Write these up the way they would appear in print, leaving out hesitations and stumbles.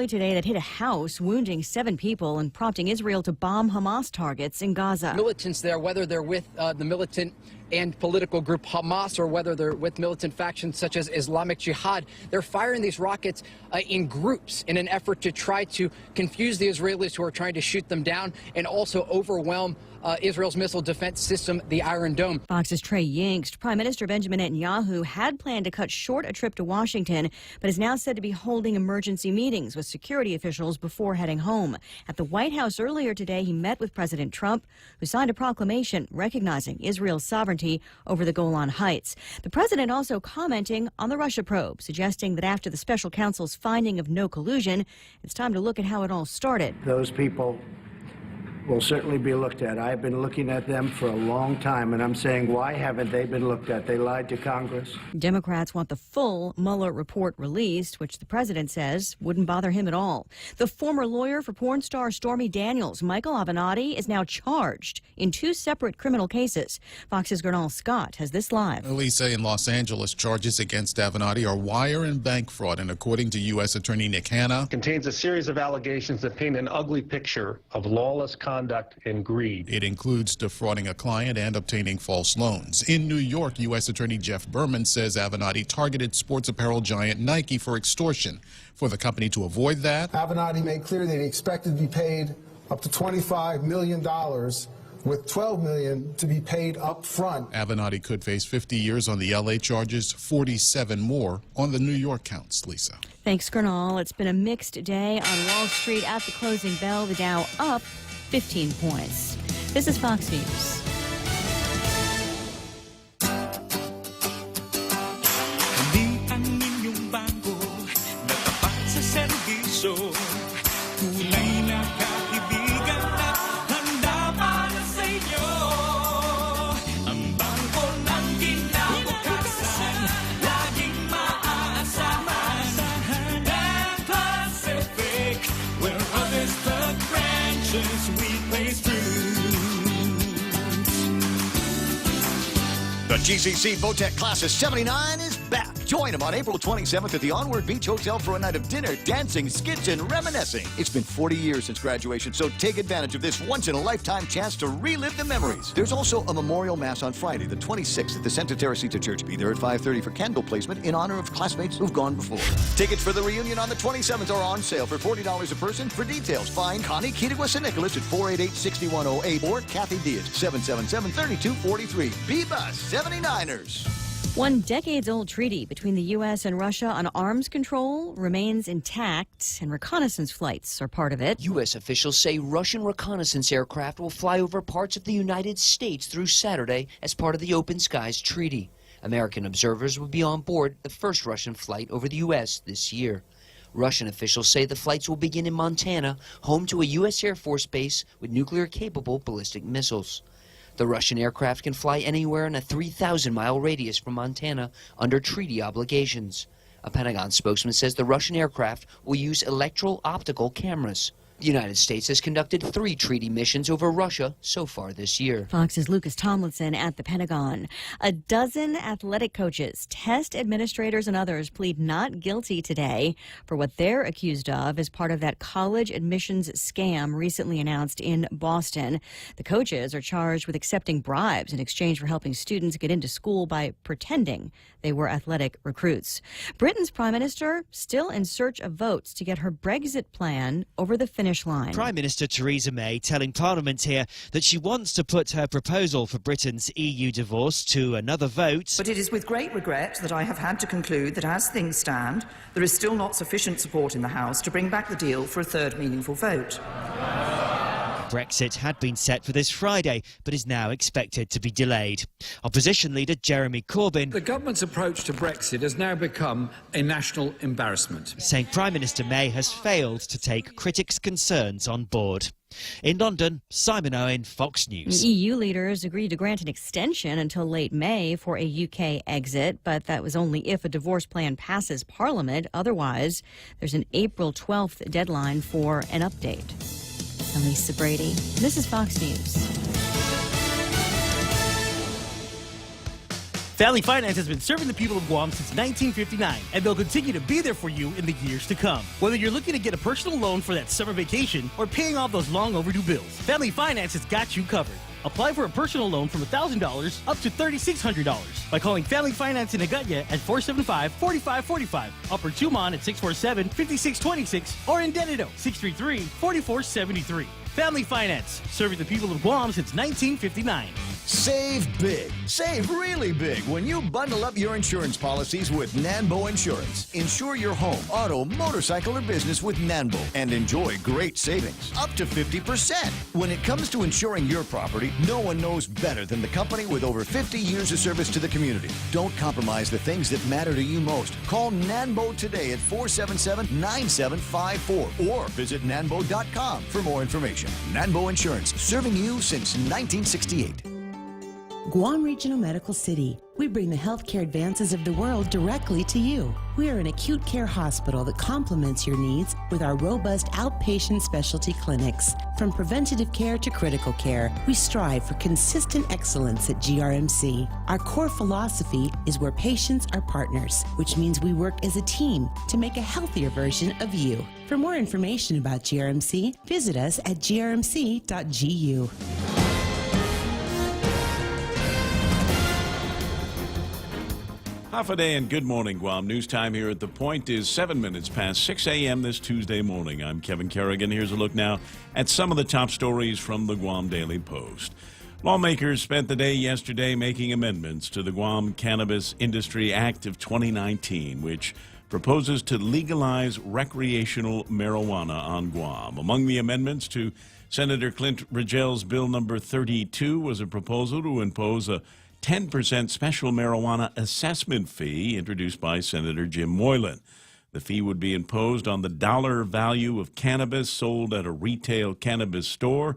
early today that hit a house, wounding 7 people and prompting Israel to bomb Hamas targets in Gaza. Militants there, whether they're with the militant and political group Hamas or whether they're with militant factions such as Islamic Jihad, they're firing these rockets in groups in an effort to try to confuse the Israelis who are trying to shoot them down and also overwhelm Israel's missile defense system, the Iron Dome. Fox's Trey Yingst. Prime Minister Benjamin Netanyahu had planned to cut short a trip to Washington, but is now said to be holding emergency meetings with security officials before heading home. At the White House earlier today, he met with President Trump, who signed a proclamation recognizing Israel's sovereignty over the Golan Heights. The president also commenting on the Russia probe, suggesting that after the special counsel's finding of no collusion, it's time to look at how it all started. Those people will certainly be looked at. I've been looking at them for a long time, and I'm saying, why haven't they been looked at? They lied to Congress. Democrats want the full Mueller report released, which the president says wouldn't bother him at all. The former lawyer for porn star Stormy Daniels, Michael Avenatti, is now charged in 2 separate criminal cases. Fox's Gernal Scott has this live. Elisa, in Los Angeles, charges against Avenatti are wire and bank fraud, and according to U.S. Attorney Nick Hanna, contains a series of allegations that paint an ugly picture of lawless conduct and greed. It includes defrauding a client and obtaining false loans. In New York, U.S. Attorney Jeff Berman says Avenatti targeted sports apparel giant Nike for extortion. For the company to avoid that, Avenatti made clear that he expected to be paid up to $25 million, with $12 million to be paid up front. Avenatti could face 50 years on the L.A. charges, 47 more on the New York counts. Lisa. Thanks, Gernal. It's been a mixed day on Wall Street. At the closing bell, the Dow up 15 points. This is Fox News. The GCC Votech Class of 79 is back. Join them on April 27th at the Onward Beach Hotel for a night of dinner, dancing, skits, and reminiscing. It's been 40 years since graduation, so take advantage of this once-in-a-lifetime chance to relive the memories. There's also a memorial mass on Friday, the 26th, at the Santa Teresita Church. Be there at 5:30 for candle placement in honor of classmates who've gone before. Tickets for the reunion on the 27th are on sale for $40 a person. For details, find Connie Ketigwa St. Nicholas at 488-6108 or Kathy Diaz, 777-3243. Bebas 79ers. One decades-old treaty between the U.S. and Russia on arms control remains intact, and reconnaissance flights are part of it. U.S. officials say Russian reconnaissance aircraft will fly over parts of the United States through Saturday as part of the Open Skies Treaty. American observers will be on board the first Russian flight over the U.S. this year. Russian officials say the flights will begin in Montana, home to a U.S. Air Force base with nuclear-capable ballistic missiles. The Russian aircraft can fly anywhere in a 3,000-mile radius from Montana under treaty obligations. A Pentagon spokesman says the Russian aircraft will use electro-optical cameras. The United States has conducted 3 treaty missions over Russia so far this year. Fox's Lucas Tomlinson at the Pentagon. A dozen athletic coaches, test administrators, and others plead not guilty today for what they're accused of as part of that college admissions scam recently announced in Boston. The coaches are charged with accepting bribes in exchange for helping students get into school by pretending they were athletic recruits. Britain's Prime Minister still in search of votes to get her Brexit plan over the finish line. Prime Minister Theresa May telling Parliament here that she wants to put her proposal for Britain's EU divorce to another vote. But it is with great regret that I have had to conclude that as things stand, there is still not sufficient support in the House to bring back the deal for a third meaningful vote. Brexit had been set for this Friday, but is now expected to be delayed. Opposition leader Jeremy Corbyn... The government's approach to Brexit has now become a national embarrassment, saying Prime Minister May has failed to take critics' concerns on board. In London, Simon Owen, Fox News. EU leaders agreed to grant an extension until late May for a UK exit, but that was only if a divorce plan passes Parliament. Otherwise, there's an April 12th deadline for an update. I'm Lisa Brady. This is Fox News. Family Finance has been serving the people of Guam since 1959, and they'll continue to be there for you in the years to come. Whether you're looking to get a personal loan for that summer vacation or paying off those long overdue bills, Family Finance has got you covered. Apply for a personal loan from $1,000 up to $3,600 by calling Family Finance in Agutya at 475-4545, Upper Tumon at 647-5626, or in Dededo, 633-4473. Family Finance, serving the people of Guam since 1959. Save big. Save really big when you bundle up your insurance policies with Nanbo Insurance. Insure your home, auto, motorcycle, or business with Nanbo and enjoy great savings, up to 50%. When it comes to insuring your property, no one knows better than the company with over 50 years of service to the community. Don't compromise the things that matter to you most. Call Nanbo today at 477-9754 or visit nanbo.com for more information. Nanbo Insurance, serving you since 1968. Guam Regional Medical City. We bring the healthcare advances of the world directly to you. We are an acute care hospital that complements your needs with our robust outpatient specialty clinics. From preventative care to critical care, we strive for consistent excellence at GRMC. Our core philosophy is where patients are partners, which means we work as a team to make a healthier version of you. For more information about GRMC, visit us at grmc.gu. Half a day and good morning, Guam. News time here at The Point is 7 minutes past 6 a.m. this Tuesday morning. I'm Kevin Kerrigan. Here's a look now at some of the top stories from the Guam Daily Post. Lawmakers spent the day yesterday making amendments to the Guam Cannabis Industry Act of 2019, which proposes to legalize recreational marijuana on Guam. Among the amendments to Senator Clynt Ridgell's Bill number 32 was a proposal to impose a 10% special marijuana assessment fee introduced by Senator Jim Moylan. The fee would be imposed on the dollar value of cannabis sold at a retail cannabis store.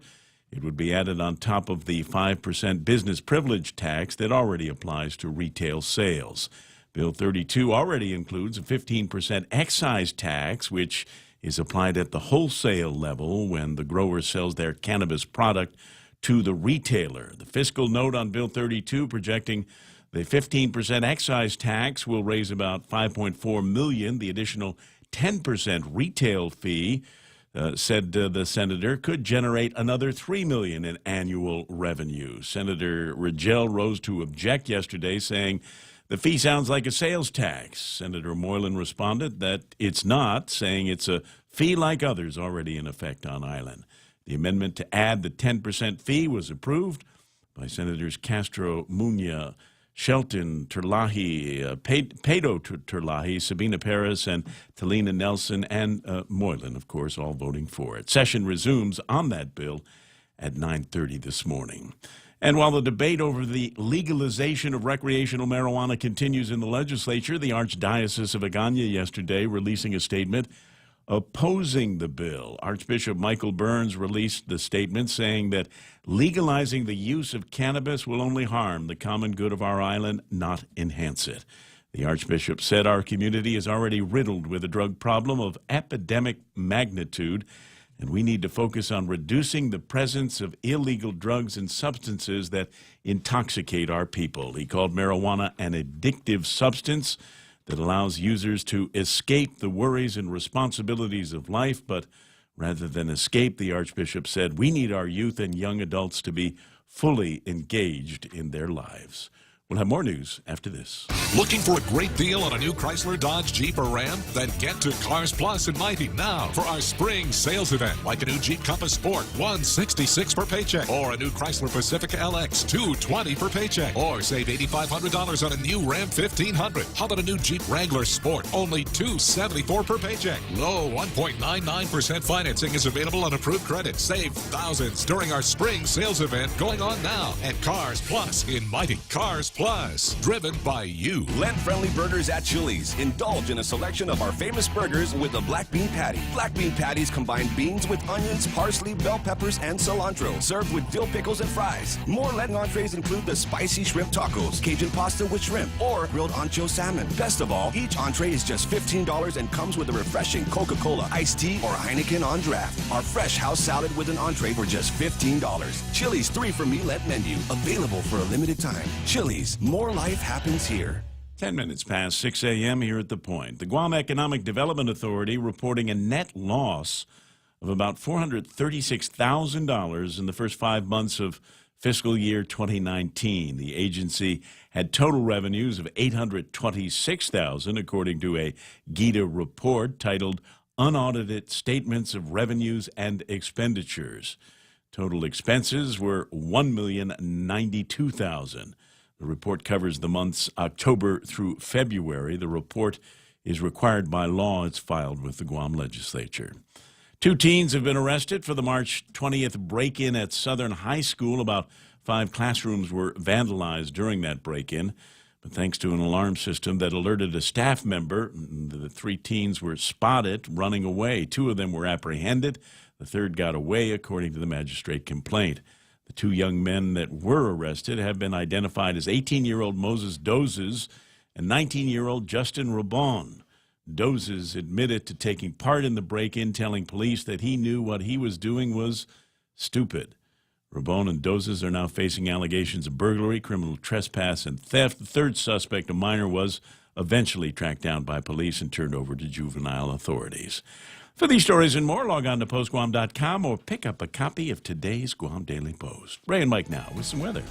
It would be added on top of the 5% business privilege tax that already applies to retail sales. Bill 32 already includes a 15% excise tax, which is applied at the wholesale level when the grower sells their cannabis product to the retailer. The fiscal note on Bill 32 projecting the 15% excise tax will raise about $5.4 million. The additional 10% retail fee, said the senator, could generate another $3 million in annual revenue. Senator Ridgell rose to object yesterday, saying the fee sounds like a sales tax. Senator Moylan responded that it's not, saying it's a fee like others already in effect on island. The amendment to add the 10% fee was approved by Senators Castro, Muña, Shelton, Terlahi, Pedro Terlahi, Sabina Perez, and Talina Nelson, and Moylan, of course, all voting for it. Session resumes on that bill at 9:30 this morning. And while the debate over the legalization of recreational marijuana continues in the legislature, the Archdiocese of Agana yesterday releasing a statement opposing the bill. Archbishop Michael Burns released the statement saying that legalizing the use of cannabis will only harm the common good of our island, not enhance it. The Archbishop said our community is already riddled with a drug problem of epidemic magnitude, and we need to focus on reducing the presence of illegal drugs and substances that intoxicate our people. He called marijuana an addictive substance that allows users to escape the worries and responsibilities of life, but rather than escape, the Archbishop said, we need our youth and young adults to be fully engaged in their lives. We'll have more news after this. Looking for a great deal on a new Chrysler, Dodge, Jeep, or Ram? Then get to Cars Plus in Mighty now for our spring sales event, like a new Jeep Compass Sport, $166 per paycheck, or a new Chrysler Pacifica LX, $220 per paycheck, or save $8,500 on a new Ram 1500. How about a new Jeep Wrangler Sport, only $274 per paycheck? Low 1.99% financing is available on approved credit. Save thousands during our spring sales event going on now at Cars Plus in Mighty. Cars Plus, driven by you. Lead-friendly burgers at Chili's. Indulge in a selection of our famous burgers with a black bean patty. Black bean patties combine beans with onions, parsley, bell peppers, and cilantro. Served with dill pickles and fries. More Lead entrees include the spicy shrimp tacos, Cajun pasta with shrimp, or grilled ancho salmon. Best of all, each entree is just $15 and comes with a refreshing Coca-Cola, iced tea, or Heineken on draft. Our fresh house salad with an entree for just $15. Chili's 3 for Me Let menu. Available for a limited time. Chili's. Chili's. More life happens here. 10 minutes past 6 a.m. here at The Point. The Guam Economic Development Authority reporting a net loss of about $436,000 in the first 5 months of fiscal year 2019. The agency had total revenues of $826,000, according to a GEDA report titled Unaudited Statements of Revenues and Expenditures. Total expenses were $1,092,000. The report covers the months October through February. The report is required by law. It's filed with the Guam legislature. 2 teens have been arrested for the March 20th break-in at Southern High School. About 5 classrooms were vandalized during that break-in. But thanks to an alarm system that alerted a staff member, the 3 teens were spotted running away. 2 of them were apprehended. The third got away, according to the magistrate complaint. The 2 young men that were arrested have been identified as 18-year-old Moses Dozes and 19-year-old Justin Rabon. Dozes admitted to taking part in the break-in, telling police that he knew what he was doing was stupid. Rabon and Dozes are now facing allegations of burglary, criminal trespass, and theft. The third suspect, a minor, was eventually tracked down by police and turned over to juvenile authorities. For these stories and more, log on to postguam.com or pick up a copy of today's Guam Daily Post. Ray and Mike now with some weather.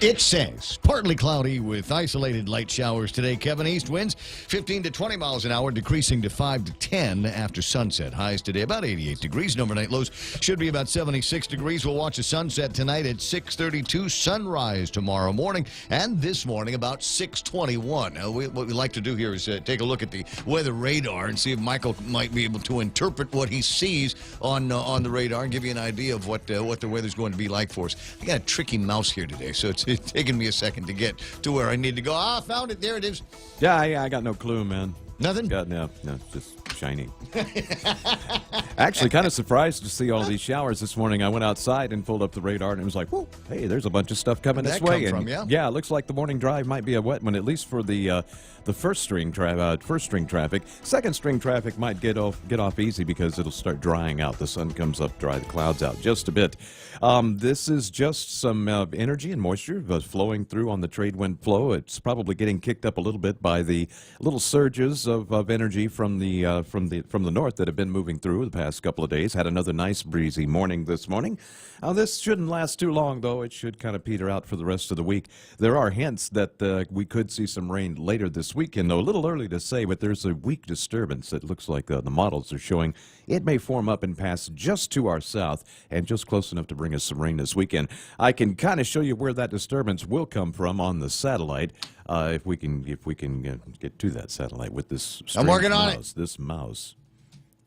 It says partly cloudy with isolated light showers today. Kevin, east winds 15 to 20 miles an hour, decreasing to 5 to 10 after sunset. Highs today about 88 degrees. Overnight lows should be about 76 degrees. We'll watch the sunset tonight at 6:32. Sunrise tomorrow morning, and this morning about 6:21. What we like to do here is take a look at the weather radar and see if Michael might be able to interpret what he sees on the radar and give you an idea of what the weather's going to be like for us. I got a tricky mouse here today, so it's taken me a second to get to where I need to go. I found it. There it is. Yeah, I got no clue, man. Nothing? No, it's just shiny. Actually, kind of surprised to see all these showers this morning. I went outside and pulled up the radar, and it was like, whoa, hey, there's a bunch of stuff coming this way. Yeah, it looks like the morning drive might be a wet one, at least for the first string traffic. Second string traffic might get off easy because it'll start drying out. The sun comes up, dry the clouds out just a bit. This is just some energy and moisture flowing through on the trade wind flow. It's probably getting kicked up a little bit by the little surges of energy from the north that have been moving through the past couple of days. Had another nice breezy morning this morning. This shouldn't last too long, though. It should kind of peter out for the rest of the week. There are hints that we could see some rain later this weekend, though a little early to say, but there's a weak disturbance that looks like the models are showing. It may form up and pass just to our south and just close enough to bring us some rain this weekend. I can kind of show you where that disturbance will come from on the satellite, if we can get to that satellite with this. I'm working on it. This mouse.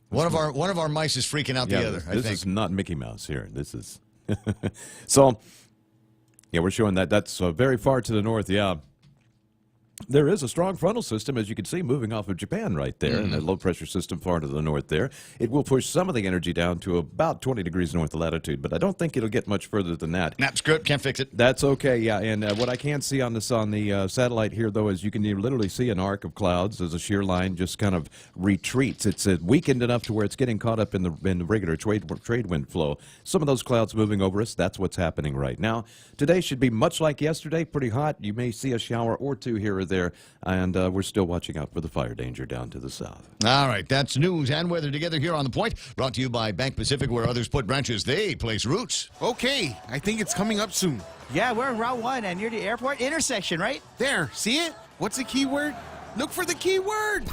One of our mice is freaking out the other. I think this is not Mickey Mouse here. This is so. Yeah, we're showing that. That's very far to the north. Yeah. There is a strong frontal system, as you can see, moving off of Japan right there, and a low-pressure system far to the north there. It will push some of the energy down to about 20 degrees north of latitude, but I don't think it'll get much further than that. That's good. Can't fix it. That's okay, yeah. And what I can see on the satellite here, though, is you can literally see an arc of clouds as a shear line just kind of retreats. It's weakened enough to where it's getting caught up in the regular trade wind flow. Some of those clouds moving over us, that's what's happening right now. Today should be much like yesterday, pretty hot. You may see a shower or two here or there, and we're still watching out for the fire danger down to the south. All right, that's news and weather together here on The Point, brought to you by Bank Pacific, where others put branches, they place roots. Okay, I think it's coming up soon. Yeah, we're on Route 1 and near the airport intersection, right? There, see it? What's the key word? Look for the keyword.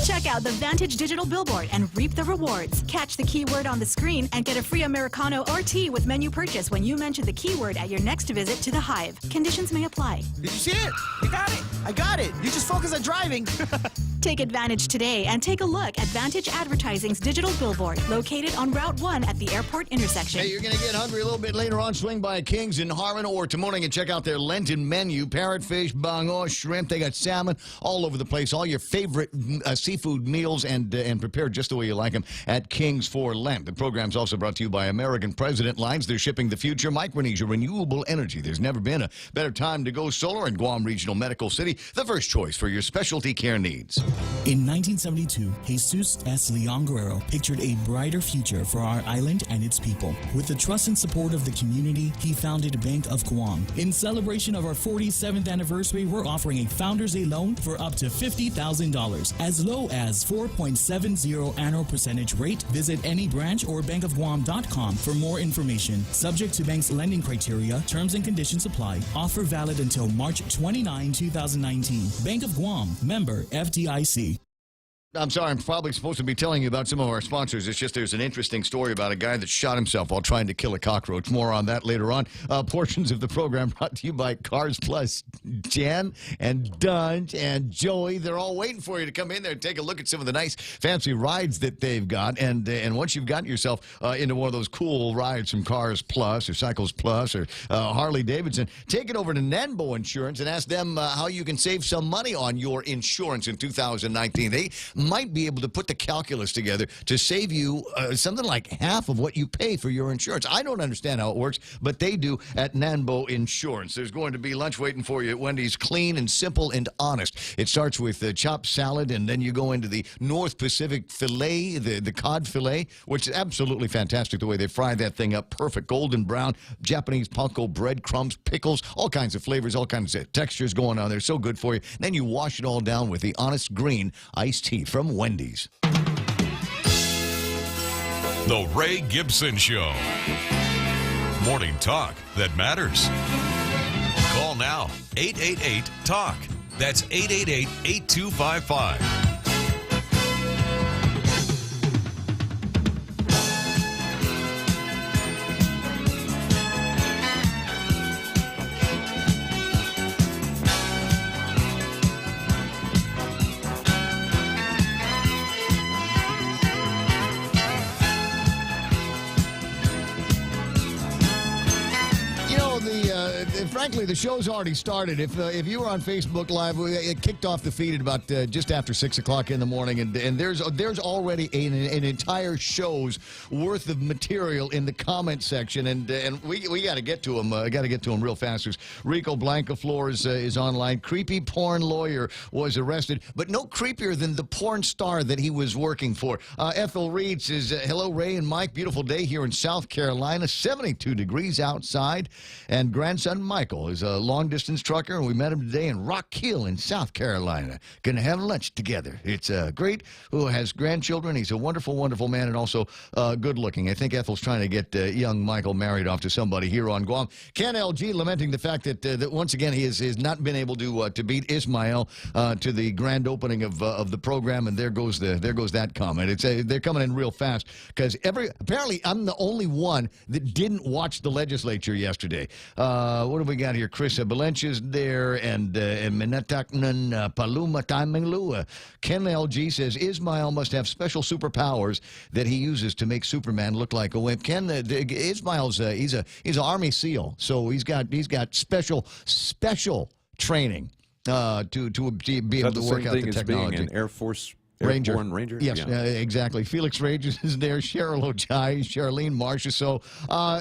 Check out the Vantage digital billboard and reap the rewards. Catch the keyword on the screen and get a free Americano or tea with menu purchase when you mention the keyword at your next visit to the Hive. Conditions may apply. Did you see it? You got it. I got it. You just focus on driving. Take advantage today and take a look at Vantage Advertising's digital billboard located on Route 1 at the airport intersection. Hey, you're going to get hungry a little bit later on. Swing by King's in Harmon or tomorrow and check out their Lenten menu. Parrotfish, bangor, shrimp. They got salmon all over the place all your favorite seafood meals and prepared just the way you like them at King's for Lent. The program's also brought to you by American President Lines. They're shipping the future. Micronesia, renewable energy. There's never been a better time to go solar in Guam Regional Medical City, the first choice for your specialty care needs. In 1972, Jesus S. Leon Guerrero pictured a brighter future for our island and its people. With the trust and support of the community, he founded Bank of Guam. In celebration of our 47th anniversary, we're offering a Founders Day loan for up to $50,000, as low as 4.70 annual percentage rate. Visit any branch or bankofguam.com for more information. Subject to bank's lending criteria, terms and conditions apply. Offer valid until March 29, 2019. Bank of Guam, member FDIC. I'm sorry, I'm probably supposed to be telling you about some of our sponsors. It's just there's an interesting story about a guy that shot himself while trying to kill a cockroach. More on that later on. Portions of the program brought to you by Cars Plus. Jan and Dunge and Joey, they're all waiting for you to come in there and take a look at some of the nice fancy rides that they've got. And once you've gotten yourself into one of those cool rides from Cars Plus or Cycles Plus or Harley Davidson, take it over to Nanbo Insurance and ask them how you can save some money on your insurance in 2019. They might be able to put the calculus together to save you something like half of what you pay for your insurance. I don't understand how it works, but they do at Nanbo Insurance. There's going to be lunch waiting for you at Wendy's, clean and simple and honest. It starts with chopped salad, and then you go into the North Pacific filet, the cod filet, which is absolutely fantastic the way they fry that thing up. Perfect golden brown, Japanese panko breadcrumbs, pickles, all kinds of flavors, all kinds of textures going on there. So good for you. Then you wash it all down with the Honest Green iced tea from Wendy's. The Ray Gibson Show. Morning talk that matters. Call now, 888-TALK. That's 888-8255. Frankly, the show's already started. If you were on Facebook Live, it kicked off the feed at about just after 6 o'clock in the morning, and there's already an entire show's worth of material in the comment section, and we got to get to them. Got to get to them real fast. There's Rico Blancaflor is online. Creepy porn lawyer was arrested, but no creepier than the porn star that he was working for. Ethel Reed says, "Hello, Ray and Mike. Beautiful day here in South Carolina. 72 degrees outside, and grandson Michael is a long-distance trucker, and we met him today in Rock Hill in South Carolina. Gonna have lunch together. It's great. Who has grandchildren. He's a wonderful, wonderful man, and also good-looking. I think Ethel's trying to get young Michael married off to somebody here on Guam. Ken LG lamenting the fact that once again he has not been able to beat Ismael to the grand opening of the program, and there goes that comment. It's they're coming in real fast because apparently I'm the only one that didn't watch the legislature yesterday. What have we got here? Chris Belenches there, and Menetaknan Paluma Taiminglu. Ken LG says Ismael must have special superpowers that he uses to make Superman look like a wimp. Ken, Ismael's he's an Army SEAL, so he's got special training to be able to work out the technology. Being an Air Force Ranger. Ranger? Yes, yeah. Exactly. Felix Rages is there. Cheryl Ojai, Charlene Marcia. So,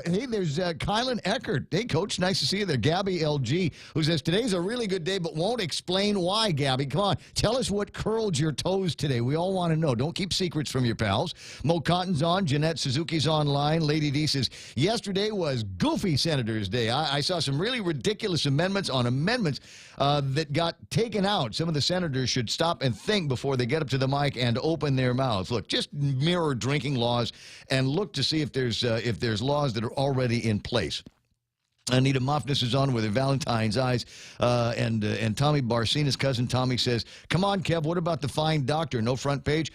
hey, there's Kylan Eckert. Hey, Coach, nice to see you there. Gabby LG, who says, today's a really good day, but won't explain why, Gabby. Come on. Tell us what curled your toes today. We all want to know. Don't keep secrets from your pals. Mo Cotton's on. Jeanette Suzuki's online. Lady D says, yesterday was Goofy Senators Day. I saw some really ridiculous amendments on amendments that got taken out. Some of the senators should stop and think before they get up to the mic and open their mouths. Look, just mirror drinking laws and look to see if there's laws that are already in place. Anita Mofness is on with her Valentine's eyes, and Tommy Barcina's cousin Tommy says, come on, Kev, what about the fine doctor? No front page.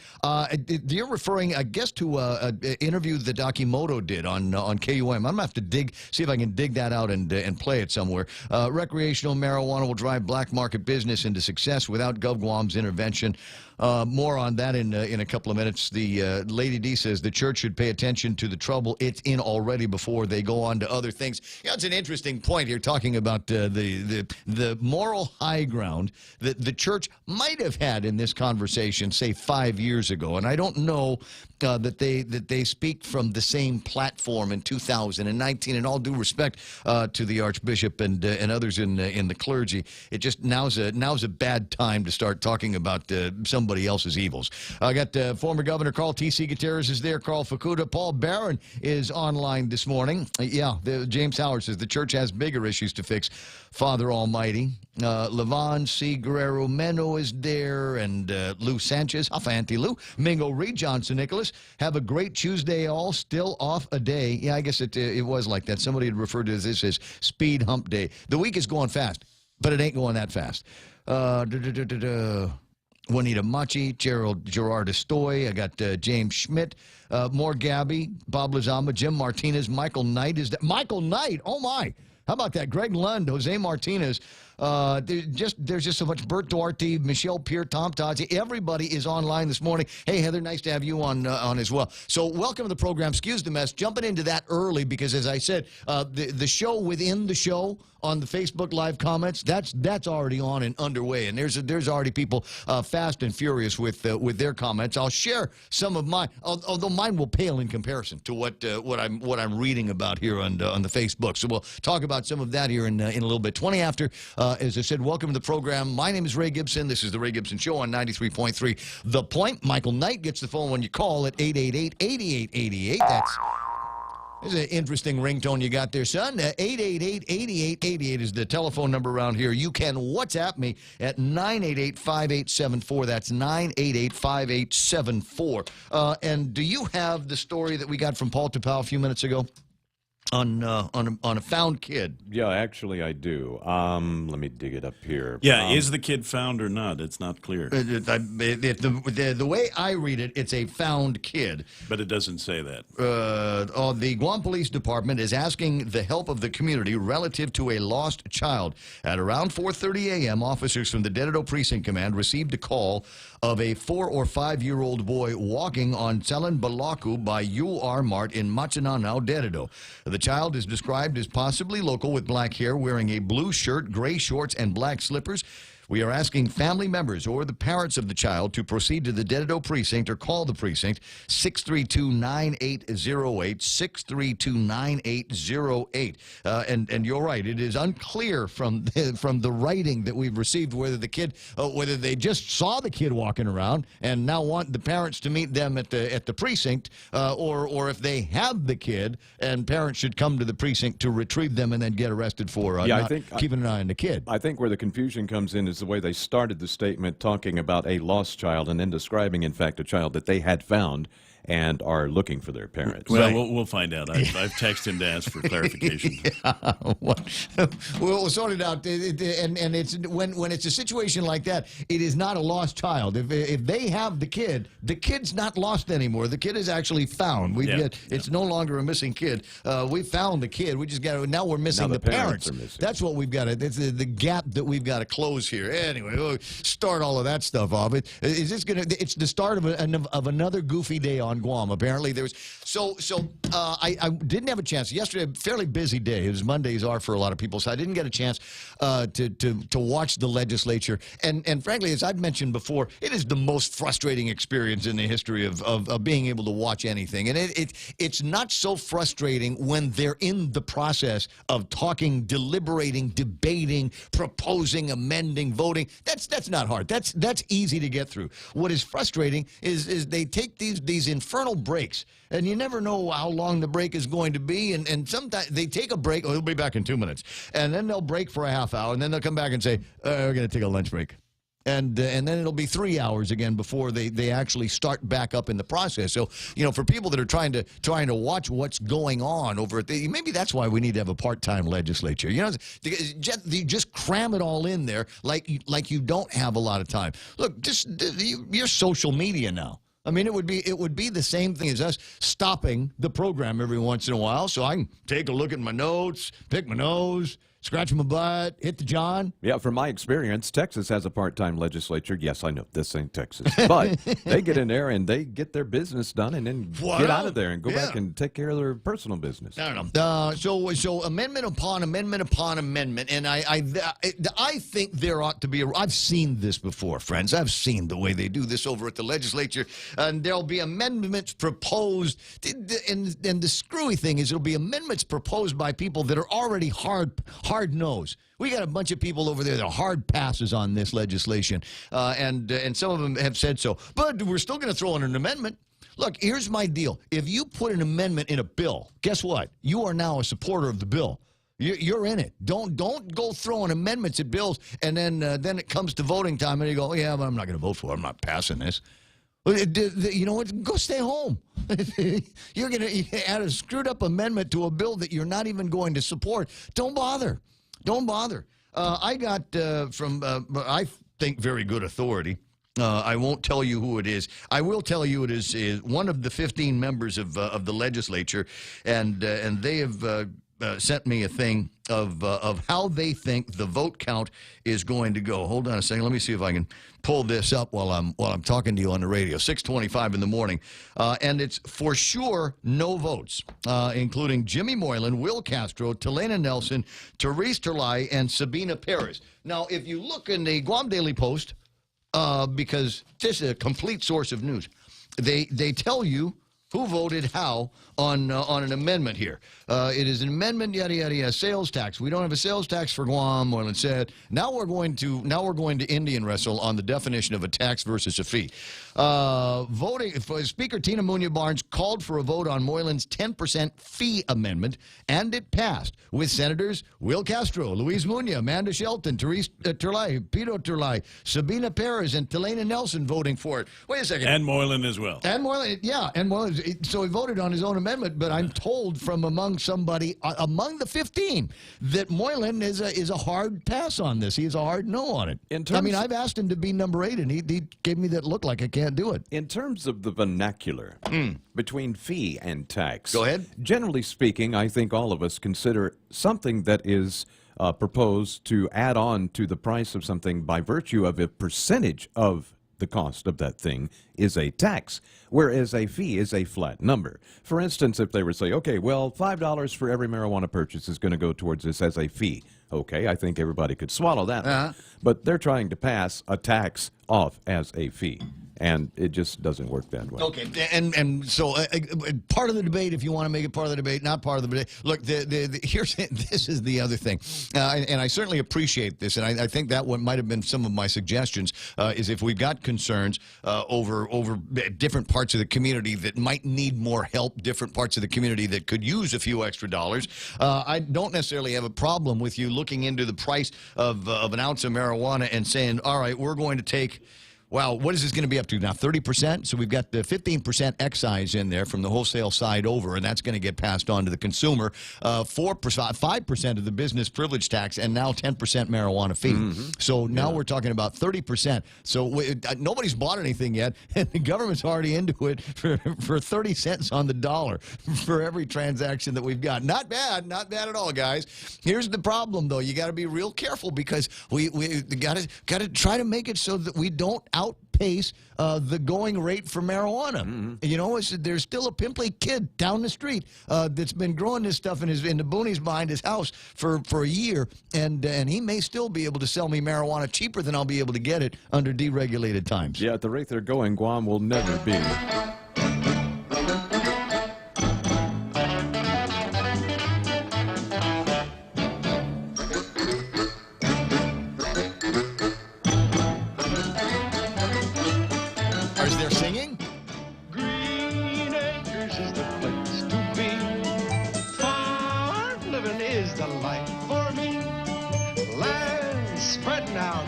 You're referring, I guess, to an interview that Akimoto did on KUM. I'm going to have to see if I can dig that out and play it somewhere. Recreational marijuana will drive black market business into success without GovGuam's intervention. More on that in a couple of minutes. The Lady D says the church should pay attention to the trouble it's in already before they go on to other things. It's an interesting point here, talking about the moral high ground that the church might have had in this conversation, say 5 years ago. And I don't know that they speak from the same platform in 2019. In all due respect to the Archbishop and others in the clergy, it just now's a bad time to start talking about somebody else's evils. I got former Governor Carl T.C. Gutierrez is there. Carl Fukuda. Paul Barron is online this morning. James Howard says the church has bigger issues to fix. Father Almighty. Levon C. Guerrero Meno is there, and Lou Sanchez. Auntie Lou. Mingo Reed. Johnson Nicholas. Have a great Tuesday all. Still off a day. Yeah, I guess it was like that. Somebody had referred to this as speed hump day. The week is going fast, but it ain't going that fast. Juanita Machi, Gerard Estoy. I got James Schmidt, more Gabby, Bob Lazama, Jim Martinez, Michael Knight. Is that Michael Knight? Oh my! How about that? Greg Lund, Jose Martinez. There's just so much. Bert Duarte, Michelle Peer, Tom Todzi. Everybody is online this morning. Hey, Heather, nice to have you on as well. So welcome to the program. Excuse the mess. Jumping into that early because, as I said, the show within the show on the Facebook Live comments, that's already on and underway. And there's already people fast and furious with their comments. I'll share some of mine, although mine will pale in comparison to what I'm reading about here on the Facebook. So we'll talk about some of that here in a little bit. 20 after. As I said, welcome to the program. My name is Ray Gibson. This is the Ray Gibson Show on 93.3 The Point. Michael Knight gets the phone when you call at 888-8888. There's an interesting ringtone you got there, son. 888-8888 is the telephone number around here. You can WhatsApp me at 988-5874. That's 988-5874. And do you have the story that we got from Paul Tapau a few minutes ago? On a found kid. Yeah, actually I do. Let me dig it up here. Yeah, is the kid found or not? It's not clear. The way I read it, it's a found kid. But it doesn't say that. The Guam Police Department is asking the help of the community relative to a lost child. At around 4:30 a.m., officers from the Dededo Precinct Command received a call of a 4 or 5-year-old boy walking on Tselan Balaku by UR Mart in Machinanao, Dededo. The child is described as possibly local with black hair, wearing a blue shirt, gray shorts, and black slippers. We are asking family members or the parents of the child to proceed to the Dededo Precinct or call the precinct 632-9808, 632-9808. And you're right, it is unclear from the writing that we've received whether the kid, whether they just saw the kid walking around and now want the parents to meet them at the precinct, or if they have the kid and parents should come to the precinct to retrieve them and then get arrested for keeping an eye on the kid. I think where the confusion comes in is the way they started the statement talking about a lost child and then describing, in fact, a child that they had found and are looking for their parents. Well, we'll find out. I've texted him to ask for clarification. We'll sort it out. And it's when it's a situation like that, it is not a lost child. If they have the kid's not lost anymore. The kid is actually found. It's no longer a missing kid. We found the kid. We just now we're missing the parents. That's what we've got to. That's the gap that we've got to close here. Anyway, we'll start all of that stuff off. It's the start of another goofy day on Guam. Apparently there's I didn't have a chance yesterday. A fairly busy day, as Mondays are for a lot of people, so I didn't get a chance to watch the legislature, and frankly, as I've mentioned before, it is the most frustrating experience in the history of being able to watch anything. And it's not so frustrating when they're in the process of talking, deliberating, debating, proposing, amending, voting. That's not hard. That's easy to get through. What is frustrating is they take these infernal breaks, and you never know how long the break is going to be, and sometimes they take a break. They'll be back in 2 minutes, and then they'll break for a half hour, and then they'll come back and say, we're going to take a lunch break. And then it'll be 3 hours again before they actually start back up in the process. So, for people that are trying to watch what's going on over at maybe that's why we need to have a part-time legislature. You just cram it all in there like you don't have a lot of time. Look, you're social media now. I mean, it would be the same thing as us stopping the program every once in a while so I can take a look at my notes, pick my nose, scratch my butt, hit the john. Yeah, from my experience, Texas has a part-time legislature. Yes, I know, this ain't Texas. But they get in there and they get their business done and then get out of there and go back and take care of their personal business. I don't know. So amendment upon amendment upon amendment, and I think there ought to be I've seen this before, friends. I've seen the way they do this over at the legislature, and there'll be amendments proposed, and the screwy thing is it'll be amendments proposed by people that are already hard nosed. We got a bunch of people over there that are hard passes on this legislation, and some of them have said so. But we're still going to throw in an amendment. Look, here's my deal. If you put an amendment in a bill, guess what? You are now a supporter of the bill. You're in it. Don't go throwing amendments at bills, and then it comes to voting time, and you go, yeah, but I'm not going to vote for it. I'm not passing this. You know what? Go stay home. You're going to add a screwed up amendment to a bill that you're not even going to support. Don't bother. Don't bother. I got from, I think, very good authority. I won't tell you who it is. I will tell you it is one of the 15 members of the legislature, and they have sent me a thing of how they think the vote count is going to go. Hold on a second. Let me see if I can pull this up while I'm talking to you on the radio. 6:25 in the morning, and it's for sure no votes, including Jimmy Moylan, Will Castro, Telena Nelson, Therese Terlai, and Sabina Perez. Now, if you look in the Guam Daily Post, because this is a complete source of news, they tell you who voted how on an amendment here. It is an amendment, yada yada yada. Sales tax. We don't have a sales tax for Guam. Moylan said. Now we're going to Indian wrestle on the definition of a tax versus a fee. Voting. Speaker Tina Munoz Barnes called for a vote on Moylan's 10% fee amendment, and it passed with Senators Will Castro, Luis Munoz, Amanda Shelton, Therese Terlai, Pito Terlai, Sabina Perez, and Telena Nelson voting for it. Wait a second. And Moylan as well. And Moylan, yeah, and Moylan. So he voted on his own amendment, but I'm told from among the 15 that Moylan is a hard pass on this. He is a hard no on it. I mean, I've asked him to be number 8, and he gave me that look like I can't do it. In terms of the vernacular between fee and tax, go ahead. Generally speaking, I think all of us consider something that is proposed to add on to the price of something by virtue of a percentage of the cost of that thing is a tax, whereas a fee is a flat number. For instance, if they were to say, okay, well, $5 for every marijuana purchase is going to go towards this as a fee. Okay, I think everybody could swallow that. But they're trying to pass a tax off as a fee. And it just doesn't work that way. Okay, and so part of the debate, if you want to make it part of the debate, not part of the debate. Look, this is the other thing, and I certainly appreciate this, and I think that what might have been some of my suggestions is if we've got concerns over different parts of the community that might need more help, different parts of the community that could use a few extra dollars. I don't necessarily have a problem with you looking into the price of an ounce of marijuana and saying, all right, we're going to take. Wow, what is this going to be up to now? 30%? So we've got the 15% excise in there from the wholesale side over, and that's going to get passed on to the consumer. 5% of the business privilege tax, and now 10% marijuana fee. So now we're talking about 30%. So nobody's bought anything yet, and the government's already into it for 30 cents on the dollar for every transaction that we've got. Not bad at all, guys. Here's the problem, though. You got to be real careful because we got to try to make it so that we don't outpace the going rate for marijuana. You know, there's still a pimply kid down the street that's been growing this stuff in the boonies behind his house for a year, and he may still be able to sell me marijuana cheaper than I'll be able to get it under deregulated times. Yeah, at the rate they're going, Guam will never be.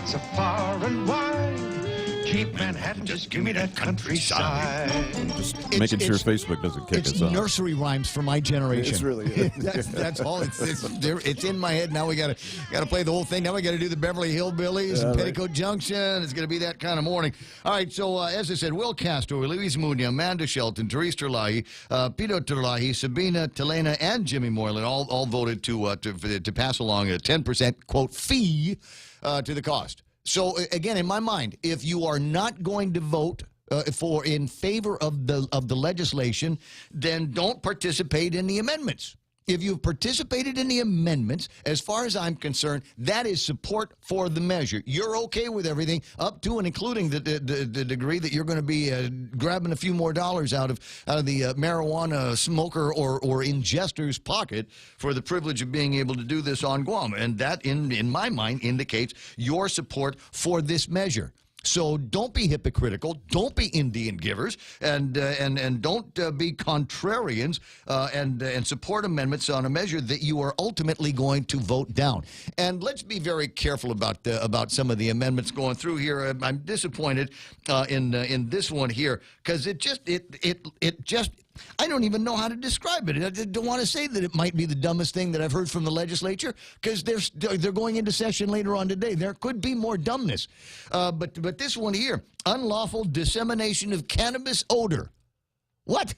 So far and wide, Keep Manhattan, just give me that countryside. Making sure Facebook doesn't kick us It's off. nursery rhymes for my generation. It's really is. that's all. It's in my head. Now we gotta play the whole thing. Now we gotta do the Beverly Hillbillies and Petticoat Junction. It's gonna be that kind of morning. All right. So as I said, Will Castro, Louise Munia, Amanda Shelton, Therese Terlahi, Peter Terlahi, Sabina Telena, and Jimmy Moylan all voted to pass along a 10% quote fee to the cost. So again, in my mind, if you are not going to vote in favor of the legislation, then don't participate in the amendments. If you've participated in the amendments, as far as I'm concerned, that is support for the measure. You're okay with everything up to and including the degree that you're going to be grabbing a few more dollars out of the marijuana smoker or ingester's pocket for the privilege of being able to do this on Guam. And that, in my mind, indicates your support for this measure. So don't be hypocritical, don't be Indian givers, and don't be contrarians and support amendments on a measure that you are ultimately going to vote down. And let's be very careful about some of the amendments going through here. I'm disappointed in this one here because it just I don't even know how to describe it. I don't want to say that it might be the dumbest thing that I've heard from the legislature because they're going into session later on today. There could be more dumbness. But this one here, unlawful dissemination of cannabis odor. What?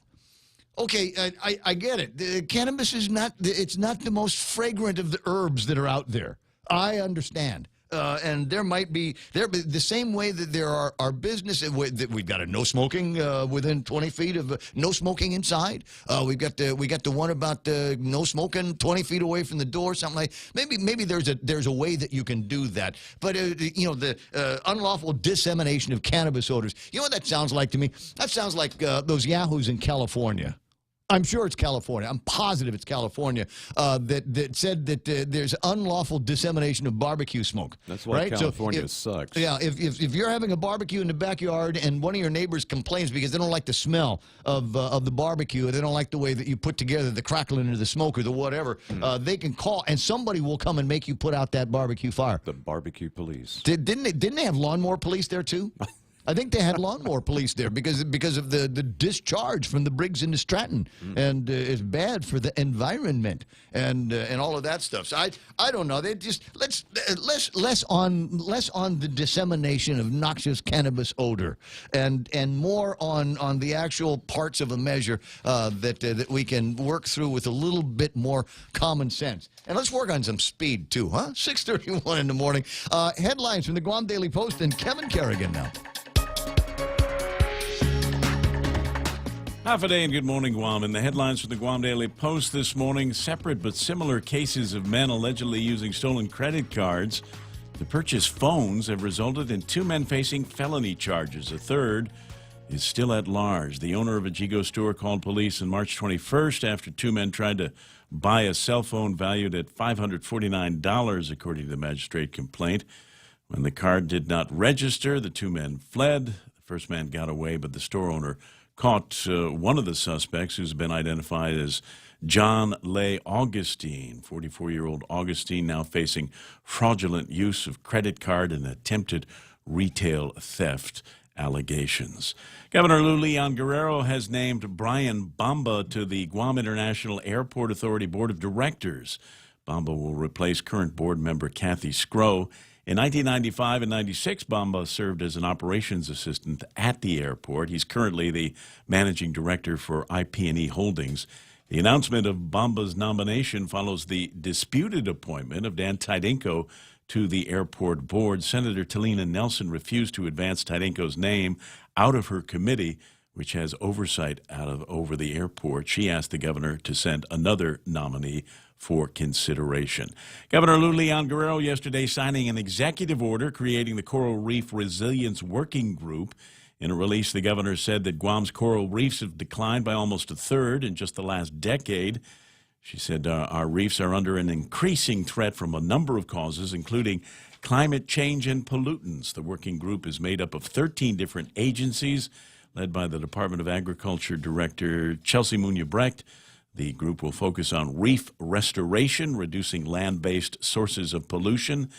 Okay, I get it. Cannabis is not the most fragrant of the herbs that are out there. I understand. And there might be the same way that there are businesses that we've got a no smoking within 20 feet of no smoking inside. We got the one about no smoking 20 feet away from the door. Something like maybe there's a way that you can do that. But the unlawful dissemination of cannabis odors. You know what that sounds like to me? That sounds like those yahoos in California. I'm sure it's California. I'm positive it's California that said that there's unlawful dissemination of barbecue smoke. That's why right? California sucks. Yeah, if you're having a barbecue in the backyard and one of your neighbors complains because they don't like the smell of the barbecue, they don't like the way that you put together the crackling of the smoke or the whatever, they can call and somebody will come and make you put out that barbecue fire. The barbecue police. Didn't they have lawnmower police there too? I think they had lawnmower police there because of the discharge from the Briggs into Stratton, and it's bad for the environment and all of that stuff. So I don't know. They just less on the dissemination of noxious cannabis odor, and more on the actual parts of a measure that we can work through with a little bit more common sense. And let's work on some speed too, huh? 6:31 in the morning. Headlines from the Guam Daily Post and Kevin Kerrigan now. Half a day and good morning, Guam. In the headlines from the Guam Daily Post this morning, separate but similar cases of men allegedly using stolen credit cards to purchase phones have resulted in 2 men facing felony charges. A third is still at large. The owner of a Jigo store called police on March 21st after 2 men tried to buy a cell phone valued at $549, according to the magistrate complaint. When the card did not register, the 2 men fled. The first man got away, but the store owner caught one of the suspects, who's been identified as John Lay Augustine. 44-year-old Augustine now facing fraudulent use of credit card and attempted retail theft allegations. Governor Lou Leon Guerrero has named Brian Bamba to the Guam International Airport Authority Board of Directors. Bamba will replace current board member Kathy Scrow. In 1995 and 96, Bamba served as an operations assistant at the airport. He's currently the managing director for IP&E Holdings. The announcement of Bamba's nomination follows the disputed appointment of Dan Tydenko to the airport board. Senator Talina Nelson refused to advance Tydenko's name out of her committee, which has oversight over the airport. She asked the governor to send another nominee for consideration. Governor Lou Leon Guerrero yesterday signing an executive order creating the Coral Reef Resilience Working Group. In a release, the governor said that Guam's coral reefs have declined by almost a third in just the last decade. She said our reefs are under an increasing threat from a number of causes, including climate change and pollutants. The working group is made up of 13 different agencies, led by the Department of Agriculture Director Chelsea Munya-Brecht. The group will focus on reef restoration, reducing land-based sources of pollution,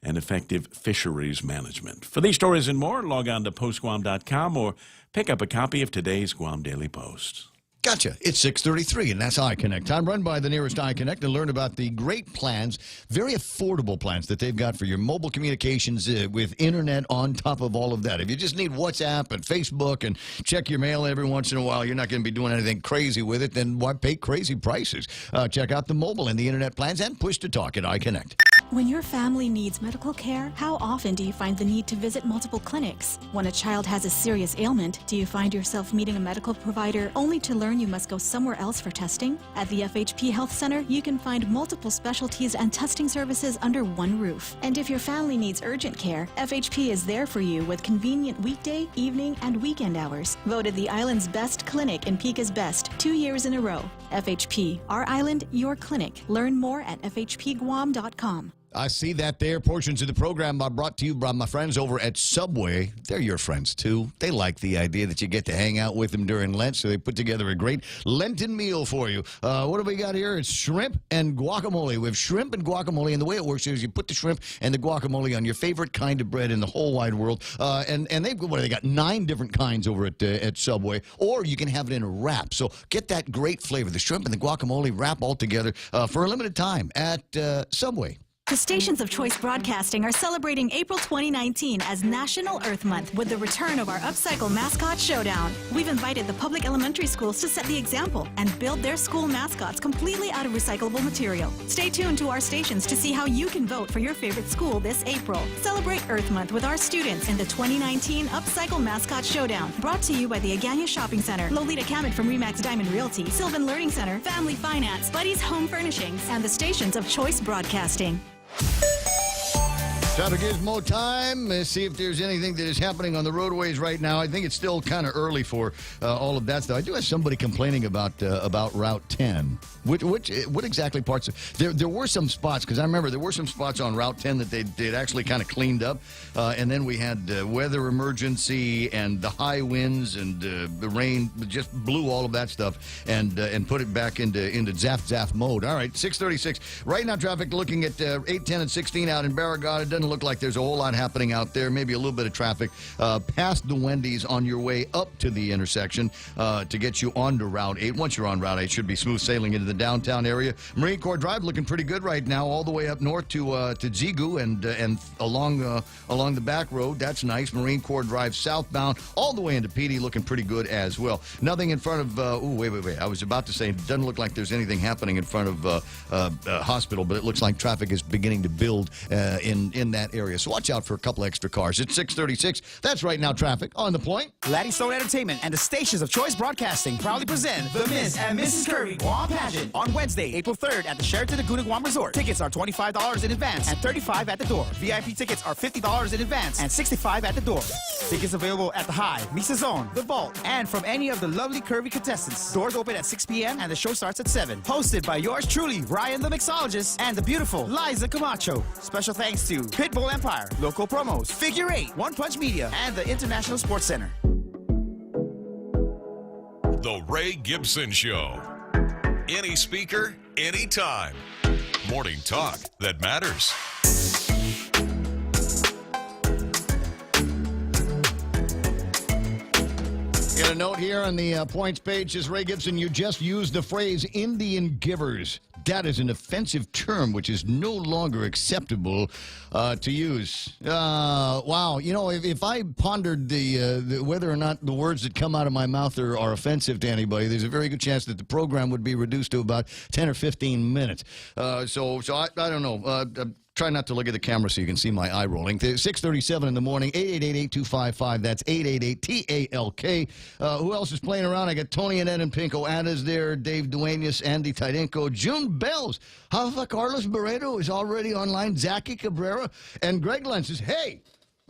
and effective fisheries management. For these stories and more, log on to postguam.com or pick up a copy of today's Guam Daily Post. Gotcha. It's 6:33, and that's iConnect. Time run by the nearest iConnect and learn about the great plans, very affordable plans that they've got for your mobile communications with internet on top of all of that. If you just need WhatsApp and Facebook and check your mail every once in a while, you're not going to be doing anything crazy with it, then why pay crazy prices? Check out the mobile and the internet plans and push to talk at iConnect. When your family needs medical care, how often do you find the need to visit multiple clinics? When a child has a serious ailment, do you find yourself meeting a medical provider only to learn you must go somewhere else for testing? At the FHP Health Center, you can find multiple specialties and testing services under one roof. And if your family needs urgent care, FHP is there for you with convenient weekday, evening, and weekend hours. Voted the island's best clinic in Pika's Best 2 years in a row. FHP, our island, your clinic. Learn more at fhpguam.com. I see that there. Portions of the program are brought to you by my friends over at Subway. They're your friends, too. They like the idea that you get to hang out with them during Lent, so they put together a great Lenten meal for you. What have we got here? It's shrimp and guacamole. We have shrimp and guacamole, and the way it works is you put the shrimp and the guacamole on your favorite kind of bread in the whole wide world. And they've they got 9 different kinds over at Subway, or you can have it in a wrap. So get that great flavor, the shrimp and the guacamole wrap all together for a limited time at Subway. The stations of Choice Broadcasting are celebrating April 2019 as National Earth Month with the return of our Upcycle Mascot Showdown. We've invited the public elementary schools to set the example and build their school mascots completely out of recyclable material. Stay tuned to our stations to see how you can vote for your favorite school this April. Celebrate Earth Month with our students in the 2019 Upcycle Mascot Showdown. Brought to you by the Agania Shopping Center, Lolita Kamet from Remax Diamond Realty, Sylvan Learning Center, Family Finance, Buddy's Home Furnishings, and the stations of Choice Broadcasting. Time to Gizmo time. Let's see if there's anything that is happening on the roadways right now. I think it's still kind of early for all of that stuff. I do have somebody complaining about Route 10. What exactly parts? There were some spots, because I remember there were some spots on Route 10 that they'd actually kind of cleaned up. And then we had weather emergency and the high winds and the rain just blew all of that stuff and put it back into zap mode. All right, 6:36. Right now, traffic looking at 8, 10, and 16 out in Barragata. It doesn't look like there's a whole lot happening out there. Maybe a little bit of traffic past the Wendy's on your way up to the intersection to get you onto Route 8. Once you're on Route 8, it should be smooth sailing into the downtown area. Marine Corps Drive looking pretty good right now, all the way up north to Zigu and along the back road. That's nice. Marine Corps Drive southbound all the way into PD looking pretty good as well. Nothing in front of. Wait. I was about to say it doesn't look like there's anything happening in front of hospital, but it looks like traffic is beginning to build in that area. So watch out for a couple extra cars. It's 6:36. That's right now traffic on the point. Laddie Stone Entertainment and the stations of Choice Broadcasting proudly present the Miss and Mrs. Curry Guam Pageant on Wednesday, April 3rd at the Sheraton Laguna Guam Resort. Tickets are $25 in advance and $35 at the door. VIP tickets are $50 in advance and $65 at the door. Tickets available at the High, Misa Zone, the Vault, and from any of the lovely curvy contestants. Doors open at 6 p.m. and the show starts at 7. Hosted by yours truly, Ryan the Mixologist, and the beautiful Liza Camacho. Special thanks to Pitbull Empire, Local Promos, Figure 8, One Punch Media, and the International Sports Center. The Ray Gibson Show. Any speaker, anytime. Morning talk that matters. Got a note here on the points page. Says Ray Gibson, you just used the phrase Indian givers. That is an offensive term which is no longer acceptable to use. Wow. You know, if I pondered the whether or not the words that come out of my mouth are offensive to anybody, there's a very good chance that the program would be reduced to about 10 or 15 minutes. So I don't know. Try not to look at the camera so you can see my eye rolling. 6:37 in the morning, 888-8255. That's 888-TALK. Who else is playing around? I got Tony and Ed and Pinko Anna's there, Dave Duenas, Andy Tidenko, June Bells. Hava Carlos Barreto is already online, Zachy Cabrera, and Greg Lentz says, hey,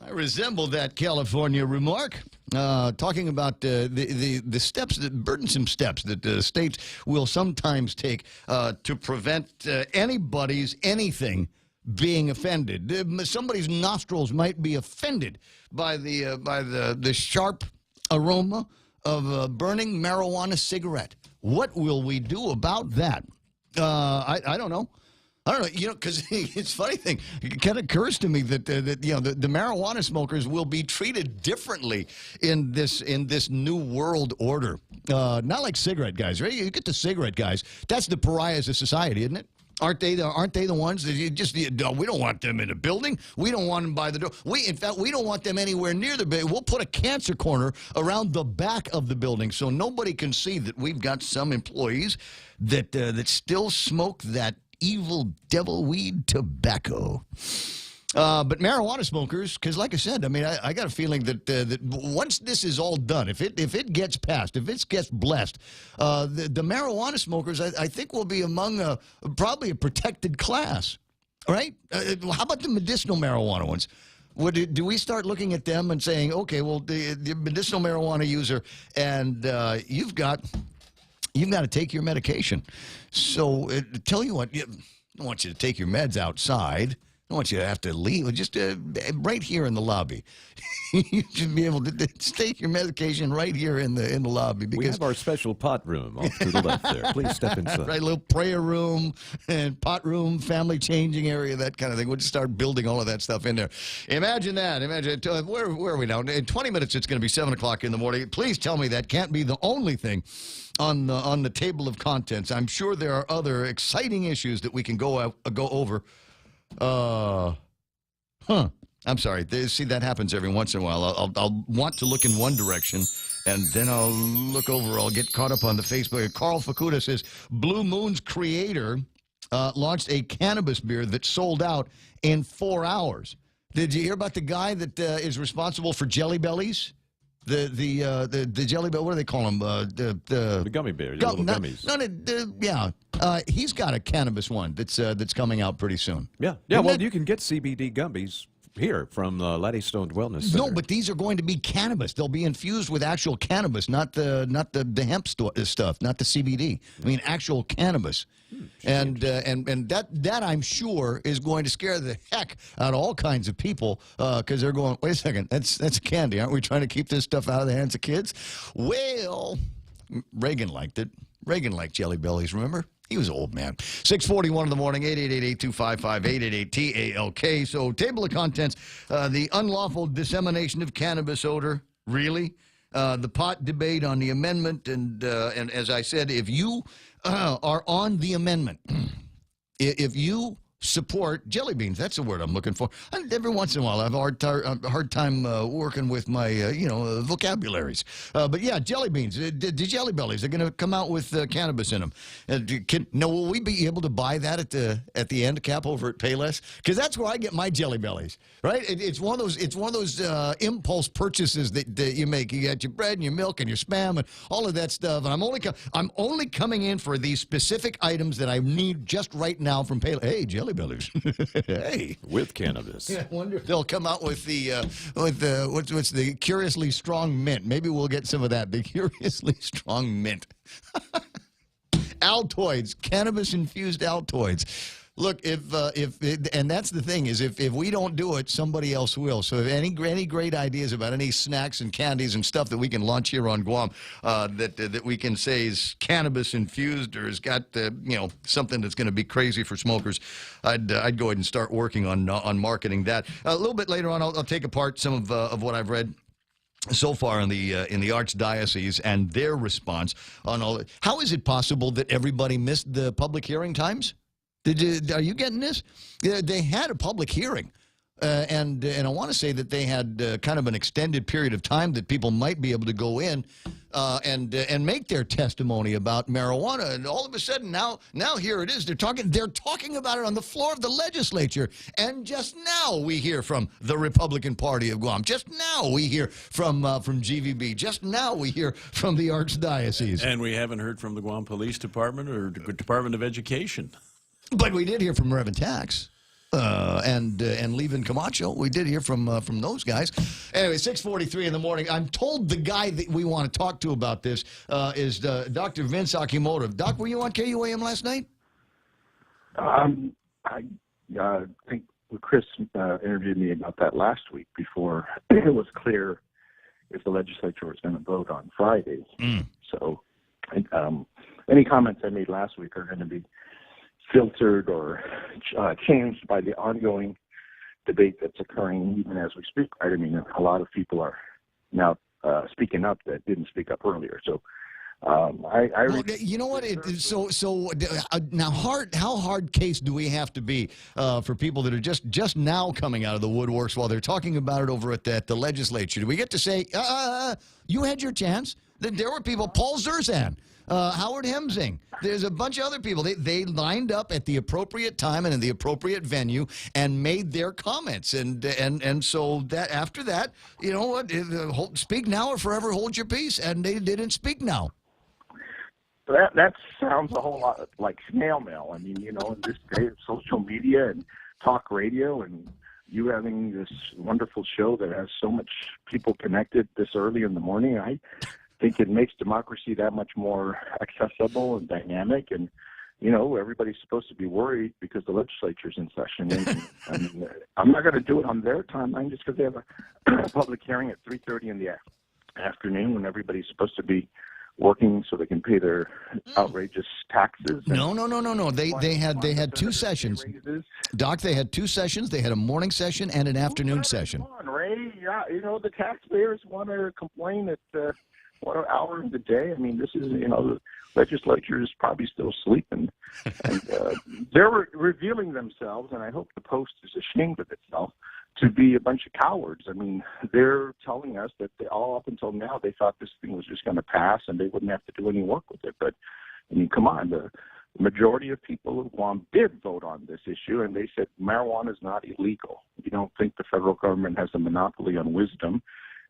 I resemble that California remark. Talking about the steps, the burdensome steps that the states will sometimes take to prevent anything being offended. Somebody's nostrils might be offended by the sharp aroma of a burning marijuana cigarette. What will we do about that? I don't know. I don't know, because it's a funny thing. It kind of occurs to me that the marijuana smokers will be treated differently in this new world order. Not like cigarette guys, right? You get the cigarette guys. That's the pariahs of society, isn't it? Aren't they the ones that we don't want them in the building. We don't want them by the door. In fact, we don't want them anywhere near the building. We'll put a cancer corner around the back of the building so nobody can see that we've got some employees that still smoke that evil devil weed tobacco. But marijuana smokers, because like I said, I mean, I got a feeling that once this is all done, if it gets passed, if it gets blessed, the marijuana smokers, I think, will be among probably a protected class, right? How about the medicinal marijuana ones? Do we start looking at them and saying, okay, well, the medicinal marijuana user, and you've got to take your medication. So tell you what, I don't want you to take your meds outside. I don't want you to have to leave. Just right here in the lobby. You should be able to take your medication right here in the lobby. Because we have our special pot room off to the left there. Please step inside. Right, little prayer room and pot room, family changing area, that kind of thing. We'll just start building all of that stuff in there. Imagine that. Imagine where are we now? In 20 minutes, it's going to be 7 o'clock in the morning. Please tell me that can't be the only thing on the table of contents. I'm sure there are other exciting issues that we can go over. I'm sorry. See, that happens every once in a while. I'll want to look in one direction, and then I'll look over. I'll get caught up on the Facebook. Carl Facuda says, Blue Moon's creator launched a cannabis beer that sold out in 4 hours. Did you hear about the guy that is responsible for Jelly Bellies? The Jelly Belly, what do they call them? The gummy bears, little gummies. Yeah. He's got a cannabis one that's coming out pretty soon. Yeah. Well, you can get CBD gummies here from Laddie Stone Wellness Center. No, but these are going to be cannabis. They'll be infused with actual cannabis, not the hemp stuff, not the CBD. I mean, actual cannabis. And that I'm sure is going to scare the heck out of all kinds of people because they're going, wait a second, that's a candy. Aren't we trying to keep this stuff out of the hands of kids? Well, Reagan liked it. Reagan liked Jelly Bellies, remember? He was an old man. 6:41 in the morning, 888-8255-888-TALK. So, table of contents, the unlawful dissemination of cannabis odor, really? The pot debate on the amendment, and as I said, if you are on the amendment, if you support jelly beans, that's the word I'm looking for. And every once in a while, I have a hard time working with my vocabularies. But yeah, jelly beans, the Jelly Bellies, they're going to come out with cannabis in them. Will we be able to buy that at the end cap over at Payless? Because that's where I get my Jelly Bellies. Right? It's one of those impulse purchases that you make. You got your bread and your milk and your Spam and all of that stuff. And I'm only coming in for these specific items that I need just right now from Payless. Hey, Jelly Bellies. Hey, with cannabis. Yeah, I wonder if they'll come out with what's the Curiously Strong Mint. Maybe we'll get some of that. The Curiously Strong Mint. Altoids, cannabis infused Altoids. Look, and that's the thing is if we don't do it, somebody else will. So if any great ideas about any snacks and candies and stuff that we can launch here on Guam that we can say is cannabis infused or has got something that's going to be crazy for smokers, I'd go ahead and start working on marketing that. A little bit later on, I'll take apart some of what I've read so far in the Archdiocese and their response on all. How is it possible that everybody missed the public hearing times? Are you getting this? They had a public hearing, and I want to say that they had kind of an extended period of time that people might be able to go in and make their testimony about marijuana. And all of a sudden, now here it is. They're talking about it on the floor of the legislature. And just now we hear from the Republican Party of Guam. Just now we hear from GVB. Just now we hear from the Archdiocese. And we haven't heard from the Guam Police Department or Department of Education. But we did hear from Reverend Tax and Levin Camacho. We did hear from those guys. Anyway, 6:43 in the morning. I'm told the guy that we want to talk to about this is Dr. Vince Akimoto. Doc, were you on KUAM last night? I think Chris interviewed me about that last week before it was clear if the legislature was going to vote on Friday. So any comments I made last week are going to be filtered or changed by the ongoing debate that's occurring even as we speak, right? I mean, a lot of people are now speaking up that didn't speak up earlier. So you know what? Now, how hard case do we have to be for people that are just now coming out of the woodworks while they're talking about it over at the legislature? Do we get to say, you had your chance? There were people, Paul Zerzan, Howard Hemsing. There's a bunch of other people. They lined up at the appropriate time and in the appropriate venue and made their comments. And so that after that, you know what? Speak now or forever hold your peace. And they didn't speak now. That sounds a whole lot like snail mail. I mean, you know, in this day of social media and talk radio and you having this wonderful show that has so much people connected this early in the morning, I think it makes democracy that much more accessible and dynamic. And, you know, everybody's supposed to be worried because the legislature's in session. And I'm not going to do it on their timeline just because they have a public hearing at 3:30 in the afternoon when everybody's supposed to be working so they can pay their outrageous taxes. No. They had two sessions. Doc, they had two sessions. They had a morning session and an afternoon session. Come on, Ray. Yeah, you know, the taxpayers want to complain at 1 hour of the day. I mean, this is, you know, the legislature is probably still sleeping. And they're revealing themselves, and I hope the Post is ashamed of itself, to be a bunch of cowards. I mean, they're telling us that all up until now they thought this thing was just going to pass and they wouldn't have to do any work with it. But, I mean, come on, the majority of people of Guam did vote on this issue, and they said marijuana is not illegal. We don't think the federal government has a monopoly on wisdom,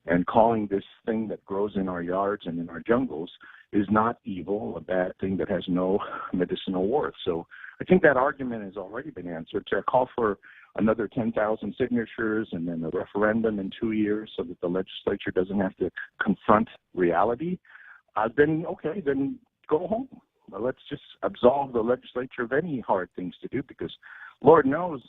and calling this thing that grows in our yards and in our jungles is not evil, a bad thing that has no medicinal worth. So I think that argument has already been answered. To call for another 10,000 signatures and then a referendum in 2 years so that the legislature doesn't have to confront reality, then go home. Let's just absolve the legislature of any hard things to do, because Lord knows,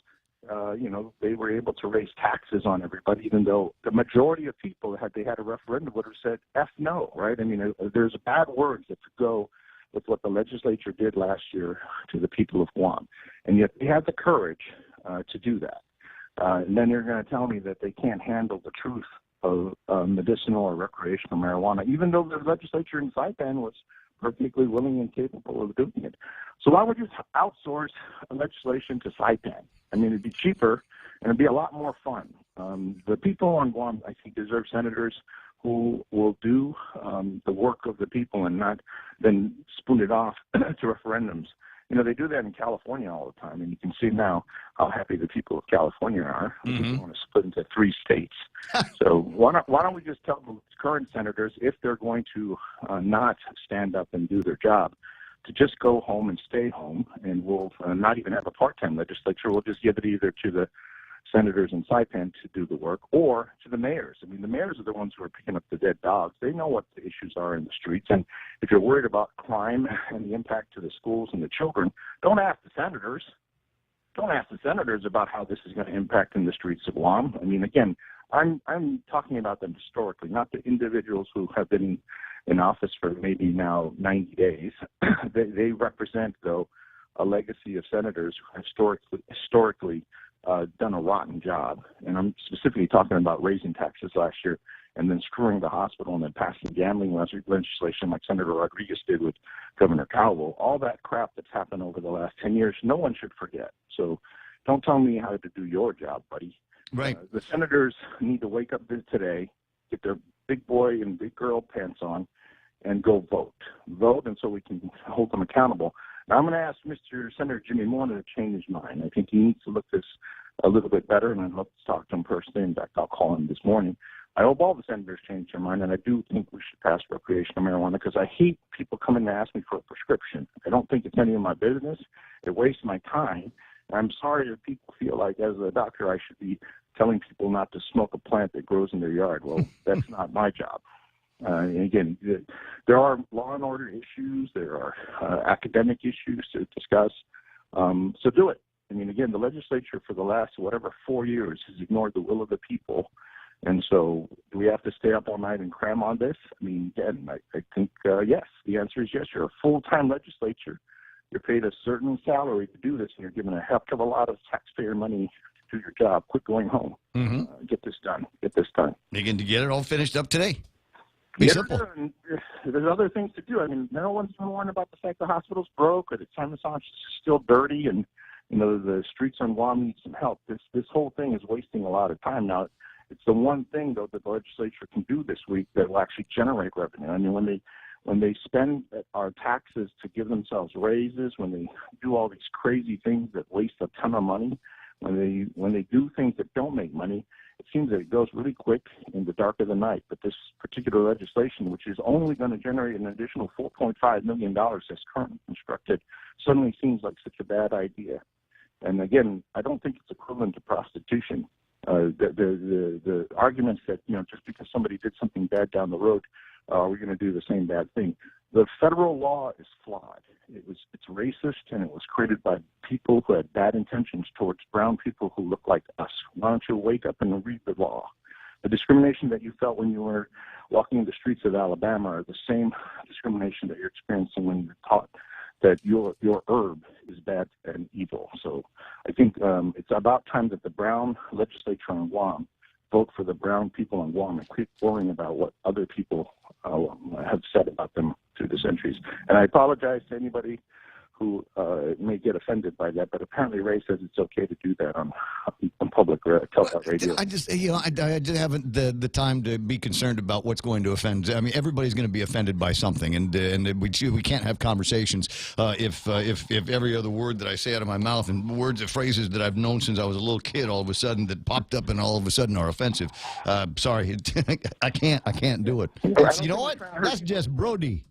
you know, they were able to raise taxes on everybody, even though the majority of people, had they had a referendum, would have said F no, right? I mean, there's bad words that could go with what the legislature did last year to the people of Guam. And yet they had the courage to do that. And then you're going to tell me that they can't handle the truth of medicinal or recreational marijuana, even though the legislature in Saipan was perfectly willing and capable of doing it. So why would you outsource legislation to Saipan? I mean, it'd be cheaper and it'd be a lot more fun. The people on Guam, I think, deserve senators who will do the work of the people and not then spoon it off to referendums. You know, they do that in California all the time, and you can see now how happy the people of California are. They want to split into 3 states. So why don't we just tell the current senators, if they're going to not stand up and do their job, to just go home and stay home, and we'll not even have a part-time legislature. We'll just give it either to the senators in Saipan to do the work or to the mayors. I mean, the mayors are the ones who are picking up the dead dogs. They know what the issues are in the streets. And if you're worried about crime and the impact to the schools and the children, don't ask the senators. Don't ask the senators about how this is going to impact in the streets of Guam. I mean, again, I'm talking about them historically, not the individuals who have been in office for maybe now 90 days. They represent, though, a legacy of senators who have historically done a rotten job. And I'm specifically talking about raising taxes last year and then screwing the hospital and then passing gambling legislation like Senator Rodriguez did with Governor Cowell. All that crap that's happened over the last 10 years, no one should forget. So don't tell me how to do your job, buddy. Right. The senators need to wake up today, get their big boy and big girl pants on, and go vote. Vote, and so we can hold them accountable. Now, I'm going to ask Mr. Senator Jimmy Moore to change his mind. I think he needs to look this a little bit better, and I'd love to talk to him personally. In fact, I'll call him this morning. I hope all the senators change their mind, and I do think we should pass recreational marijuana because I hate people coming to ask me for a prescription. I don't think it's any of my business. It wastes my time. And I'm sorry if people feel like, as a doctor, I should be telling people not to smoke a plant that grows in their yard. Well, that's not my job. And again, there are law and order issues. There are academic issues to discuss. So do it. I mean, again, the legislature for the last, 4 years has ignored the will of the people. And so do we have to stay up all night and cram on this? I mean, again, I think, yes. The answer is yes. You're a full-time legislature. you're paid a certain salary to do this, and you're given a heck of a lot of taxpayer money to do your job. Quit going home. Get this done. Get this done. You can get it all finished up today. Be simple. And there's other things to do. I mean, no one's been warned about the fact the hospital's broke or the time massage is still dirty, and the streets on Guam need some help. This whole thing is wasting a lot of time. Now, it's the one thing though that the legislature can do this week that will actually generate revenue. I mean, when they spend our taxes to give themselves raises, when they do all these crazy things that waste a ton of money, when they do things that don't make money, it seems that it goes really quick in the dark of the night. But this particular legislation, which is only going to generate an additional $4.5 million as currently constructed, suddenly seems like such a bad idea. And again, I don't think it's equivalent to prostitution. The arguments that just because somebody did something bad down the road, we're going to do the same bad thing. The federal law is flawed. It's racist, and it was created by people who had bad intentions towards brown people who look like us. Why don't you wake up and read the law? The discrimination that you felt when you were walking the streets of Alabama are the same discrimination that you're experiencing when you're taught that your herb is bad and evil. So I think it's about time that the Brown legislature on Guam vote for the brown people on Guam and quit worrying about what other people have said about them through the centuries. And I apologize to anybody who may get offended by that, but apparently Ray says it's okay to do that on public television radio. I just haven't the time to be concerned about what's going to offend. I mean, everybody's going to be offended by something, and we can't have conversations if every other word that I say out of my mouth and words and phrases that I've known since I was a little kid all of a sudden that popped up and all of a sudden are offensive. Sorry, I can't do it. You know what? That's just Brody.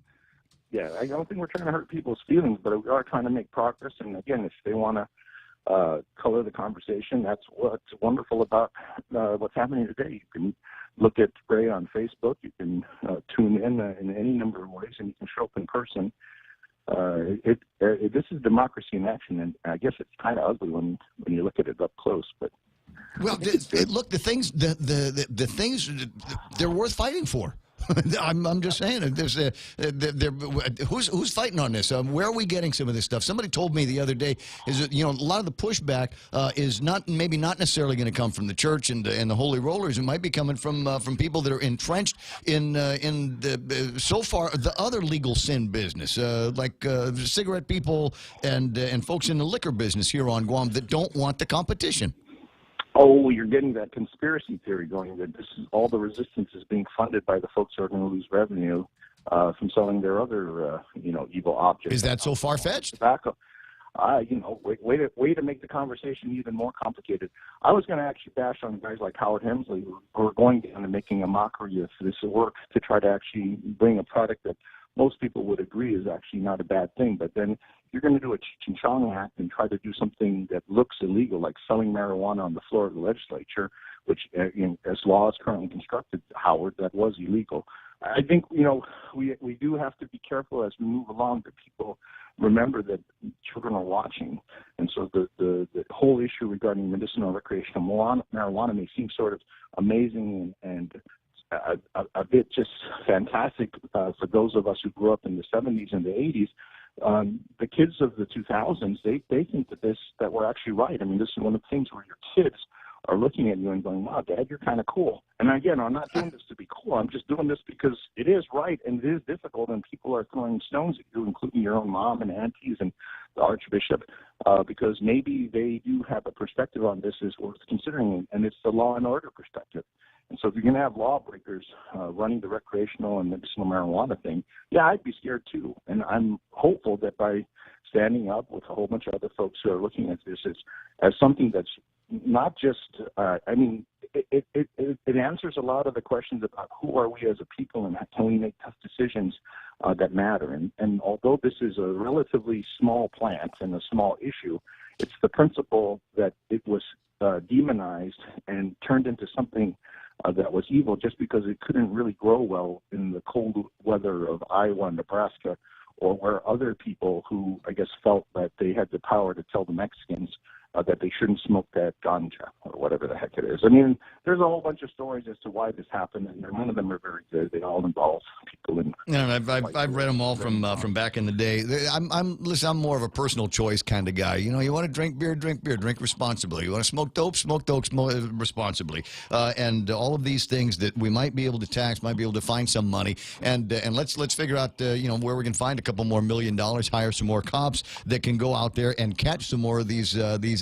Yeah, I don't think we're trying to hurt people's feelings, but we are trying to make progress. And again, if they want to color the conversation, that's what's wonderful about what's happening today. You can look at Ray on Facebook. You can tune in any number of ways, and you can show up in person. This is democracy in action, and I guess it's kind of ugly when you look at it up close. But well, look, the things they're worth fighting for. I'm just saying, who's fighting on this? Where are we getting some of this stuff? Somebody told me the other day is that a lot of the pushback is not necessarily going to come from the church and the holy rollers. It might be coming from people that are entrenched in so far the other legal sin business, like cigarette people and folks in the liquor business here on Guam that don't want the competition. Oh, you're getting that conspiracy theory going that this is all the resistance is being funded by the folks who are going to lose revenue from selling their other, evil objects. Is that so far-fetched? Tobacco. Way to make the conversation even more complicated. I was going to actually bash on guys like Howard Hemsley who are going down and making a mockery of this work to try to actually bring a product that most people would agree is actually not a bad thing. But then you're going to do a Cheech and Chong Act and try to do something that looks illegal, like selling marijuana on the floor of the legislature, which, as law is currently constructed, Howard, that was illegal. I think, we do have to be careful as we move along that people remember that children are watching. And so the whole issue regarding medicinal recreational marijuana may seem sort of amazing and a bit just fantastic for those of us who grew up in the 70s and the 80s. The kids of the 2000s, they think that we're actually right. I mean, this is one of the things where your kids are looking at you and going, wow, Dad, you're kind of cool. And again, I'm not doing this to be cool. I'm just doing this because it is right and it is difficult, and people are throwing stones at you, including your own mom and aunties and the Archbishop, because maybe they do have a perspective on this is worth considering, and it's the law and order perspective. And so if you're going to have lawbreakers running the recreational and medicinal marijuana thing, yeah, I'd be scared too. And I'm hopeful that by standing up with a whole bunch of other folks who are looking at this as something that's not just, it answers a lot of the questions about who are we as a people and can we make tough decisions that matter. And although this is a relatively small plant and a small issue, it's the principle that it was demonized and turned into something that was evil just because it couldn't really grow well in the cold weather of Iowa and Nebraska, or where other people who, I guess, felt that they had the power to tell the Mexicans that they shouldn't smoke that ganja or whatever the heck it is. I mean, there's a whole bunch of stories as to why this happened, and none of them are very good. They all involve people in. I've read them all from back in the day. Listen, I'm more of a personal choice kind of guy. You know, you want to drink beer, drink responsibly. You want to smoke dope responsibly. And all of these things that we might be able to tax, might be able to find some money, and let's figure out where we can find a couple more $1 million, hire some more cops that can go out there and catch some more of these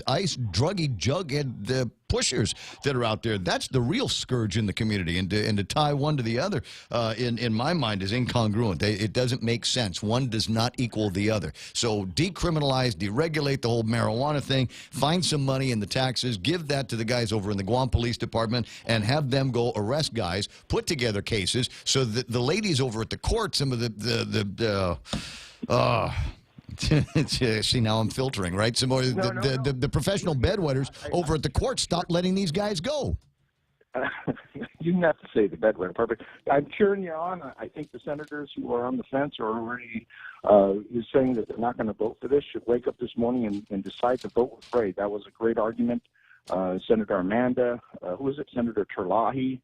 ice druggy jughead pushers that are out there. That's the real scourge in the community, and to tie one to the other, in my mind, is incongruent. It doesn't make sense. One does not equal the other. So decriminalize, deregulate the whole marijuana thing, find some money in the taxes, give that to the guys over in the Guam Police Department, and have them go arrest guys, put together cases, so that the ladies over at the court, some of see, now I'm filtering, right? Some more the professional bedwetters over at the court stop letting these guys go. You didn't have to say the bedwetter part, but I'm cheering you on. I think the senators who are on the fence are already saying that they're not going to vote for this should wake up this morning and decide to vote with Ray. That was a great argument. Senator Amanda, who is it? Senator Terlahi,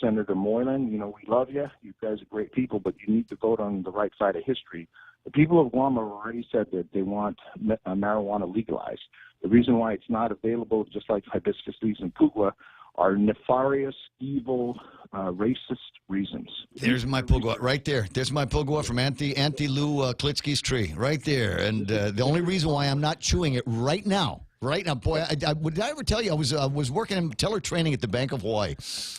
Senator Moylan. You know, we love you. You guys are great people, but you need to vote on the right side of history. The people of Guam have already said that they want marijuana legalized. The reason why it's not available, just like hibiscus leaves and pugwa, are nefarious, evil, racist reasons. There's my pugwa right there. There's my pugwa from Auntie Lou Klitsky's tree right there. And the only reason why I'm not chewing it right now, boy, did I ever tell you I was working in teller training at the Bank of Hawaii,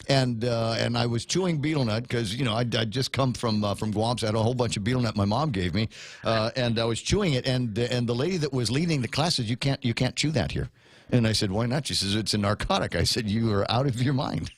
and I was chewing betel nut because I'd just come from Guam, so I had a whole bunch of betel nut my mom gave me, and I was chewing it, and the lady that was leading the class said, you can't chew that here. And I said, why not? She says, it's a narcotic. I said, you are out of your mind.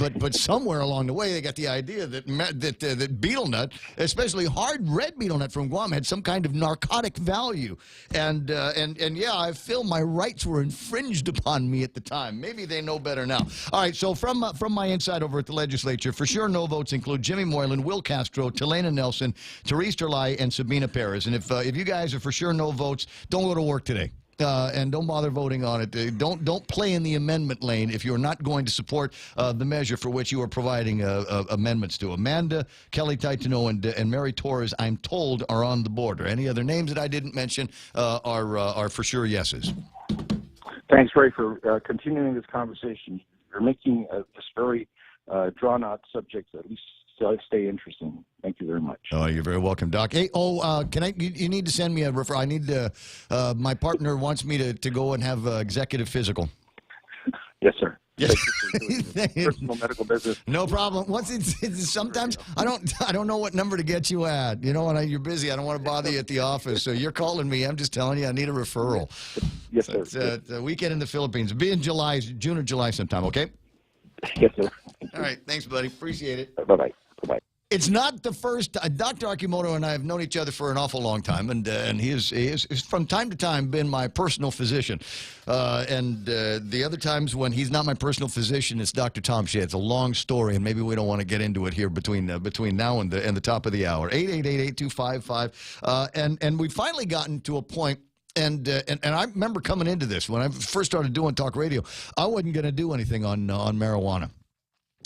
but somewhere along the way, they got the idea that betel nut, especially hard red betel nut from Guam, had some kind of narcotic value. And yeah, I feel my rights were infringed upon me at the time. Maybe they know better now. All right, so from my inside over at the legislature, for sure no votes include Jimmy Moylan, Will Castro, Telena Nelson, Therese Terlai, and Sabina Perez. And if you guys are for sure no votes, don't go to work today. And don't bother voting on it. Don't play in the amendment lane if you're not going to support the measure for which you are providing amendments to. Amanda, Kelly Taitano, and Mary Torres, I'm told, are on the border. Any other names that I didn't mention are for sure yeses. Thanks, Ray, for continuing this conversation. You're making this very drawn-out subject at least stay interesting. Thank you very much. Oh, you're very welcome, Doc. Hey, can I? You need to send me a referral. I need to. My partner wants me to go and have executive physical. Yes, sir. Yes. Personal medical business. No problem. Once it's sometimes I don't know what number to get you at. You know, when you're busy, I don't want to bother you at the office. So you're calling me. I'm just telling you, I need a referral. Yes, sir. It's a weekend in the Philippines. Be in June or July sometime. Okay. Yes, sir. All right. Thanks, buddy. Appreciate it. Bye-bye. Bye-bye. It's not the first. Dr. Akimoto and I have known each other for an awful long time, and he is from time to time been my personal physician. And the other times when he's not my personal physician, it's Dr. Tom Shea. It's a long story, and maybe we don't want to get into it here between now and the top of the hour. 888-8255. And we've finally gotten to a point. And I remember coming into this when I first started doing talk radio, I wasn't going to do anything on marijuana.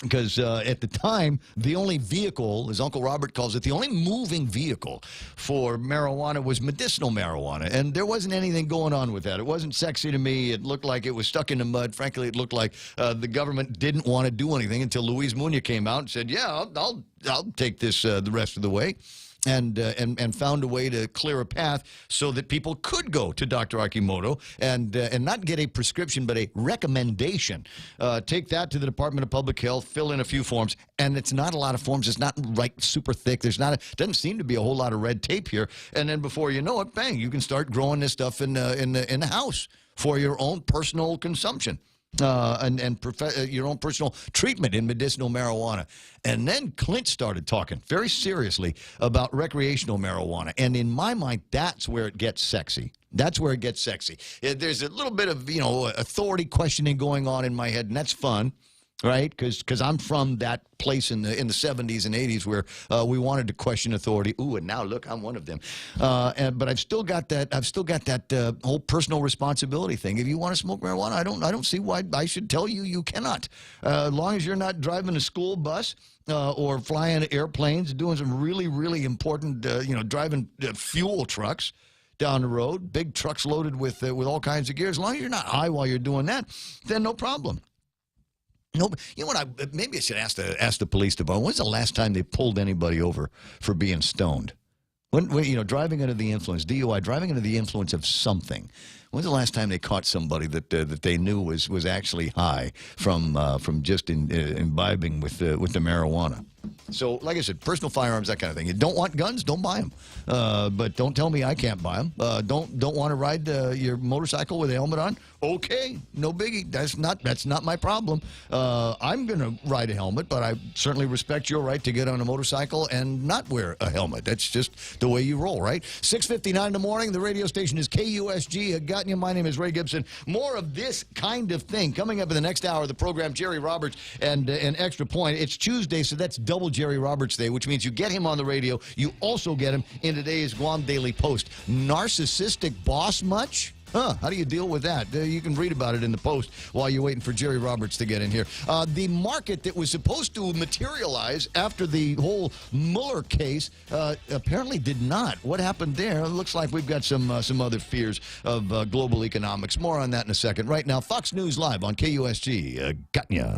Because at the time, the only vehicle, as Uncle Robert calls it, the only moving vehicle for marijuana was medicinal marijuana. And there wasn't anything going on with that. It wasn't sexy to me. It looked like it was stuck in the mud. Frankly, it looked like the government didn't want to do anything until Luis Muñoz came out and said, yeah, I'll take this the rest of the way. And found a way to clear a path so that people could go to Dr. Akimoto and not get a prescription but a recommendation. Take that to the Department of Public Health, fill in a few forms, and it's not a lot of forms. It's not super thick. Doesn't seem to be a whole lot of red tape here. And then before you know it, bang, you can start growing this stuff in the house for your own personal consumption. And your own personal treatment in medicinal marijuana. And then Clynt started talking very seriously about recreational marijuana. And in my mind, that's where it gets sexy. That's where it gets sexy. There's a little bit of, authority questioning going on in my head, and that's fun. right? Because I'm from that place in the 70s and 80s where we wanted to question authority. Ooh, and now look, I'm one of them. But I've still got that whole personal responsibility thing. If you want to smoke marijuana, I don't see why I should tell you you cannot. As long as you're not driving a school bus or flying airplanes, doing some really, really important, driving fuel trucks down the road, big trucks loaded with all kinds of gear. As long as you're not high while you're doing that, then no problem. No, you know what? Maybe I should ask the police department. When's the last time they pulled anybody over for being stoned? When driving under the influence, DUI, driving under the influence of something. When's the last time they caught somebody that they knew was actually high from just imbibing with the marijuana? So, like I said, personal firearms, that kind of thing. You don't want guns, don't buy them. But don't tell me I can't buy them. Don't want to ride your motorcycle with a helmet on? Okay, no biggie. That's not my problem. I'm going to ride a helmet, but I certainly respect your right to get on a motorcycle and not wear a helmet. That's just the way you roll, right? 6:59 in the morning. The radio station is KUSG. Got you. My name is Ray Gibson. More of this kind of thing coming up in the next hour of the program. Jerry Roberts and an extra point. It's Tuesday, so that's double Jerry Roberts Day, which means you get him on the radio. You also get him in today's Guam Daily Post. Narcissistic boss much? How do you deal with that? You can read about it in the Post while you're waiting for Jerry Roberts to get in here. The market that was supposed to materialize after the whole Mueller case apparently did not. What happened there? It looks like we've got some other fears of global economics. More on that in a second. Right now, Fox News Live on KUSG. Got ya.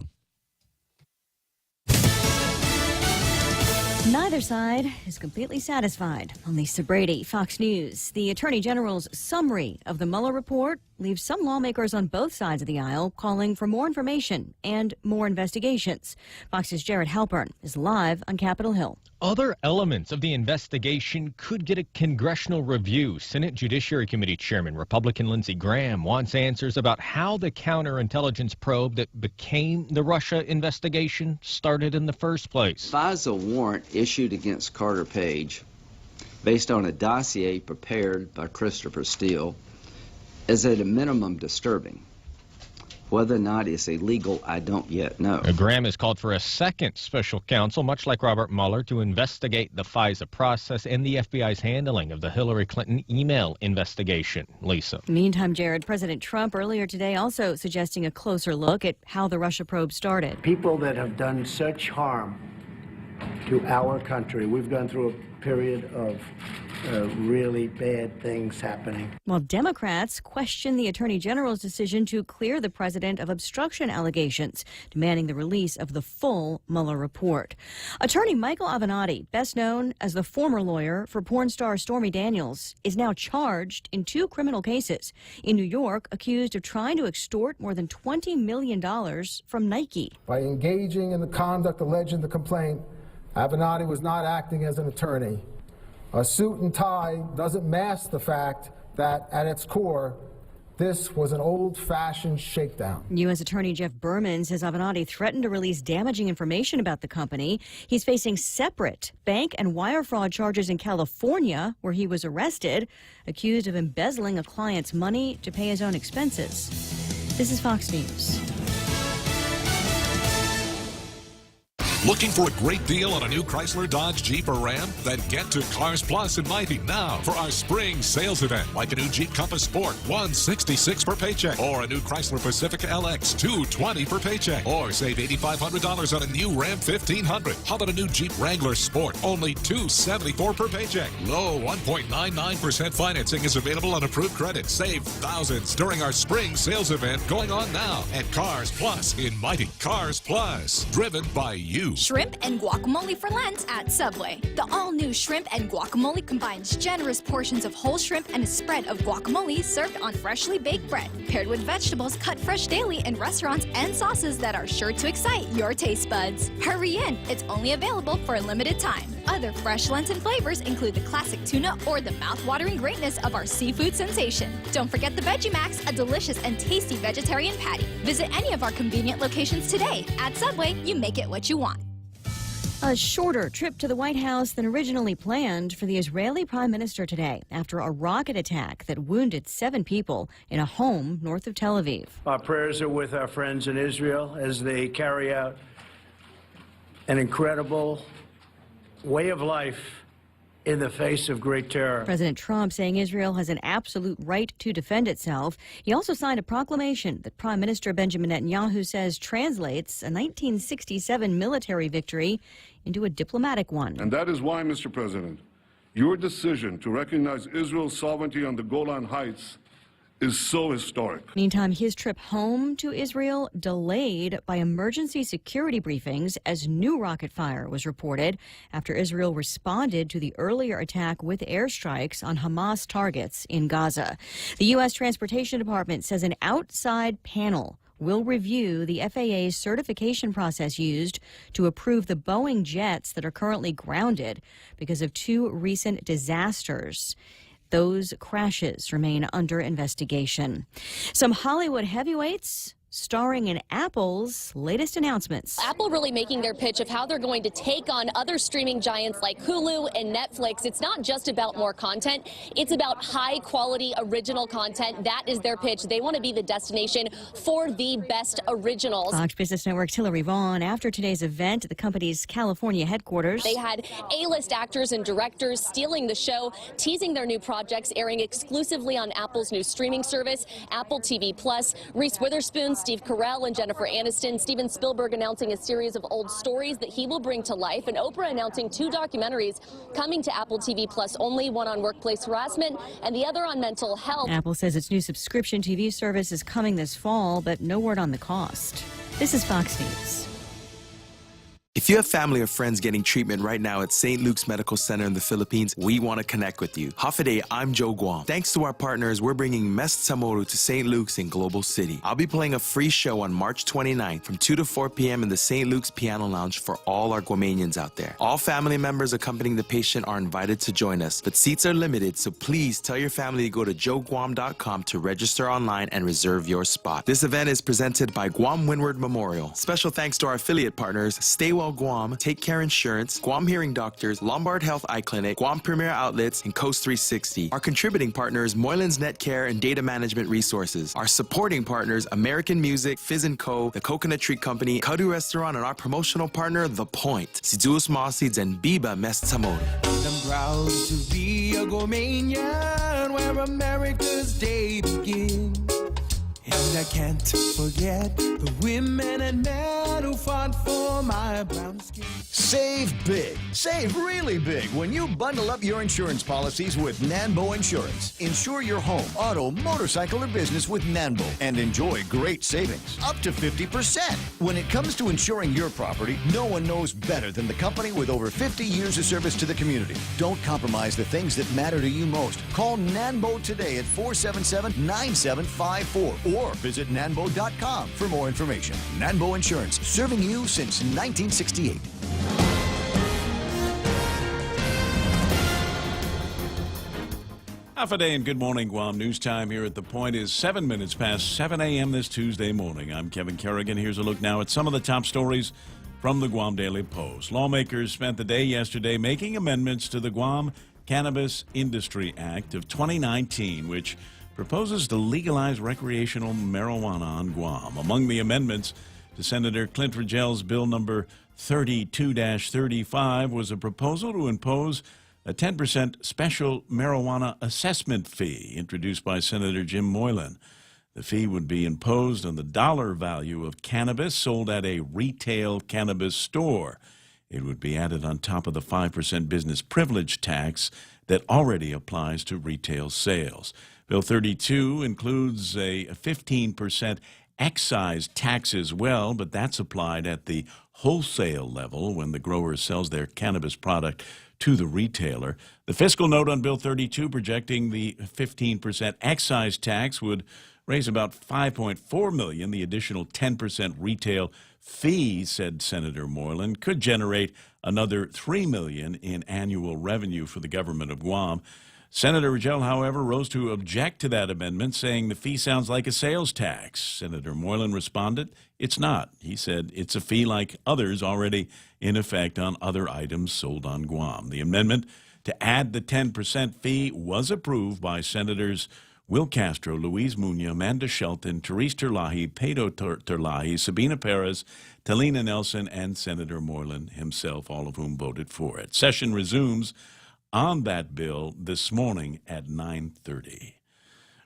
Neither side is completely satisfied. On Lisa Brady, Fox News. The Attorney General's summary of the Mueller report leaves some lawmakers on both sides of the aisle calling for more information and more investigations. Fox's Jared Halpern is live on Capitol Hill. Other elements of the investigation could get a congressional review. Senate Judiciary Committee Chairman Republican Lindsey Graham wants answers about how the counterintelligence probe that became the Russia investigation started in the first place. FISA warrant issued against Carter Page, based on a dossier prepared by Christopher Steele, is at a minimum disturbing. Whether or not it's illegal, I don't yet know. Graham has called for a second special counsel, much like Robert Mueller, to investigate the FISA process and the FBI's handling of the Hillary Clinton email investigation. Lisa. Meantime, Jared, President Trump earlier today also suggesting a closer look at how the Russia probe started. People that have done such harm to our country. We've gone through a period of really bad things happening. While Democrats question the Attorney General's decision to clear the president of obstruction allegations, demanding the release of the full Mueller report. Attorney Michael Avenatti, best known as the former lawyer for porn star Stormy Daniels, is now charged in 2 criminal cases. In New York, accused of trying to extort more than $20 million from Nike. By engaging in the conduct alleged in the complaint, Avenatti was not acting as an attorney. A suit and tie doesn't mask the fact that, at its core, this was an old-fashioned shakedown. U.S. Attorney Jeff Berman says Avenatti threatened to release damaging information about the company. He's facing separate bank and wire fraud charges in California, where he was arrested, accused of embezzling a client's money to pay his own expenses. This is Fox News. Looking for a great deal on a new Chrysler, Dodge, Jeep, or Ram? Then get to Cars Plus in Mighty now for our spring sales event. Like a new Jeep Compass Sport, $166 per paycheck. Or a new Chrysler Pacifica LX, $220 per paycheck. Or save $8,500 on a new Ram 1500. How about a new Jeep Wrangler Sport? Only $274 per paycheck. Low 1.99% financing is available on approved credit. Save thousands during our spring sales event going on now at Cars Plus in Mighty. Cars Plus, driven by you. Shrimp and guacamole for Lent at Subway. The all-new shrimp and guacamole combines generous portions of whole shrimp and a spread of guacamole served on freshly baked bread, paired with vegetables cut fresh daily in restaurants and sauces that are sure to excite your taste buds. Hurry in, it's only available for a limited time. Other fresh Lenten flavors include the classic tuna or the mouth-watering greatness of our seafood sensation. Don't forget the Veggie Max, a delicious and tasty vegetarian patty. Visit any of our convenient locations today. At Subway, you make it what you want. A shorter trip to the White House than originally planned for the Israeli Prime Minister today after a rocket attack that wounded 7 people in a home north of Tel Aviv. Our prayers are with our friends in Israel as they carry out an incredible way of life in the face of great terror. President Trump saying Israel has an absolute right to defend itself. He also signed a proclamation that Prime Minister Benjamin Netanyahu says translates a 1967 military victory into a diplomatic one. And that is why, Mr. President, your decision to recognize Israel's sovereignty on the Golan Heights is so historic. Meantime, his trip home to Israel delayed by emergency security briefings as new rocket fire was reported after Israel responded to the earlier attack with airstrikes on Hamas targets in Gaza. The U.S. Transportation Department says an outside panel will review the FAA's certification process used to approve the Boeing jets that are currently grounded because of 2 recent disasters. Those crashes remain under investigation. Some Hollywood heavyweights starring in Apple's latest announcements. Apple really making their pitch of how they're going to take on other streaming giants like Hulu and Netflix. It's not just about more content. It's about high quality original content. That is their pitch. They want to be the destination for the best originals. Fox Business Network's Hillary Vaughn after today's event at the company's California headquarters. They had A-list actors and directors stealing the show, teasing their new projects, airing exclusively on Apple's new streaming service, Apple TV+. Reese Witherspoon, Steve Carell, and Jennifer Aniston. Steven Spielberg announcing a series of old stories that he will bring to life, and Oprah announcing 2 documentaries coming to Apple TV+ only, one on workplace harassment and the other on mental health. Apple says its new subscription TV service is coming this fall, but no word on the cost. This is Fox News. If you have family or friends getting treatment right now at St. Luke's Medical Center in the Philippines, we want to connect with you. Hafaday, I'm Joe Guam. Thanks to our partners, we're bringing Mes Samoru to St. Luke's in Global City. I'll be playing a free show on March 29th from 2 to 4 p.m. in the St. Luke's Piano Lounge for all our Guamanians out there. All family members accompanying the patient are invited to join us, but seats are limited, so please tell your family to go to joeguam.com to register online and reserve your spot. This event is presented by Guam Windward Memorial. Special thanks to our affiliate partners, Stay Well Guam, Take Care Insurance, Guam Hearing Doctors, Lombard Health Eye Clinic, Guam Premier Outlets, and Coast 360. Our contributing partners, Moylan's Net Care and Data Management Resources. Our supporting partners, American Music, Fizz & Co., the Coconut Tree Company, Kadu Restaurant, and our promotional partner, The Point, Sidus Mossids, and Biba Mes Samoru. I'm proud to be a Guamanian where America's day begins. And I can't forget the women and men who fought for my brown skin. Save big. Save really big when you bundle up your insurance policies with Nanbo Insurance. Insure your home, auto, motorcycle, or business with Nanbo and enjoy great savings, up to 50%. When it comes to insuring your property, no one knows better than the company with over 50 years of service to the community. Don't compromise the things that matter to you most. Call Nanbo today at 477-9754 or visit nanbo.com for more information. Nanbo Insurance, serving you since 1968. Half a day and good morning, Guam. News time here at The Point is 7 minutes past 7 a.m. this Tuesday morning. I'm Kevin Kerrigan. Here's a look now at some of the top stories from the Guam Daily Post. Lawmakers spent the day yesterday making amendments to the Guam Cannabis Industry Act of 2019, which proposes to legalize recreational marijuana on Guam. Among the amendments to Senator Clynt Ridgell's bill number 32-35 was a proposal to impose a 10% special marijuana assessment fee introduced by Senator Jim Moylan. The fee would be imposed on the dollar value of cannabis sold at a retail cannabis store. It would be added on top of the 5% business privilege tax that already applies to retail sales. Bill 32 includes a 15% excise tax as well, but that's applied at the wholesale level when the grower sells their cannabis product to the retailer. The fiscal note on Bill 32 projecting the 15% excise tax would raise about $5.4 million. The additional 10% retail fee, said Senator Moylan, could generate another $3 million in annual revenue for the government of Guam. Senator Ridgell, however, rose to object to that amendment, saying the fee sounds like a sales tax. Senator Moylan responded, it's not. He said it's a fee like others already in effect on other items sold on Guam. The amendment to add the 10% fee was approved by Senators Will Castro, Luis Muñoz, Amanda Shelton, Therese Terlahi, Pedro Terlahi, Sabina Perez, Talina Nelson, and Senator Moylan himself, all of whom voted for it. Session resumes on that bill this morning at 9:30.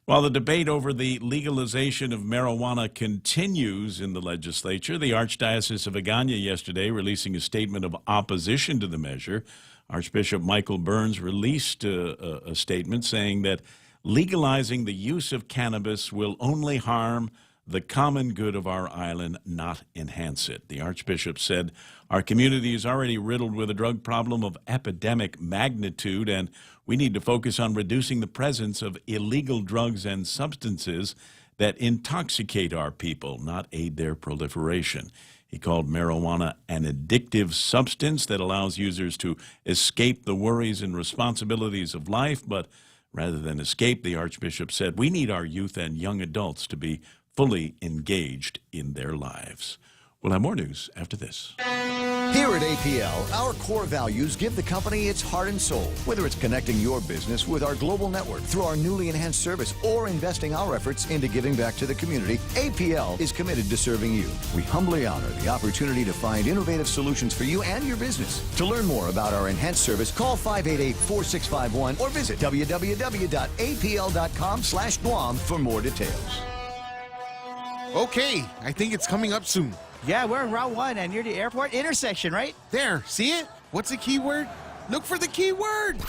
While the debate over the legalization of marijuana continues in the legislature, the Archdiocese of Agana yesterday releasing a statement of opposition to the measure. Archbishop Michael Burns released a statement saying that legalizing the use of cannabis will only harm the common good of our island, not enhance it. The Archbishop said, our community is already riddled with a drug problem of epidemic magnitude, and we need to focus on reducing the presence of illegal drugs and substances that intoxicate our people, not aid their proliferation. He called marijuana an addictive substance that allows users to escape the worries and responsibilities of life, but rather than escape, the Archbishop said, we need our youth and young adults to be fully engaged in their lives. We'll have more news after this. Here at APL, our core values give the company its heart and soul. Whether it's connecting your business with our global network through our newly enhanced service or investing our efforts into giving back to the community, APL is committed to serving you. We humbly honor the opportunity to find innovative solutions for you and your business. To learn more about our enhanced service, call 588-4651 or visit www.apl.com/Guam for more details. Okay, I think it's coming up soon. Yeah, we're on Route 1 and near the airport intersection, right? There, see it? What's the keyword? Look for the keyword.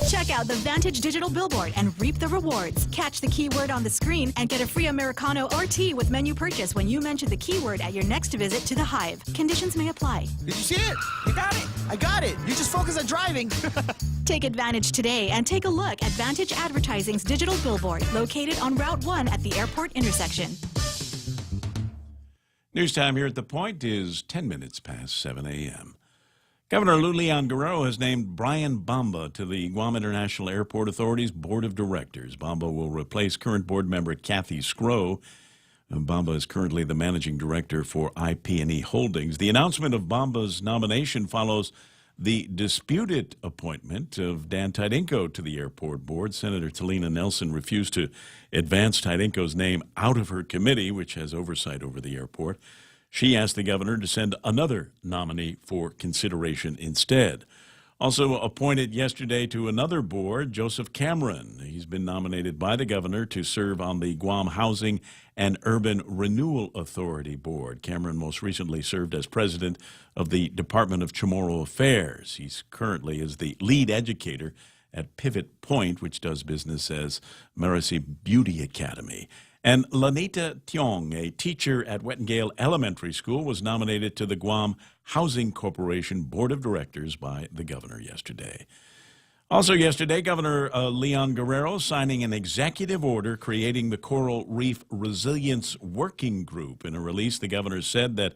Check out the Vantage digital billboard and reap the rewards. Catch the keyword on the screen and get a free Americano or tea with menu purchase when you mention the keyword at your next visit to the Hive. Conditions may apply. Did you see it? You got it. I got it. You just focus on driving. Take advantage today and take a look at Vantage Advertising's digital billboard located on Route 1 at the airport intersection. News time here at The Point is 10 minutes past 7 a.m. Governor Leon Guerrero has named Brian Bamba to the Guam International Airport Authority's Board of Directors. Bamba will replace current board member Kathy Scrow. Bamba is currently the managing director for IP&E Holdings. The announcement of Bamba's nomination follows the disputed appointment of Dan Tydinko to the airport board. Senator Talina Nelson refused to advance Tydinko's name out of her committee, which has oversight over the airport. She asked the governor to send another nominee for consideration instead. Also appointed yesterday to another board, Joseph Cameron. He's been nominated by the governor to serve on the Guam Housing and Urban Renewal Authority Board. Cameron most recently served as president of the Department of Chamorro Affairs. He's currently is the lead educator at Pivot Point, which does business as Marcy Beauty Academy. And Lanita Tiong, a teacher at Wettengale Elementary School, was nominated to the Guam Housing Corporation Board of Directors by the governor yesterday. Also yesterday, Governor Leon Guerrero signing an executive order creating the Coral Reef Resilience Working Group. In a release, the governor said that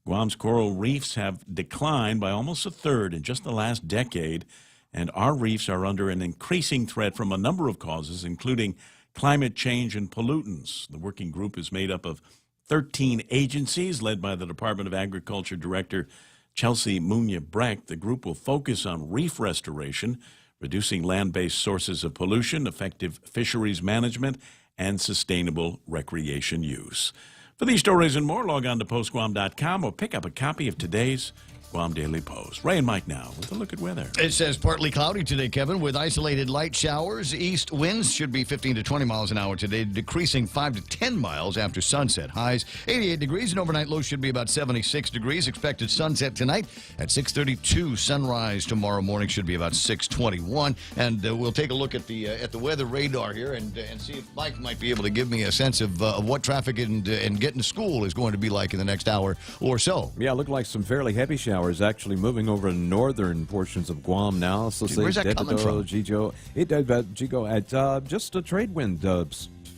Guam's coral reefs have declined by almost a third in just the last decade, and our reefs are under an increasing threat from a number of causes, including climate change and pollutants. The working group is made up of 13 agencies led by the Department of Agriculture Director Chelsea Munya-Brecht. The group will focus on reef restoration, reducing land-based sources of pollution, effective fisheries management, and sustainable recreation use. For these stories and more, log on to postguam.com or pick up a copy of today's Guam Daily Post. Ray and Mike now with a look at weather. It says partly cloudy today, Kevin, with isolated light showers. East winds should be 15 to 20 miles an hour today, decreasing 5 to 10 miles after sunset. Highs 88 degrees, and overnight lows should be about 76 degrees. Expected sunset tonight at 6:32. Sunrise tomorrow morning should be about 6:21. And we'll take a look at the weather radar here and see if Mike might be able to give me a sense of what traffic and getting to school is going to be like in the next hour or so. Yeah, look like some fairly heavy showers actually moving over northern portions of Guam now. So where's that coming from? Jigo, at just a trade wind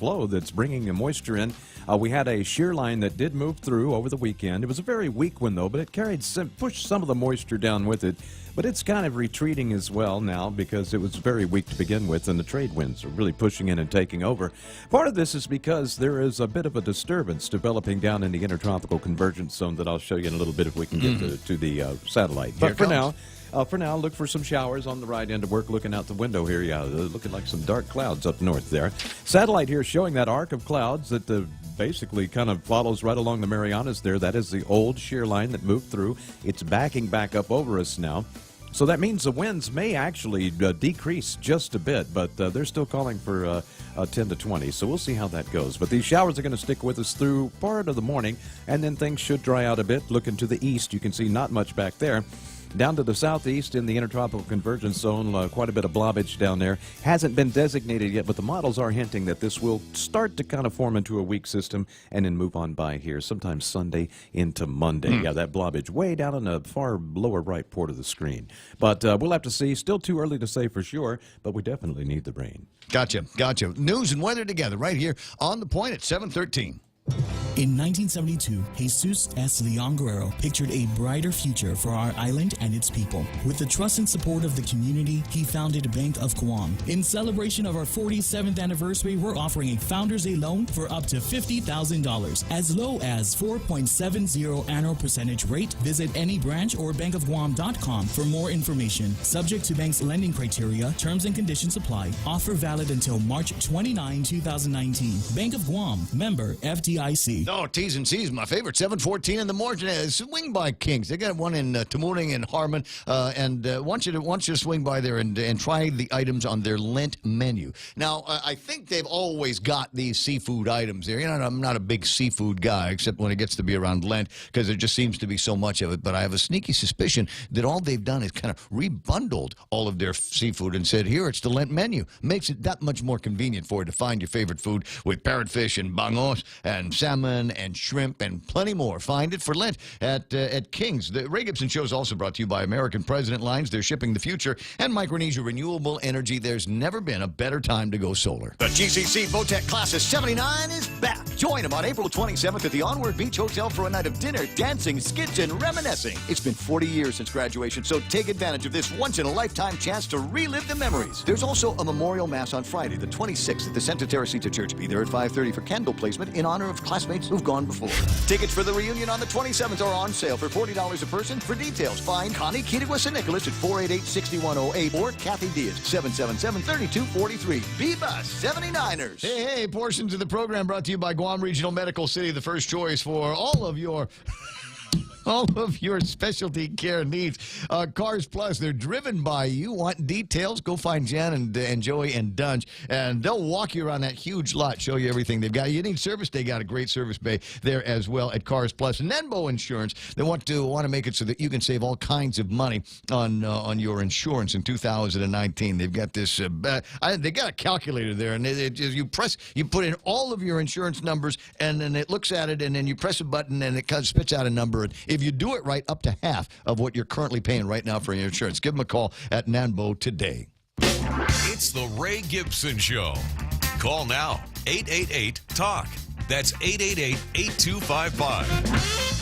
flow that's bringing the moisture in. We had a shear line that did move through over the weekend. It was a very weak one, though, but it pushed some of the moisture down with it. But it's kind of retreating as well now because it was very weak to begin with, and the trade winds are really pushing in and taking over. Part of this is because there is a bit of a disturbance developing down in the intertropical convergence zone that I'll show you in a little bit if we can get to the satellite. But for now, look for some showers on the right end of work. Looking out the window here, yeah, looking like some dark clouds up north there. Satellite here showing that arc of clouds that basically kind of follows right along the Marianas there. That is the old shear line that moved through. It's backing back up over us now. So that means the winds may actually decrease just a bit, but they're still calling for 10 to 20, so we'll see how that goes. But these showers are going to stick with us through part of the morning, and then things should dry out a bit. Looking to the east, you can see not much back there. Down to the southeast in the intertropical convergence zone, quite a bit of blobbage down there. Hasn't been designated yet, but the models are hinting that this will start to kind of form into a weak system and then move on by here, sometime Sunday into Monday. Yeah, that blobbage way down in the far lower right port of the screen. But we'll have to see. Still too early to say for sure, but we definitely need the rain. Gotcha. News and weather together right here on The Point at 7:13. In 1972, Jesus S. Leon Guerrero pictured a brighter future for our island and its people. With the trust and support of the community, he founded Bank of Guam. In celebration of our 47th anniversary, we're offering a Founders Day loan for up to $50,000, as low as 4.70 annual percentage rate. Visit any branch or bankofguam.com for more information. Subject to bank's lending criteria, terms and conditions apply. Offer valid until March 29, 2019. Bank of Guam, member FDIC. Oh, T's and C's, my favorite. 7:14 in the morning. Swing by Kings. They got one in Tamuning and Harmon, and want you to swing by there and try the items on their Lent menu. Now, I think they've always got these seafood items there. You know, I'm not a big seafood guy, except when it gets to be around Lent, because there just seems to be so much of it. But I have a sneaky suspicion that all they've done is kind of rebundled all of their seafood and said, here, it's the Lent menu. Makes it that much more convenient for you to find your favorite food with parrotfish and bangos and salmon and shrimp and plenty more. Find it for Lent at King's. The Ray Gibson Show is also brought to you by American President Lines. They're shipping the future, and Micronesia Renewable Energy. There's never been a better time to go solar. The GCC Votech Class of '79 is back. Join them on April 27th at the Onward Beach Hotel for a night of dinner, dancing, skits, and reminiscing. It's been 40 years since graduation, so take advantage of this once-in-a-lifetime chance to relive the memories. There's also a memorial mass on Friday, the 26th, at the Santa Teresita Church. Be there at 5:30 for candle placement in honor of classmates who've gone before. Tickets for the reunion on the 27th are on sale for $40 a person. For details, find Connie Kiedegwa St. Nicholas at 488-6108 or Kathy Diaz, 777-3243. Viva 79ers! Hey, portions of the program brought to you by Guam Regional Medical City, the first choice for all of your specialty care needs. Cars Plus, they're driven by you. Want details? Go find Jan and Joey and Dunge, and they'll walk you around that huge lot, show you everything they've got. You need service? They got a great service bay there as well at Cars Plus. Nenbo Insurance, they want to make it so that you can save all kinds of money on your insurance in 2019. They've got this, they got a calculator there, and you put in all of your insurance numbers, and then it looks at it, and then you press a button, and it kind of spits out a number. And if you do it right, up to half of what you're currently paying right now for your insurance. Give them a call at Nanbo today. It's the Ray Gibson Show. Call now, 888-TALK. That's 888-8255.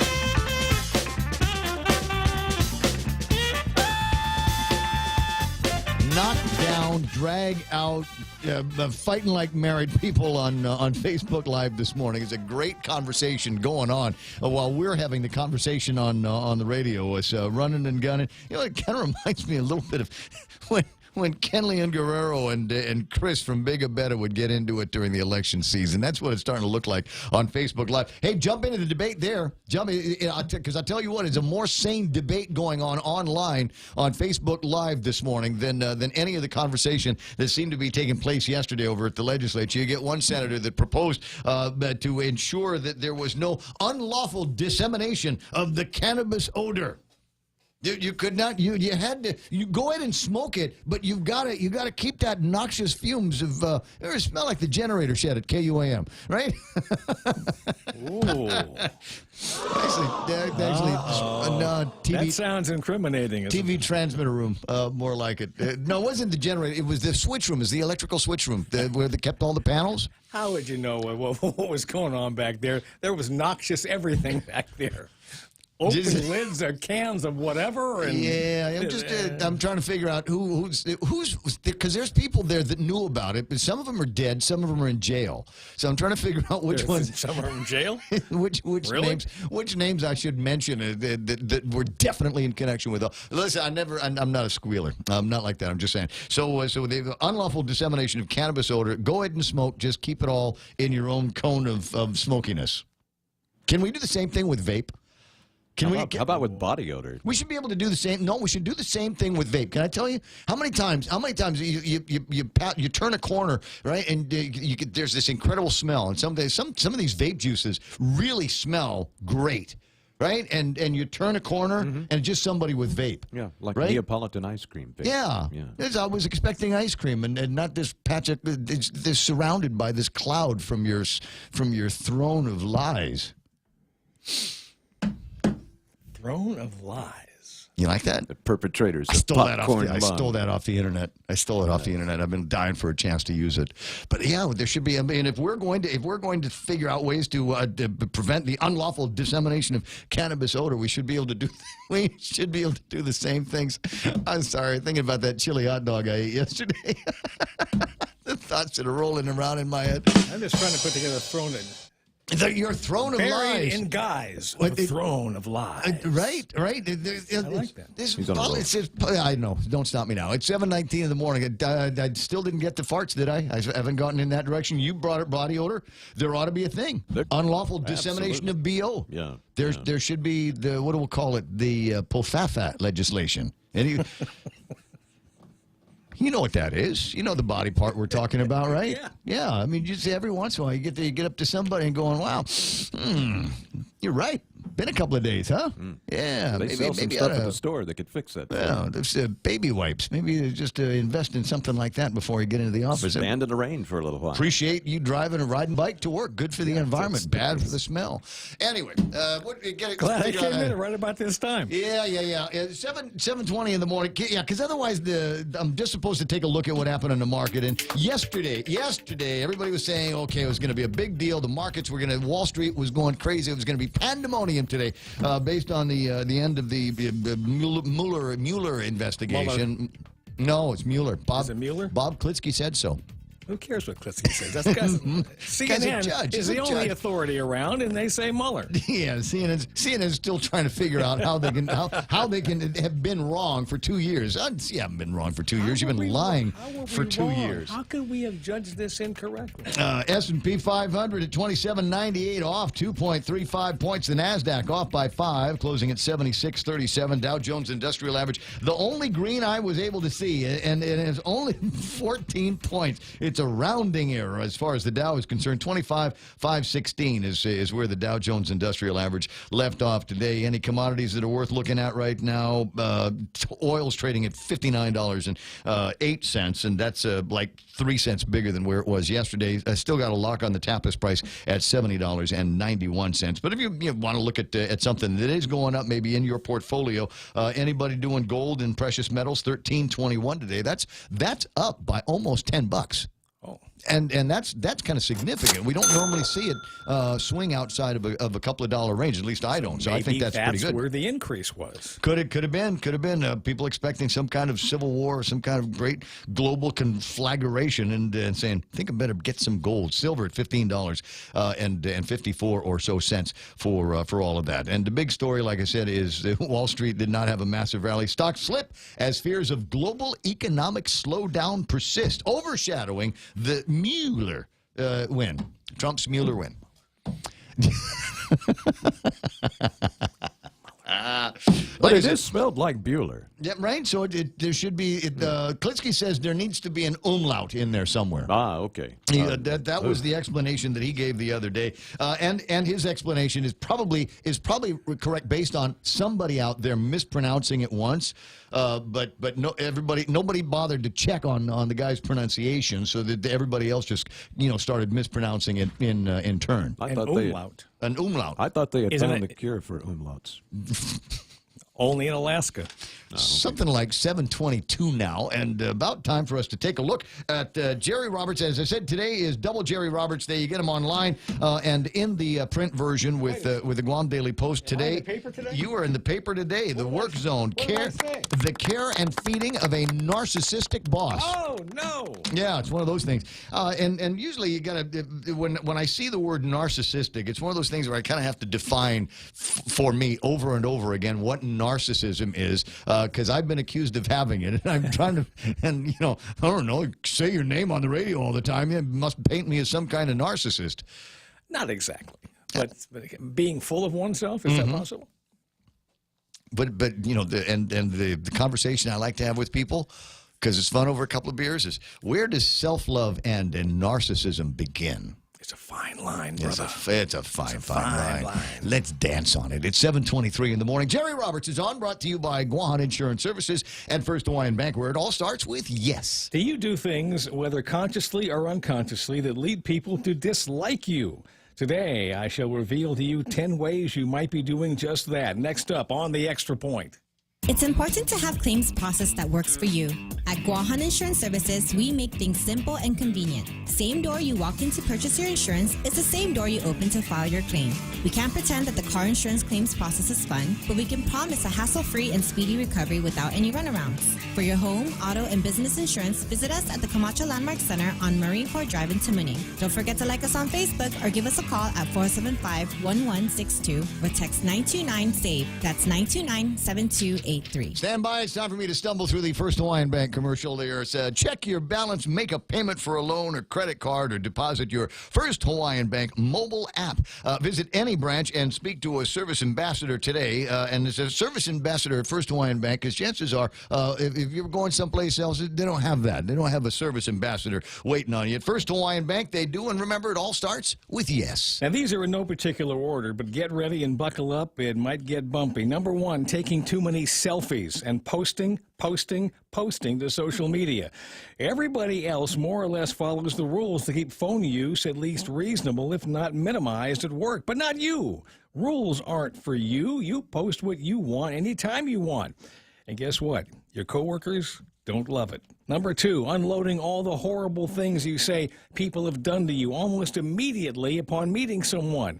Knock down, drag out, fighting like married people on Facebook Live this morning. It's a great conversation going on while we're having the conversation on the radio. It's running and gunning. You know, it kind of reminds me a little bit of when Kenley and Guerrero and Chris from Big Abetta would get into it during the election season. That's what it's starting to look like on Facebook Live. Hey, jump into the debate there. Because I tell you what, it's a more sane debate going on online on Facebook Live this morning than any of the conversation that seemed to be taking place yesterday over at the legislature. You get one senator that proposed to ensure that there was no unlawful dissemination of the cannabis odor. You could not. You had to. You go ahead and smoke it, but you got to keep that noxious fumes of. It smell like the generator shed at KUAM, right? Ooh. Actually, TV. That sounds incriminating. TV transmitter room, more like it. No, it wasn't the generator. It was the switch room. It's the electrical switch room where they kept all the panels. How would you know what was going on back there? There was noxious everything back there. Open lids or cans of whatever. And, yeah, I'm trying to figure out who's because there's people there that knew about it, but some of them are dead, some of them are in jail. So I'm trying to figure out which ones. Some are in jail. which Really? which names I should mention that were definitely in connection with. Listen, I'm not a squealer. I'm not like that. I'm just saying. So the unlawful dissemination of cannabis odor. Go ahead and smoke. Just keep it all in your own cone of smokiness. Can we do the same thing with vape? How about with body odor? We should be able to do the same. No, we should do the same thing with vape. Can I tell you how many times you turn a corner, right, and there's this incredible smell, and some of these vape juices really smell great, right? And you turn a corner and it's just somebody with vape. Yeah, like right? Neapolitan ice cream. Vape. Yeah. I was expecting ice cream and not this patch of this surrounded by this cloud from your throne of lies. Throne of lies. You like that? The perpetrators I of stole that popcorn I stole that off the internet. I've been dying for a chance to use it. But yeah, there should be. I mean, if we're going to figure out ways to prevent the unlawful dissemination of cannabis odor, we should be able to do. We should be able to do the same things. I'm sorry, thinking about that chili hot dog I ate yesterday. The thoughts that are rolling around in my head. I'm just trying to put together a throne in. Your throne of lies. Buried in guys. A throne of lies. Right. I like that. It says, I know. Don't stop me now. It's 7:19 in the morning. I still didn't get the farts, did I? I haven't gotten in that direction. You brought up body odor. There ought to be a thing. Unlawful dissemination of BO. Yeah. There should be the, what do we call it? The POFAFA legislation. You know what that is. You know the body part we're talking about, right? Yeah. I mean, just every once in a while you get up to somebody and going, wow, you're right. Been a couple of days, huh? Yeah. They sell some stuff at the store that could fix it. Yeah, there's baby wipes. Maybe just invest in something like that before you get into the office. Stand in the rain for a little while. Appreciate you driving a riding bike to work. Good for the environment. Bad for the smell. Anyway, Glad I came in right about this time. Yeah. 7:20 in the morning. Yeah, because otherwise I'm just supposed to take a look at what happened in the market. And yesterday, everybody was saying, okay, it was going to be a big deal. The markets were going to, Wall Street was going crazy. It was going to be pandemonium today, based on the end of the Mueller investigation. No, it's Mueller. Is it Mueller? Bob Klitsky said so. Who cares what Klitsky says? That's because CNN is the only authority around, and they say Mueller. Yeah, CNN is still trying to figure out how they can have been wrong for 2 years. You haven't been wrong for 2 years. You've been lying for 2 years. How could we have judged this incorrectly? S&P 500 at 2798, off 2.35 points. The NASDAQ off by 5, closing at 7637. Dow Jones Industrial Average, the only green I was able to see, and it is only 14 points. It's a rounding error as far as the Dow is concerned. 25,516 is where the Dow Jones Industrial Average left off today. Any commodities that are worth looking at right now? Oil's trading at $59.08, and that's like 3 cents bigger than where it was yesterday. Still got a lock on the Tapas price at $70.91. But if you want to look at something that is going up, maybe in your portfolio, anybody doing gold and precious metals? $13.21 today. That's up by almost $10. Oh. And that's kind of significant. We don't normally see it swing outside of a couple of dollar range. At least I don't. So I think that's pretty good. That's where the increase was. Could have been people expecting some kind of civil war, some kind of great global conflagration, and saying, I think I better get some gold. Silver at $15 and 54 or so cents for all of that. And the big story, like I said, is Wall Street did not have a massive rally. Stocks slip as fears of global economic slowdown persist, overshadowing the Mueller win. Trump's Mueller win. But it is spelled like Bueller. Yeah, right. So there should be. Klitsky says there needs to be an umlaut in there somewhere. Ah, okay. That was the explanation that he gave the other day, and his explanation is probably correct based on somebody out there mispronouncing it once, but nobody bothered to check on the guy's pronunciation, so that everybody else just started mispronouncing it in turn. I thought an umlaut. I thought they had found the cure for umlauts. Only in Alaska. Something like 7:22 now, and about time for us to take a look at Jerry Roberts. As I said, today is Double Jerry Roberts Day. You get him online and in the print version with the Guam Daily Post today. Am I in the paper today? You are in the paper today. The work zone, the care and feeding of a narcissistic boss. Oh no! Yeah, it's one of those things. And usually you gotta when I see the word narcissistic, it's one of those things where I kind of have to define for me over and over again what narcissism is. Because I've been accused of having it, and I'm trying to, I don't know, say your name on the radio all the time. It must paint me as some kind of narcissist. Not exactly, but being full of oneself, is that possible? But the conversation I like to have with people, because it's fun over a couple of beers, is where does self-love end and narcissism begin? It's a fine line, brother. It's a fine line. Let's dance on it. It's 7:23 in the morning. Jerry Roberts is on, brought to you by Guahan Insurance Services and First Hawaiian Bank, where it all starts with yes. Do you do things, whether consciously or unconsciously, that lead people to dislike you? Today, I shall reveal to you 10 ways you might be doing just that. Next up on the Extra Point. It's important to have claims process that works for you. At Guahan Insurance Services, we make things simple and convenient. Same door you walk in to purchase your insurance is the same door you open to file your claim. We can't pretend that the car insurance claims process is fun, but we can promise a hassle-free and speedy recovery without any runarounds. For your home, auto, and business insurance, visit us at the Camacho Landmark Center on Marine Corps Drive in Tamuning. Don't forget to like us on Facebook or give us a call at 475-1162 or text 929-SAVE. That's 929-7283. Stand by. It's time for me to stumble through the First Hawaiian Bank commercial there. It's check your balance, make a payment for a loan or credit card, or deposit your First Hawaiian Bank mobile app. Visit any branch and speak to a service ambassador today. And as a service ambassador at First Hawaiian Bank, because chances are, if you're going someplace else, they don't have that. They don't have a service ambassador waiting on you. At First Hawaiian Bank, they do. And remember, it all starts with yes. Now, these are in no particular order, but get ready and buckle up. It might get bumpy. Number one, taking too many selfies and posting to social media. Everybody else more or less follows the rules to keep phone use at least reasonable, if not minimized at work, but not you. Rules aren't for you. You post what you want anytime you want. And guess what? Your coworkers don't love it. Number two, unloading all the horrible things you say people have done to you almost immediately upon meeting someone.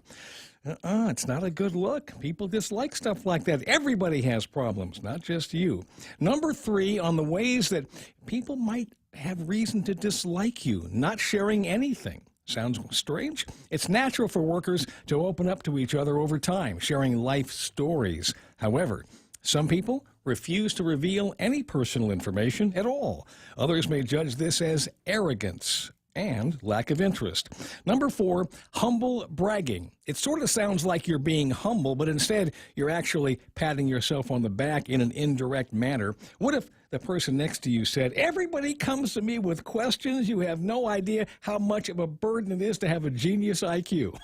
It's not a good look. People dislike stuff like that. Everybody has problems, not just you. Number three, on the ways that people might have reason to dislike you, not sharing anything. Sounds strange? It's natural for workers to open up to each other over time, sharing life stories. However, some people refuse to reveal any personal information at all. Others may judge this as arrogance and lack of interest. Number four, humble bragging. It sort of sounds like you're being humble, but instead you're actually patting yourself on the back in an indirect manner. What if the person next to you said, "Everybody comes to me with questions. You have no idea how much of a burden it is to have a genius IQ."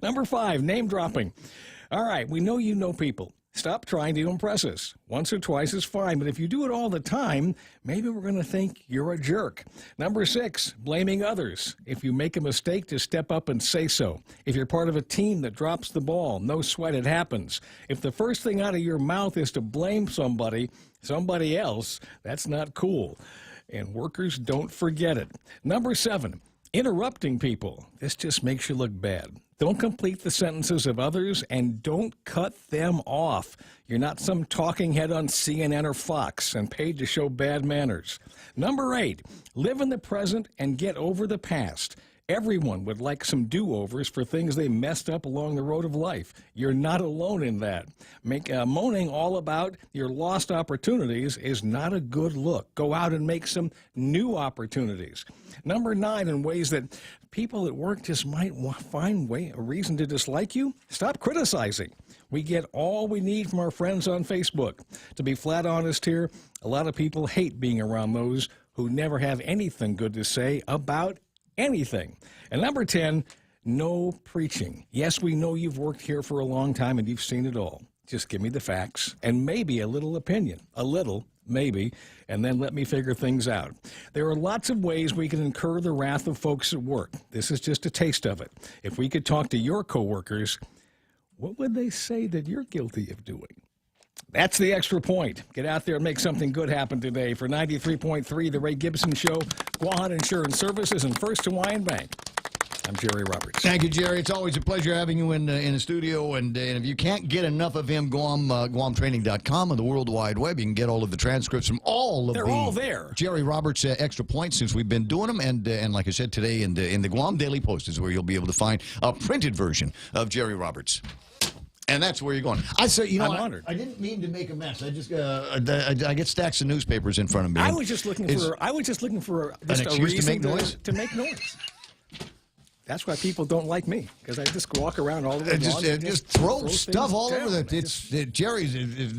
Number five, name dropping. All right, we know you know people. Stop trying to impress us. Once or twice is fine, but if you do it all the time, maybe we're going to think you're a jerk. Number six, blaming others. If you make a mistake, just step up and say so. If you're part of a team that drops the ball, no sweat, it happens. If the first thing out of your mouth is to blame somebody else, that's not cool. And workers don't forget it. Number seven, interrupting people. This just makes you look bad. Don't complete the sentences of others, and don't cut them off. You're not some talking head on CNN or Fox and paid to show bad manners. Number eight, live in the present and get over the past. Everyone would like some do-overs for things they messed up along the road of life. You're not alone in that. Moaning all about your lost opportunities is not a good look. Go out and make some new opportunities. Number 9, in ways that people at work just might find a reason to dislike you, stop criticizing. We get all we need from our friends on Facebook. To be flat honest here, a lot of people hate being around those who never have anything good to say about anything. And number 10, no preaching. Yes, we know you've worked here for a long time and you've seen it all. Just give me the facts and maybe a little opinion. A little, maybe, and then let me figure things out. There are lots of ways we can incur the wrath of folks at work. This is just a taste of it. If we could talk to your coworkers, what would they say that you're guilty of doing? That's the extra point. Get out there and make something good happen today. For 93.3, The Ray Gibson Show, Guahan Insurance Services, and First Hawaiian Bank. I'm Jerry Roberts. Thank you, Jerry. It's always a pleasure having you in the studio. And if you can't get enough of him, GuamTraining.com and the World Wide Web. You can get all of the transcripts from all of They're all there. Jerry Roberts extra points since we've been doing them. And like I said today, in the Guam Daily Post is where you'll be able to find a printed version of Jerry Roberts. And that's where you're going. I say, I'm honored. I didn't mean to make a mess. I just I get stacks of newspapers in front of me. I was just looking for an excuse to make noise. To make noise. That's why people don't like me, because I just walk around all the way. Just throw stuff all over Jerry's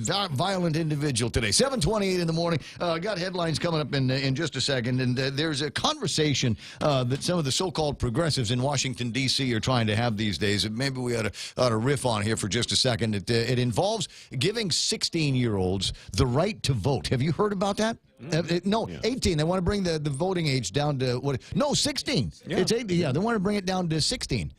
a violent individual today. 7:28 in the morning. Got headlines coming up in just a second, and there's a conversation that some of the so-called progressives in Washington D.C. are trying to have these days. And maybe we ought to riff on here for just a second. It involves giving 16-year-olds the right to vote. Have you heard about that? No, 18. They want to bring the voting age down to what? No, 16. Yeah. It's 18. Yeah, they want to bring it down to 16.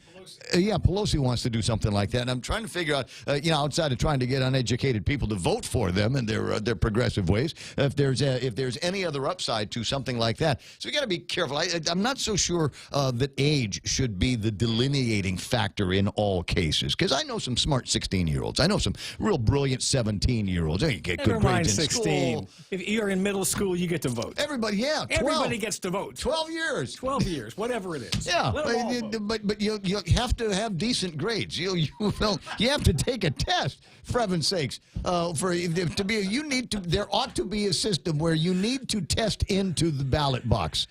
Pelosi wants to do something like that, and I'm trying to figure out, outside of trying to get uneducated people to vote for them and their progressive ways, if there's any other upside to something like that. So we got to be careful. I'm not so sure that age should be the delineating factor in all cases, because I know some smart 16-year-olds. I know some real brilliant 17-year-olds. You get good grades in 16. school. If you're in middle school, you get to vote. Everybody, 12. Everybody gets to vote. 12 years. 12 years, whatever it is. Yeah, but you have to have decent grades. You have to take a test, for heaven's sakes. There ought to be a system where you need to test into the ballot box.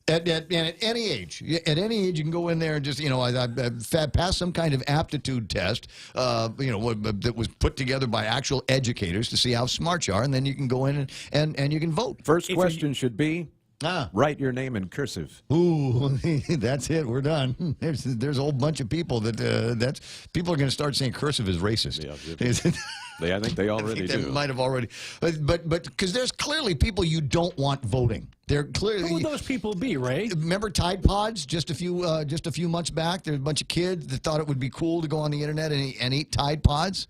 At any age. At any age, you can go in there and just, pass some kind of aptitude test, that was put together by actual educators to see how smart you are, and then you can go in and you can vote. First question should be, write your name in cursive. Ooh, that's it. We're done. There's a whole bunch of people people are going to start saying cursive is racist. Yeah, I think they already do. They might have already, but because there's clearly people you don't want voting. They're clearly. Who would those people be, Ray? Remember Tide Pods just a few months back? There's a bunch of kids that thought it would be cool to go on the internet and eat Tide Pods.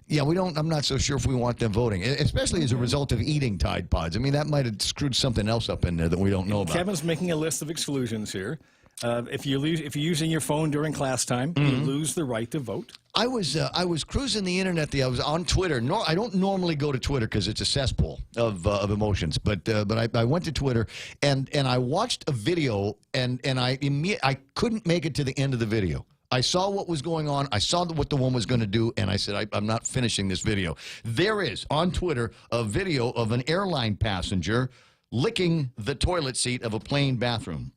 Yeah, I'm not so sure if we want them voting, especially as a result of eating Tide Pods. I mean, that might have screwed something else up in there that we don't know about. Kevin's making a list of exclusions here. If you're using your phone during class time, you lose the right to vote. I was cruising the internet. I was on Twitter. I don't normally go to Twitter because it's a cesspool of emotions. But I went to Twitter and I watched a video and I couldn't make it to the end of the video. I saw what was going on. I saw what the woman was going to do, and I said, I'm not finishing this video. There is, on Twitter, a video of an airline passenger licking the toilet seat of a plane bathroom.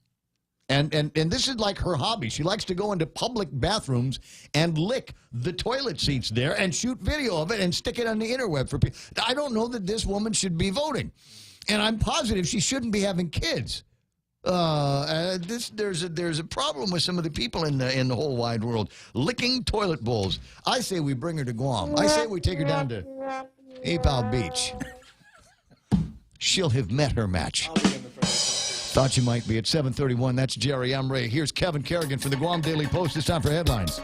And this is like her hobby. She likes to go into public bathrooms and lick the toilet seats there and shoot video of it and stick it on the interweb for people. I don't know that this woman should be voting. And I'm positive she shouldn't be having kids. There's a problem with some of the people in the whole wide world licking toilet bowls. I say we bring her to Guam. I say we take her down to Apal Beach. She'll have met her match. Thought you might be at 7:31. That's Jerry. I'm Ray. Here's Kevin Kerrigan for the Guam Daily Post. It's time for headlines.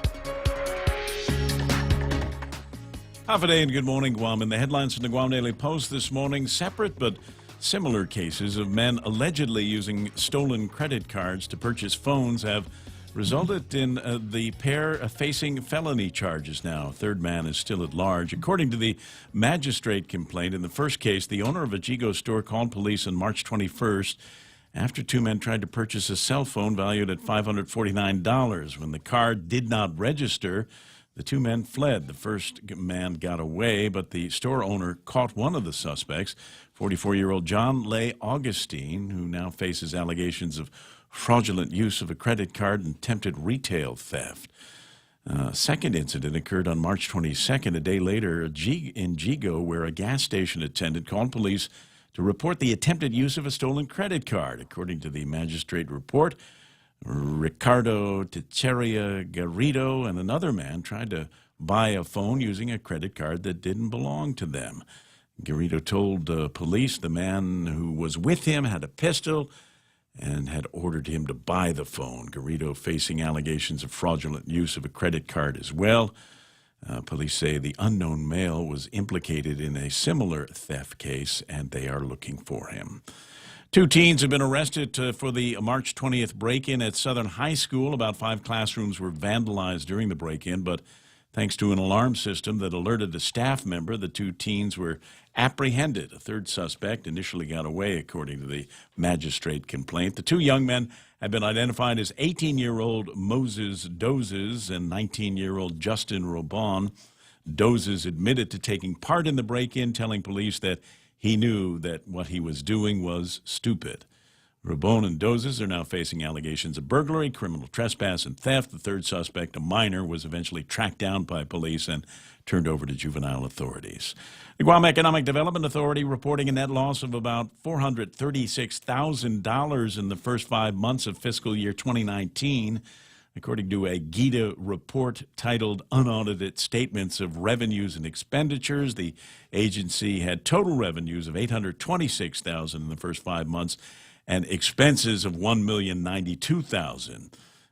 Half a day and good morning, Guam. In the headlines from the Guam Daily Post this morning, separate but similar cases of men allegedly using stolen credit cards to purchase phones have resulted in the pair facing felony charges now. A third man is still at large. According to the magistrate complaint, in the first case, the owner of a Jigo store called police on March 21st after two men tried to purchase a cell phone valued at $549. When the card did not register, the two men fled. The first man got away, but the store owner caught one of the suspects, 44-year-old John Leigh Augustine, who now faces allegations of fraudulent use of a credit card and attempted retail theft. Second incident occurred on March 22nd, a day later, in Jigo, where a gas station attendant called police to report the attempted use of a stolen credit card. According to the magistrate report, Ricardo Techeria Garrido and another man tried to buy a phone using a credit card that didn't belong to them. Garrido told police the man who was with him had a pistol and had ordered him to buy the phone. Garrido facing allegations of fraudulent use of a credit card as well. Police say the unknown male was implicated in a similar theft case, and they are looking for him. Two teens have been arrested for the March 20th break-in at Southern High School. About 5 classrooms were vandalized during the break-in, but thanks to an alarm system that alerted a staff member, the two teens were apprehended. A third suspect initially got away, according to the magistrate complaint. The two young men have been identified as 18-year-old Moses Dozes and 19-year-old Justin Robon. Dozes admitted to taking part in the break-in, telling police that he knew that what he was doing was stupid. Robon and Dozes are now facing allegations of burglary, criminal trespass, and theft. The third suspect, a minor, was eventually tracked down by police and turned over to juvenile authorities. The Guam Economic Development Authority reporting a net loss of about $436,000 in the first 5 months of fiscal year 2019, according to a GIDA report titled Unaudited Statements of Revenues and Expenditures. The agency had total revenues of $826,000 in the first 5 months and expenses of $1,092,000.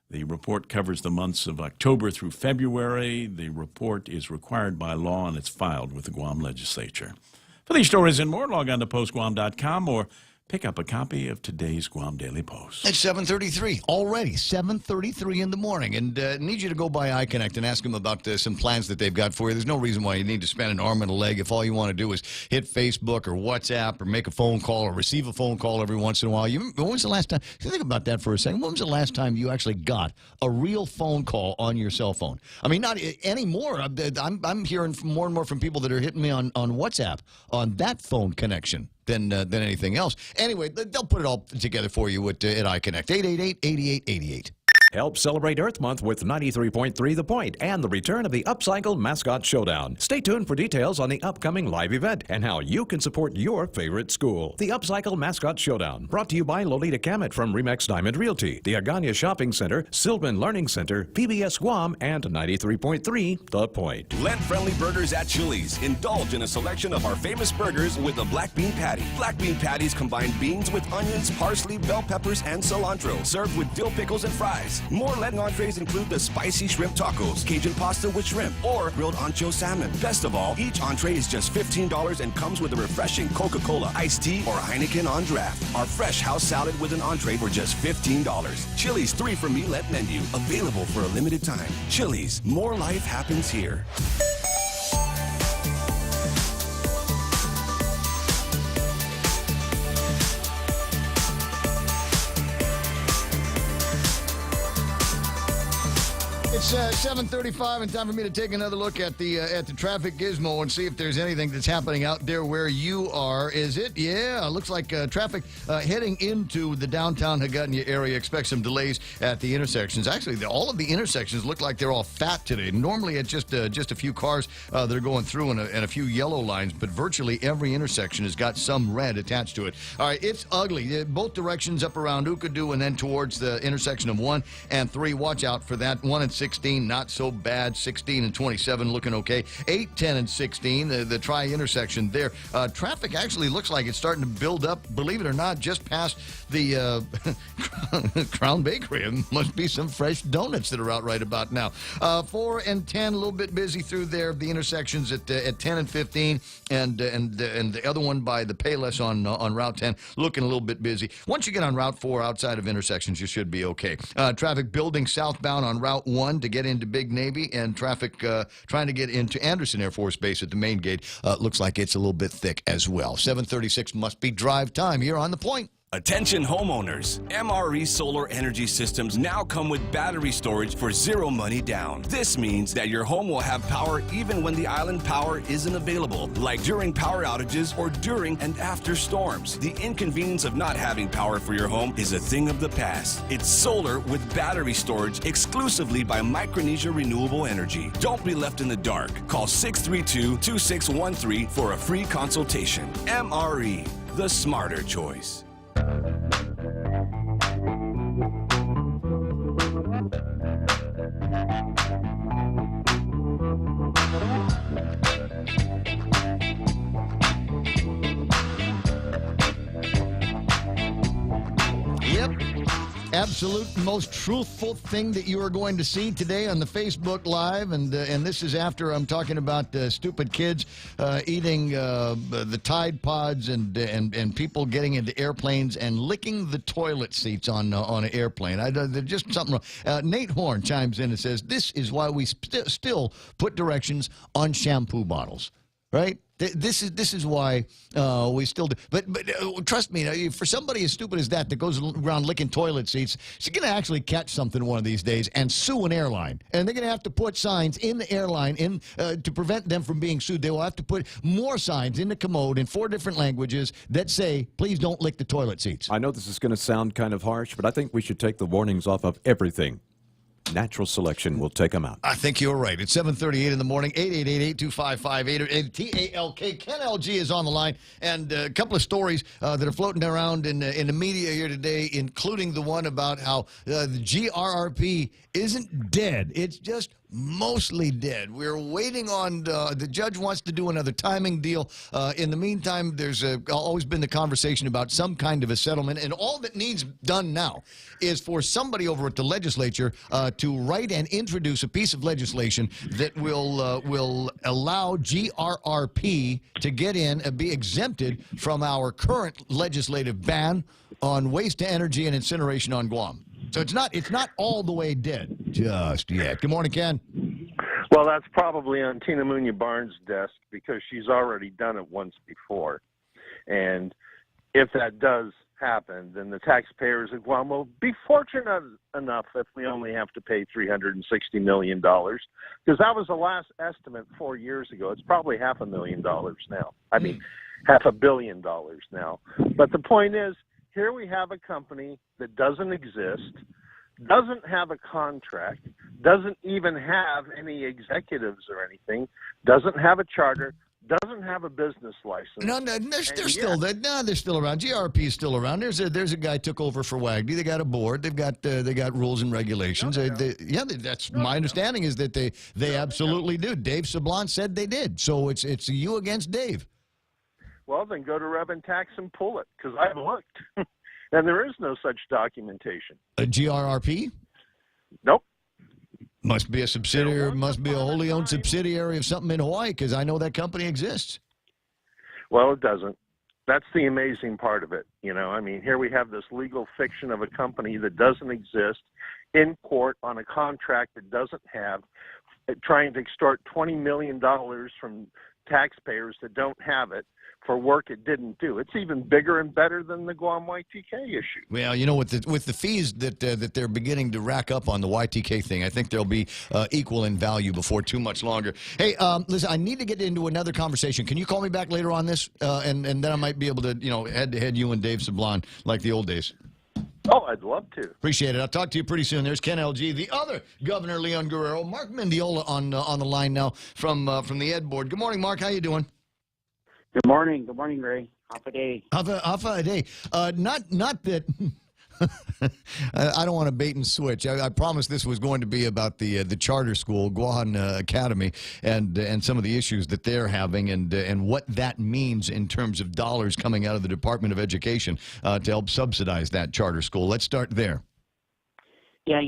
The report covers the months of October through February. The report is required by law, and it's filed with the Guam legislature. For these stories and more, log on to postguam.com or pick up a copy of today's Guam Daily Post. It's 7:33 already, 7:33 in the morning, and need you to go by iConnect and ask them about some plans that they've got for you. There's no reason why you need to spend an arm and a leg if all you want to do is hit Facebook or WhatsApp or make a phone call or receive a phone call every once in a while. When was the last time? Think about that for a second. When was the last time you actually got a real phone call on your cell phone? I mean, not anymore. I'm hearing more and more from people that are hitting me on WhatsApp on that phone connection than anything else. Anyway, they'll put it all together for you at iConnect. 888-8888. Help celebrate Earth Month with 93.3 The Point and the return of the Upcycled Mascot Showdown. Stay tuned for details on the upcoming live event and how you can support your favorite school. The Upcycled Mascot Showdown, brought to you by Lolita Kamet from Remax Diamond Realty, the Agana Shopping Center, Sylvan Learning Center, PBS Guam, and 93.3 The Point. Lent-friendly burgers at Chili's. Indulge in a selection of our famous burgers with a black bean patty. Black bean patties combine beans with onions, parsley, bell peppers, and cilantro. Served with dill pickles and fries. More Lenten entrees include the spicy shrimp tacos, Cajun pasta with shrimp, or grilled ancho salmon. Best of all, each entree is just $15 and comes with a refreshing Coca-Cola, iced tea, or Heineken on draft. Our fresh house salad with an entree for just $15. Chili's 3 for Me Lent menu, available for a limited time. Chili's, more life happens here. It's 7:35 and time for me to take another look at the traffic gizmo and see if there's anything that's happening out there where you are. Is it? Yeah, looks like traffic heading into the downtown Hagåtña area. Expect some delays at the intersections. Actually, all of the intersections look like they're all fat today. Normally, it's just a few cars that are going through and a few yellow lines, but virtually every intersection has got some red attached to it. All right, it's ugly. Both directions up around Ukadu and then towards the intersection of 1 and 3. Watch out for that. 1 and 16, not so bad. 16 and 27 looking okay. 8, 10, and 16, the tri-intersection there. Traffic actually looks like it's starting to build up, believe it or not, just past the Crown Bakery. It must be some fresh donuts that are out right about now. 4 and 10, a little bit busy through there. The intersections at 10 and 15, and the other one by the Payless on Route 10 looking a little bit busy. Once you get on Route 4 outside of intersections, you should be okay. Traffic building southbound on Route 1 to get into Big Navy, and traffic trying to get into Anderson Air Force Base at the main gate looks like it's a little bit thick as well. 7:36 must be drive time here on The Point. Attention homeowners, MRE solar energy systems now come with battery storage for zero money down. This means that your home will have power even when the island power isn't available, like during power outages or during and after storms. The inconvenience of not having power for your home is a thing of the past. It's solar with battery storage exclusively by Micronesia Renewable Energy. Don't be left in the dark. Call 632-2613 for a free consultation. MRE, the smarter choice. Yep. Absolute most truthful thing that you are going to see today on the Facebook Live, and this is after I'm talking about stupid kids eating the Tide Pods and people getting into airplanes and licking the toilet seats on an airplane. There's just something wrong. Nate Horn chimes in and says, "This is why we still put directions on shampoo bottles." Right? This is why we still do. But trust me, for somebody as stupid as that goes around licking toilet seats, she's going to actually catch something one of these days and sue an airline. And they're going to have to put signs in the airline to prevent them from being sued. They will have to put more signs in the commode in 4 different languages that say, please don't lick the toilet seats. I know this is going to sound kind of harsh, but I think we should take the warnings off of everything. Natural selection will take them out. I think you're right. It's 7:38 in the morning, 888-825-5888. TALK. Ken LG is on the line, and a couple of stories that are floating around in the media here today, including the one about how the GRRP isn't dead. It's just mostly dead. We're waiting on the judge wants to do another timing deal. In the meantime, there's always been the conversation about some kind of a settlement, and all that needs done now is for somebody over at the legislature to write and introduce a piece of legislation that will allow GRRP to get in and be exempted from our current legislative ban on waste to energy and incineration on Guam. So it's not all the way dead just yet. Good morning, Ken. Well, that's probably on Tina Munya Barnes' desk because she's already done it once before. And if that does happen, then the taxpayers of Guam will be fortunate enough if we only have to pay $360 million, because that was the last estimate 4 years ago. It's probably $500,000 now. I mean, $500 million now. But the point is, here we have a company that doesn't exist, doesn't have a contract, doesn't even have any executives or anything, doesn't have a charter, doesn't have a business license. No, they're still there. No, they're still around. GRP is still around. There's a guy took over for WAGD. They got a board. They've got rules and regulations. That's my understanding is that they absolutely do. Dave Sablon said they did. So it's you against Dave. Well, then go to Rev Tax and pull it, because I've looked. And there is no such documentation. A GRRP? Nope. Must be a subsidiary, must be a wholly owned subsidiary of something in Hawaii, because I know that company exists. Well, it doesn't. That's the amazing part of it. You know, I mean, here we have this legal fiction of a company that doesn't exist in court on a contract that doesn't have, trying to extort $20 million from taxpayers that don't have it for work it didn't do. It's even bigger and better than the Guam YTK issue. Well, you know, with the fees that they're beginning to rack up on the YTK thing, I think they'll be equal in value before too much longer. Hey, listen, I need to get into another conversation. Can you call me back later on this, and then I might be able to, head to head you and Dave Sablon like the old days. Oh, I'd love to. Appreciate it. I'll talk to you pretty soon. There's Ken LG, the other Governor Leon Guerrero, Mark Mendiola on the line now from the Ed Board. Good morning, Mark. How you doing? Good morning. Good morning, Ray. Half a day. Half a day. Not that I don't want to bait and switch. I promised this was going to be about the charter school, Guam Academy, and some of the issues that they're having, and what that means in terms of dollars coming out of the Department of Education to help subsidize that charter school. Let's start there. Yeah,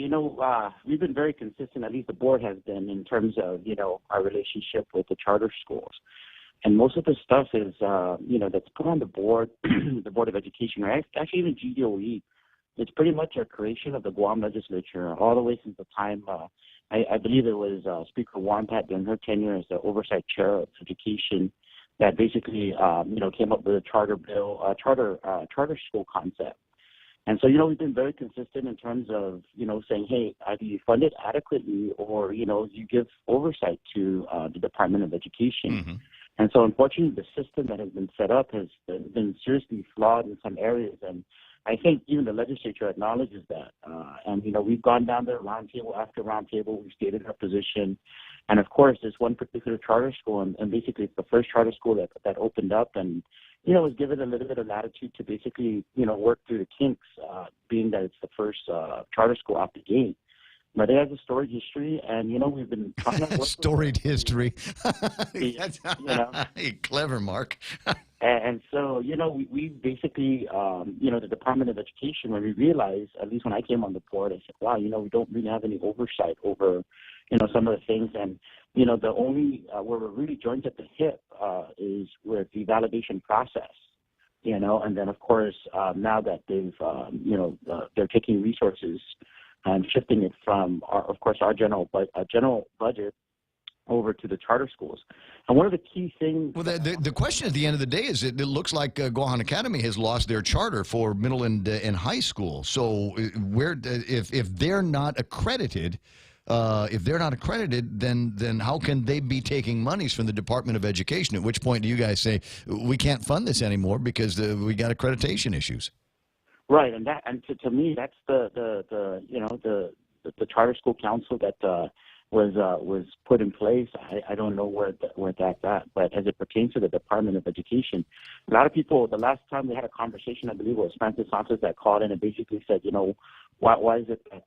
we've been very consistent, at least the board has been, in terms of, our relationship with the charter schools. And most of the stuff is, that's put on the board, the Board of Education, or actually even GDOE. It's pretty much a creation of the Guam legislature all the way since the time, I believe it was Speaker Wampat during her tenure as the oversight chair of education that basically, came up with a charter bill, charter school concept. And so, we've been very consistent in terms of, saying, hey, either you fund it adequately or, you give oversight to the Department of Education. Mm-hmm. And so, unfortunately, the system that has been set up has been seriously flawed in some areas. And I think even the legislature acknowledges that. And we've gone down there roundtable after roundtable. We've stated our position. And, of course, there's one particular charter school, and basically it's the first charter school that opened up and, was given a little bit of latitude to basically, work through the kinks, being that it's the first charter school out the gate. But it has a storied history, and, we've been trying to work storied history. You're clever, Mark. And so, we basically, the Department of Education, when we realized, at least when I came on the board, I said, wow, we don't really have any oversight over, some of the things. And, the only, where we're really joined at the hip is with the validation process, and then, of course, now that they've, they're taking resources and shifting it from, our general budget over to the charter schools. And one of the key things... Well, the question at the end of the day is it looks like Guahan Academy has lost their charter for middle and high school. So if they're not accredited... then how can they be taking monies from the Department of Education? At which point do you guys say, we can't fund this anymore because we got accreditation issues? Right, and to me, that's the charter school council that was put in place. I don't know where that's at, but as it pertains to the Department of Education, a lot of people. The last time we had a conversation, I believe it was Francis Santos that called in and basically said, why is it that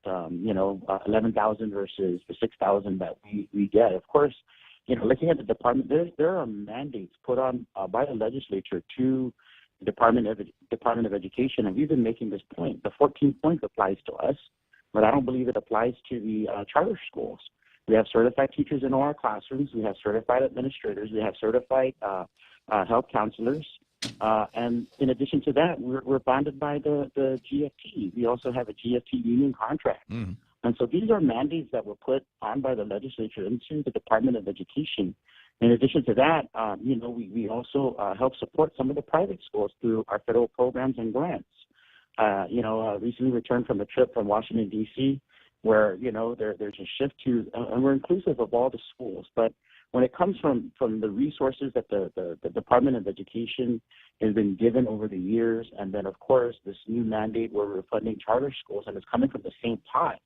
11,000 versus the 6,000 that we get? Of course, looking at the department, there are mandates put on by the legislature to the Department of Education, and we've been making this point. The 14th point applies to us, but I don't believe it applies to the charter schools. We have certified teachers in all our classrooms. We have certified administrators. We have certified health counselors. And in addition to that, we're bonded by the GFT. We also have a GFT union contract. Mm-hmm. And so these are mandates that were put on by the legislature into the Department of Education. In addition to that, we also help support some of the private schools through our federal programs and grants. Recently returned from a trip from Washington, D.C., where, there's a shift to, and we're inclusive of all the schools. But when it comes from the resources that the Department of Education has been given over the years, and then, of course, this new mandate where we're funding charter schools, and it's coming from the same pot,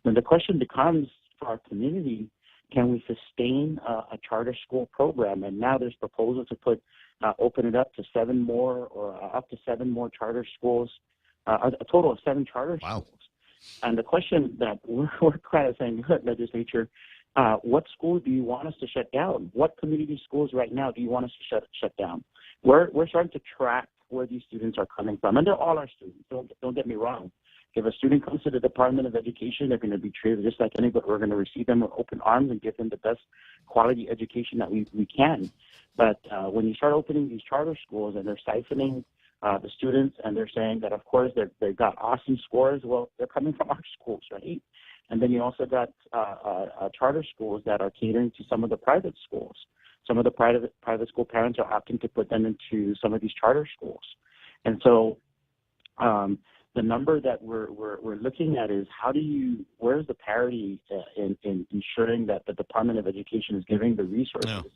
then the question becomes for our community, can we sustain a charter school program? And now there's proposal to open it up to 7 more or up to 7 more charter schools, a total of 7 charter schools. And the question that we're kind of saying, legislature, what schools do you want us to shut down? What community schools right now do you want us to shut down? We're starting to track where these students are coming from, and they're all our students. Don't get me wrong. If a student comes to the Department of Education, they're going to be treated just like anybody. We're going to receive them with open arms and give them the best quality education that we can. But when you start opening these charter schools and they're siphoning the students, and they're saying that, of course, they've got awesome scores. Well, they're coming from our schools, right? And then you also got charter schools that are catering to some of the private schools. Some of the private school parents are opting to put them into some of these charter schools. And so the number that we're looking at is where's the parity in ensuring that the Department of Education is giving the resources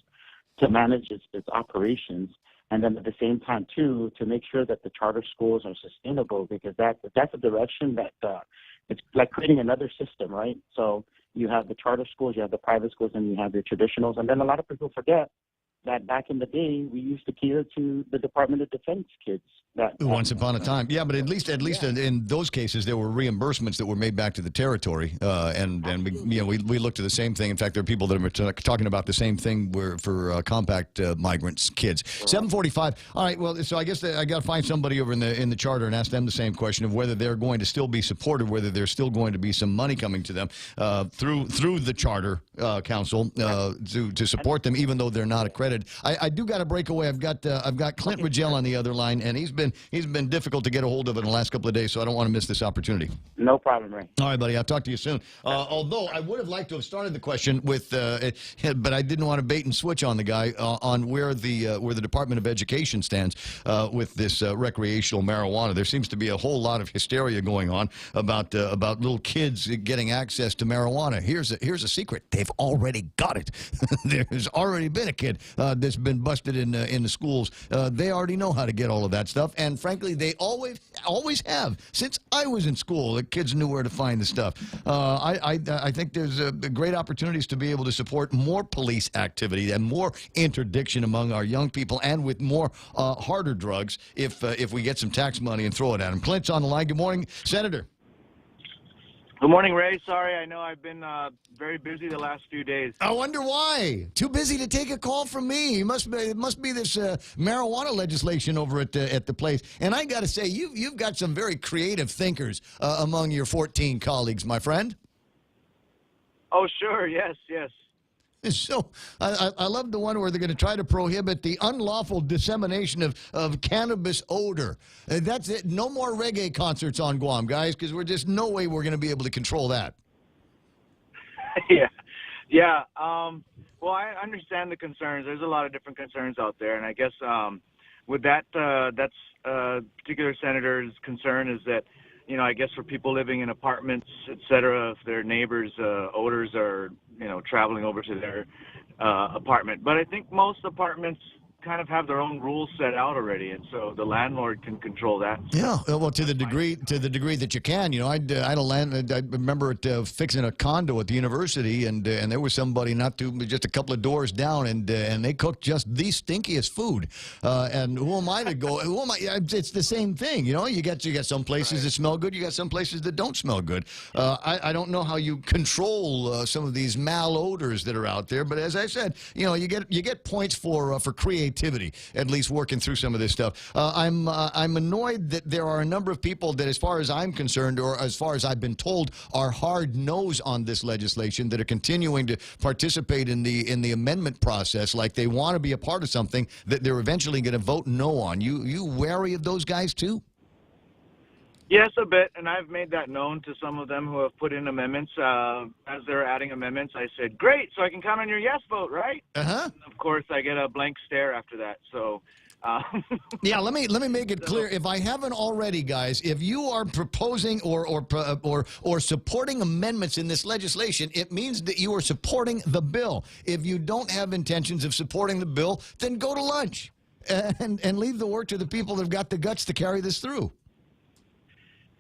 to manage its operations, and then at the same time, too, to make sure that the charter schools are sustainable, because that's a direction that it's like creating another system, right? So you have the charter schools, you have the private schools, and you have the traditionals. And then a lot of people forget that back in the day, we used to cater to the Department of Defense kids. Once upon a time, yeah, but at least in those cases, there were reimbursements that were made back to the territory, and we looked at the same thing. In fact, there are people that are talking about the same thing for compact migrants kids. 7:45. All right, well, so I guess I got to find somebody over in the charter and ask them the same question of whether they're going to still be supported, whether there's still going to be some money coming to them through the charter council to support them, even though they're not accredited. started. I do got to break away. I've got Clynt Ridgell on the other line, and he's been difficult to get a hold of in the last couple of days, so I don't want to miss this opportunity. No problem, Ray. All right, buddy. I'll talk to you soon. Although I would have liked to have started the question with, but I didn't want to bait and switch on the guy on where the Department of Education stands with this recreational marijuana. There seems to be a whole lot of hysteria going on about little kids getting access to marijuana. Here's a secret: they've already got it. There's already been a kid that's been busted in the schools. They already know how to get all of that stuff, and frankly, they always have since I was in school. The kids knew where to find the stuff. I think there's great opportunities to be able to support more police activity and more interdiction among our young people, and with more harder drugs if we get some tax money and throw it at them. Clint's on the line. Good morning, Senator. Good morning, Ray. Sorry, I know I've been very busy the last few days. I wonder why. Too busy to take a call from me. It must be this marijuana legislation over at the place. And I got to say, you've got some very creative thinkers among your 14 colleagues, my friend. Oh, sure. Yes. So I love the one where they're going to try to prohibit the unlawful dissemination of cannabis odor. That's it. No more reggae concerts on Guam, guys, because we're just no way we're going to be able to control that. Yeah. Well, I understand the concerns. There's a lot of different concerns out there, and I guess with that's particular senator's concern is that, I guess for people living in apartments, et cetera, if their neighbors' odors are, traveling over to their apartment. But I think most apartments kind of have their own rules set out already, and so the landlord can control that. Yeah, well, to the degree that you can, I had I remember fixing a condo at the university, and there was somebody just a couple of doors down, and they cooked just the stinkiest food. And who am I to go? Who am I? It's the same thing, You get some places that smell good, you got some places that don't smell good. I don't know how you control some of these malodors that are out there, but as I said, you get points for creativity. At least working through some of this stuff. I'm annoyed that there are a number of people that, as far as I'm concerned, or as far as I've been told, are hard nosed on this legislation, that are continuing to participate in the amendment process like they want to be a part of something that they're eventually going to vote no on. You wary of those guys too? Yes, a bit, and I've made that known to some of them who have put in amendments. As they're adding amendments, I said, great, so I can count on your yes vote, right? Uh-huh. Of course, I get a blank stare after that, so... Yeah, let me make it clear. If I haven't already, guys, if you are proposing or supporting amendments in this legislation, it means that you are supporting the bill. If you don't have intentions of supporting the bill, then go to lunch and leave the work to the people that have got the guts to carry this through.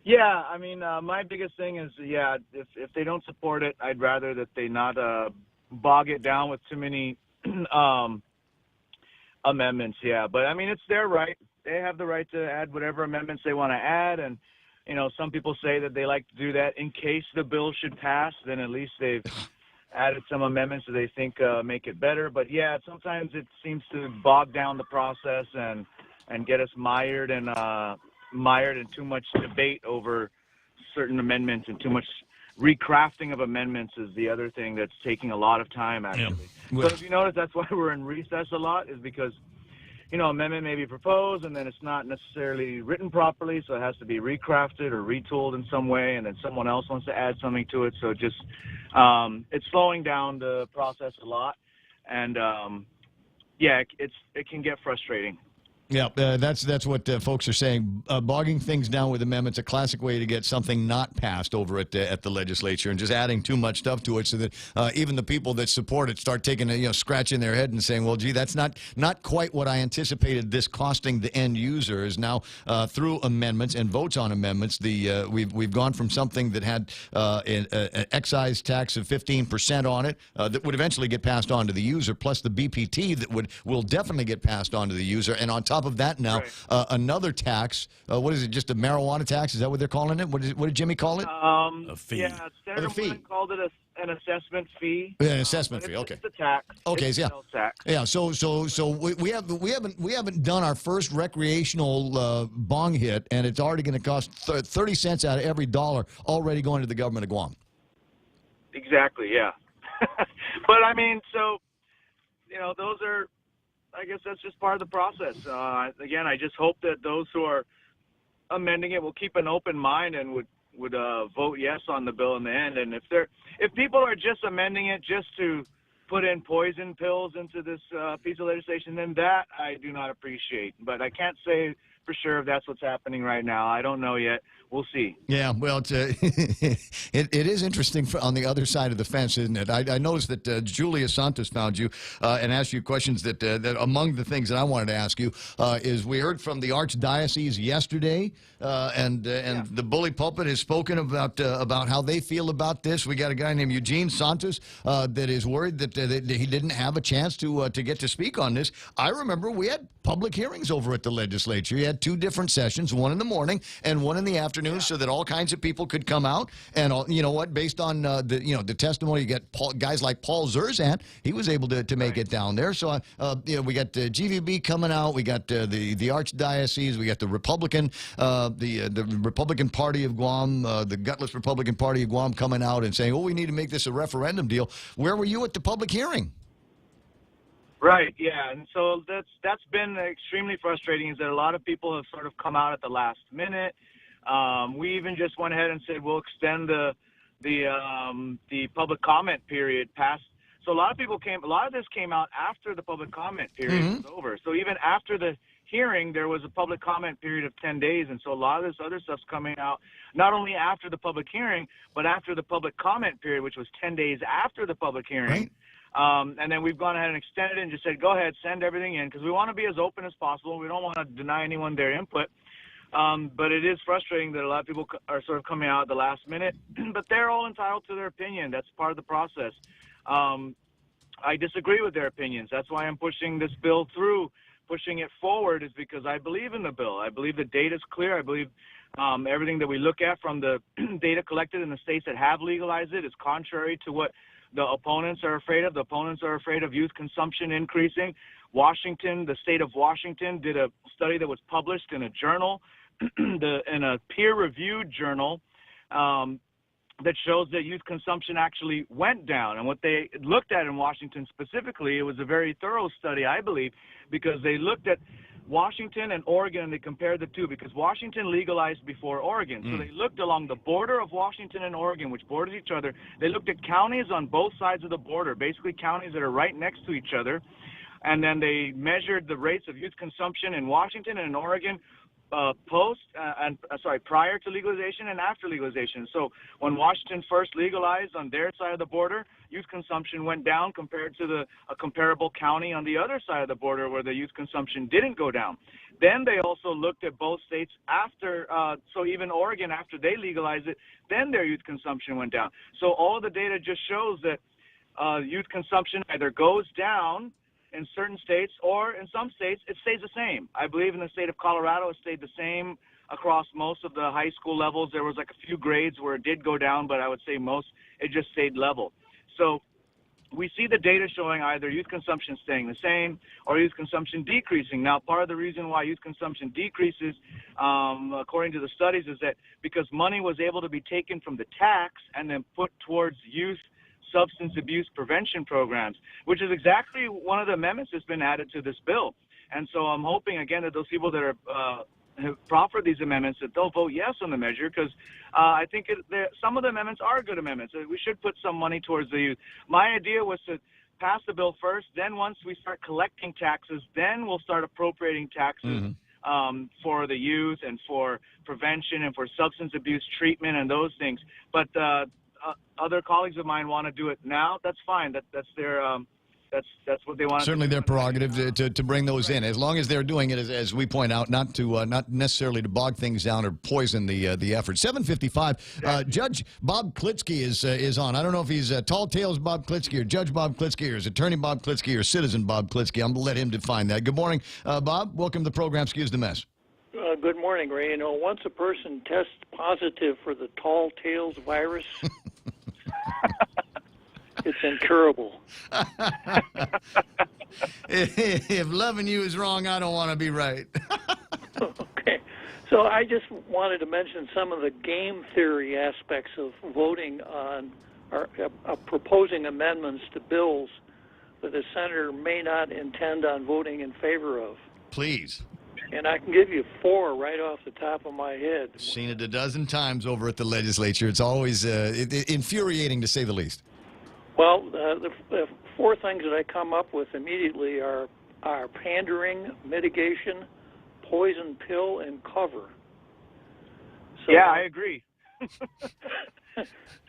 Yeah, I mean, my biggest thing is, if they don't support it, I'd rather that they not bog it down with too many amendments, But, I mean, it's their right. They have the right to add whatever amendments they want to add, and, some people say that they like to do that in case the bill should pass, then at least they've added some amendments that they think make it better. But, sometimes it seems to bog down the process and get us mired in too much debate over certain amendments, and too much recrafting of amendments is the other thing that's taking a lot of time, actually. Yeah. So if you notice, that's why we're in recess a lot, is because, amendment may be proposed, and then it's not necessarily written properly, so it has to be recrafted or retooled in some way, and then someone else wants to add something to it. So just it's slowing down the process a lot, and it can get frustrating. Yeah, that's what folks are saying. Bogging things down with amendments, a classic way to get something not passed over at the legislature, and just adding too much stuff to it, so that even the people that support it start taking scratching their head and saying, well, gee, that's not quite what I anticipated this costing the end user. Is now through amendments and votes on amendments, we've gone from something that had an excise tax of 15% on it that would eventually get passed on to the user, plus the BPT that will definitely get passed on to the user, and on top of that now, another tax. What is it? Just a marijuana tax? Is that what they're calling it? What did Jimmy call it? A fee. Yeah, Senator called it an assessment fee. Yeah, an assessment fee. Okay. It's a tax. Okay, it's yeah. Tax. Yeah. So we haven't done our first recreational bong hit, and it's already going to cost 30 cents out of every dollar already going to the government of Guam. Exactly. Yeah. But I mean, so those are I guess that's just part of the process. Again, I just hope that those who are amending it will keep an open mind and would vote yes on the bill in the end. And if people are just amending it just to put in poison pills into this piece of legislation, then that I do not appreciate. But I can't say for sure if that's what's happening right now. I don't know yet. We'll see. Yeah, well, it is interesting on the other side of the fence, isn't it? I noticed that Julia Santos found you and asked you questions that among the things that I wanted to ask you is we heard from the Archdiocese yesterday, and the Bully Pulpit has spoken about how they feel about this. We got a guy named Eugene Santos that is worried that he didn't have a chance to get to speak on this. I remember we had public hearings over at the legislature. You had 2 different sessions, one in the morning and one in the afternoon, so that all kinds of people could come out. And you know what? Based on the testimony, you get guys like Paul Zerzant. He was able to make it down there. So we got GVB coming out. We got the Archdiocese. We got the Republican the Republican Party of Guam, the gutless Republican Party of Guam coming out and saying, "Oh, we need to make this a referendum deal." Where were you at the public hearing? Right, yeah, and so that's been extremely frustrating, is that a lot of people have sort of come out at the last minute. We even just went ahead and said we'll extend the public comment period past. So a lot of this came out after the public comment period was over. So even after the hearing, there was a public comment period of 10 days, and so a lot of this other stuff's coming out not only after the public hearing, but after the public comment period, which was 10 days after the public hearing. Right. And then we've gone ahead and extended it and just said, go ahead, send everything in, because we want to be as open as possible. We don't want to deny anyone their input. But it is frustrating that a lot of people are sort of coming out at the last minute. But they're all entitled to their opinion. That's part of the process. I disagree with their opinions. That's why I'm pushing this bill through. Pushing it forward is because I believe in the bill. I believe the data is clear. I believe everything that we look at from the data collected in the states that have legalized it is contrary to what the opponents are afraid of. The opponents are afraid of youth consumption increasing. Washington, the state of Washington, did a study that was published in a journal, in a peer-reviewed journal, that shows that youth consumption actually went down. And what they looked at in Washington specifically, it was a very thorough study, I believe, because they looked at Washington and Oregon, and they compared the two, because Washington legalized before Oregon. So they looked along the border of Washington and Oregon, which borders each other. They looked at counties on both sides of the border, basically counties that are right next to each other. And then they measured the rates of youth consumption in Washington and in Oregon prior to legalization and after legalization. So when Washington first legalized on their side of the border, youth consumption went down compared to a comparable county on the other side of the border where the youth consumption didn't go down. Then they also looked at both states after, so even Oregon, after they legalized it, then their youth consumption went down. So all the data just shows that youth consumption either goes down in certain states, or in some states, it stays the same. I believe in the state of Colorado, it stayed the same across most of the high school levels. There was like a few grades where it did go down, but I would say most, it just stayed level. So we see the data showing either youth consumption staying the same or youth consumption decreasing. Now, part of the reason why youth consumption decreases, according to the studies, is that because money was able to be taken from the tax and then put towards youth substance abuse prevention programs, which is exactly one of the amendments that's been added to this bill. And so I'm hoping, again, that those people that have proffered these amendments, that they'll vote yes on the measure, because I think some of the amendments are good amendments. We should put some money towards the youth. My idea was to pass the bill first, then once we start collecting taxes, then we'll start appropriating taxes for the youth and for prevention and for substance abuse treatment and those things. But other colleagues of mine want to do it now. That's fine. That's their that's what they want. Certainly their prerogative to bring those in, as long as they're doing it, as we point out, not necessarily to bog things down or poison the effort. 7:55. Judge Bob Klitsky is on. I don't know if he's Tall Tales Bob Klitsky or Judge Bob Klitsky or is Attorney Bob Klitsky or Citizen Bob Klitsky. I'm going to let him define that. Good morning, Bob. Welcome to the program. Excuse the mess. Good morning, Ray. You know, once a person tests positive for the Tall Tales virus, it's incurable. If loving you is wrong, I don't want to be right. Okay. So I just wanted to mention some of the game theory aspects of voting on or proposing amendments to bills that a senator may not intend on voting in favor of. Please. And I can give you 4 right off the top of my head. Seen it a dozen times over at the legislature. It's always infuriating, to say the least. Well, the 4 things that I come up with immediately are pandering, mitigation, poison pill, and cover. So, yeah, I agree.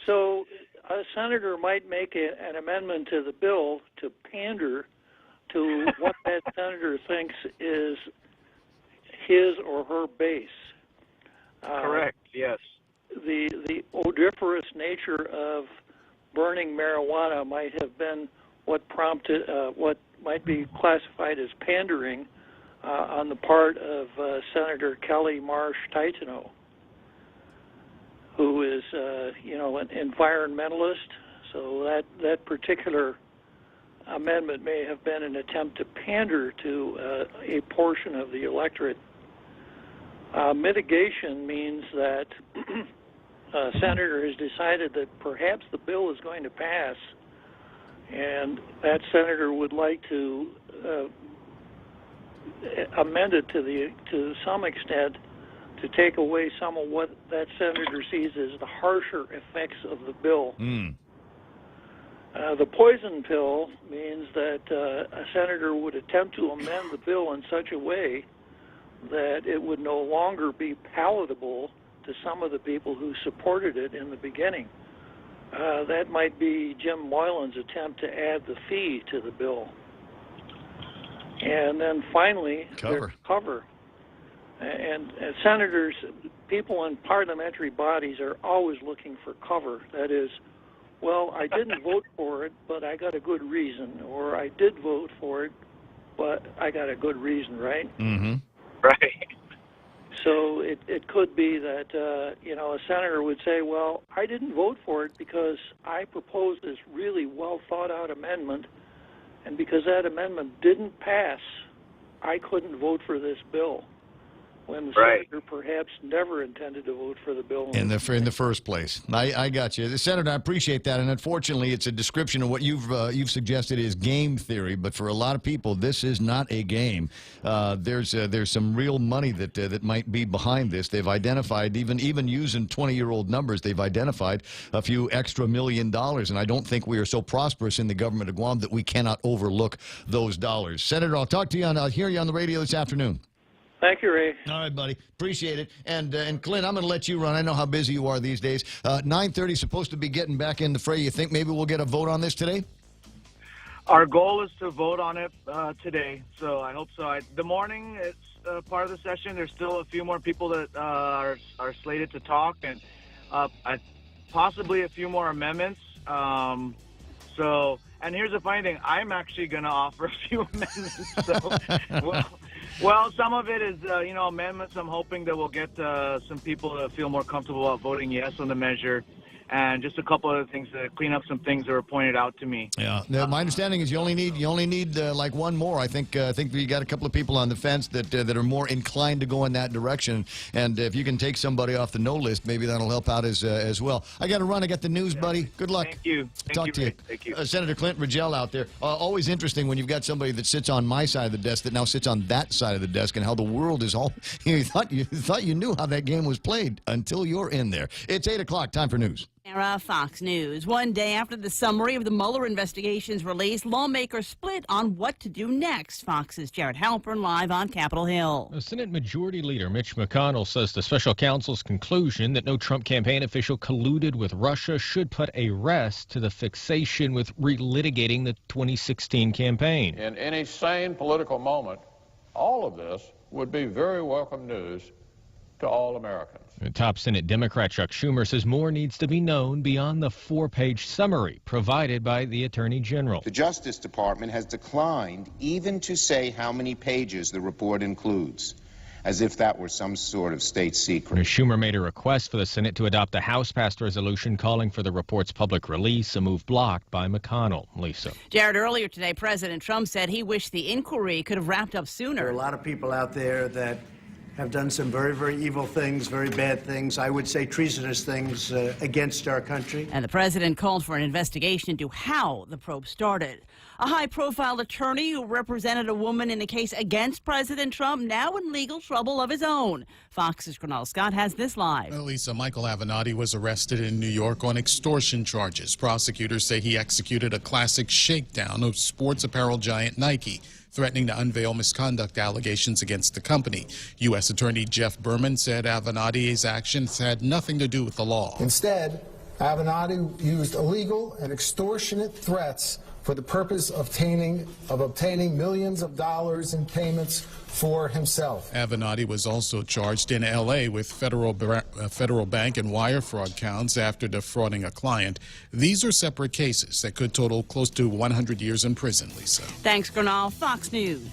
So a senator might make an amendment to the bill to pander to what that senator thinks is his or her base. Correct, yes. The odoriferous nature of burning marijuana might have been what prompted what might be classified as pandering on the part of Senator Kelly Marsh Titano, who is an environmentalist. So that particular amendment may have been an attempt to pander to a portion of the electorate. Mitigation means that a senator has decided that perhaps the bill is going to pass, and that senator would like to amend it to some extent to take away some of what that senator sees as the harsher effects of the bill. The poison pill means that a senator would attempt to amend the bill in such a way that it would no longer be palatable to some of the people who supported it in the beginning. That might be Jim Moylan's attempt to add the fee to the bill. And then finally, there's cover. And senators, people in parliamentary bodies are always looking for cover. That is, well, I didn't vote for it, but I got a good reason. Or I did vote for it, but I got a good reason, right? Mm-hmm. Right. So it could be that, a senator would say, well, I didn't vote for it because I proposed this really well-thought-out amendment, and because that amendment didn't pass, I couldn't vote for this bill, when the senator perhaps never intended to vote for the bill in the first place. I got you, Senator. I appreciate that, and unfortunately, it's a description of what you've suggested is game theory. But for a lot of people, this is not a game. There's some real money that might be behind this. They've identified, even using 20-year-old numbers, they've identified a few extra $1 million, and I don't think we are so prosperous in the government of Guam that we cannot overlook those dollars. Senator, I'll talk to you I'll hear you on the radio this afternoon. Thank you, Ray. All right, buddy. Appreciate it. And Clynt, I'm going to let you run. I know how busy you are these days. 9:30 supposed to be getting back in the fray. You think maybe we'll get a vote on this today? Our goal is to vote on it today, so I hope so. The morning, it's part of the session. There's still a few more people that are slated to talk, and possibly a few more amendments. And here's the funny thing. I'm actually going to offer a few amendments. So, well, some of it is, amendments. I'm hoping that we'll get some people to feel more comfortable about voting yes on the measure, and just a couple other things to clean up some things that were pointed out to me. Yeah, my understanding is you only need like one more. I think we got a couple of people on the fence that are more inclined to go in that direction. And if you can take somebody off the no list, maybe that'll help out as well. I got to run. I got the news, buddy. Good luck. Thank you. Talk to you. Thank you. Senator Clynt Ridgell out there. Always interesting when you've got somebody that sits on my side of the desk that now sits on that side of the desk, and how the world is all. You thought you knew how that game was played until you're in there. It's 8 o'clock. Time for news. Fox News. One day after the summary of the Mueller investigation's release, lawmakers split on what to do next. Fox's Jared Halpern live on Capitol Hill. Senate Majority Leader Mitch McConnell says the special counsel's conclusion that no Trump campaign official colluded with Russia should put a rest to the fixation with relitigating the 2016 campaign. In any sane political moment, all of this would be very welcome news to all Americans. Top Senate Democrat Chuck Schumer says more needs to be known beyond the 4-page summary provided by the Attorney General. The Justice Department has declined even to say how many pages the report includes, as if that were some sort of state secret. Schumer made a request for the Senate to adopt a House-passed resolution calling for the report's public release, a move blocked by McConnell. Lisa. Jared, earlier today, President Trump said he wished the inquiry could have wrapped up sooner. There are a lot of people out there that have done some very, very evil things, very bad things, I would say treasonous things against our country. And the president called for an investigation into how the probe started. A high-profile attorney who represented a woman in the case against President Trump now in legal trouble of his own. Fox's Gernal Scott has this live. Well, Lisa, Michael Avenatti was arrested in New York on extortion charges. Prosecutors say he executed a classic shakedown of sports apparel giant Nike, threatening to unveil misconduct allegations against the company. U.S. Attorney Jeff Berman said Avenatti's actions had nothing to do with the law. Instead, Avenatti used illegal and extortionate threats for the purpose of obtaining millions of dollars in payments for himself. Avenatti was also charged in L.A. with federal bank and wire fraud counts after defrauding a client. These are separate cases that could total close to 100 years in prison, Lisa. Thanks, Gernal. Fox News.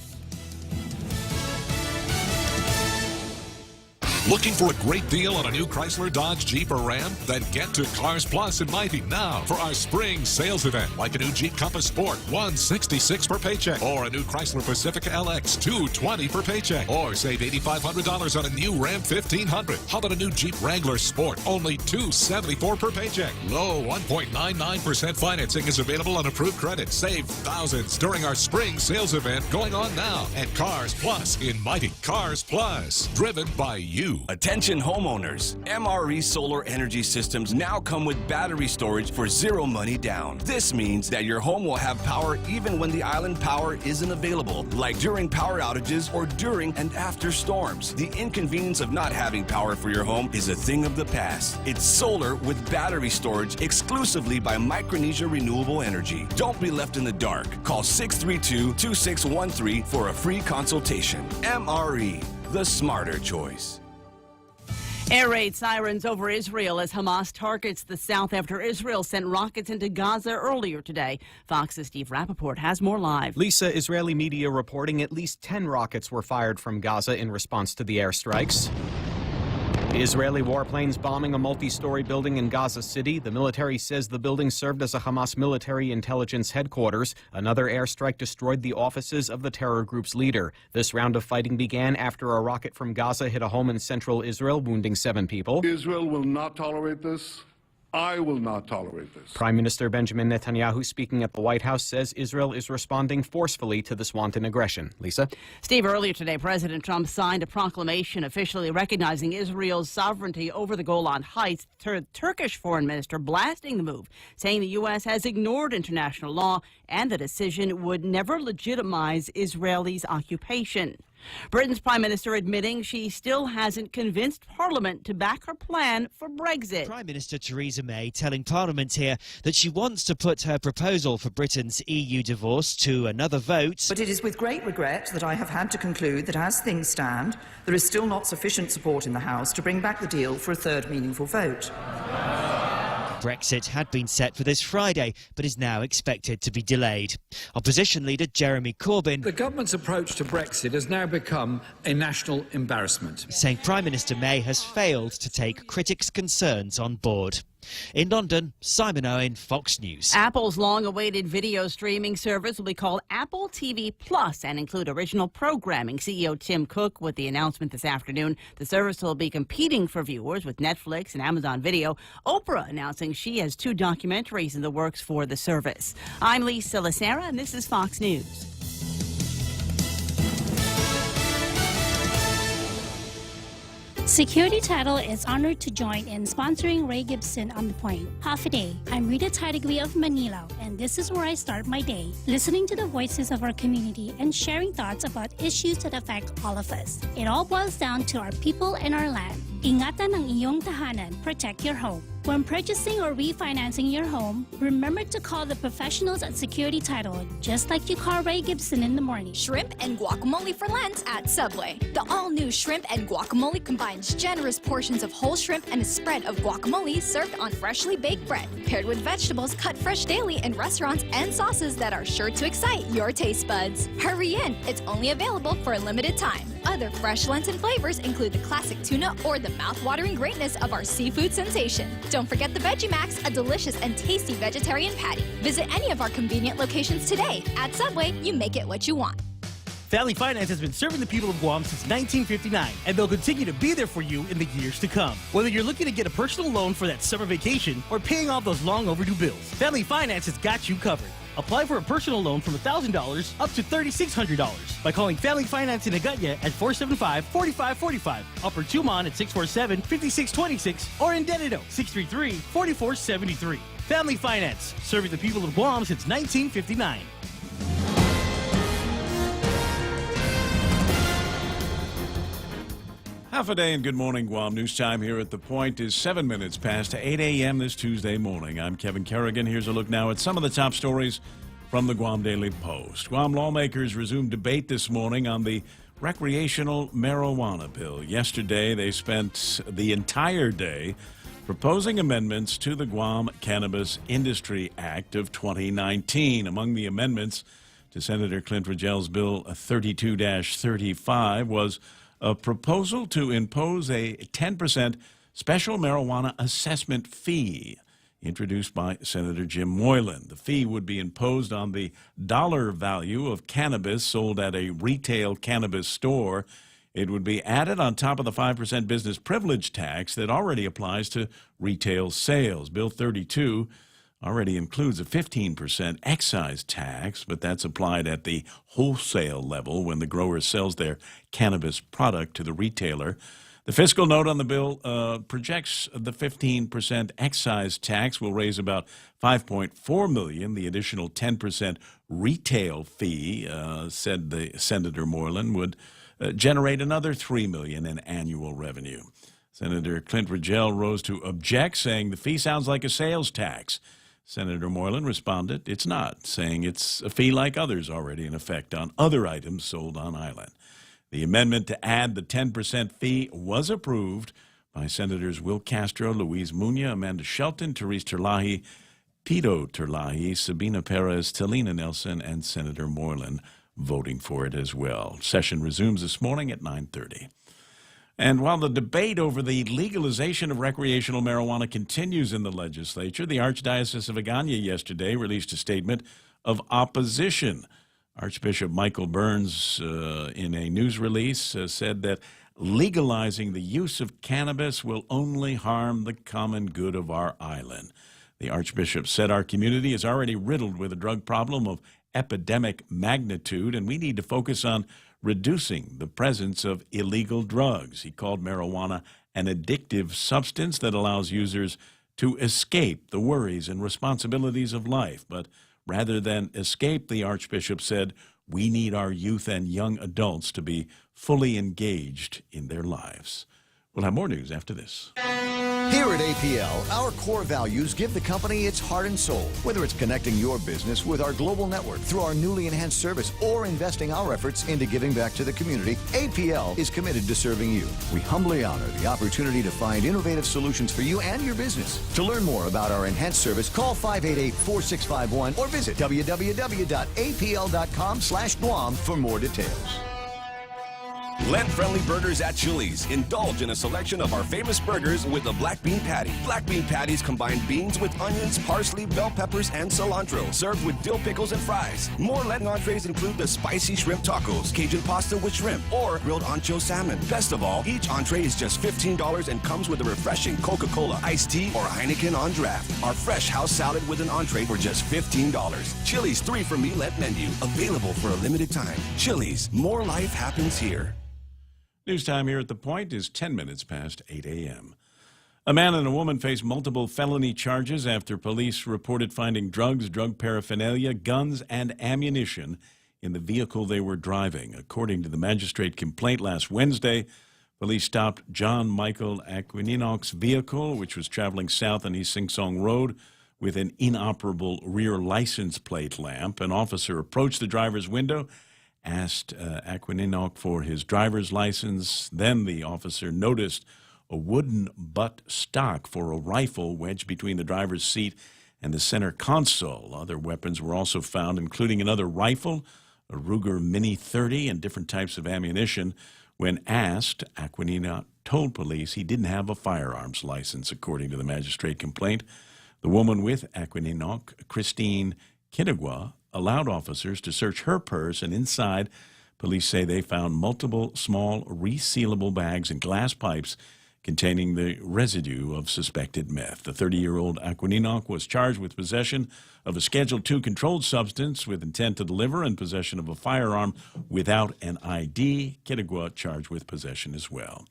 Looking for a great deal on a new Chrysler, Dodge, Jeep, or Ram? Then get to Cars Plus in Mighty now for our spring sales event, like a new Jeep Compass Sport, $166 per paycheck, or a new Chrysler Pacifica LX, $220 per paycheck, or save $8,500 on a new Ram 1500. How about a new Jeep Wrangler Sport, only $274 per paycheck? Low 1.99% financing is available on approved credit. Save thousands during our spring sales event going on now at Cars Plus in Mighty. Cars Plus, driven by you. Attention homeowners, MRE Solar Energy Systems now come with battery storage for zero money down. This means that your home will have power even when the island power isn't available, like during power outages or during and after storms. The inconvenience of not having power for your home is a thing of the past. It's solar with battery storage exclusively by Micronesia Renewable Energy. Don't be left in the dark. Call 632-2613 for a free consultation. MRE, the smarter choice. Air raid sirens over Israel as Hamas targets the south after Israel sent rockets into Gaza earlier today. Fox's Steve Rappaport has more live. Lisa, Israeli media reporting at least 10 rockets were fired from Gaza in response to the airstrikes. Israeli warplanes bombing a multi-story building in Gaza City. The military says the building served as a Hamas military intelligence headquarters. Another airstrike destroyed the offices of the terror group's leader. This round of fighting began after a rocket from Gaza hit a home in central Israel, wounding 7 people. Israel will not tolerate this. I will not tolerate this. Prime Minister Benjamin Netanyahu, speaking at the White House, says Israel is responding forcefully to this wanton aggression. Lisa? Steve, earlier today, President Trump signed a proclamation officially recognizing Israel's sovereignty over the Golan Heights. Turkish foreign minister blasting the move, saying the U.S. has ignored international law and the decision would never legitimize Israelis' occupation. Britain's prime minister admitting she still hasn't convinced Parliament to back her plan for Brexit. Prime Minister Theresa May telling Parliament here that she wants to put her proposal for Britain's EU divorce to another vote. But it is with great regret that I have had to conclude that as things stand, there is still not sufficient support in the House to bring back the deal for a third meaningful vote. Brexit had been set for this Friday, but is now expected to be delayed. Opposition leader Jeremy Corbyn... The government's approach to Brexit has now become a national embarrassment. ...saying Prime Minister May has failed to take critics' concerns on board. In London, Simon Owen, Fox News. Apple's long-awaited video streaming service will be called Apple TV Plus and include original programming. CEO Tim Cook with the announcement this afternoon. The service will be competing for viewers with Netflix and Amazon Video. Oprah announcing she has 2 documentaries in the works for the service. I'm Lisa Lacera, and this is Fox News. Security Title is honored to join in sponsoring Ray Gibson on The Point. Half a day. I'm Rita Tidegui of Manila, and this is where I start my day, listening to the voices of our community and sharing thoughts about issues that affect all of us. It all boils down to our people and our land. Ingatan ang iyong tahanan, protect your home. When purchasing or refinancing your home, remember to call the professionals at Security Title, just like you call Ray Gibson in the morning. Shrimp and guacamole for Lent at Subway. The all-new shrimp and guacamole combines generous portions of whole shrimp and a spread of guacamole served on freshly baked bread, paired with vegetables cut fresh daily in restaurants and sauces that are sure to excite your taste buds. Hurry in, it's only available for a limited time. Other fresh Lenten flavors include the classic tuna or the mouth-watering greatness of our seafood sensation. Don't forget the Veggie Max, a delicious and tasty vegetarian patty. Visit any of our convenient locations today. At Subway, you make it what you want. Family Finance has been serving the people of Guam since 1959, and they'll continue to be there for you in the years to come. Whether you're looking to get a personal loan for that summer vacation or paying off those long overdue bills, Family Finance has got you covered. Apply for a personal loan from $1,000 up to $3,600 by calling Family Finance in Agutya at 475-4545, Upper Tumon at 647-5626, or in Dededo 633-4473. Family Finance, serving the people of Guam since 1959. Half a day and good morning, Guam. News time here at The Point is 7 minutes past 8 a.m. this Tuesday morning. I'm Kevin Kerrigan. Here's a look now at some of the top stories from the Guam Daily Post. Guam lawmakers resumed debate this morning on the recreational marijuana bill. Yesterday, they spent the entire day proposing amendments to the Guam Cannabis Industry Act of 2019. Among the amendments to Senator Clynt Ridgell's Bill 32-35 was a proposal to impose a 10% special marijuana assessment fee introduced by Senator Jim Moylan. The fee would be imposed on the dollar value of cannabis sold at a retail cannabis store. It would be added on top of the 5% business privilege tax that already applies to retail sales. Bill 32 already includes a 15% excise tax, but that's applied at the wholesale level when the grower sells their cannabis product to the retailer. The fiscal note on the bill projects the 15% excise tax will raise about $5.4 million. The additional 10% retail fee, said the Senator Moylan, would generate another $3 million in annual revenue. Senator Clynt Ridgell rose to object, saying the fee sounds like a sales tax. Senator Moylan responded, it's not, saying it's a fee like others already in effect on other items sold on island. The amendment to add the 10% fee was approved by Senators Will Castro, Luis Muña, Amanda Shelton, Therese Terlahi, Pito Terlahi, Sabina Perez, Talina Nelson, and Senator Moylan voting for it as well. Session resumes this morning at 9:30. And while the debate over the legalization of recreational marijuana continues in the legislature, the Archdiocese of Agana yesterday released a statement of opposition. Archbishop Michael Burns, in a news release, said that legalizing the use of cannabis will only harm the common good of our island. The Archbishop said our community is already riddled with a drug problem of epidemic magnitude, and we need to focus on reducing the presence of illegal drugs. He called marijuana an addictive substance that allows users to escape the worries and responsibilities of life. But rather than escape, the Archbishop said, we need our youth and young adults to be fully engaged in their lives. We'll have more news after this. Here at APL, our core values give the company its heart and soul. Whether it's connecting your business with our global network through our newly enhanced service or investing our efforts into giving back to the community, APL is committed to serving you. We humbly honor the opportunity to find innovative solutions for you and your business. To learn more about our enhanced service, call 588-4651 or visit www.apl.com/Guam for more details. Lent-friendly burgers at Chili's. Indulge in a selection of our famous burgers with a black bean patty. Black bean patties combine beans with onions, parsley, bell peppers, and cilantro. Served with dill pickles and fries. More Lenten entrees include the spicy shrimp tacos, Cajun pasta with shrimp, or grilled ancho salmon. Best of all, each entree is just $15 and comes with a refreshing Coca-Cola, iced tea, or Heineken on draft. Our fresh house salad with an entree for just $15. Chili's 3 for Me Lent menu. Available for a limited time. Chili's. More life happens here. News time here at The Point is 10 minutes past 8 a.m. A man and a woman face multiple felony charges after police reported finding drugs, drug paraphernalia, guns, and ammunition in the vehicle they were driving. According to the magistrate complaint last Wednesday, police stopped John Michael Aquininock's vehicle, which was traveling south on East Sing Song Road with an inoperable rear license plate lamp. An officer approached the driver's window, asked Aquininock for his driver's license. Then the officer noticed a wooden butt stock for a rifle wedged between the driver's seat and the center console. Other weapons were also found, including another rifle, a Ruger Mini 30, and different types of ammunition. When asked, Aquininock told police he didn't have a firearms license, according to the magistrate complaint. The woman with Aquininock, Christine Kinigwa, allowed officers to search her purse, and inside Police say they found multiple small resealable bags and glass pipes containing the residue of suspected meth. The 30-year-old Aquininock was charged with possession of a Schedule II controlled substance with intent to deliver and possession of a firearm without an ID. Kitagua charged with possession as well.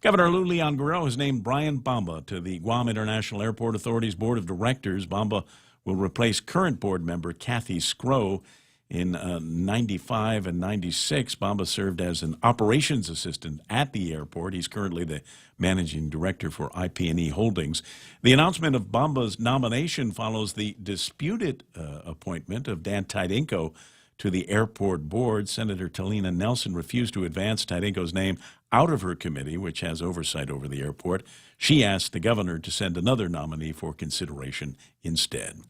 Governor Lou Leon Guerrero has named Brian Bamba to the Guam International Airport Authority's Board of Directors. Bamba will replace current board member Kathy Scrow. In 95 and 96, Bamba served as an operations assistant at the airport. He's currently the managing director for IP&E Holdings. The announcement of Bamba's nomination follows the disputed appointment of Dan Tydinko to the airport board. Senator Talina Nelson refused to advance Tydinko's name out of her committee, which has oversight over the airport. She asked the governor to send another nominee for consideration instead.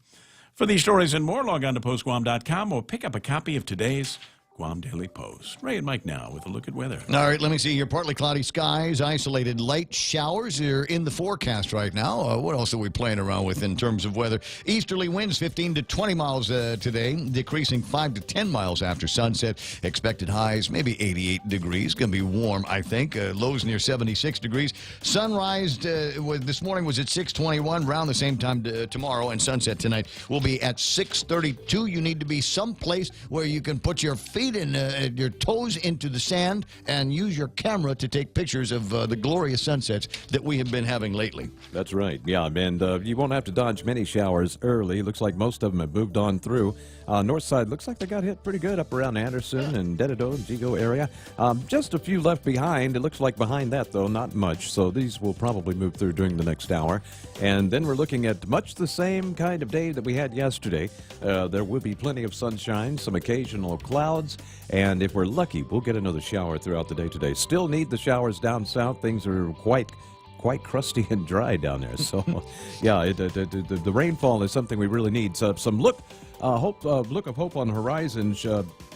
For these stories and more, log on to postguam.com or pick up a copy of today's Guam Daily Post. Ray and Mike now with a look at weather. All right, let me see here. Partly cloudy skies, isolated light showers are in the forecast right now. What else are we playing around with in terms of weather? Easterly winds 15 to 20 miles today, decreasing 5 to 10 miles after sunset. Expected highs maybe 88 degrees. Going to be warm, I think. Lows near 76 degrees. Sunrise this morning was at 6:21, around the same time tomorrow, and sunset tonight will be at 6:32. You need to be someplace where you can put your feet and your toes into the sand and use your camera to take pictures of the glorious sunsets that we have been having lately. That's right. Yeah, and you won't have to dodge many showers early. Looks like most of them have moved on through. North side looks like they got hit pretty good up around Anderson and Dededo and Jigo area. Just a few left behind. It looks like behind that, though, not much. So these will probably move through during the next hour. And then we're looking at much the same kind of day that we had yesterday. There will be plenty of sunshine, some occasional clouds. And if we're lucky, we'll get another shower throughout the day today. Still need the showers down south. Things are quite crusty and dry down there. So, yeah, the rainfall is something we really need. So, some look of hope on the horizon.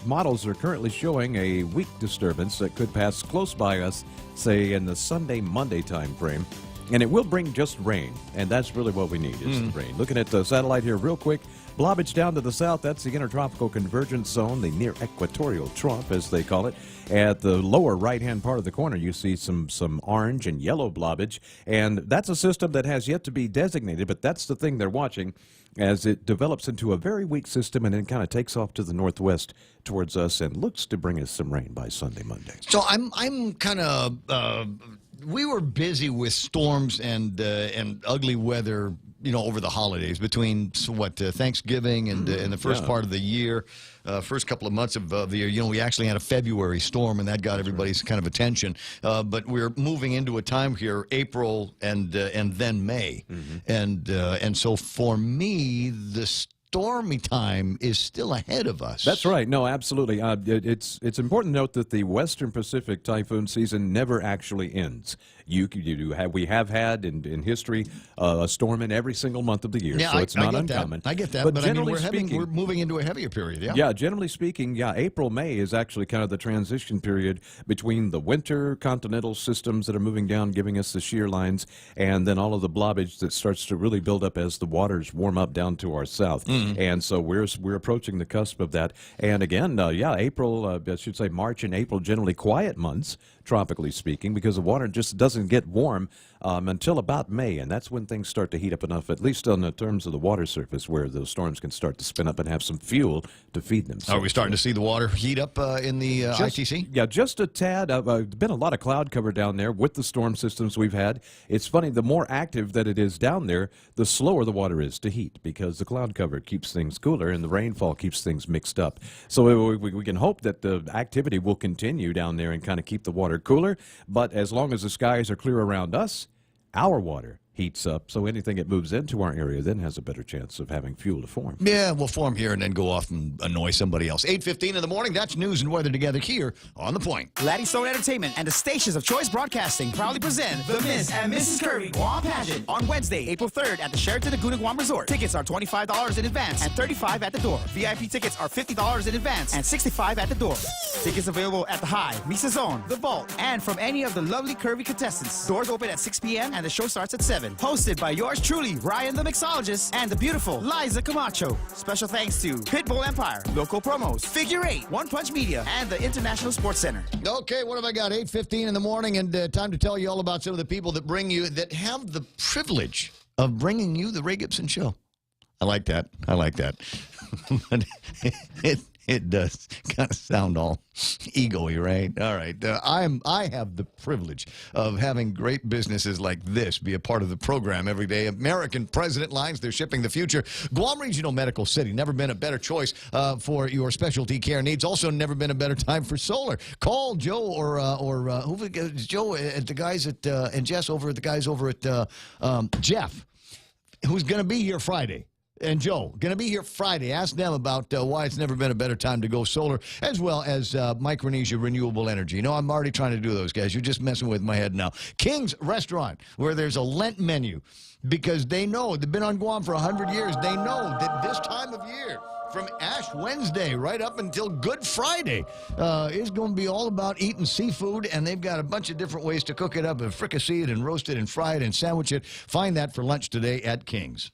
Models are currently showing a weak disturbance that could pass close by us, say, in the Sunday-Monday time frame. And it will bring just rain, and that's really what we need is the rain. Looking at the satellite here real quick, Blobage down to the south, that's the intertropical convergence zone, the near equatorial trough, as they call it. At the lower right-hand part of the corner, you see some orange and yellow blobage, and that's a system that has yet to be designated, but that's the thing they're watching as it develops into a very weak system and then kind of takes off to the northwest towards us and looks to bring us some rain by Sunday, Monday. So I'm kind of... we were busy with storms and ugly weather, over the holidays between Thanksgiving and the first part of the year, first couple of months of the year. We actually had a February storm, and that got everybody's kind of attention. But we're moving into a time here, April and then May, and so for me, the stormy time is still ahead of us. That's right. No, absolutely. It's important to note that the Western Pacific typhoon season never actually ends. We have had in history a storm in every single month of the year, so it's not uncommon. I get that, but we're moving into a heavier period. Yeah, generally speaking, April, May is actually kind of the transition period between the winter continental systems that are moving down, giving us the shear lines, and then all of the blobage that starts to really build up as the waters warm up down to our south. And so we're approaching the cusp of that. And again, April, I should say March and April, generally quiet months, tropically speaking, because the water just doesn't get warm until about May, and that's when things start to heat up enough, at least on the terms of the water surface, where those storms can start to spin up and have some fuel to feed them. Are we starting to see the water heat up in the ITC? Yeah, just a tad. There's been a lot of cloud cover down there with the storm systems we've had. It's funny, the more active that it is down there, the slower the water is to heat, because the cloud cover keeps things cooler and the rainfall keeps things mixed up. So we can hope that the activity will continue down there and kind of keep the water cooler, but as long as the skies are clear around us, our water heats up, so anything that moves into our area then has a better chance of having fuel to form. Yeah, we'll form here and then go off and annoy somebody else. 8:15 in the morning, that's news and weather together here on The Point. Laddie Stone Entertainment and the stations of Choice Broadcasting proudly present the Miss and Mrs. Kirby Guam Pageant on Wednesday, April 3rd at the Sheraton Laguna Guam Resort. Tickets are $25 in advance and $35 at the door. VIP tickets are $50 in advance and $65 at the door. Tickets available at the High, Misa Zone, The Vault, and from any of the lovely Kirby contestants. Doors open at 6 p.m. and the show starts at 7. 7, hosted by yours truly, Ryan the Mixologist, and the beautiful Liza Camacho. Special thanks to Pitbull Empire, Local Promos, Figure 8, One Punch Media, and the International Sports Center. Okay, what have I got? 8:15 in the morning, and time to tell you all about some of the people that have the privilege of bringing you the Ray Gibson Show. I like that. But it does kind of sound all ego-y, right? All right. I have the privilege of having great businesses like this be a part of the program every day. American President Lines, they're shipping the future. Guam Regional Medical City, never been a better choice for your specialty care needs. Also, never been a better time for solar. Call Joe or who is Joe at the guys at and Jess over at the guys over at Jeff, who's going to be here Friday. And Joe, going to be here Friday. Ask them about why it's never been a better time to go solar, as well as Micronesia Renewable Energy. You know, I'm already trying to do those, guys. You're just messing with my head now. King's Restaurant, where there's a Lent menu, because they know, they've been on Guam for 100 years. They know that this time of year, from Ash Wednesday right up until Good Friday, is going to be all about eating seafood, and they've got a bunch of different ways to cook it up and fricassee it and roast it and fry it and sandwich it. Find that for lunch today at King's.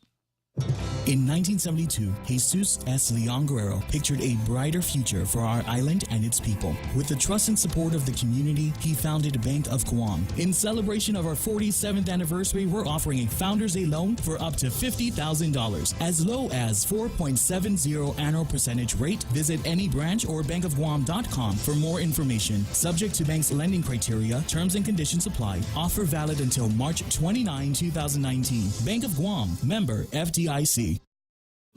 In 1972, Jesus S. Leon Guerrero pictured a brighter future for our island and its people. With the trust and support of the community, he founded Bank of Guam. In celebration of our 47th anniversary, we're offering a Founders Day loan for up to $50,000, as low as 4.70 annual percentage rate. Visit any branch or bankofguam.com for more information. Subject to bank's lending criteria, terms and conditions apply. Offer valid until March 29, 2019. Bank of Guam, member FDIC.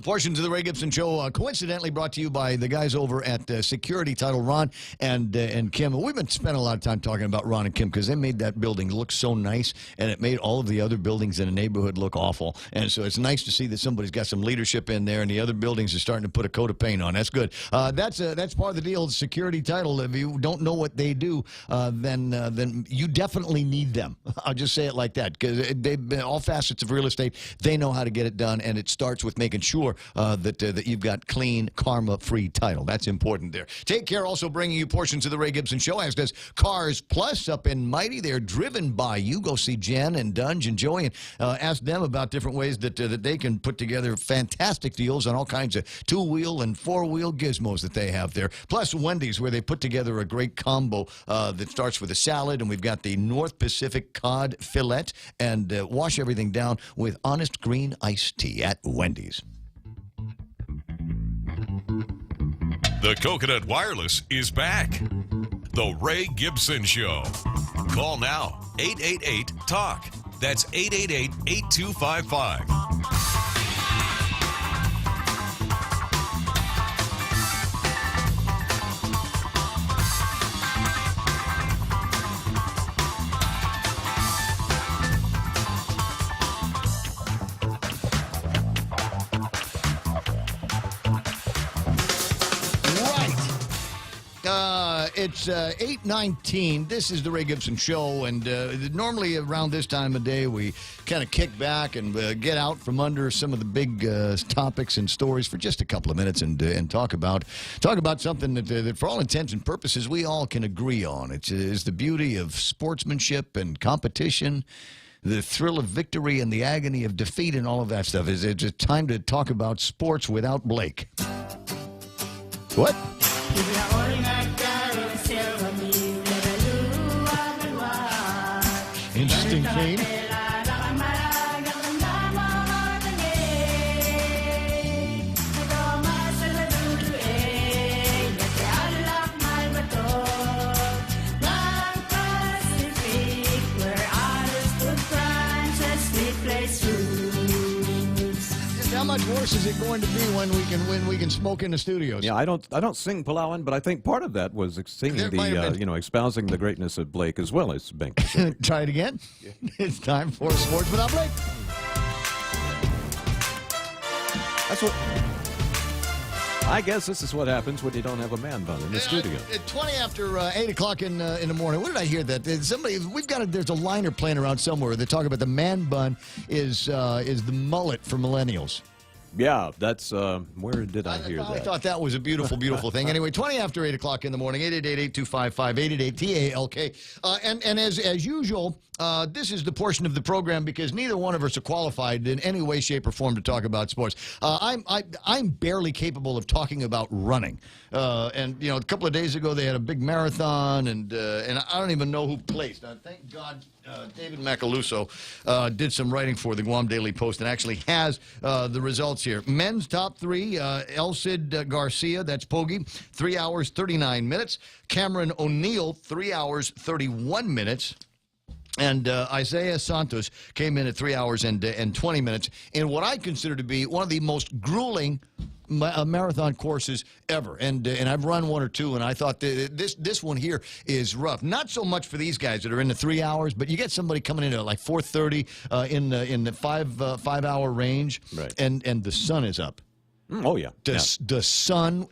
Portions of the Ray Gibson Show, coincidentally brought to you by the guys over at Security Title, Ron and Kim. We've been spending a lot of time talking about Ron and Kim because they made that building look so nice, and it made all of the other buildings in the neighborhood look awful. And so it's nice to see that somebody's got some leadership in there, and the other buildings are starting to put a coat of paint on. That's good. That's part of the deal. Security Title. If you don't know what they do, then you definitely need them. I'll just say it like that, because they've been all facets of real estate. They know how to get it done, and it starts with making sure that you've got clean, karma-free title. That's important there. Take care. Also bringing you portions of the Ray Gibson Show, as does Cars Plus up in Mighty. They're driven by you. Go see Jen and Dunge and Joey and ask them about different ways that they can put together fantastic deals on all kinds of two-wheel and four-wheel gizmos that they have there. Plus Wendy's, where they put together a great combo that starts with a salad, and we've got the North Pacific cod fillet, and wash everything down with Honest Green iced tea at Wendy's. The Coconut Wireless is back. The Ray Gibson Show. Call now, 888-TALK. That's 888-8255. It's 8:19. This is the Ray Gibson Show, and normally around this time of day we kind of kick back and get out from under some of the big topics and stories for just a couple of minutes and talk about something that for all intents and purposes we all can agree on. It's the beauty of sportsmanship and competition, the thrill of victory and the agony of defeat, and all of that stuff. It's time to talk about sports without Blake. What? Interesting theme. How much worse is it going to be when we can smoke in the studios? Yeah, I don't sing Palauan, but I think part of that was singing espousing the greatness of Blake as well as Bank. Try it again. Yeah. It's time for Sports Without Blake. That's what. I guess this is what happens when you don't have a man bun in the studio. 20 after 8 o'clock in the morning. Where did I hear that? There's a liner playing around somewhere that talk about the man bun is the mullet for millennials. Yeah, that's where did I hear that? I thought that was a beautiful, beautiful thing. Anyway, 20 after 8 o'clock in the morning, 888-825-5888, TALK. And as usual, this is the portion of the program because neither one of us are qualified in any way, shape, or form to talk about sports. I'm barely capable of talking about running. And you know, a couple of days ago they had a big marathon, and I don't even know who placed. Thank God David Macaluso did some writing for the Guam Daily Post and actually has the results here. Men's top three: El Cid Garcia, that's Poggi, 3 hours 39 minutes. Cameron O'Neill, 3 hours 31 minutes. And Isaiah Santos came in at 3 hours and 20 minutes in what I consider to be one of the most grueling marathon courses ever. And I've run one or two, and I thought this one here is rough. Not so much for these guys that are in the 3 hours, but you get somebody coming in at like 4:30 in the 5 hour range, right. And the sun is up. Oh yeah. The sun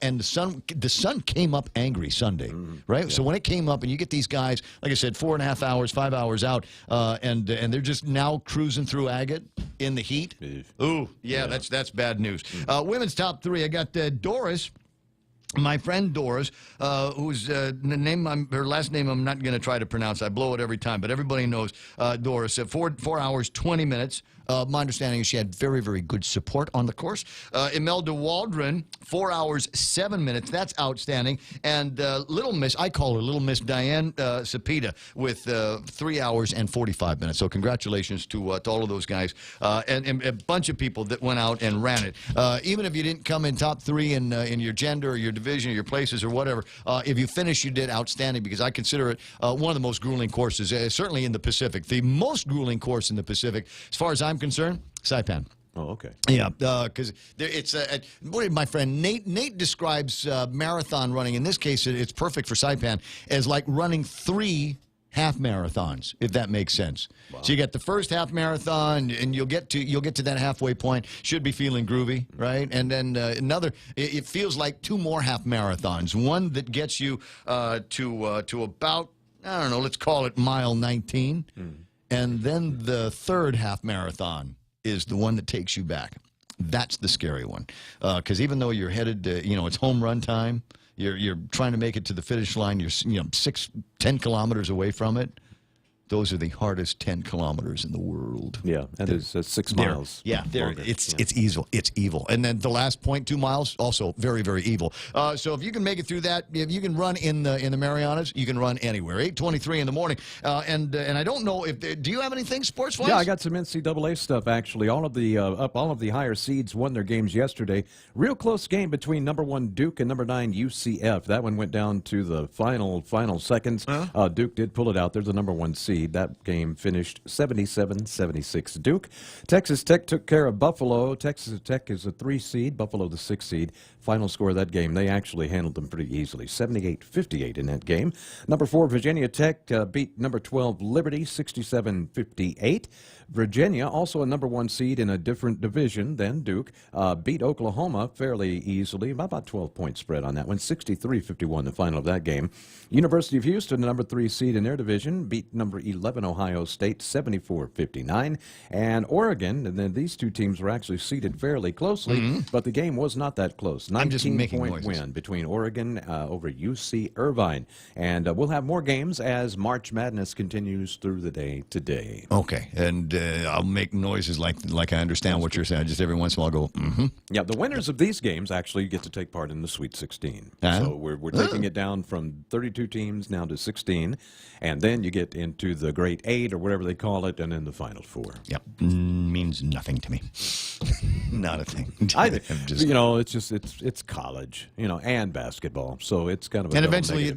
came up angry Sunday, right? Yeah. So when it came up, and you get these guys, like I said, 4.5 hours, 5 hours out, and they're just now cruising through agate in the heat. Ooh, yeah. That's bad news. Women's top three. I got Doris. My friend Doris, whose her last name I'm not going to try to pronounce. I blow it every time, but everybody knows Doris. At 4 hours, 20 minutes. My understanding is she had very, very good support on the course. Imelda Waldron, 4 hours, 7 minutes. That's outstanding. And Little Miss, I call her Little Miss Diane Cepeda with 3 hours and 45 minutes. So congratulations to all of those guys and a bunch of people that went out and ran it. Even if you didn't come in top three in your gender or your division or your places or whatever, if you finished, you did outstanding because I consider it one of the most grueling courses, certainly in the Pacific. The most grueling course in the Pacific, as far as I'm concerned, Saipan. Oh, okay. Yeah, because it's what did my friend Nate describes marathon running. In this case, it's perfect for Saipan as like running 3 half marathons, if that makes sense. Wow. So you get the first half marathon, and you'll get to that halfway point. Should be feeling groovy, right? And then another. It feels like 2 more half marathons. One that gets you to about, I don't know, let's call it mile 19. And then the third half marathon is the one that takes you back. That's the scary one. Because even though you're headed to, it's home run time, you're trying to make it to the finish line, you're 10 kilometers away from it. Those are the hardest 10 kilometers in the world. Yeah, that is 6 miles. Yeah, it's evil. It's evil. And then the last 0.2 miles, also very, very evil. So if you can make it through that, if you can run in the Marianas, you can run anywhere. 8:23 in the morning. And I don't know if do you have anything sports-wise? Yeah, I got some NCAA stuff actually. All of the higher seeds won their games yesterday. Real close game between number 1 Duke and number 9 UCF. That one went down to the final seconds. Duke did pull it out. They're the number 1 seed. That game finished 77-76 Duke. Texas Tech took care of Buffalo. Texas Tech is a 3 seed, Buffalo the 6 seed. Final score of that game, they actually handled them pretty easily, 78-58 in that game. Number 4 Virginia Tech beat number 12 Liberty 67-58. Virginia, also a number 1 seed in a different division than Duke, beat Oklahoma fairly easily, about 12-point spread on that one, 63-51 the final of that game. University of Houston, the number 3 seed in their division, beat number 11 Ohio State 74-59. And Oregon, and then these two teams were actually seeded fairly closely, but the game was not that close. 19-point win between Oregon over UC Irvine. And we'll have more games as March Madness continues through the day today. Okay, and I'll make noises like I understand what you're saying. Just every once in a while I'll go, Yeah, the winners of these games actually get to take part in the Sweet 16. So we're taking it down from 32 teams now to 16, and then you get into the Great 8 or whatever they call it, and then the Final 4. Yep, means nothing to me. Not a thing. It's college, and basketball, so it's kind of a and eventually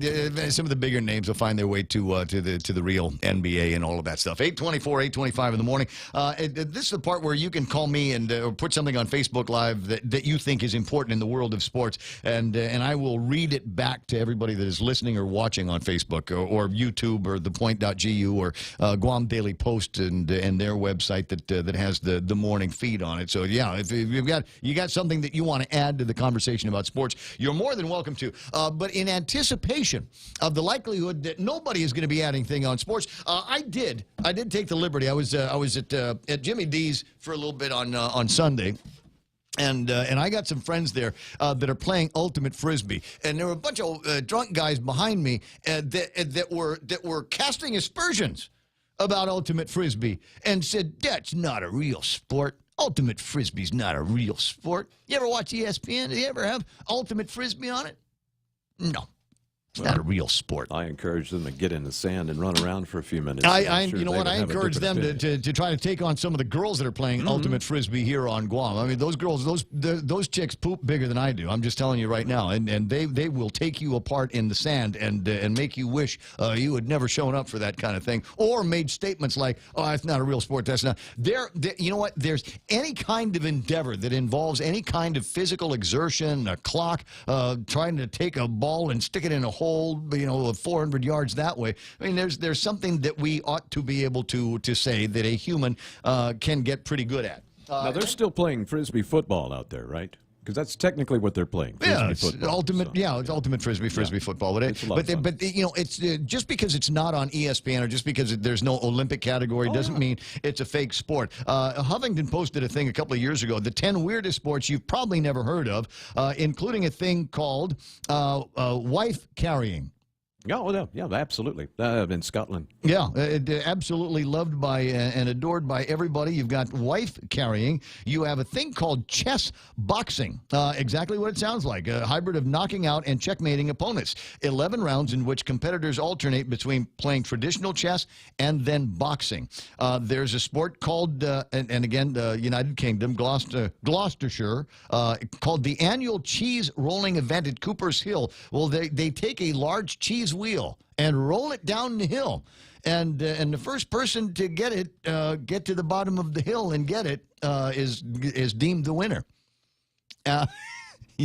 some of the bigger names will find their way to the real NBA and all of that stuff. 8:24, 8:25 in the morning. This is the part where you can call me and or put something on Facebook Live that you think is important in the world of sports, and I will read it back to everybody that is listening or watching on Facebook or YouTube or thepoint.gu or Guam Daily Post and their website that has the morning feed on it. So yeah, if you got something that you want to add to the conversation about sports, you're more than welcome to. But in anticipation of the likelihood that nobody is going to be adding thing on sports, I did take the liberty. I was at Jimmy D's for a little bit on Sunday. And I got some friends there that are playing ultimate frisbee, and there were a bunch of drunk guys behind me that were casting aspersions about ultimate frisbee and said that's not a real sport. Ultimate frisbee's not a real sport. You ever watch ESPN? Do you ever have ultimate frisbee on it? No. It's not a real sport. I encourage them to get in the sand and run around for a few minutes. You know what? I encourage them to try to take on some of the girls that are playing ultimate frisbee here on Guam. I mean, those girls, those chicks poop bigger than I do. I'm just telling you right now, and they will take you apart in the sand and make you wish you had never shown up for that kind of thing, or made statements like, "Oh, that's not a real sport. That's not." You know what? There's any kind of endeavor that involves any kind of physical exertion, a clock, trying to take a ball and stick it in a hole, 400 yards that way. I mean, there's something that we ought to be able to say that a human can get pretty good at. Now, they're still playing frisbee football out there, right? Because that's technically what they're playing. It's ultimate. So. Yeah, it's ultimate frisbee football. But it's just because it's not on ESPN or just because there's no Olympic category doesn't mean it's a fake sport. Huffington posted a thing a couple of years ago, the 10 weirdest sports you've probably never heard of, including a thing called wife carrying. Oh, yeah, absolutely. In Scotland. Yeah, absolutely loved by and adored by everybody. You've got wife carrying. You have a thing called chess boxing. Exactly what it sounds like. A hybrid of knocking out and checkmating opponents. 11 rounds in which competitors alternate between playing traditional chess and then boxing. There's a sport called, and again, United Kingdom, Gloucestershire, called the annual cheese rolling event at Cooper's Hill. Well, they take a large cheese wheel and roll it down the hill, and the first person to get to the bottom of the hill and get it is deemed the winner.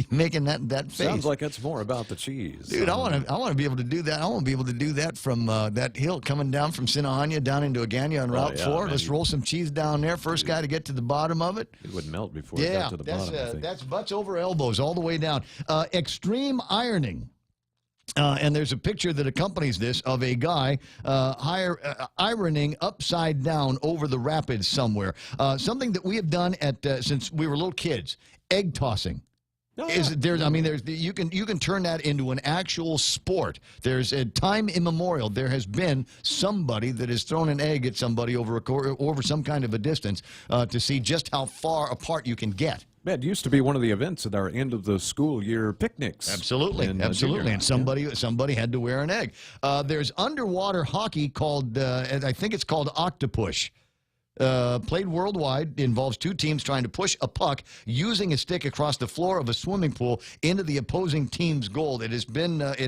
Making that face. Sounds like it's more about the cheese. Dude, I want to be able to do that. I want to be able to do that from that hill coming down from Sinahanya down into Agania on Route 4. Let's roll some cheese down there. First guy to get to the bottom of it. It would melt before it got to the bottom. That's butts over elbows all the way down. Extreme ironing. And there's a picture that accompanies this of a guy ironing upside down over the rapids somewhere. Something that we have done since we were little kids. Egg tossing. You can turn that into an actual sport. There's a time immemorial. There has been somebody that has thrown an egg at somebody over some kind of a distance to see just how far apart you can get. It used to be one of the events at our end of the school year picnics. Absolutely. And somebody had to wear an egg. There's underwater hockey called, I think it's called Octopus. Played worldwide, involves two teams trying to push a puck using a stick across the floor of a swimming pool into the opposing team's goal. It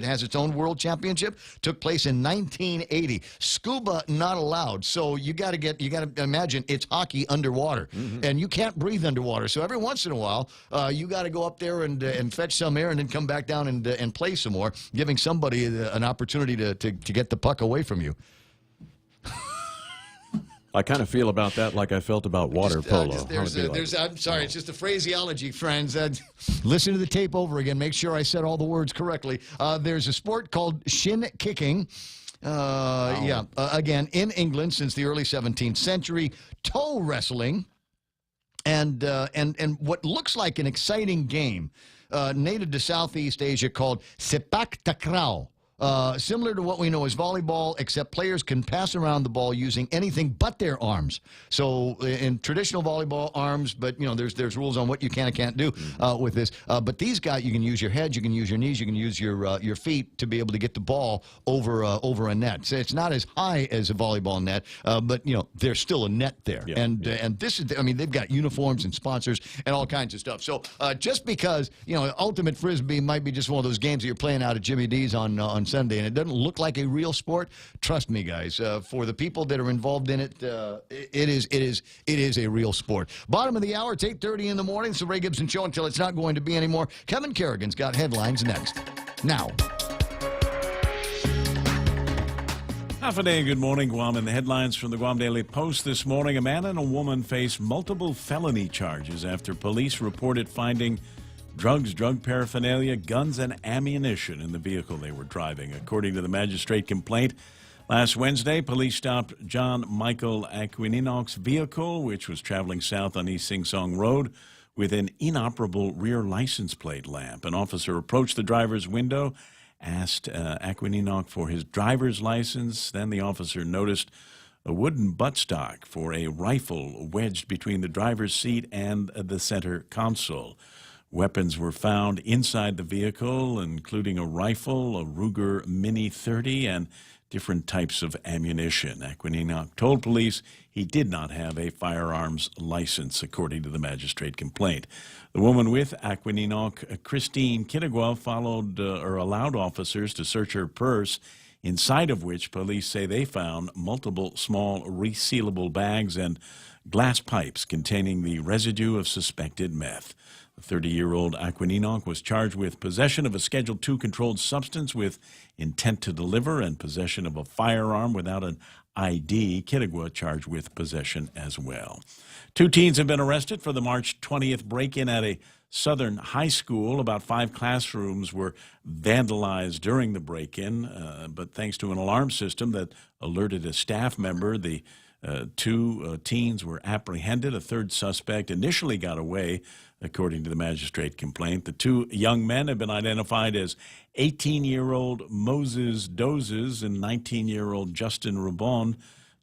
has its own world championship. Took place in 1980. Scuba not allowed. So you got to imagine it's hockey underwater, and you can't breathe underwater. So every once in a while, you got to go up there and fetch some air, and then come back down and play some more, giving somebody an opportunity to get the puck away from you. I kind of feel about that like I felt about water polo. I'm sorry, it's just a phraseology, friends. Listen to the tape over again. Make sure I said all the words correctly. There's a sport called shin kicking. Again, in England since the early 17th century. Toe wrestling, and what looks like an exciting game native to Southeast Asia called sepak takraw. Similar to what we know as volleyball, except players can pass around the ball using anything but their arms. So in traditional volleyball, arms, but there's rules on what you can and can't do with this. But these guys, you can use your head, you can use your knees, you can use your feet to be able to get the ball over a net. So it's not as high as a volleyball net, but there's still a net there. Yeah, and this is, they've got uniforms and sponsors and all kinds of stuff. So just because ultimate frisbee might be just one of those games that you're playing out at Jimmy D's on Sunday, and it doesn't look like a real sport, trust me, guys. For the people that are involved in it, it is a real sport. Bottom of the hour, it's 8:30 in the morning. It's the Ray Gibson Show until it's not going to be anymore. Kevin Kerrigan's got headlines next. Now. Half a day, good morning, Guam. And the headlines from the Guam Daily Post this morning. A man and a woman face multiple felony charges after police reported finding drugs, drug paraphernalia, guns, and ammunition in the vehicle they were driving. According to the magistrate complaint, last Wednesday, police stopped John Michael Aquininox's vehicle, which was traveling south on East Sing Song Road, with an inoperable rear license plate lamp. An officer approached the driver's window, asked Aquininock for his driver's license. Then the officer noticed a wooden buttstock for a rifle wedged between the driver's seat and the center console. Weapons were found inside the vehicle, including a rifle, a Ruger Mini 30, and different types of ammunition. Aquininock told police he did not have a firearms license, according to the magistrate complaint. The woman with Aquininock, Christine Kittigwa, allowed officers to search her purse, inside of which police say they found multiple small resealable bags and glass pipes containing the residue of suspected meth. The 30-year-old Aquininock was charged with possession of a Schedule II controlled substance with intent to deliver and possession of a firearm without an ID. Kittigwa charged with possession as well. 2 teens have been arrested for the March 20th break-in at a Southern high school. About 5 classrooms were vandalized during the break-in, but thanks to an alarm system that alerted a staff member, the 2 teens were apprehended. A third suspect initially got away, according to the magistrate complaint. The 2 young men have been identified as 18-year-old Moses Dozes and 19-year-old Justin Rabon.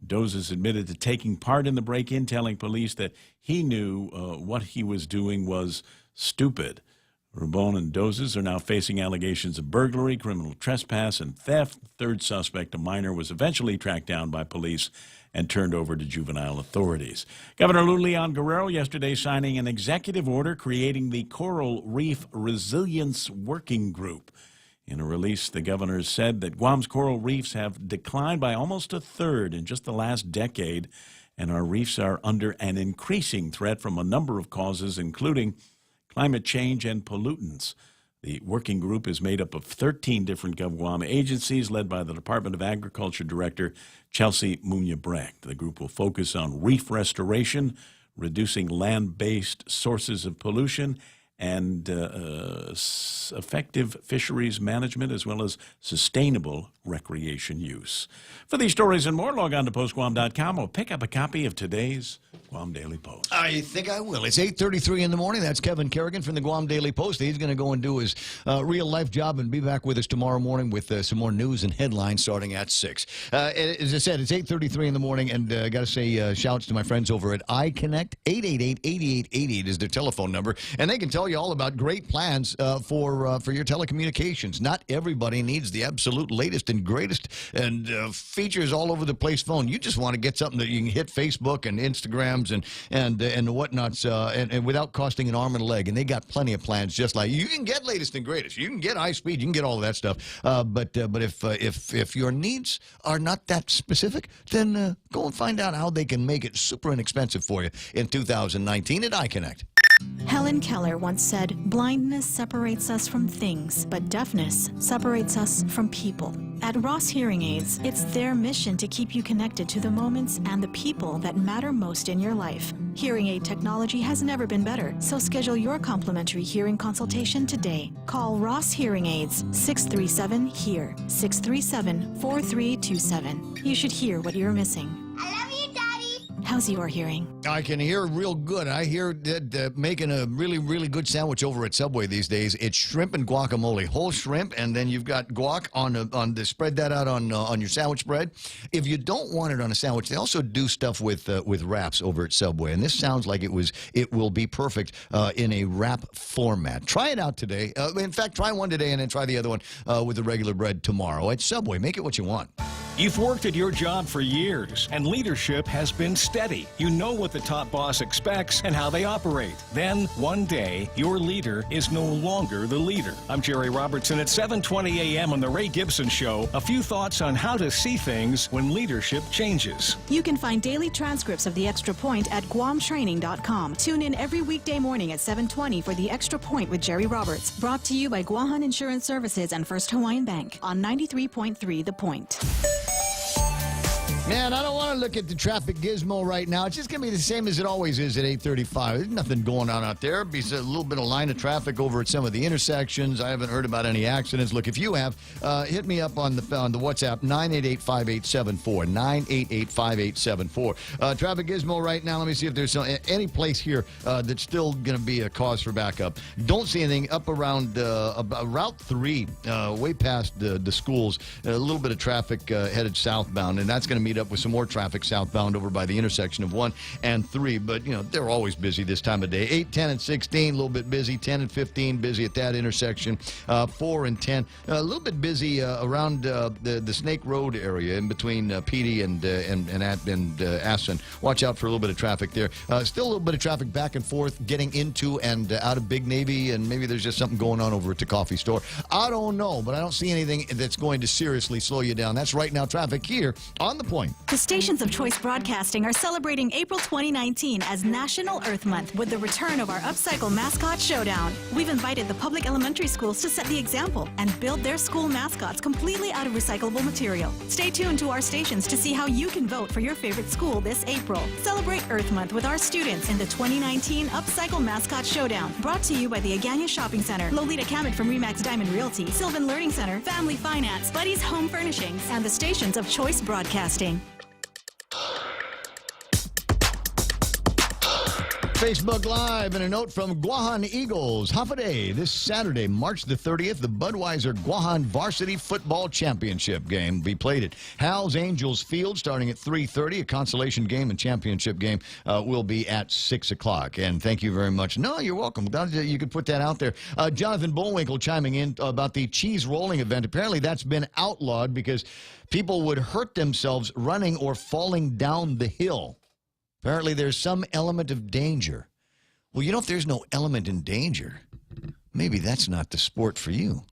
Dozes admitted to taking part in the break-in, telling police that he knew what he was doing was stupid. Rabon and Dozes are now facing allegations of burglary, criminal trespass, and theft. The third suspect, a minor, was eventually tracked down by police and turned over to juvenile authorities. Governor Lou Leon Guerrero yesterday signing an executive order creating the Coral Reef Resilience Working Group. In a release, the governor said that Guam's coral reefs have declined by almost a third in just the last decade, and our reefs are under an increasing threat from a number of causes, including climate change and pollutants. The working group is made up of 13 different GovGuam agencies led by the Department of Agriculture Director Chelsea Munya-Brecht. The group will focus on reef restoration, reducing land-based sources of pollution, and effective fisheries management, as well as sustainable recreation use. For these stories and more, log on to postguam.com or pick up a copy of today's Guam Daily Post. I think I will. It's 8:33 in the morning. That's Kevin Kerrigan from the Guam Daily Post. He's going to go and do his real-life job and be back with us tomorrow morning with some more news and headlines starting at 6. As I said, it's 8:33 in the morning, and I got to say shouts to my friends over at iConnect. 888-8888 is their telephone number, and they can tell you all about great plans for your telecommunications. Not everybody needs the absolute latest and greatest and features all over the place phone. You just want to get something that you can hit Facebook and Instagrams and whatnots and without costing an arm and a leg. And they got plenty of plans just like you can get latest and greatest. You can get high speed. You can get all of that stuff. But if your needs are not that specific, then go and find out how they can make it super inexpensive for you in 2019 at iConnect. Helen Keller once said, "Blindness separates us from things, but deafness separates us from people." At Ross Hearing Aids, it's their mission to keep you connected to the moments and the people that matter most in your life. Hearing aid technology has never been better, so schedule your complimentary hearing consultation today. Call Ross Hearing Aids, 637-HEAR, 637-4327. You should hear what you're missing. I love you, Daddy. How's your hearing? I can hear real good. I hear that making a really, really good sandwich over at Subway these days. It's shrimp and guacamole, whole shrimp, and then you've got guac on the spread that out on your sandwich bread. If you don't want it on a sandwich, they also do stuff with wraps over at Subway, and this sounds like it will be perfect in a wrap format. Try it out today. In fact, try one today and then try the other one with the regular bread tomorrow at Subway. Make it what you want. You've worked at your job for years, and leadership has been steady. You know what the top boss expects and how they operate. Then, one day, your leader is no longer the leader. I'm Jerry Robertson at 7:20 a.m. on The Ray Gibson Show. A few thoughts on how to see things when leadership changes. You can find daily transcripts of The Extra Point at guamtraining.com. Tune in every weekday morning at 7:20 for The Extra Point with Jerry Roberts. Brought to you by Guahan Insurance Services and First Hawaiian Bank on 93.3 The Point. Man, I don't want to look at the traffic gizmo right now. It's just going to be the same as it always is at 8:35. There's nothing going on out there. There's a little bit of line of traffic over at some of the intersections. I haven't heard about any accidents. Look, if you have, hit me up on the WhatsApp, 988-5874, 988-5874. Traffic gizmo right now. Let me see if there's any place here that's still going to be a cause for backup. Don't see anything up around Route 3, way past the schools. A little bit of traffic headed southbound, and that's going to meet up with some more traffic southbound over by the intersection of 1 and 3. But, you know, they're always busy this time of day. 8, 10, and 16, a little bit busy. 10 and 15, busy at that intersection. 4 and 10, a little bit busy around the Snake Road area in between Petey and Aston. Watch out for a little bit of traffic there. Still a little bit of traffic back and forth getting into and out of Big Navy, and maybe there's just something going on over at the coffee store. I don't know, but I don't see anything that's going to seriously slow you down. That's right now traffic here on The Point. The stations of Choice Broadcasting are celebrating April 2019 as National Earth Month with the return of our Upcycle Mascot Showdown. We've invited the public elementary schools to set the example and build their school mascots completely out of recyclable material. Stay tuned to our stations to see how you can vote for your favorite school this April. Celebrate Earth Month with our students in the 2019 Upcycle Mascot Showdown. Brought to you by the Agania Shopping Center, Lolita Kamet from Remax Diamond Realty, Sylvan Learning Center, Family Finance, Buddy's Home Furnishings, and the stations of Choice Broadcasting. Facebook Live, and a note from Guahan Eagles. Half a day this Saturday, March the 30th, the Budweiser Guahan Varsity Football Championship game will be played at Hal's Angels Field starting at 3:30. A consolation game and championship game will be at 6 o'clock. And thank you very much. No, you're welcome. You could put that out there. Jonathan Bullwinkle chiming in about the cheese rolling event. Apparently that's been outlawed because people would hurt themselves running or falling down the hill. Apparently, there's some element of danger. Well, you know, if there's no element in danger, maybe that's not the sport for you.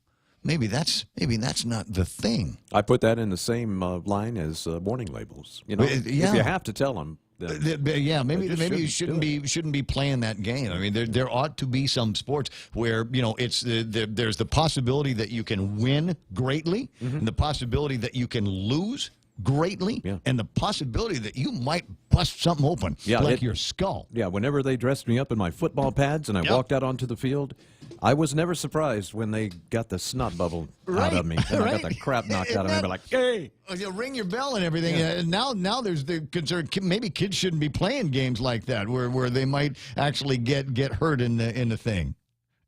Maybe that's not the thing. I put that in the same line as warning labels. You know, if you have to tell them. Maybe you shouldn't be playing that game. I mean, there ought to be some sports where, you know, it's there's the possibility that you can win greatly, and the possibility that you can lose greatly, and the possibility that you might bust something open, like your skull. Yeah, whenever they dressed me up in my football pads and I walked out onto the field, I was never surprised when they got the snot bubble out of me. And I got the crap knocked out of me. They're like, hey! You ring your bell and everything. Now there's the concern. Maybe kids shouldn't be playing games like that where they might actually get hurt in the thing.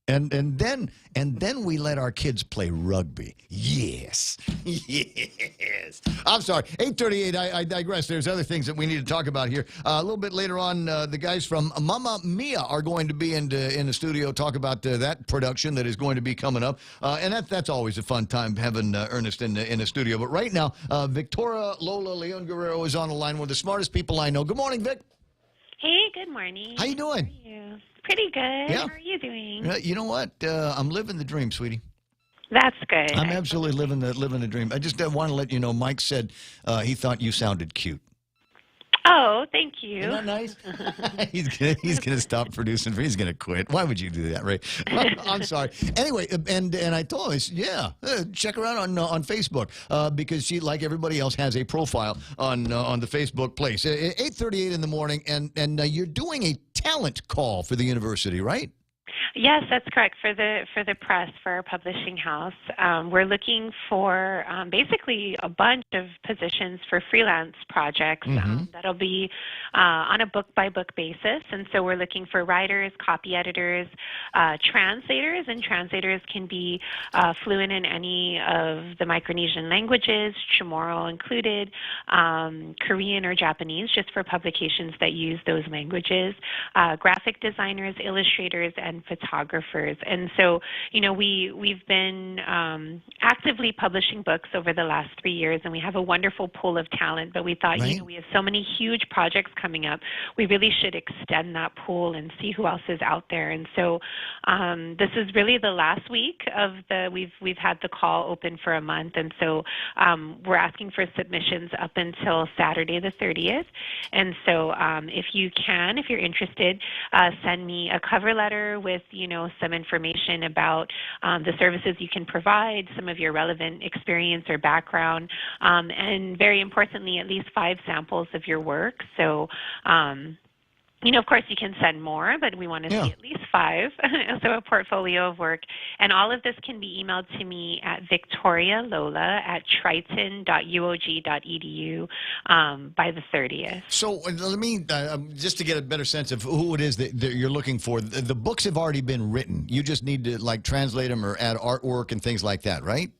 And then we let our kids play rugby. Yes. Yes. I'm sorry. 8:38. I digress. There's other things that we need to talk about here. A little bit later on, the guys from Momma Mia are going to be in the studio, talk about that production that is going to be coming up. And that's always a fun time having Ernest in the studio. But right now, Victoria Lola Leon Guerrero is on the line, one of the smartest people I know. Good morning, Vic. Hey, good morning. How you doing? How are you? Pretty good. Yeah. How are you doing? You know what? I'm living the dream, sweetie. That's good. I'm absolutely living the dream. I just want to let you know, Mike said he thought you sounded cute. Oh, thank you. Isn't that nice? he's gonna stop producing. He's gonna quit. Why would you do that, Ray? I'm sorry. Anyway, and I told her, check her out on Facebook because she, like everybody else, has a profile on the Facebook place. 8:38 in the morning, and you're doing a talent call for the university, right? Yes, that's correct. For the press, for our publishing house, we're looking for basically a bunch of positions for freelance projects that'll be on a book-by-book basis. And so we're looking for writers, copy editors, translators, and translators can be fluent in any of the Micronesian languages, Chamorro included, Korean or Japanese, just for publications that use those languages, graphic designers, illustrators, and photographers. And so, you know, we've been actively publishing books over the last 3 years, and we have a wonderful pool of talent, but we thought, you know, we have so many huge projects coming up, we really should extend that pool and see who else is out there. And so this is really the last week of we've had the call open for a month, and so we're asking for submissions up until Saturday the 30th. And so if you're interested, send me a cover letter with some information about the services you can provide, some of your relevant experience or background, and very importantly, at least 5 samples of your work. So, of course, you can send more, but we want to see at least 5, so a portfolio of work. And all of this can be emailed to me at victorialola@triton.uog.edu by the 30th. So let me, just to get a better sense of who it is that you're looking for, the books have already been written. You just need to, translate them or add artwork and things like that, right?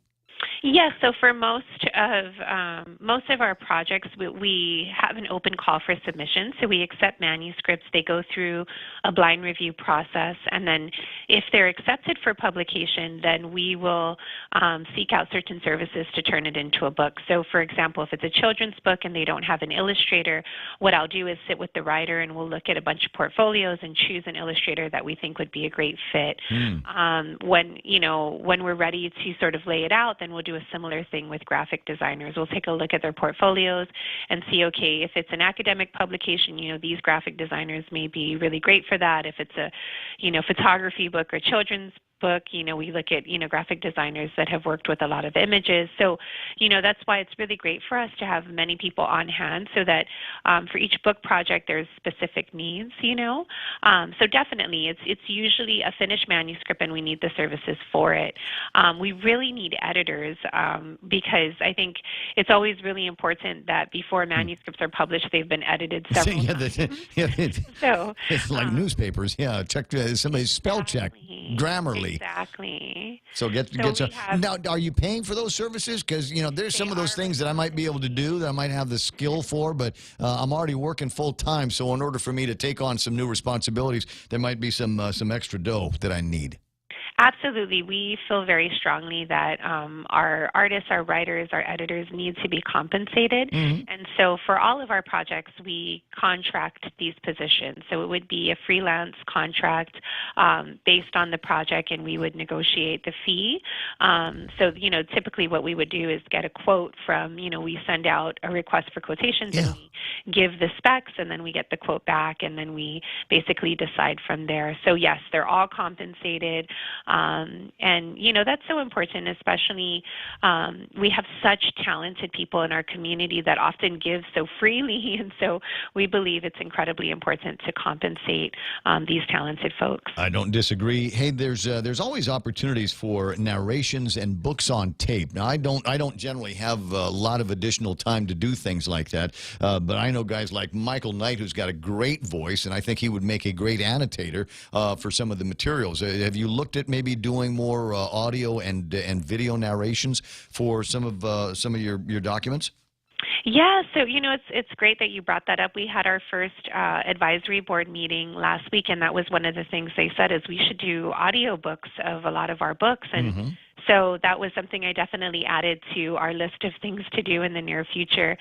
Yes, so for most of our projects, we have an open call for submission. So we accept manuscripts. They go through a blind review process, and then if they're accepted for publication, then we will seek out certain services to turn it into a book. So for example, if it's a children's book and they don't have an illustrator, what I'll do is sit with the writer and we'll look at a bunch of portfolios and choose an illustrator that we think would be a great fit. When we're ready to sort of lay it out, then we'll do a similar thing with graphic designers. We'll take a look at their portfolios and see, okay, if it's an academic publication, these graphic designers may be really great for that. If it's a, photography book or children's book, we look at, graphic designers that have worked with a lot of images. So, that's why it's really great for us to have many people on hand so that for each book project there's specific needs, So definitely it's usually a finished manuscript and we need the services for it. We really need editors because I think it's always really important that before manuscripts are published, they've been edited several times. So it's like newspapers. Yeah, check somebody's spell check, Grammarly. Exactly. So get some. Now, are you paying for those services? Because there's some of those things that I might be able to do that I might have the skill for, but I'm already working full time. So in order for me to take on some new responsibilities, there might be some extra dough that I need. Absolutely. We feel very strongly that our artists, our writers, our editors need to be compensated. And so for all of our projects, we contract these positions. So it would be a freelance contract based on the project, and we would negotiate the fee. So, typically what we would do is get a quote from, we send out a request for quotations and we give the specs, and then we get the quote back, and then we basically decide from there. So yes, they're all compensated. And, that's so important, especially we have such talented people in our community that often give so freely. And so we believe it's incredibly important to compensate these talented folks. I don't disagree. Hey, there's always opportunities for narrations and books on tape. Now, I don't generally have a lot of additional time to do things like that. But I know guys like Michael Knight, who's got a great voice, and I think he would make a great annotator for some of the materials. Have you looked at maybe doing more audio and video narrations for some of your documents? Yeah, so it's great that you brought that up. We had our first advisory board meeting last week, and that was one of the things they said is we should do audiobooks of a lot of our books. And so that was something I definitely added to our list of things to do in the near future.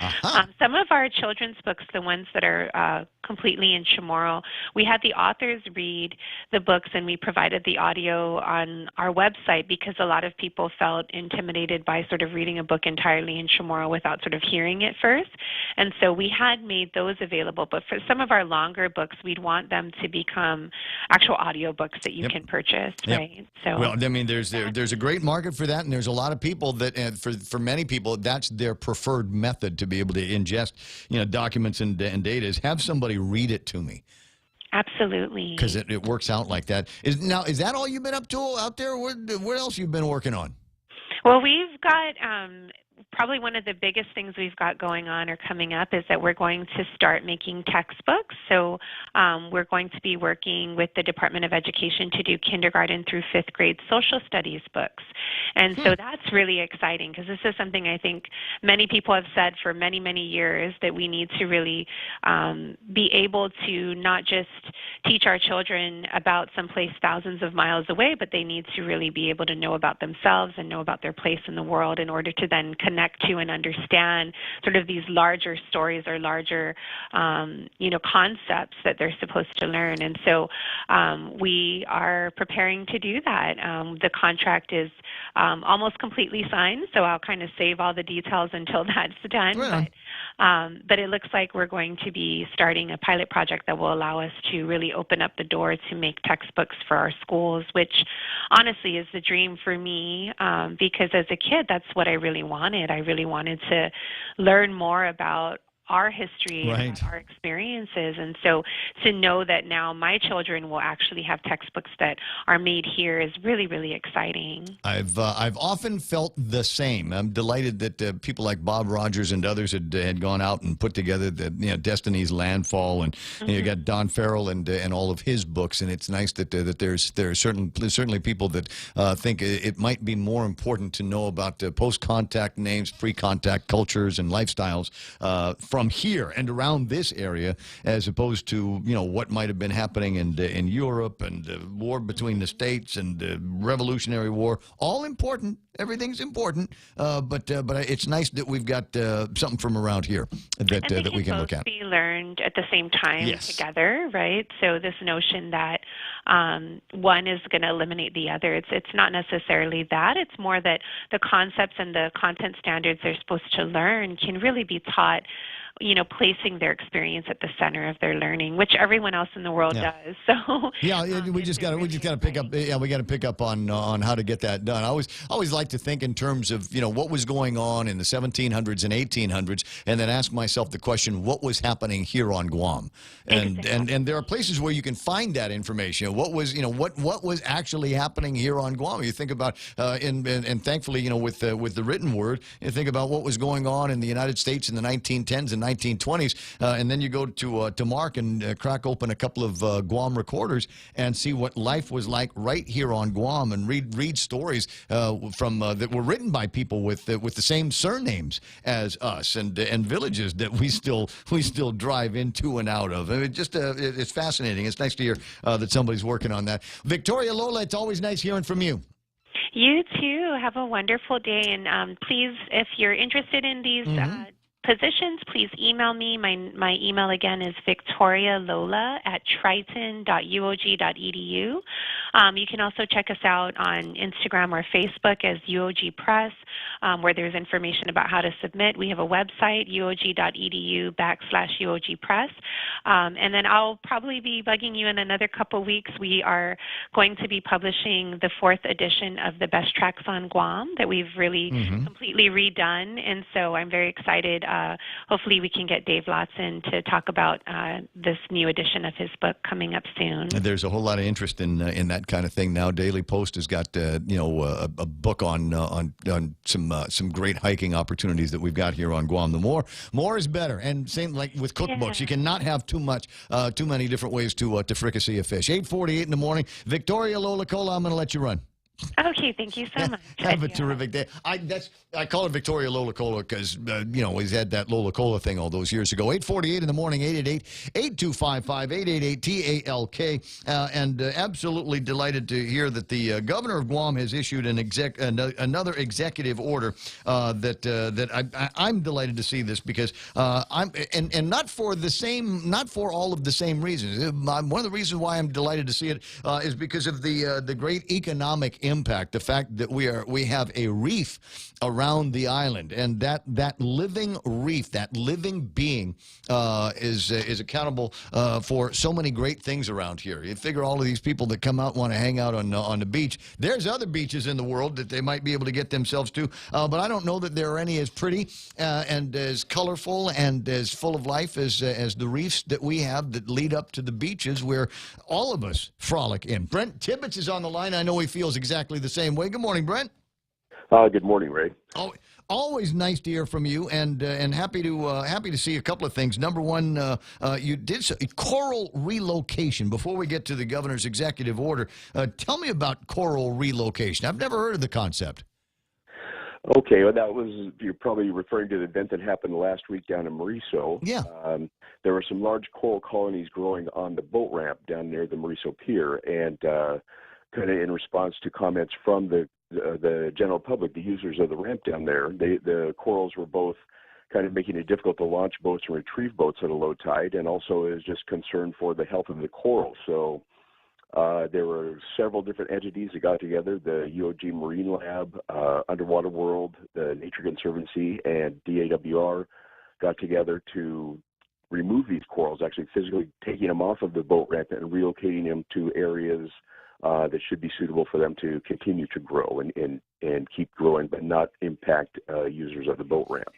Some of our children's books, the ones that are completely in Chamorro, we had the authors read the books and we provided the audio on our website because a lot of people felt intimidated by sort of reading a book entirely in Chamorro without sort of hearing it first. And so we had made those available. But for some of our longer books, we'd want them to become actual audio books that you can purchase, right? So, well, I mean, there's a great market for that, and there's a lot of people that, for many people, that's their preferred method to be able to ingest, documents and data is have somebody read it to me. Absolutely. Because it works out like that. Is that all you've been up to out there? What else you've been working on? Well, we've got probably one of the biggest things we've got going on or coming up is that we're going to start making textbooks. So we're going to be working with the Department of Education to do kindergarten through 5th grade social studies books. And so that's really exciting because this is something I think many people have said for many, many years that we need to really be able to not just teach our children about someplace thousands of miles away, but they need to really be able to know about themselves and know about their place in the world in order to then connect to and understand sort of these larger stories or larger, concepts that they're supposed to learn. And so we are preparing to do that. The contract is almost completely signed, so I'll kind of save all the details until that's done. But it looks like we're going to be starting a pilot project that will allow us to really open up the door to make textbooks for our schools, which honestly is the dream for me, because as a kid, that's what I really wanted. I really wanted to learn more about our history and about our experiences. And so to know that now my children will actually have textbooks that are made here is really, really exciting. I've often felt the same. I'm delighted that people like Bob Rogers and others had gone out and put together the Destiny's Landfall, and you got Don Farrell and all of his books. And it's nice that there are certainly people that think it might be more important to know about post-contact names, pre-contact cultures, and lifestyles from here and around this area, as opposed to what might have been happening in Europe and war between the states and Revolutionary War. All important. Everything's important, but it's nice that we've got something from around here that we can look at. Be learned at the same time together, right? So this notion that one is going to eliminate the other, it's not necessarily that. It's more that the concepts and the content standards they're supposed to learn can really be taught, placing their experience at the center of their learning, which everyone else in the world does. So we just got to pick up. Yeah, we got to pick up on how to get that done. I always like to think in terms of what was going on in the 1700s and 1800s, and then ask myself the question, what was happening here on Guam? And there are places where you can find that information. What was what was actually happening here on Guam? You think about and thankfully with the written word, you think about what was going on in the United States in the 1910s and 1920s, and then you go to Mark and crack open a couple of Guam recorders and see what life was like right here on Guam, and read stories from that were written by people with the same surnames as us, and villages that we still drive into and out of. I mean, it's fascinating. It's nice to hear that somebody's working on that. Victoria, Lola, it's always nice hearing from you. You too. Have a wonderful day, and please, if you're interested in these positions, please email me. My email again is victorialola@triton.uog.edu. You can also check us out on Instagram or Facebook as UOG Press, where there's information about how to submit. We have a website, uog.edu/UOG Press. And then I'll probably be bugging you in another couple weeks. We are going to be publishing the 4th edition of the Best Tracks on Guam that we've really completely redone. And so I'm very excited. Hopefully we can get Dave Lotson to talk about this new edition of his book coming up soon. There's a whole lot of interest in that kind of thing now. Daily Post has got a book on some great hiking opportunities that we've got here on Guam. The more is better, and same like with cookbooks. You cannot have too many different ways to fricassee a fish. 8:48 in the morning. Victoria Lola Cola, I'm going to let you run. Okay, thank you so much. Have a terrific day. I call it Victoria Lola Cola because he's had that Lola Cola thing all those years ago. 8:48 in the morning, 888-8255-888-TALK, and absolutely delighted to hear that the governor of Guam has issued another executive order that I'm delighted to see this because and not for all of the same reasons. One of the reasons why I'm delighted to see it is because of the great economic impact, the fact that we have a reef around the island, and that living reef, that living being is accountable for so many great things around here. You figure all of these people that come out want to hang out on the beach. There's other beaches in the world that they might be able to get themselves to, but I don't know that there are any as pretty and as colorful and as full of life as the reefs that we have that lead up to the beaches where all of us frolic in. Brent Tibbetts is on the line. I know he feels exactly the same way. Good morning, Brent. Good morning, Ray. Oh, always nice to hear from you, and happy to see a couple of things. Number one, you did coral relocation. Before we get to the governor's executive order, tell me about coral relocation. I've never heard of the concept. Okay, well, you're probably referring to the event that happened last week down in Mauricio. Yeah. There were some large coral colonies growing on the boat ramp down near the Mauricio Pier, and kind of in response to comments from the general public, the users of the ramp down there, the corals were both kind of making it difficult to launch boats and retrieve boats at a low tide, and also is just concern for the health of the coral. So there were several different entities that got together, the UOG Marine Lab, Underwater World, the Nature Conservancy, and DAWR, got together to remove these corals, actually physically taking them off of the boat ramp and relocating them to areas that should be suitable for them to continue to grow and keep growing, but not impact users of the boat ramp.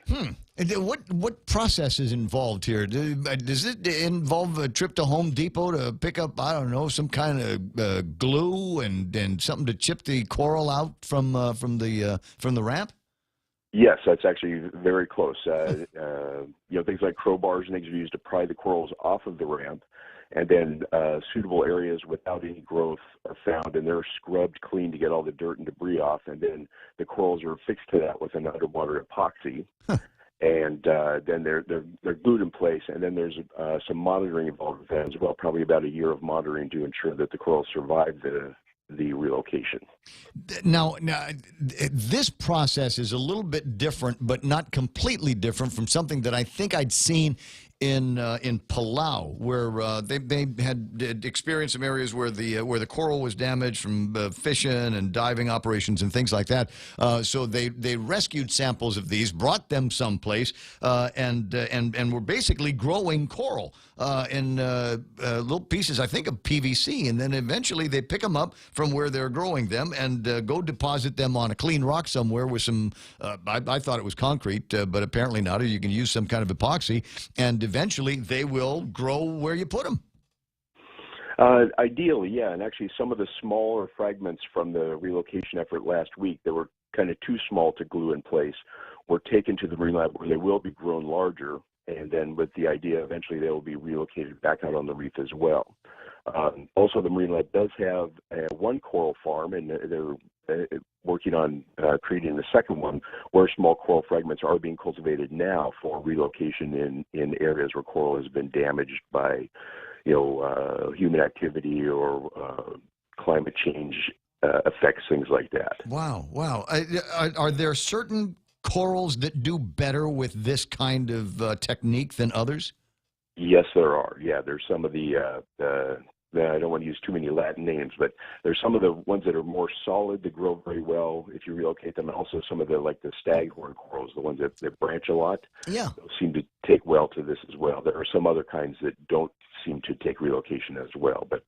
And what process is involved here? Does it involve a trip to Home Depot to pick up, I don't know, some kind of glue and something to chip the coral out from the ramp? Yes, that's actually very close. Things like crowbars and things are used to pry the corals off of the ramp, and then suitable areas without any growth are found, and they're scrubbed clean to get all the dirt and debris off, and then the corals are fixed to that with an underwater epoxy, and then they're glued in place, and then there's some monitoring involved with that as well, probably about a year of monitoring to ensure that the corals survive the relocation. Now, this process is a little bit different, but not completely different from something that I think I'd seen in Palau, where they had experienced some areas where the coral was damaged from fishing and diving operations and things like that. So they rescued samples of these, brought them someplace, and were basically growing coral in little pieces, I think, of PVC, and then eventually they pick them up from where they're growing them and go deposit them on a clean rock somewhere with some. I thought it was concrete, but apparently not. Or you can use some kind of epoxy, and eventually they will grow where you put them. Ideally, yeah. And actually, some of the smaller fragments from the relocation effort last week that were kind of too small to glue in place were taken to the marine lab where they will be grown larger. And then with the idea, eventually they will be relocated back out on the reef as well. Also, the Marine Lab does have one coral farm, and they're working on creating the second one, where small coral fragments are being cultivated now for relocation in areas where coral has been damaged by, human activity or climate change affects, things like that. Wow. Are there certain corals that do better with this kind of technique than others? Yes, there are. Yeah, there's some of the I don't want to use too many Latin names, but there's some of the ones that are more solid that grow very well if you relocate them. And also some of the staghorn corals, the ones that branch a lot. Yeah, those seem to take well to this as well. There are some other kinds that don't seem to take relocation as well, but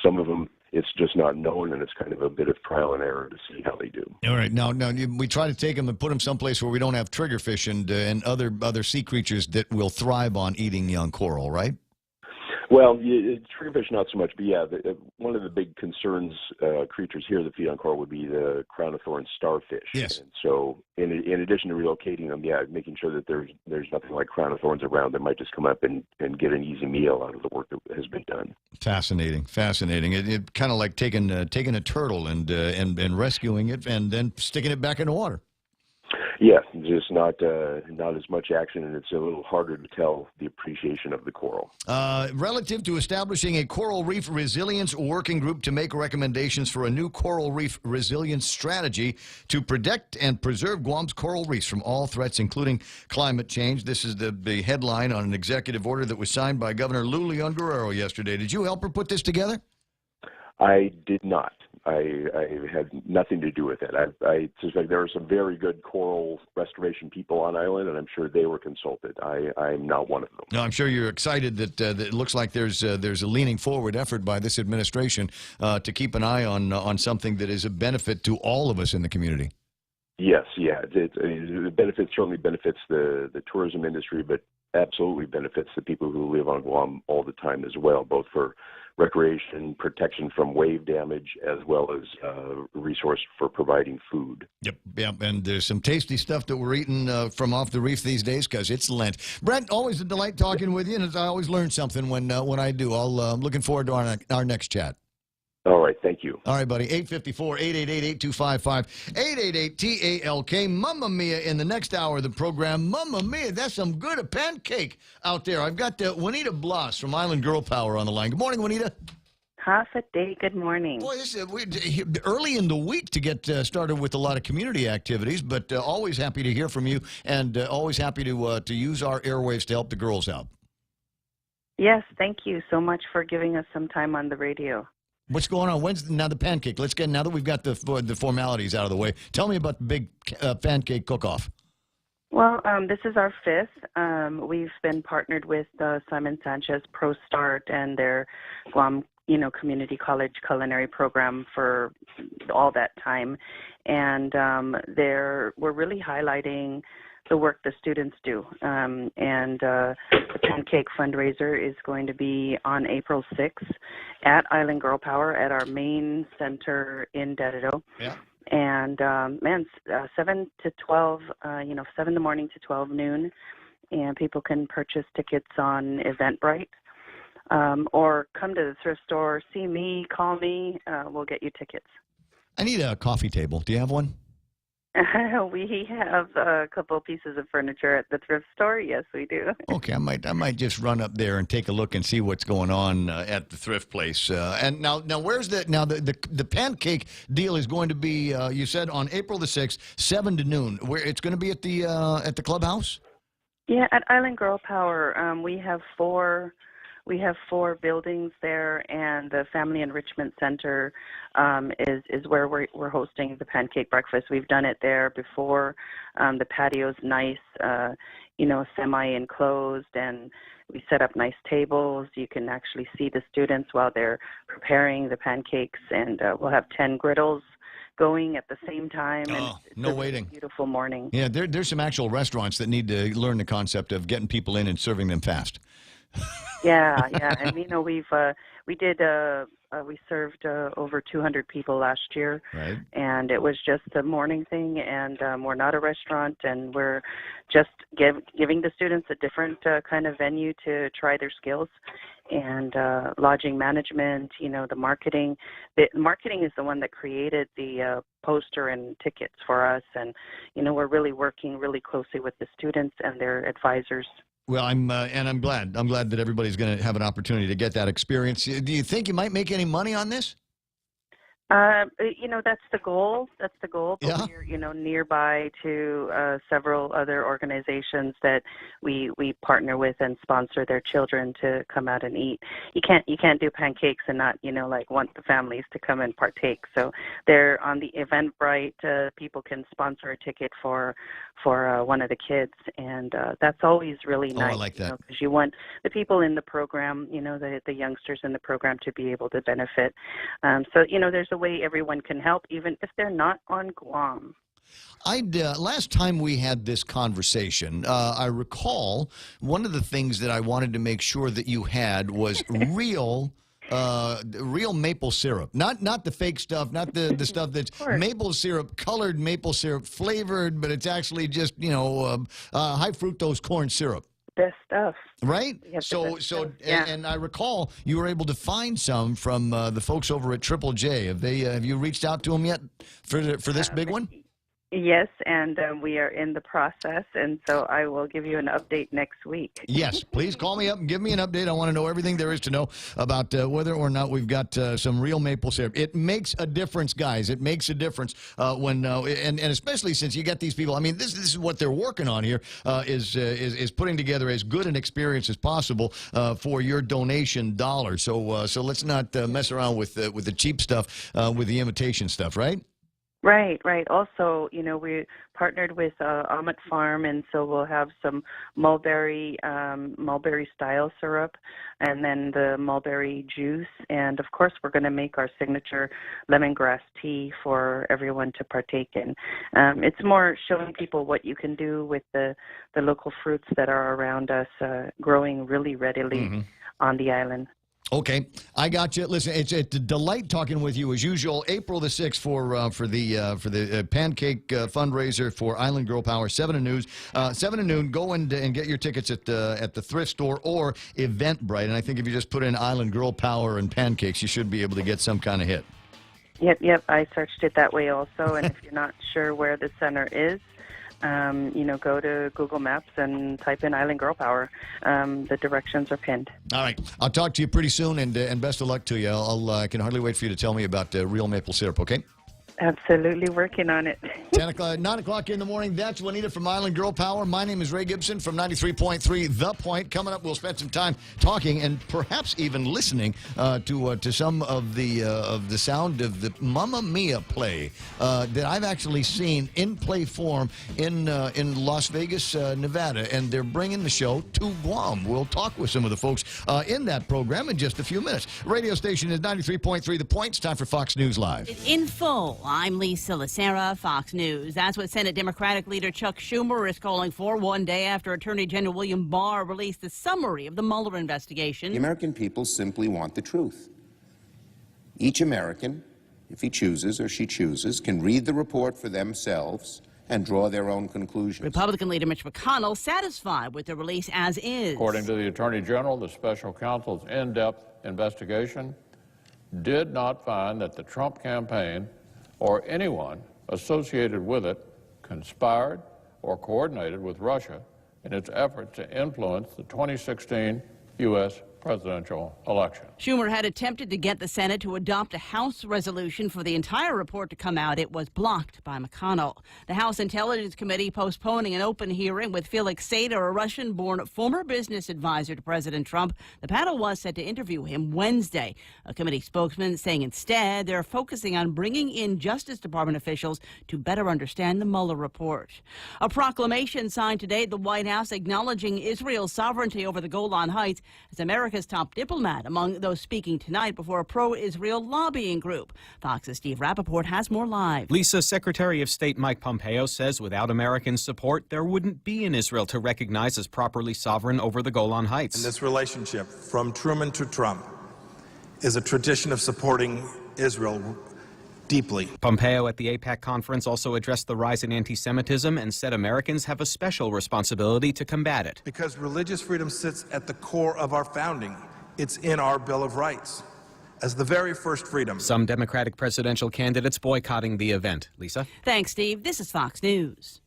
some of them it's just not known, and it's kind of a bit of trial and error to see how they do. All right, now we try to take them and put them someplace where we don't have triggerfish and other sea creatures that will thrive on eating young coral, right? Well, triggerfish not so much, but yeah, one of the big concerns creatures here that feed on coral would be the crown of thorns starfish. Yes. And so, in addition to relocating them, making sure that there's nothing like crown of thorns around that might just come up and get an easy meal out of the work that has been done. Fascinating. It kind of like taking a turtle and rescuing it and then sticking it back in the water. Yeah, just not as much action, and it's a little harder to tell the appreciation of the coral. Relative to establishing a coral reef resilience working group to make recommendations for a new coral reef resilience strategy to protect and preserve Guam's coral reefs from all threats, including climate change. This is the headline on an executive order that was signed by Governor Lou Leon Guerrero yesterday. Did you help her put this together? I did not. I had nothing to do with it. I suspect there are some very good coral restoration people on island, and I'm sure they were consulted. I'm not one of them. No, I'm sure you're excited that it looks like there's a leaning forward effort by this administration to keep an eye on something that is a benefit to all of us in the community. Yes, yeah. It certainly benefits the tourism industry, but absolutely benefits the people who live on Guam all the time as well, both for recreation, protection from wave damage, as well as resource for providing food. Yep, and there's some tasty stuff that we're eating from off the reef these days because it's Lent. Brent, always a delight talking with you, and I always learn something when I do. I'm looking forward to our next chat. All right, thank you. All right, buddy. 854-888-8255, 888-TALK. Momma Mia in the next hour of the program. Momma Mia, that's some good a pancake out there. I've got Juanita Blas from Island Girl Power on the line. Good morning, Juanita. Half a day. Good morning. Boy, this is early in the week to get started with a lot of community activities, but always happy to hear from you and always happy to use our airwaves to help the girls out. Yes, thank you so much for giving us some time on the radio. What's going on? When's now the pancake? Now that we've got the formalities out of the way, tell me about the big pancake cook-off. Well, this is our fifth. We've been partnered with Simon Sanchez Pro Start and their Guam, community college culinary program for all that time, and we're really highlighting the work the students do. The pancake fundraiser is going to be on April 6th at Island Girl Power at our main center in Dededo. Yeah. And 7 to 12, 7 in the morning to 12 noon, and people can purchase tickets on Eventbrite, or come to the thrift store, see me, call me, we'll get you tickets. I need a coffee table. Do you have one? We have a couple pieces of furniture at the thrift store. Yes, we do. Okay, I might just run up there and take a look and see what's going on at the thrift place. And now where's the pancake deal is going to be? You said on April the 6th, 7 to noon. Where it's going to be at the clubhouse? Yeah, at Island Girl Power. We have four buildings there, and the Family Enrichment Center is where we're hosting the pancake breakfast. We've done it there before. The patio's nice, semi-enclosed, and we set up nice tables. You can actually see the students while they're preparing the pancakes, and we'll have 10 griddles going at the same time. Oh, and no waiting. Beautiful morning. Yeah, there's some actual restaurants that need to learn the concept of getting people in and serving them fast. Yeah, and we served over 200 people last year, right? And it was just a morning thing, and we're not a restaurant, and we're just giving the students a different kind of venue to try their skills, and lodging management, the marketing. The marketing is the one that created the poster and tickets for us, and we're really working really closely with the students and their advisors. Well, I'm glad. I'm glad that everybody's going to have an opportunity to get that experience. Do you think you might make any money on this? That's the goal. That's the goal. But yeah. We're, nearby to several other organizations that we partner with and sponsor their children to come out and eat. You can't do pancakes and not, want the families to come and partake. So they're on the Eventbrite. People can sponsor a ticket for one of the kids, and that's always really nice. I like that. Because you want the people in the program, the youngsters in the program to be able to benefit. So there's a way everyone can help, even if they're not on Guam. Last time we had this conversation, I recall one of the things that I wanted to make sure that you had was real maple syrup, not the fake stuff, not the stuff that's maple syrup, colored maple syrup, flavored, but it's actually just high fructose corn syrup. Best stuff, right? So, yeah. And I recall you were able to find some from the folks over at Triple J. Have you reached out to them yet for this big one? Yes, and we are in the process, and so I will give you an update next week. Yes, please call me up and give me an update. I want to know everything there is to know about whether or not we've got some real maple syrup. It makes a difference, guys. It makes a difference when and especially since you get these people. I mean, this is what they're working on here is putting together as good an experience as possible for your donation dollar. So let's not mess around with the cheap stuff, with the imitation stuff, right? Right. Also, we partnered with Ahmet Farm, and so we'll have some mulberry style syrup, and then the mulberry juice, and of course we're going to make our signature lemongrass tea for everyone to partake in. It's more showing people what you can do with the local fruits that are around us, growing really readily on the island. Okay, I got you. Listen, it's a delight talking with you as usual. April the 6th for the pancake fundraiser for Island Girl Power, 7 to noon. Go and get your tickets at the thrift store or Eventbrite. And I think if you just put in Island Girl Power and pancakes, you should be able to get some kind of hit. Yep. I searched it that way also. And if you're not sure where the center is, go to Google Maps and type in Island Girl Power. The directions are pinned. All right. I'll talk to you pretty soon, and best of luck to you. I can hardly wait for you to tell me about real maple syrup, okay? Absolutely working on it. 9 o'clock in the morning. That's Juanita from Island Girl Power. My name is Ray Gibson from 93.3 The Point. Coming up, we'll spend some time talking and perhaps even listening to some of the sound of the Momma Mia play that I've actually seen in play form in Las Vegas, Nevada, and they're bringing the show to Guam. We'll talk with some of the folks in that program in just a few minutes. Radio station is 93.3 The Point. It's time for Fox News Live. In full, I'm Lisa Lacera, Fox News. That's what Senate Democratic leader Chuck Schumer is calling for 1 day after Attorney General William Barr released the summary of the Mueller investigation. The American people simply want the truth. Each American, if he chooses or she chooses, can read the report for themselves and draw their own conclusions. Republican leader Mitch McConnell satisfied with the release as is. According to the Attorney General, the special counsel's in-depth investigation did not find that the Trump campaign or anyone associated with it conspired or coordinated with Russia in its effort to influence the 2016 U.S. presidential election. Schumer had attempted to get the Senate to adopt a House resolution for the entire report to come out. It was blocked by McConnell. The House Intelligence Committee postponing an open hearing with Felix Sater, a Russian-born former business advisor to President Trump. The panel was set to interview him Wednesday. A committee spokesman saying instead they're focusing on bringing in Justice Department officials to better understand the Mueller report. A proclamation signed today at the White House acknowledging Israel's sovereignty over the Golan Heights as America's top diplomat among those speaking tonight before a pro-Israel lobbying group. Fox's Steve Rappaport has more live. Lisa, Secretary of State Mike Pompeo says without American support, there wouldn't be an Israel to recognize as properly sovereign over the Golan Heights. And this relationship, from Truman to Trump, is a tradition of supporting Israel deeply. Pompeo at the AIPAC conference also addressed the rise in anti-Semitism and said Americans have a special responsibility to combat it. Because religious freedom sits at the core of our founding. It's in our Bill of Rights as the very first freedom. Some Democratic presidential candidates boycotting the event. Lisa? Thanks, Steve. This is Fox News.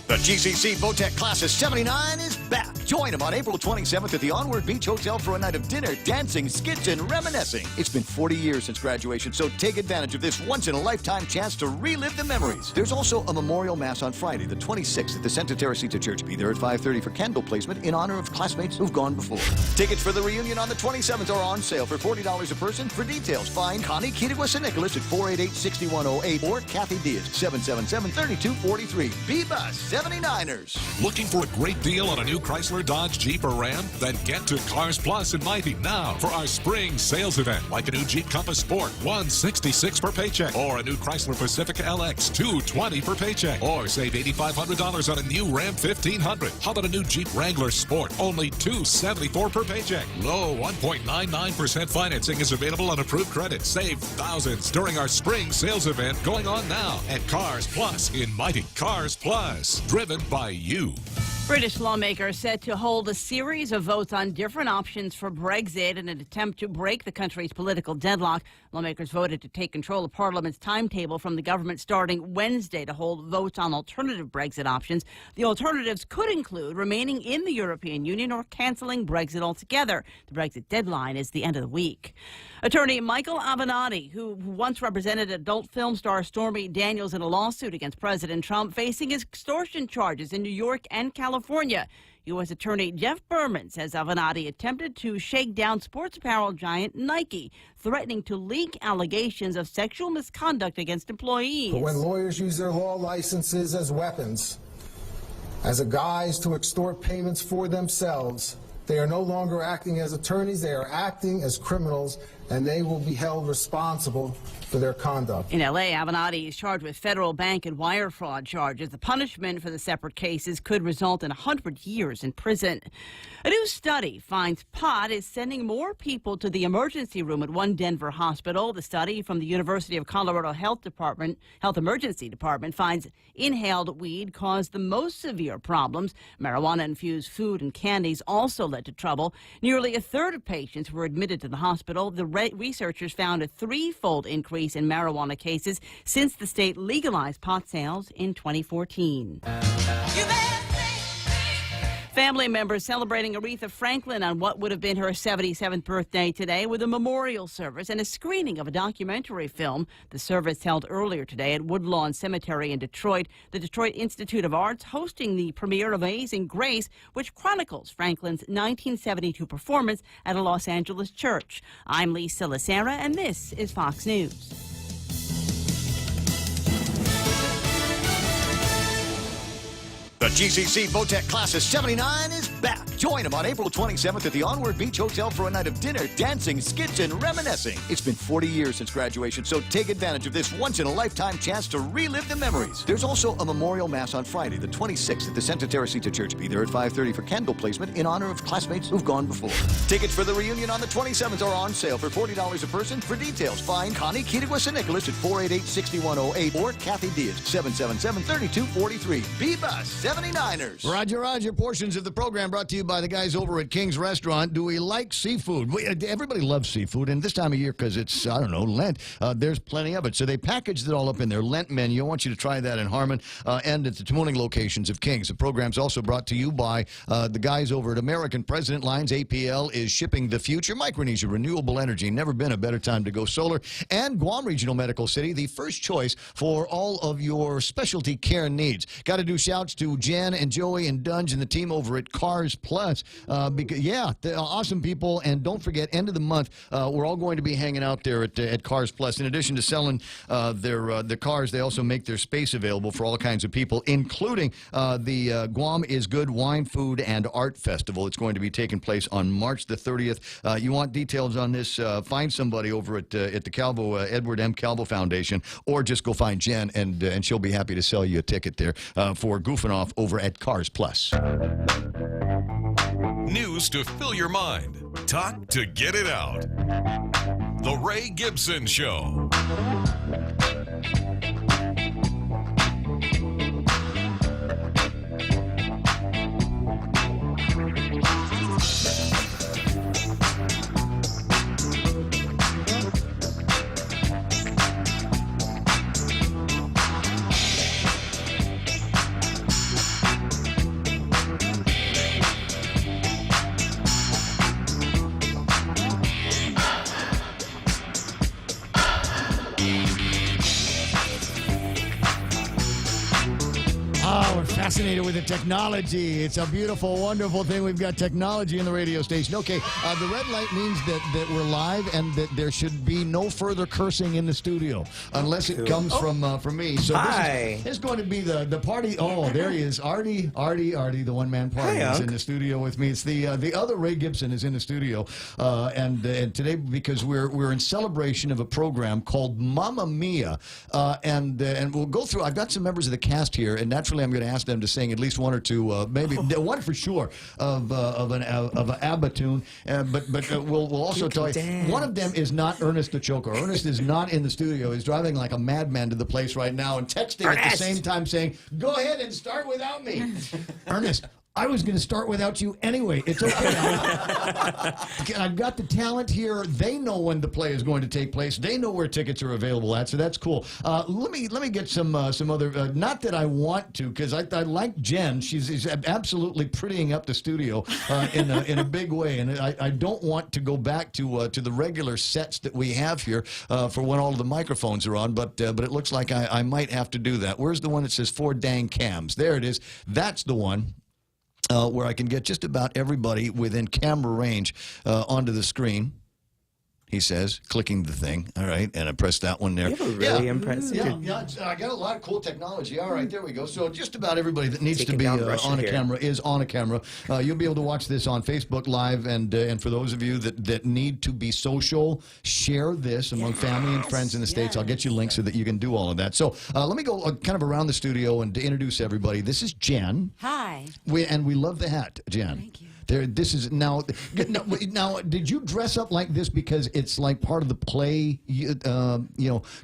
The GCC Votech Class of 79 is back. Join them on April 27th at the Onward Beach Hotel for a night of dinner, dancing, skits, and reminiscing. It's been 40 years since graduation, so take advantage of this once-in-a-lifetime chance to relive the memories. There's also a memorial mass on Friday, the 26th, at the Santa Teresita Church. Be there at 5:30 for candle placement in honor of classmates who've gone before. Tickets for the reunion on the 27th are on sale for $40 a person. For details, find Connie Kittigwa St. Nicholas at 488-6108 or Kathy Diaz, 777-3243. Be-Bus 79ers. Looking for a great deal on a new Chrysler, Dodge, Jeep, or Ram? Then get to Cars Plus in Mighty now for our spring sales event, like a new Jeep Compass Sport, $166 per paycheck, or a new Chrysler Pacifica LX, $220 per paycheck, or save $8,500 on a new Ram 1500. How about a new Jeep Wrangler Sport, only $274 per paycheck? Low 1.99% financing is available on approved credit. Save thousands during our spring sales event going on now at Cars Plus in Mighty. Cars Plus, driven by you. British lawmakers set to hold a series of votes on different options for Brexit in an attempt to break the country's political deadlock. Lawmakers voted to take control of Parliament's timetable from the government starting Wednesday to hold votes on alternative Brexit options. The alternatives could include remaining in the European Union or cancelling Brexit altogether. The Brexit deadline is the end of the week. Attorney Michael Avenatti, who once represented adult film star Stormy Daniels in a lawsuit against President Trump, facing extortion charges in New York and California. U.S. Attorney Jeff Berman says Avenatti attempted to shake down sports apparel giant Nike, threatening to leak allegations of sexual misconduct against employees. But when lawyers use their law licenses as weapons, as a guise to extort payments for themselves, they are no longer acting as attorneys, they are acting as criminals, and they will be held responsible for their conduct. In L.A., Avenatti is charged with federal bank and wire fraud charges. The punishment for the separate cases could result in 100 years in prison. A new study finds pot is sending more people to the emergency room at one Denver hospital. The study from the University of Colorado Health Emergency Department finds inhaled weed caused the most severe problems. Marijuana-infused food and candies also led to trouble. Nearly a third of patients were admitted to the hospital. The researchers found a threefold increase in marijuana cases since the state legalized pot sales in 2014. Family members celebrating Aretha Franklin on what would have been her 77th birthday today with a memorial service and a screening of a documentary film. The service held earlier today at Woodlawn Cemetery in Detroit. The Detroit Institute of Arts hosting the premiere of Amazing Grace, which chronicles Franklin's 1972 performance at a Los Angeles church. I'm Lisa Lacera, and this is Fox News. The GCC Votech Class of 79 is back. Join them on April 27th at the Onward Beach Hotel for a night of dinner, dancing, skits, and reminiscing. It's been 40 years since graduation, so take advantage of this once-in-a-lifetime chance to relive the memories. There's also a memorial mass on Friday, the 26th, at the Santa Teresita Church. Be there at 5:30 for candle placement in honor of classmates who've gone before. Tickets for the reunion on the 27th are on sale for $40 a person. For details, find Connie Kittigwas and Nicholas at 488-6108 or Kathy Diaz, 777-3243. Bebus 79ers. Roger, Roger. Portions of the program brought to you by the guys over at King's Restaurant. Do we like seafood? Everybody loves seafood, and this time of year, because it's, I don't know, Lent, there's plenty of it. So they packaged it all up in their Lent menu. I want you to try that in Harmon and at the two morning locations of King's. The program's also brought to you by the guys over at American President Lines. APL is shipping the future. Micronesia Renewable Energy. Never been a better time to go solar. And Guam Regional Medical City, the first choice for all of your specialty care needs. Got to do shouts to Jen and Joey and Dunge and the team over at Cars Plus. Because, yeah, they're awesome people. And don't forget, end of the month, we're all going to be hanging out there at Cars Plus. In addition to selling their cars, they also make their space available for all kinds of people, including the Guam is Good Wine, Food, and Art Festival. It's going to be taking place on March the 30th. You want details on this, find somebody over at the Calvo, Edward M. Calvo Foundation, or just go find Jen, and she'll be happy to sell you a ticket there for goofing off over at Cars Plus. News to fill your mind. Talk to get it out. The Ray Gibson Show. Fascinated with the technology. It's a beautiful, wonderful thing. We've got technology in the radio station. Okay, the red light means that we're live and that there should be no further cursing in the studio unless it comes from me. So this is going to be the party. Oh, there he is. Artie, the one-man party is in the studio with me. It's the other Ray Gibson is in the studio. And today, because we're in celebration of a program called Momma Mia. And we'll go through, I've got some members of the cast here, and naturally I'm going to ask them to sing at least one or two, maybe one for sure, of an ABBA tune. But we'll also tell you, one of them is not Ernest the Choker. Ernest is not in the studio. He's driving like a madman to the place right now and texting at the same time saying, "Go ahead and start without me." Ernest, I was going to start without you anyway. It's okay. I've got the talent here. They know when the play is going to take place. They know where tickets are available at, so that's cool. Let me get some other. Not that I want to, because I like Jen. She's absolutely prettying up the studio in a big way, and I don't want to go back to the regular sets that we have here for when all of the microphones are on. But it looks like I might have to do that. Where's the one that says 4 dang cams? There it is. That's the one. Where I can get just about everybody within camera range onto the screen. He says, clicking the thing. All right, and I press that one there. You have a really impressive. Yeah, I got a lot of cool technology. All right, there we go. So just about everybody that needs to be on a camera is on a camera. You'll be able to watch this on Facebook Live, and for those of you that need to be social, share this among family and friends in the States. I'll get you links so that you can do all of that. So let me go kind of around the studio and to introduce everybody. This is Jen. Hi. We love the hat, Jen. Thank you. This is now. Did you dress up like this because it's like part of the play,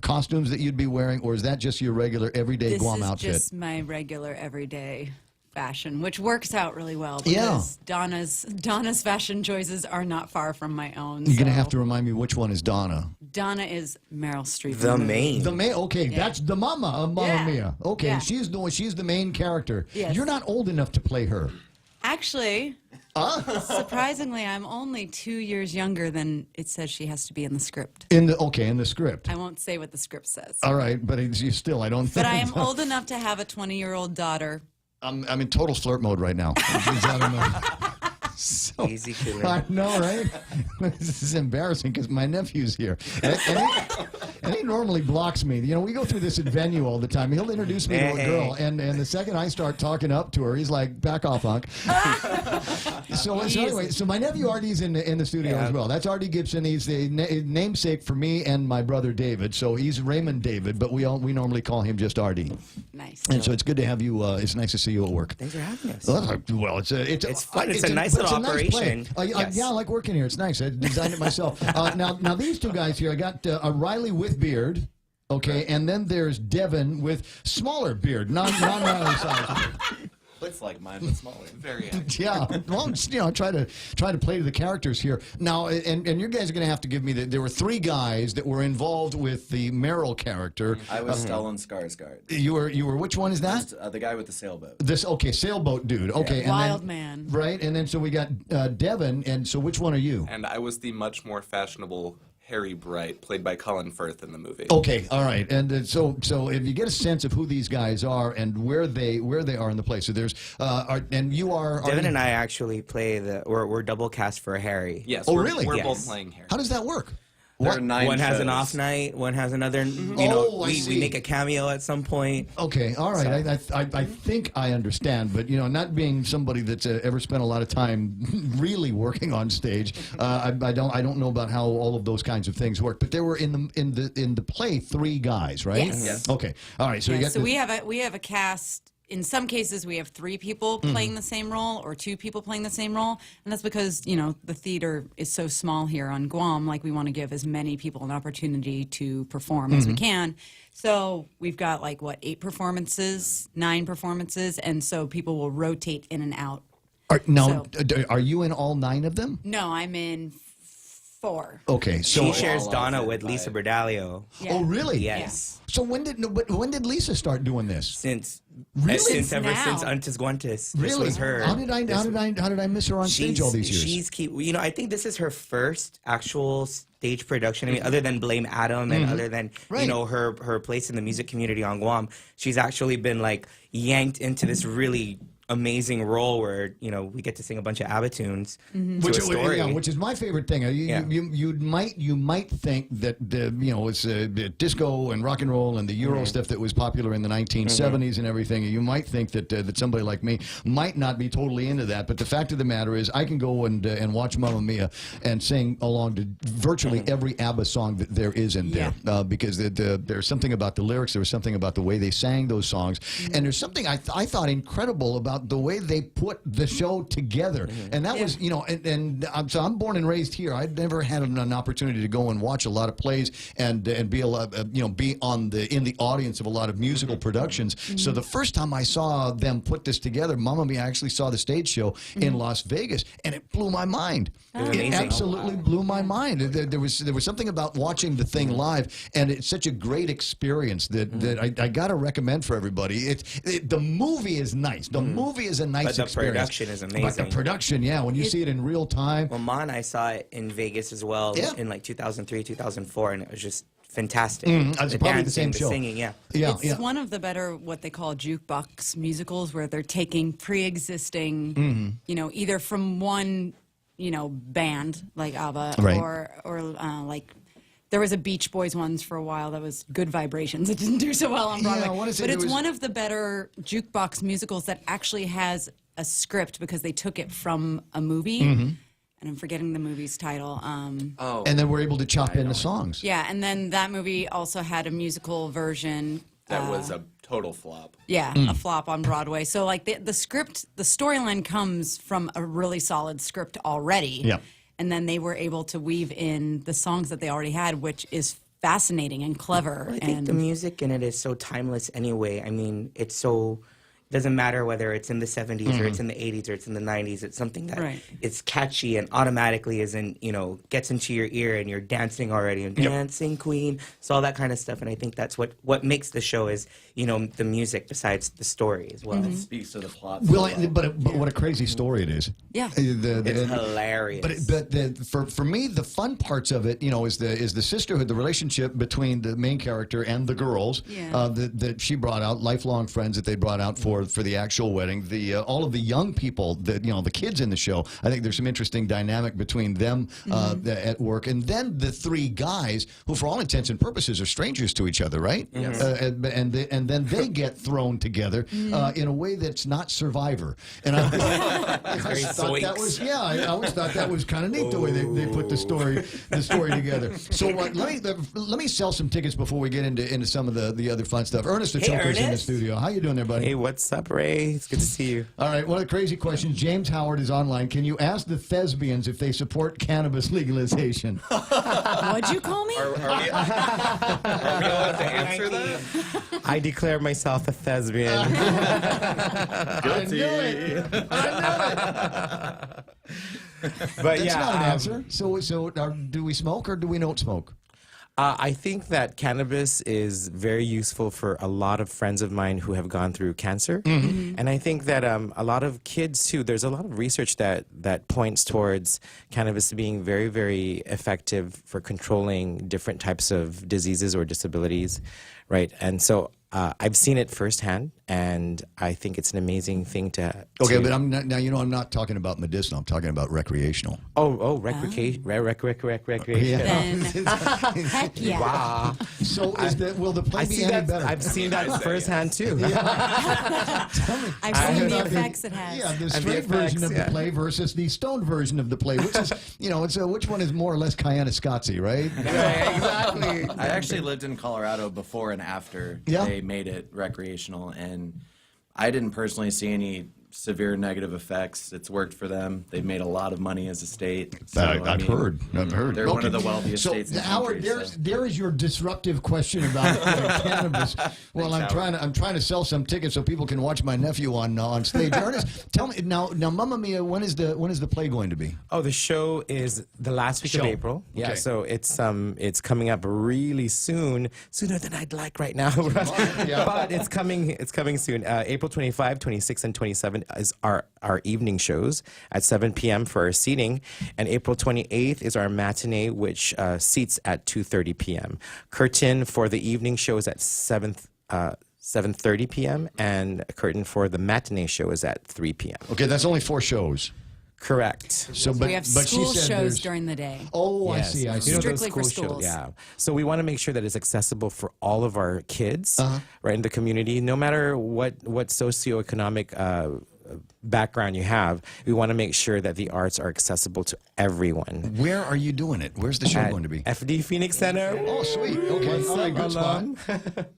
costumes that you'd be wearing, or is that just your regular everyday Guam outfit? This is just my regular everyday fashion, which works out really well because Donna's fashion choices are not far from my own. You're gonna have to remind me which one is Donna. Donna is Meryl Streep. The main. Okay, that's the mama of Momma Mia. Okay, she's the main character. Yes. You're not old enough to play her. Actually, surprisingly, I'm only 2 years younger than it says she has to be in the script. In the script. I won't say what the script says. All right, but you still, I don't think. But I am old enough to have a 20-year-old daughter. I'm in total flirt mode right now. So, easy killer. I know, right? This is embarrassing because my nephew's here. And he normally blocks me. You know, we go through this at venue all the time. He'll introduce me to a girl, and the second I start talking up to her, he's like, back off, hunk. So anyway, so my nephew Artie's in the studio as well. That's Artie Gibson. He's the namesake for me and my brother David. So he's Raymond David, but we normally call him just Artie. Nice. And so it's good to have you. It's nice to see you at work. Thanks for having us. Well, it's fun. It's a nice little operation. Yeah, I like working here. It's nice. I designed it myself. Now these two guys here, I got Riley with beard. Okay, and then there's Devin with smaller beard, non-Riley size. Looks like mine, but smaller. Very accurate. Yeah, well, try to play to the characters here. Now, and you guys are going to have to give me there were 3 guys that were involved with the Merrill character. I was Stellan Skarsgård. You were which one is that? The guy with the sailboat. Sailboat dude. Okay, yeah. Wild man. Right, and then so we got Devin, and so which one are you? And I was the much more fashionable Harry Bright, played by Colin Firth in the movie. Okay, all right, and so if you get a sense of who these guys are and where they are in the play, so there's and you are Devin and I actually play we're double cast for Harry. Yes. Really? We're both playing Harry. How does that work? One has an off night, one has another. We make a cameo at some point. Okay, all right. I think I understand, but not being somebody that's ever spent a lot of time really working on stage, I don't know about how all of those kinds of things work. But there were in the play 3 guys, right? Yes. Okay, all right. So we have a cast. In some cases, we have 3 people playing the same role or 2 people playing the same role. And that's because, the theater is so small here on Guam. Like, we want to give as many people an opportunity to perform as we can. So we've got, 8 performances, 9 performances. And so people will rotate in and out. Are you in all 9 of them? No, I'm in 4. Okay, so she shares Donna with Lisa Berdalio. Yeah. Oh, really? Yes. So when did Lisa start doing this? Since ever since Antes Guantes. Really? This was her. How did I miss her on stage all these years? I think this is her first actual stage production. I mean, other than Blame Adam and other than her place in the music community on Guam, she's actually been yanked into this really amazing role where we get to sing a bunch of ABBA tunes to a story. Which is my favorite thing. You might think that it's disco and rock and roll and the Euro stuff that was popular in the 1970s and everything. You might think that somebody like me might not be totally into that. But the fact of the matter is, I can go and watch Mamma Mia and sing along to virtually every ABBA song that there is in there because there's something about the lyrics. There was something about the way they sang those songs, and there's something I thought incredible about the way they put the show together. And that was, so I'm born and raised here. I'd never had an opportunity to go and watch a lot of plays and be be in the audience of a lot of musical productions. So the first time I saw them put this together, Mamma Mia, I actually saw the stage show in Las Vegas, and it blew my mind. It absolutely blew my mind. There was something about watching the thing live, and it's such a great experience that I got to recommend for everybody. The movie is nice. The movie is a nice experience. But the production is amazing. But the production, when you see it in real time. Well, Ma and I saw it in Vegas as well in 2003, 2004, and it was just fantastic. It's probably the same show. The singing, It's one of the better, what they call jukebox musicals, where they're taking pre-existing, either from one, band like ABBA or there was a Beach Boys ones for a while that was Good Vibrations. It didn't do so well on Broadway. But it's one of the better jukebox musicals that actually has a script because they took it from a movie. And I'm forgetting the movie's title. And then we're able to chop in the songs. Yeah, and then that movie also had a musical version. That was a total flop. Yeah, a flop on Broadway. So the script, the storyline comes from a really solid script already. Yeah. And then they were able to weave in the songs that they already had, which is fascinating and clever. Well, I think the music in it is so timeless anyway. I mean, it's so, doesn't matter whether it's in the 70s or it's in the 80s or it's in the 90s. It's something that it's catchy and automatically gets into your ear and you're dancing already and dancing queen. So all that kind of stuff. And I think that's what makes the show is, the music besides the story as well. It speaks to the plot. Well, but what a crazy story it is. Yeah. It's hilarious. But for me, the fun parts of it, is the sisterhood, the relationship between the main character and the girls that she brought out, lifelong friends that they brought out for the actual wedding. All of the young people, the kids in the show. I think there's some interesting dynamic between them at work, and then the three guys who, for all intents and purposes, are strangers to each other, right? Yes. And then they get thrown together in a way that's not Survivor. And I always thought that was kind of neat the way they put the story together. So let me sell some tickets before we get into some of the other fun stuff. Ernest the Choker's in the studio. How you doing there, buddy? Hey, what's up, Ray? It's good to see you. All right, one of the crazy questions. James Howard is online. Can you ask the thespians if they support cannabis legalization? What'd you call me? Are we allowed to answer that? I declare myself a thespian. Guilty. But that's not an answer. So do we smoke or do we not smoke? I think that cannabis is very useful for a lot of friends of mine who have gone through cancer. And I think that a lot of kids, too, there's a lot of research that points towards cannabis being very, very effective for controlling different types of diseases or disabilities, right? And so I've seen it firsthand, and I think it's an amazing thing to... Okay, but I'm not talking about medicinal. I'm talking about recreational. Recreation. Heck yeah. Wow. So will the play be any better? I've seen that firsthand, too. I've seen the effects it has. Yeah, the straight version of the play versus the stoned version of the play, which is, which one is more or less Cayenne-Scotzy, right? Yeah, exactly. I actually lived in Colorado before and after they made it recreational, and I didn't personally see any severe negative effects. It's worked for them. They've made a lot of money as a state. So, I've heard. They're one of the wealthiest states in the Howard, country. there is your disruptive question about cannabis. Well, I'm trying to sell some tickets so people can watch my nephew on stage. Ernest, tell me now, Mamma Mia, when is the play going to be? Oh, the show is the last week of April. Yeah, okay. so it's coming up really soon, sooner than I'd like right now. But it's coming soon. April 25, 26, and 27 is our evening shows at 7 p.m. for our seating, and April 28th is our matinee, which seats at 2:30 p.m. Curtain for the evening show is at 7:30 p.m. and curtain for the matinee show is at 3 p.m. Okay, that's only 4 shows. Correct. So we have school shows during the day. Oh, yes. I see. Strictly for schools. Yeah. So we want to make sure that it's accessible for all of our kids, right, in the community, no matter what socioeconomic background you have. We want to make sure that the arts are accessible to everyone. Where are you doing it? Where's the show going to be? FD Phoenix Center. Oh, sweet. Okay. All right, good spot.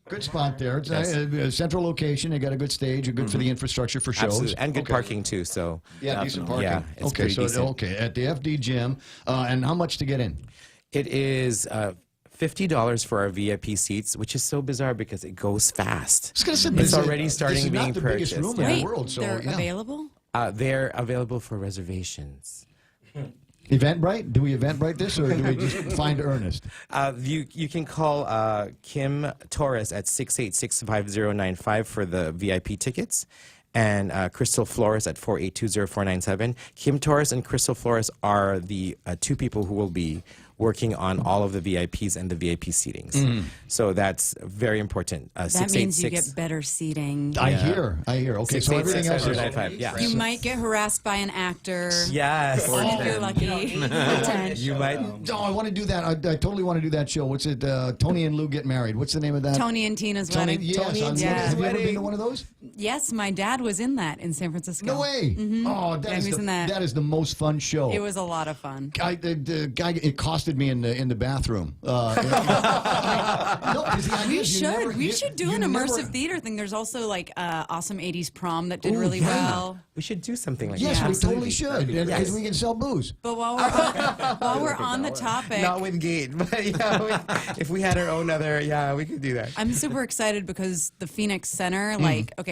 Good spot there. It's a central location. They got a good stage. Good for the infrastructure for shows. Absolutely. And good parking, too. So decent parking. Yeah, it's okay, so decent. at the FD gym. And how much to get in? It is $50 for our VIP seats, which is so bizarre because it goes fast. It's already starting being purchased. This is not the biggest room in the world, so they're available? They're available for reservations. Eventbrite? Do we Eventbrite this, or do we just find Ernest? You can call Kim Torres at 686-5095 for the VIP tickets, and Crystal Flores at 482-0497. Kim Torres and Crystal Flores are the 2 people who will be working on all of the VIPs and the VIP seatings. So that's very important. That means you get better seating. I hear. Okay, so everything else is... You might get harassed by an actor. Yes. If you're lucky. You might. Oh, I want to do that. I totally want to do that show. What's it? Tony and Lou Get Married. What's the name of that? Tony and Tina's Wedding. Yes. Have you ever been to one of those? Yes, my dad was in that in San Francisco. No way. Oh, that is the most fun show. It was a lot of fun. The guy, it cost accosted me in the bathroom. No, we should. We should do an immersive theater thing. There's also like awesome 80s prom that did really well. We should do something like yes, that. Yes, we totally should, because we can sell booze. But while we're on the topic, not with Gate, but if we had our own other, we could do that. I'm super excited because the Phoenix Center,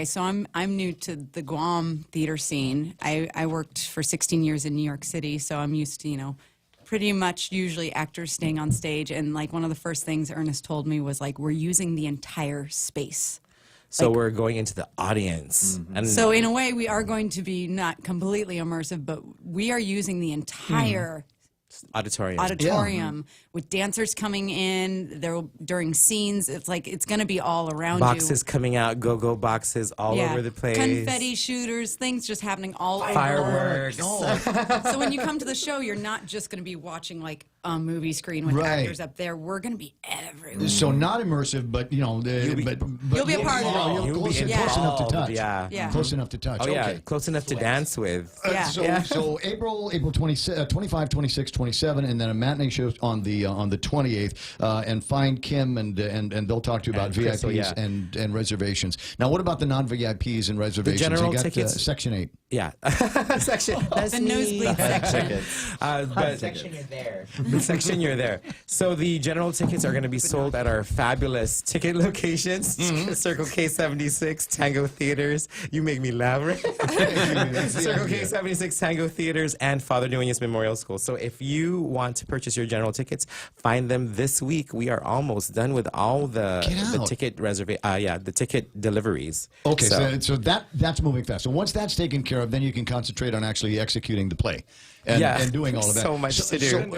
so I'm new to the Guam theater scene. I worked for 16 years in New York City, so I'm used to pretty much usually actors staying on stage, and like one of the first things Ernest told me was like, we're using the entire space. So we're going into the audience. And so in a way, we are going to be not completely immersive, but we are using the entire auditorium with dancers coming in there during scenes. It's like it's going to be all around boxes coming out, go-go boxes all over the place, confetti shooters, things just happening all fireworks. So when you come to the show, you're not just going to be watching like a movie screen with actors up there. We're going to be everywhere. So not immersive, but you'll be a part of it. You'll close enough to touch. Yeah. Close enough to touch. Oh yeah, close enough to dance with. So April 25, 26, 27, and then a matinee show on the 28th. And find Kim and they'll talk to you about VIPs and reservations. Now, what about the non-VIPs and reservations? The general you got, tickets. Section 8. Yeah, section. That's the nosebleed section. But section you're there. The section you're there. So the general tickets are going to be sold at our fabulous ticket locations: Circle K76, Tango Theaters. You make me laugh, right? Circle K76, Tango Theaters, and Father Nuñez Memorial School. So if you want to purchase your general tickets, find them this week. We are almost done with all the ticket the ticket deliveries. Okay, so that's moving fast. So once that's taken care of, then you can concentrate on actually executing the play and doing all of that. So much to do. So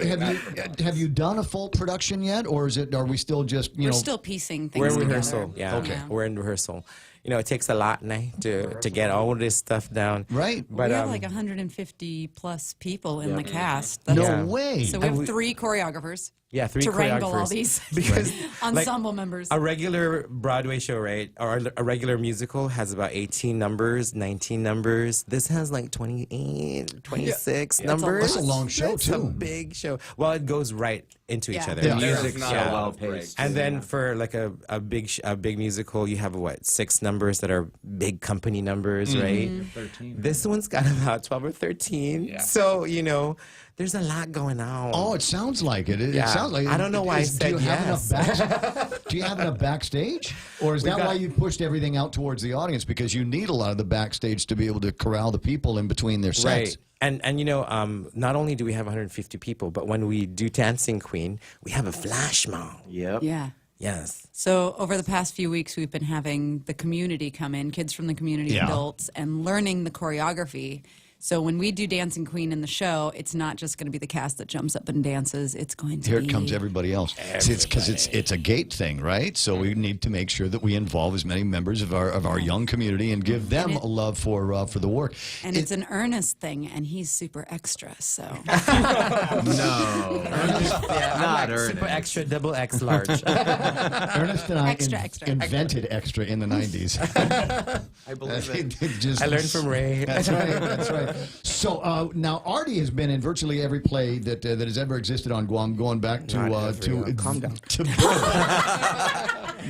have you done a full production yet, or are we still just we're still piecing things We're in together. rehearsal. Yeah. Okay. We're in rehearsal. It takes a lot to get all this stuff down. Right. But we have like 150 plus people in the cast. No way. So we have 3 choreographers. Yeah, 3 to choreographers. wrangle all these because ensemble members. A regular Broadway show, right, or a regular musical has about 18 numbers, 19 numbers. This has like 28, 26 numbers. That's a long show, It's too. a big show. Well, it goes right into each other. Yeah. Music, not well paced. And then for like a big musical, you have 6 numbers that are big company numbers, right? 13. This one's got about 12 or 13. Yeah. So there's a lot going on. Oh, it sounds like it. It sounds like I don't know why I said yes. Do you have enough backstage? Or is that why you pushed everything out towards the audience? Because you need a lot of the backstage to be able to corral the people in between their sets. Right. And not only do we have 150 people, but when we do Dancing Queen, we have a flash mob. Yep. Yeah. Yes. So over the past few weeks, we've been having the community come in, kids from the community, adults, and learning the choreography. So when we do Dancing Queen in the show, it's not just going to be the cast that jumps up and dances. It's going to Here be... comes everybody else. It's because it's a gate thing, right? So we need to make sure that we involve as many members of our young community and give them a love for the work. And it's an Ernest thing, and he's super extra, so... No. Not Ernest. Super extra, double X large. Ernest and I invented extra in the 90s. I believe it. I learned from Ray. That's right. That's right. So now Artie has been in virtually every play that has ever existed on Guam, going back to calm down.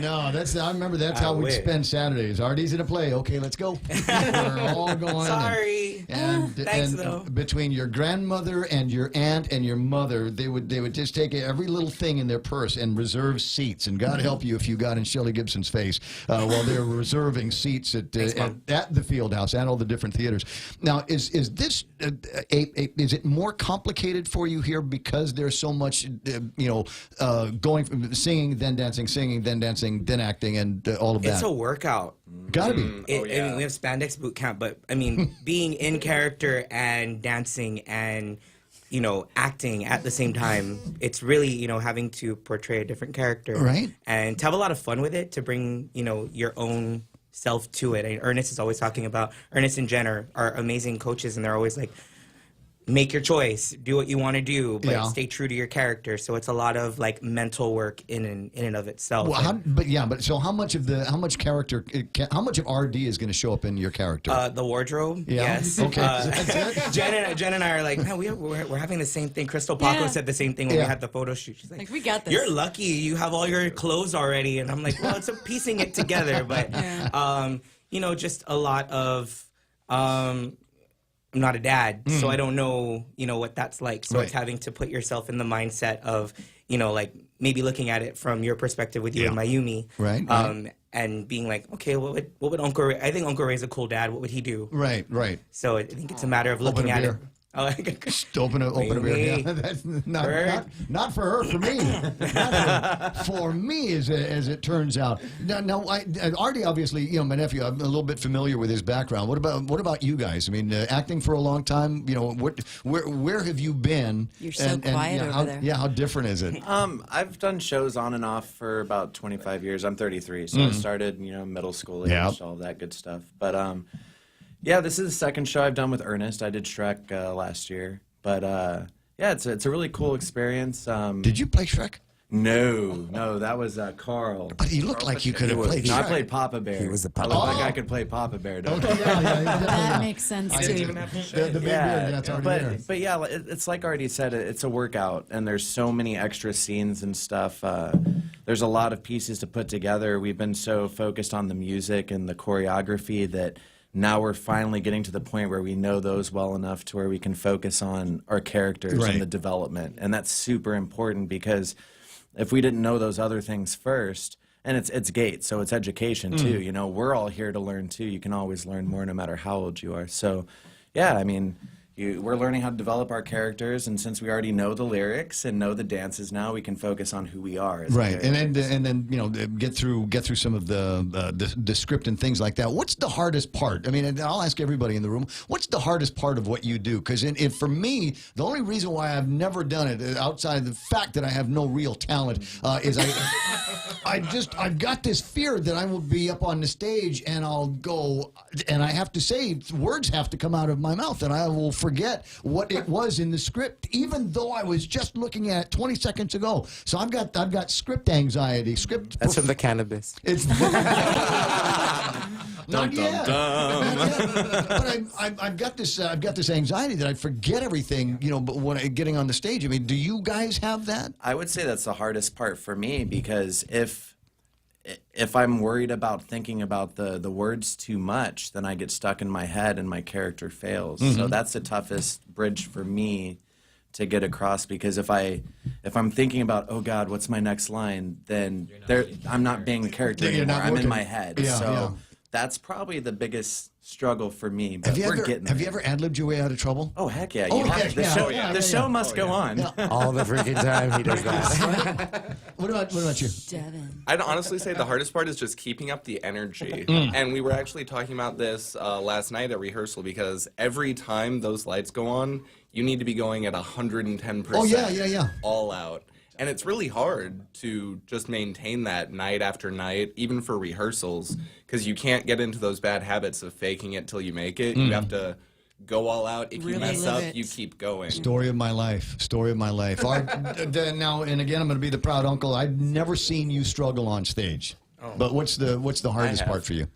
No, I remember that's how we'd spend Saturdays. Artie's in a play. Okay, let's go. We're all going. Sorry. Thanks, though. Between your grandmother and your aunt and your mother, they would just take every little thing in their purse and reserve seats. And God help you if you got in Shelley Gibson's face while they were reserving seats at the Field House and all the different theaters. Now, is this is it more complicated for you here because there's so much going from singing then dancing, then acting, and all of that? It's a workout. Gotta be. I mean, we have spandex boot camp, but I mean, being in character and dancing and acting at the same time, it's really having to portray a different character, right? And to have a lot of fun with it, to bring your own self to it. And Ernest is always talking about, Ernest and Jen are amazing coaches, and they're always like, make your choice, do what you want to do, but stay true to your character. So it's a lot of like mental work in and of itself. Well, but so how much of how much of RD is going to show up in your character? The wardrobe. Yes. Okay. Jen and I are like, man, we're having the same thing. Crystal Paco said the same thing when we had the photo shoot. She's like, we got this. You're lucky. You have all your clothes already. And I'm like, well, it's piecing it together. But, you know, just a lot of... I'm not a dad, so I don't know, you know, what that's like. So it's having to put yourself in the mindset of, you know, like maybe looking at it from your perspective with you and Mayumi. Right. And being like, okay, what would Uncle Ray, I think Uncle Ray's a cool dad. What would he do? Right. So I think it's a matter of looking at it. Oh, just open a beer. Yeah, that's not for her. For me, for me, as it turns out. Now, Artie, obviously, you know, my nephew. I'm a little bit familiar with his background. What about you guys? I mean, acting for a long time. You know, where have you been? You're so quiet over there. Yeah, how different is it? I've done shows on and off for about 25 years. I'm 33, so I started, you know, middle school age, all that good stuff. But yeah, this is the second show I've done with Ernest. I did Shrek last year, but yeah, it's a really cool experience. Did you play Shrek? No, that was Carl. But you looked like you could have played Shrek. I played Papa Bear. He was the Papa. I look like I could play Papa Bear. Don't I? That makes sense I too. didn't even have to the big beard, that's already there. But yeah, it's like already said, it's a workout, and there's so many extra scenes and stuff. There's a lot of pieces to put together. We've been so focused on the music and the choreography that now we're finally getting to the point where we know those well enough to where we can focus on our characters and the development. And that's super important, because if we didn't know those other things first, and it's GATE, so it's education too. You know, we're all here to learn too. You can always learn more no matter how old you are. So yeah, I mean, we're learning how to develop our characters, and since we already know the lyrics and know the dances now, we can focus on who we are. As and then you know, get through some of the script and things like that. What's the hardest part? I mean, and I'll ask everybody in the room, what's the hardest part of what you do? Because for me, the only reason why I've never done it, outside of the fact that I have no real talent, is I've got this fear that I will be up on the stage and I'll go, and I have to say, words have to come out of my mouth, and I will forget what it was in the script, even though I was just looking at it 20 seconds ago. So I've got script anxiety. That's from the cannabis. It's not yet. But I've got this anxiety that I forget everything. You know, but when getting on the stage, I mean, do you guys have that? I would say that's the hardest part for me, because if I'm worried about thinking about the words too much, then I get stuck in my head and my character fails. So that's the toughest bridge for me to get across, because if I'm thinking about, oh God, what's my next line, then I'm not being the character anymore. I'm in my head. That's probably the biggest struggle for me. But Have you ever ad-libbed your way out of trouble? Oh heck yeah! The show must go on. All the freaking time he does that. What about you, Devin? I'd honestly say the hardest part is just keeping up the energy. And we were actually talking about this last night at rehearsal, because every time those lights go on, you need to be going at 110%. Oh yeah. All out. And it's really hard to just maintain that night after night, even for rehearsals, because you can't get into those bad habits of faking it till you make it. You have to go all out. If you mess up, you keep going. Story of my life. Now, and again, I'm going to be the proud uncle. I've never seen you struggle on stage. But what's the hardest part for you?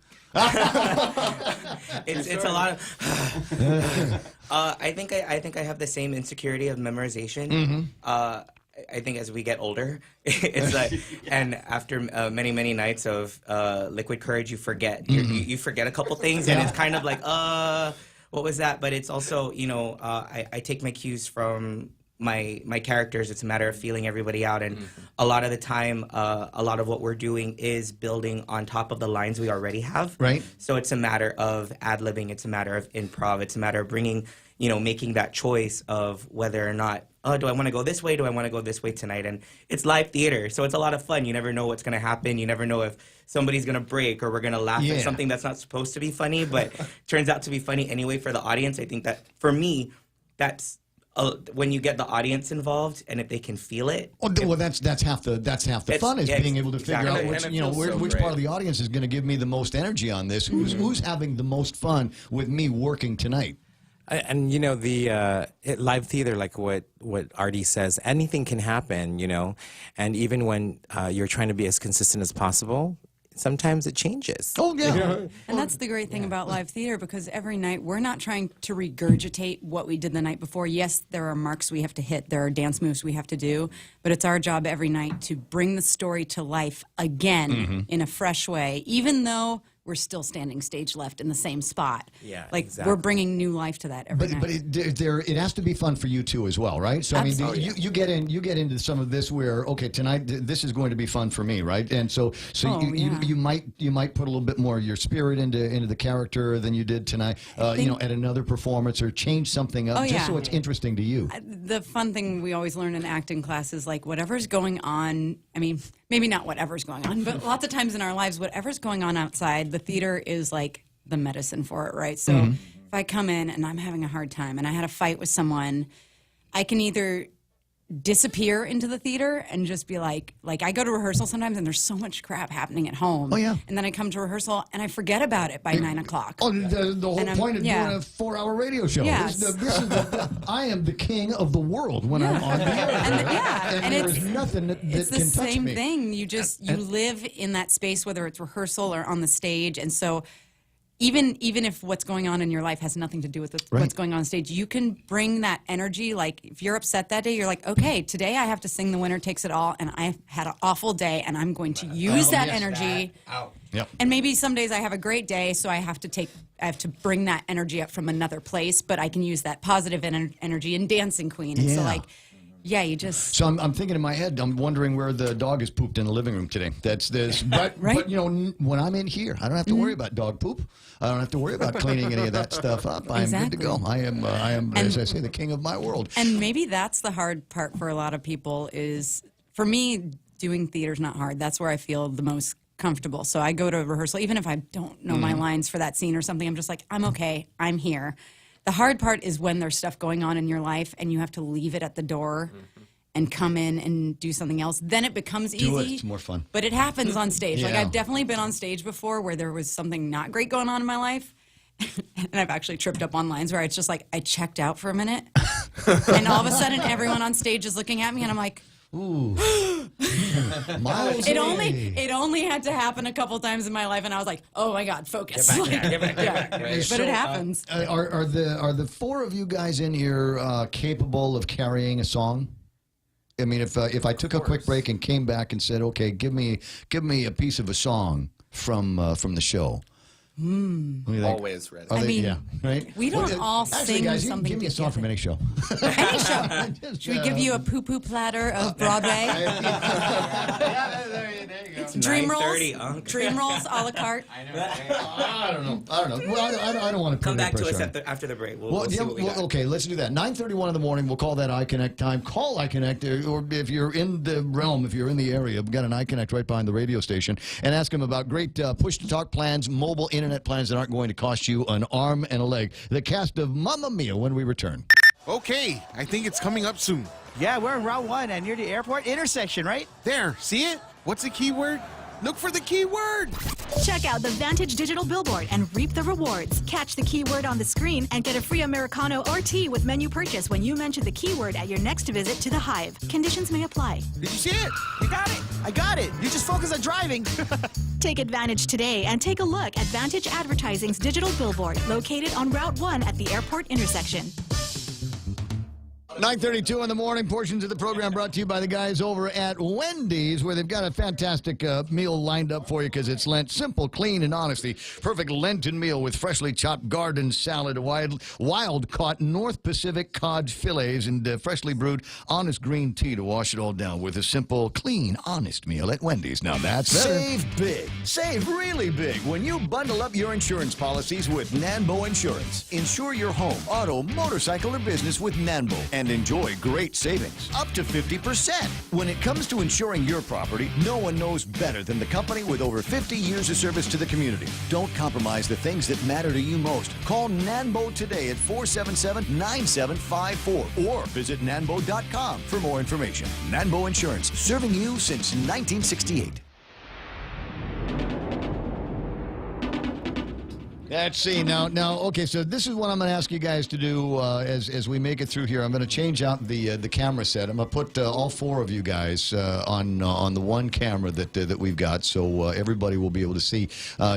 It's a lot of. I think I have the same insecurity of memorization. I think as we get older, it's like, and after many nights of liquid courage, you forget. You forget a couple things, and it's kind of like, what was that? But it's also, you know, I take my cues from my characters. It's a matter of feeling everybody out, and a lot of the time, a lot of what we're doing is building on top of the lines we already have. Right. So it's a matter of ad-libbing. It's a matter of improv. It's a matter of bringing, you know, making that choice of whether or not, do I want to go this way? Do I want to go this way tonight? And it's live theater, so it's a lot of fun. You never know what's going to happen. You never know if somebody's going to break or we're going to laugh at something that's not supposed to be funny, but turns out to be funny anyway for the audience. I think that, for me, that's when you get the audience involved, and if they can feel it. Well, that's half the fun, is being able to figure out which part of the audience is going to give me the most energy on this. Who's having the most fun with me working tonight? And you know, the live theater, like what Artie says, anything can happen, you know, and even when you're trying to be as consistent as possible, sometimes it changes. Oh, yeah. And that's the great thing about live theater, because every night we're not trying to regurgitate what we did the night before. Yes, there are marks we have to hit, there are dance moves we have to do, but it's our job every night to bring the story to life again in a fresh way, even though we're still standing stage left in the same spot. Yeah, like exactly. we're bringing new life to that every night. But it has to be fun for you too as well, right? So Absolutely. I mean, you get into some of this where, okay, tonight this is going to be fun for me, right? And so you might put a little bit more of your spirit into the character than you did tonight, you know, at another performance, or change something up just so it's interesting to you. The fun thing we always learn in acting class is like whatever's going on. I mean, maybe not whatever's going on, but lots of times in our lives, whatever's going on outside, the theater is like the medicine for it, right? So if I come in and I'm having a hard time and I had a fight with someone, I can either disappear into the theater and just be like I go to rehearsal sometimes and there's so much crap happening at home. Oh, yeah. And then I come to rehearsal and I forget about it by 9 o'clock. Oh, the whole point of doing a 4-hour radio show. Yes. This is I am the king of the world when I'm on the air. And there's nothing that it's the can touch same me. thing. You live in that space, whether it's rehearsal or on the stage, and so even if what's going on in your life has nothing to do with what's going on stage, you can bring that energy. Like if you're upset that day, you're like, okay, today I have to sing The Winner Takes It All, and I had an awful day, and I'm going to use that energy. Yep. And maybe some days I have a great day, so I have to bring that energy up from another place, but I can use that positive energy in Dancing Queen. And so like, yeah, you just. So I'm thinking in my head, I'm wondering where the dog is pooped in the living room today. That's this. But you know, when I'm in here, I don't have to worry about dog poop. I don't have to worry about cleaning any of that stuff up. I am good to go. I am, as I say, the king of my world. And maybe that's the hard part for a lot of people is, for me, doing theater's not hard. That's where I feel the most comfortable. So I go to rehearsal, even if I don't know my lines for that scene or something, I'm just like, I'm okay. I'm here. The hard part is when there's stuff going on in your life and you have to leave it at the door and come in and do something else. Then it becomes easy. Do it. It's more fun. But it happens on stage. Yeah. Like I've definitely been on stage before where there was something not great going on in my life. And I've actually tripped up on lines where it's just like I checked out for a minute. And all of a sudden everyone on stage is looking at me and I'm like, ooh. Miles it away. only had to happen a couple times in my life, and I was like, "Oh my God, focus!" Get back. But it happens. Are the four of you guys in here capable of carrying a song? I mean, if I took a quick break and came back and said, "Okay, give me a piece of a song from the show." Always ready. I mean, yeah, right? We don't all actually, sing guys, something give me a song from any show. Any show. Should we give you a poo-poo platter of Broadway? Dream rolls? Dream rolls a la carte? I don't know. Well, I don't want to Come put back any to us pressure on. after the break. We'll see what we got. Okay, let's do that. 9:31 in the morning. We'll call that iConnect time. Call iConnect, or if you're in the realm, if you're in the area, we've got an iConnect right behind the radio station, and ask them about great push-to-talk plans, mobile internet plans that aren't going to cost you an arm and a leg. The cast of Mamma Mia when we return. Okay, I think it's coming up soon. Yeah, we're in Route 1 and near the airport intersection, right? There, see it? What's the keyword? Look for the keyword. Check out the Vantage Digital Billboard and reap the rewards. Catch the keyword on the screen and get a free Americano or tea with menu purchase when you mention the keyword at your next visit to the Hive. Conditions may apply. Did you see it? You got it. I got it. You just focus on driving. Take advantage today and take a look at Vantage Advertising's digital billboard located on Route 1 at the airport intersection. 9:32 in the morning. Portions of the program brought to you by the guys over at Wendy's, where they've got a fantastic meal lined up for you because it's Lent. Simple, clean, and honesty. Perfect Lenten meal with freshly chopped garden salad, wild-caught North Pacific cod fillets, and freshly brewed honest green tea to wash it all down with a simple, clean, honest meal at Wendy's. Now that's better. Save big. Save really big when you bundle up your insurance policies with Nanbo Insurance. Insure your home, auto, motorcycle, or business with Nanbo and enjoy great savings, up to 50%. When it comes to insuring your property, no one knows better than the company with over 50 years of service to the community. Don't compromise the things that matter to you most. Call Nanbo today at 477-9754 or visit nanbo.com for more information. Nanbo Insurance, serving you since 1968. Let's see now. Okay, so this is what I'm going to ask you guys to do as we make it through here. I'm going to change out the camera set. I'm going to put all four of you guys on the one camera that we've got, so everybody will be able to see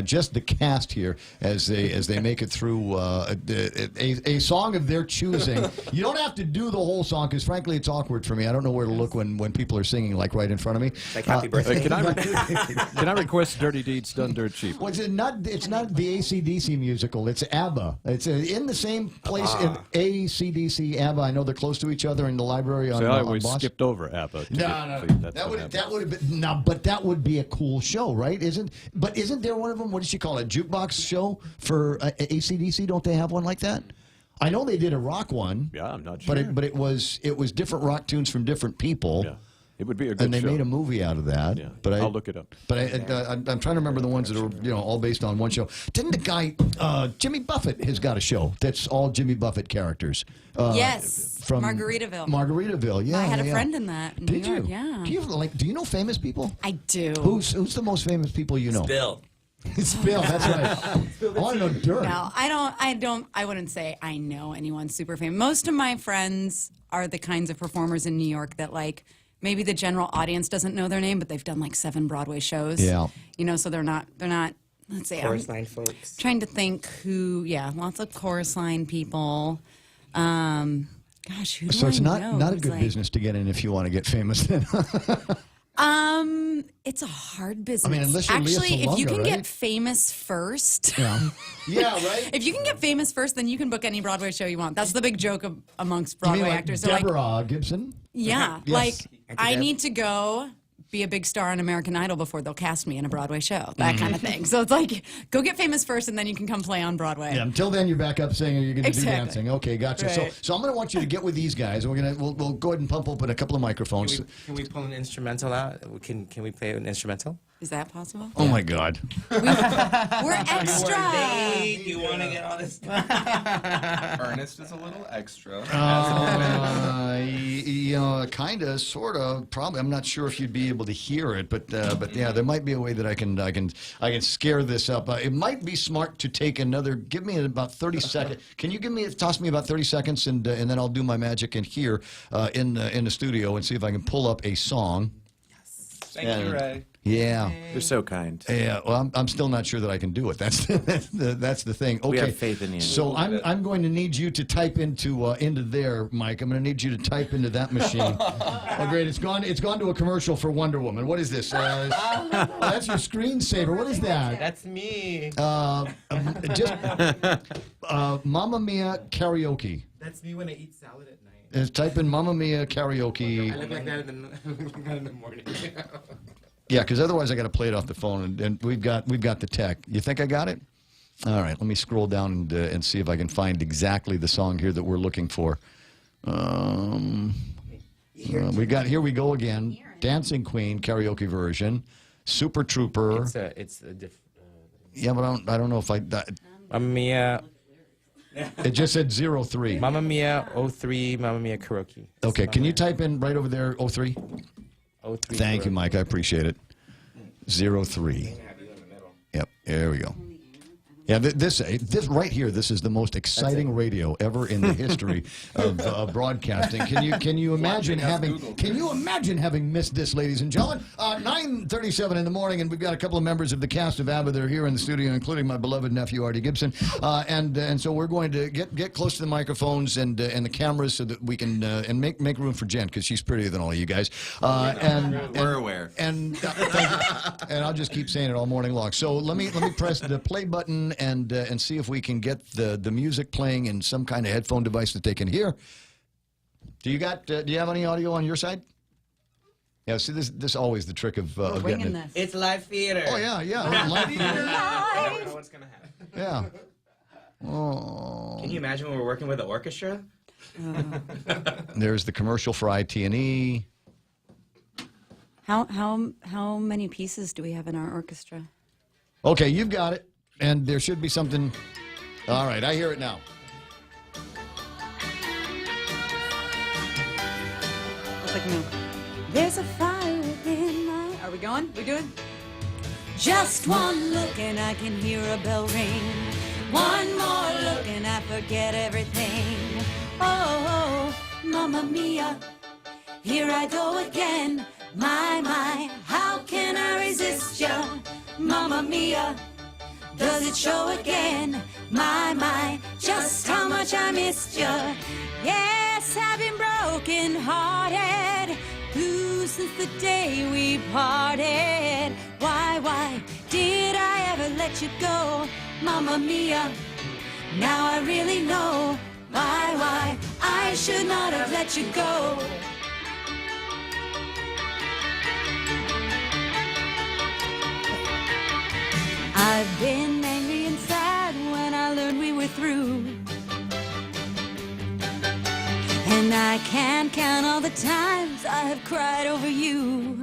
just the cast here as they make it through a song of their choosing. You don't have to do the whole song because, frankly, it's awkward for me. I don't know where to look when people are singing like right in front of me. Like Happy Birthday. Can I request Dirty Deeds Done Dirt Cheap? Well, it's not the AC/DC musical. It's ABBA. It's in the same place in AC/DC, ABBA. I know they're close to each other in the library on I always Boston. skipped over ABBA. That would have been but that would be a cool show, right? Isn't there one of them? What does she call it? A jukebox show for AC/DC? Don't they have one like that? I know they did a rock one. Yeah, I'm not sure. But it was different rock tunes from different people. Yeah. It would be a good and they show. made a movie out of that. Yeah, but I'll look it up. But I'm trying to remember the ones that are all based on one show. Didn't the guy Jimmy Buffett has got a show that's all Jimmy Buffett characters? Yes, from Margaritaville. Margaritaville, yeah. I had a yeah. friend in that. In Did New York, you? Yeah. Do you know famous people? I do. Who's the most famous people you know? Bill. It's Bill. That's right. I want to know dirt. No, I wouldn't say I know anyone super famous. Most of my friends are the kinds of performers in New York that maybe the general audience doesn't know their name, but they've done 7 Broadway shows. Yeah. So they're not. Let's say Chorus line folks. Trying to think who. Yeah, lots of chorus line people. Gosh, who do So it's I know? not a Who's good business to get in if you want to get famous. Then. It's a hard business. I mean, unless you're Leah actually, if you Salonga, can right? get famous first. Yeah. Yeah, right. If you can get famous first, then you can book any Broadway show you want. That's the big joke amongst Broadway You mean like actors. Deborah Gibson? Yeah, Yes. I need to go be a big star on American Idol before they'll cast me in a Broadway show, that kind of thing. So it's go get famous first, and then you can come play on Broadway. Yeah, until then you're back up singing. You're going to Exactly. do dancing. Okay, gotcha. Right. So I'm going to want you to get with these guys, and we'll go ahead and pump open a couple of microphones. Can we pull an instrumental out? Can we play an instrumental? Is that possible? Oh my God. We're extra. You want to get all this stuff? Ernest is a little extra. Kind of, sort of, probably. I'm not sure if you'd be able to hear it, but yeah, there might be a way that I can scare this up. It might be smart to take another. Give me about 30 seconds. Can you toss me about 30 seconds, and then I'll do my magic in here in the studio and see if I can pull up a song. Thank you, Ray. Yeah, You're so kind. yeah. Well, I'm still not sure that I can do it. That's the thing. Okay. We have faith in you. So I'm going to need you to type into there, Mike. I'm going to need you to type into that machine. Oh, great! It's gone to a commercial for Wonder Woman. What is this? That's your screensaver. What is that? That's me. Mamma Mia karaoke. That's me when I eat salad at night. Type in Mamma Mia karaoke. I look like that in the morning. Yeah, because otherwise I got to play it off the phone, and we've got the tech. You think I got it? All right, let me scroll down and see if I can find exactly the song here that we're looking for. We got Here We Go Again, Dancing Queen karaoke version, Super Trooper. It's a different. Yeah, but I don't know if I. Mamma Mia. It just said 03. Mamma Mia 03, Mamma Mia karaoke. Okay, can you type in right over there 03? 03. Thank you, Mike. I appreciate it. 03. Yep, there we go. Yeah, this right here. This is the most exciting radio ever in the history of broadcasting. Can you imagine having missed this, ladies and gentlemen? 9:37 in the morning, and we've got a couple of members of the cast of ABBA that are here in the studio, including my beloved nephew Artie Gibson. And so we're going to get close to the microphones and the cameras so that we can and make room for Jen because she's prettier than all of you guys. We're aware. And I'll just keep saying it all morning long. So let me press the play button and see if we can get the music playing in some kind of headphone device that they can hear. Do you have any audio on your side? Yeah, see, this is always the trick of getting it. It's live theater. Oh yeah, live theater. I don't know what's gonna happen. Yeah. Oh. Can you imagine when we're working with an orchestra? There's the commercial for IT&E. How many pieces do we have in our orchestra? Okay, you've got it. And there should be something. All right, I hear it now. It's like no. There's a fire within my. Are we going? We doing? Just one look and I can hear a bell ring. One more look and I forget everything. Oh, Mamma Mia, here I go again. My, how can I resist ya? Mamma Mia, does it show again? My, just how much I missed ya. Yes, I've been broken hearted, blue since the day we parted. Why did I ever let you go? Mamma Mia, now I really know why I should not have let you go. I've been angry and sad when I learned we were through, and I can't count all the times I have cried over you.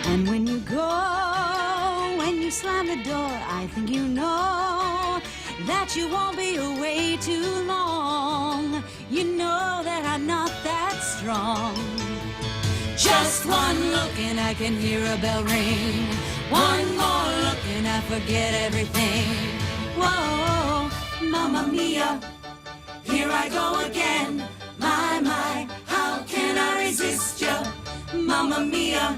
And when you go, when you slam the door, I think you know that you won't be away too long. You know that I'm not that strong. Just one look and I can hear a bell ring. One more look and I forget everything. Whoa, Mamma Mia, here I go again. My, how can I resist ya? Mamma Mia,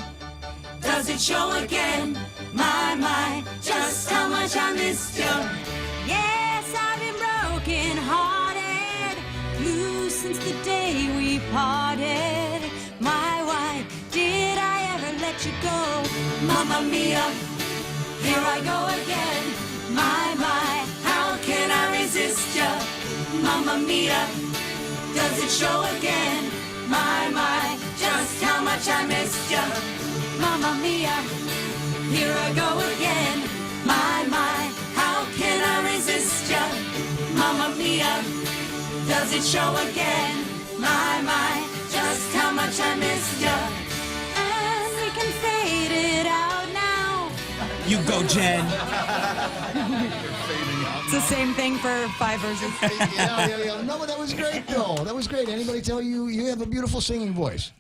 does it show again? My, just how much I missed ya. Yes, I've been broken hearted, blue since the day we parted. Why did I ever let you go? Mamma Mia, here I go again. My, how can I resist ya? Mamma Mia, does it show again? My, just how much I missed ya. Mamma Mia, here I go again. My, how can I resist ya? Mamma Mia, does it show again? My, just how much I missed ya. And we can fade it out now. You go, Jen. It's the same thing for 5 verses. Yeah. No, but that was great, though. That was great. Anybody tell you you have a beautiful singing voice?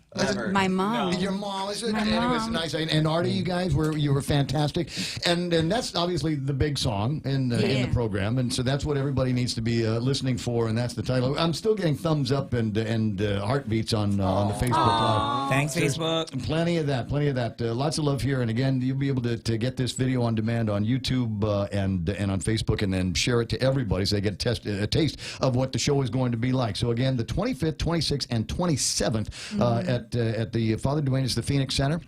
My mom. Your mom. My Anyways, mom. nice. And Artie, you guys were fantastic. And that's obviously the big song in the program. And so that's what everybody needs to be listening for. And that's the title. I'm still getting thumbs up and heartbeats on the Facebook Live. Thanks, There's Facebook. Plenty of that. Lots of love here. And again, you'll be able to get this video on demand on YouTube and on Facebook, and then share it to everybody so they get a taste of what the show is going to be like. So again, the 25th, 26th, and 27th at the Father Duenas, the Phoenix Center.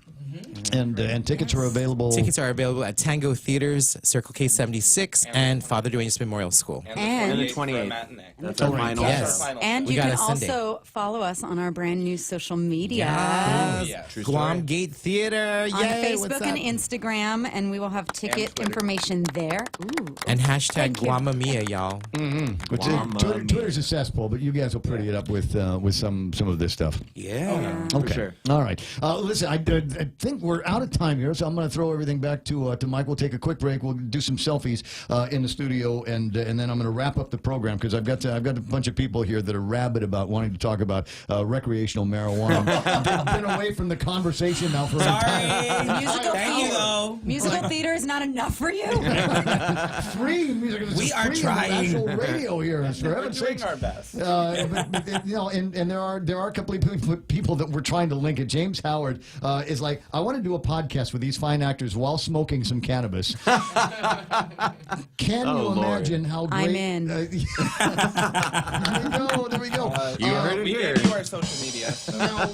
And tickets are available. Tickets are available at Tango Theaters, Circle K 76, and Father Duenas Memorial School. And the 28th. That's our final. Yes. And We you got can a Sunday. also follow us on our brand new social media. Yes. Guam Gate Theater. On Yay, what's Facebook up? and Instagram, and we will have ticket information there. Ooh. And hashtag Thank you. Momma Mia, y'all. Twitter's a cesspool, but you guys will pretty it up with some of this stuff. Yeah. Okay. For sure. All right. Listen, I think we're out of time here, so I'm going to throw everything back to Mike. We'll take a quick break. We'll do some selfies in the studio, and then I'm going to wrap up the program because I've got a bunch of people here that are rabid about wanting to talk about recreational marijuana. They've been away from the conversation now for Musical theater is not enough for you? free music. We are free trying. National radio here. For heaven's sakes. Our best. But, and there are a couple of people that we're trying to link it. James Howard is like, I want to do a podcast with these fine actors while smoking some cannabis. Can you imagine how great? I'm in. There we go. You heard it We here. gave you our social media. So. Now,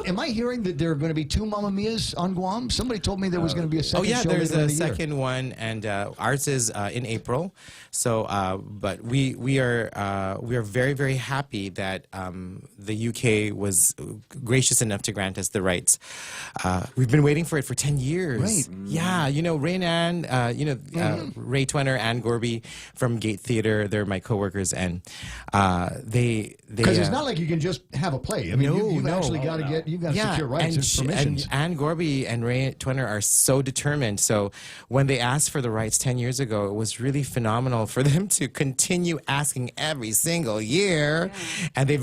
am I hearing that there are going to be 2 Mamma Mias on Guam? Somebody told me there was going to be a second show there's later in a the year. second one, and ours is in April. So, but we are very, very happy that the UK was gracious enough to grant us the rights. We've been waiting for it for 10 years. Right. Yeah, Ray and Ann, Ray Twenner, Ann Gorby from Gate Theater, they're my coworkers, and they because it's not like you can just have a play. I mean, you've actually got to secure rights and permissions. And Ann Gorby and Ray Twenner are so determined. So when they asked for the rights 10 years ago, it was really phenomenal for them to continue asking every single year, and they've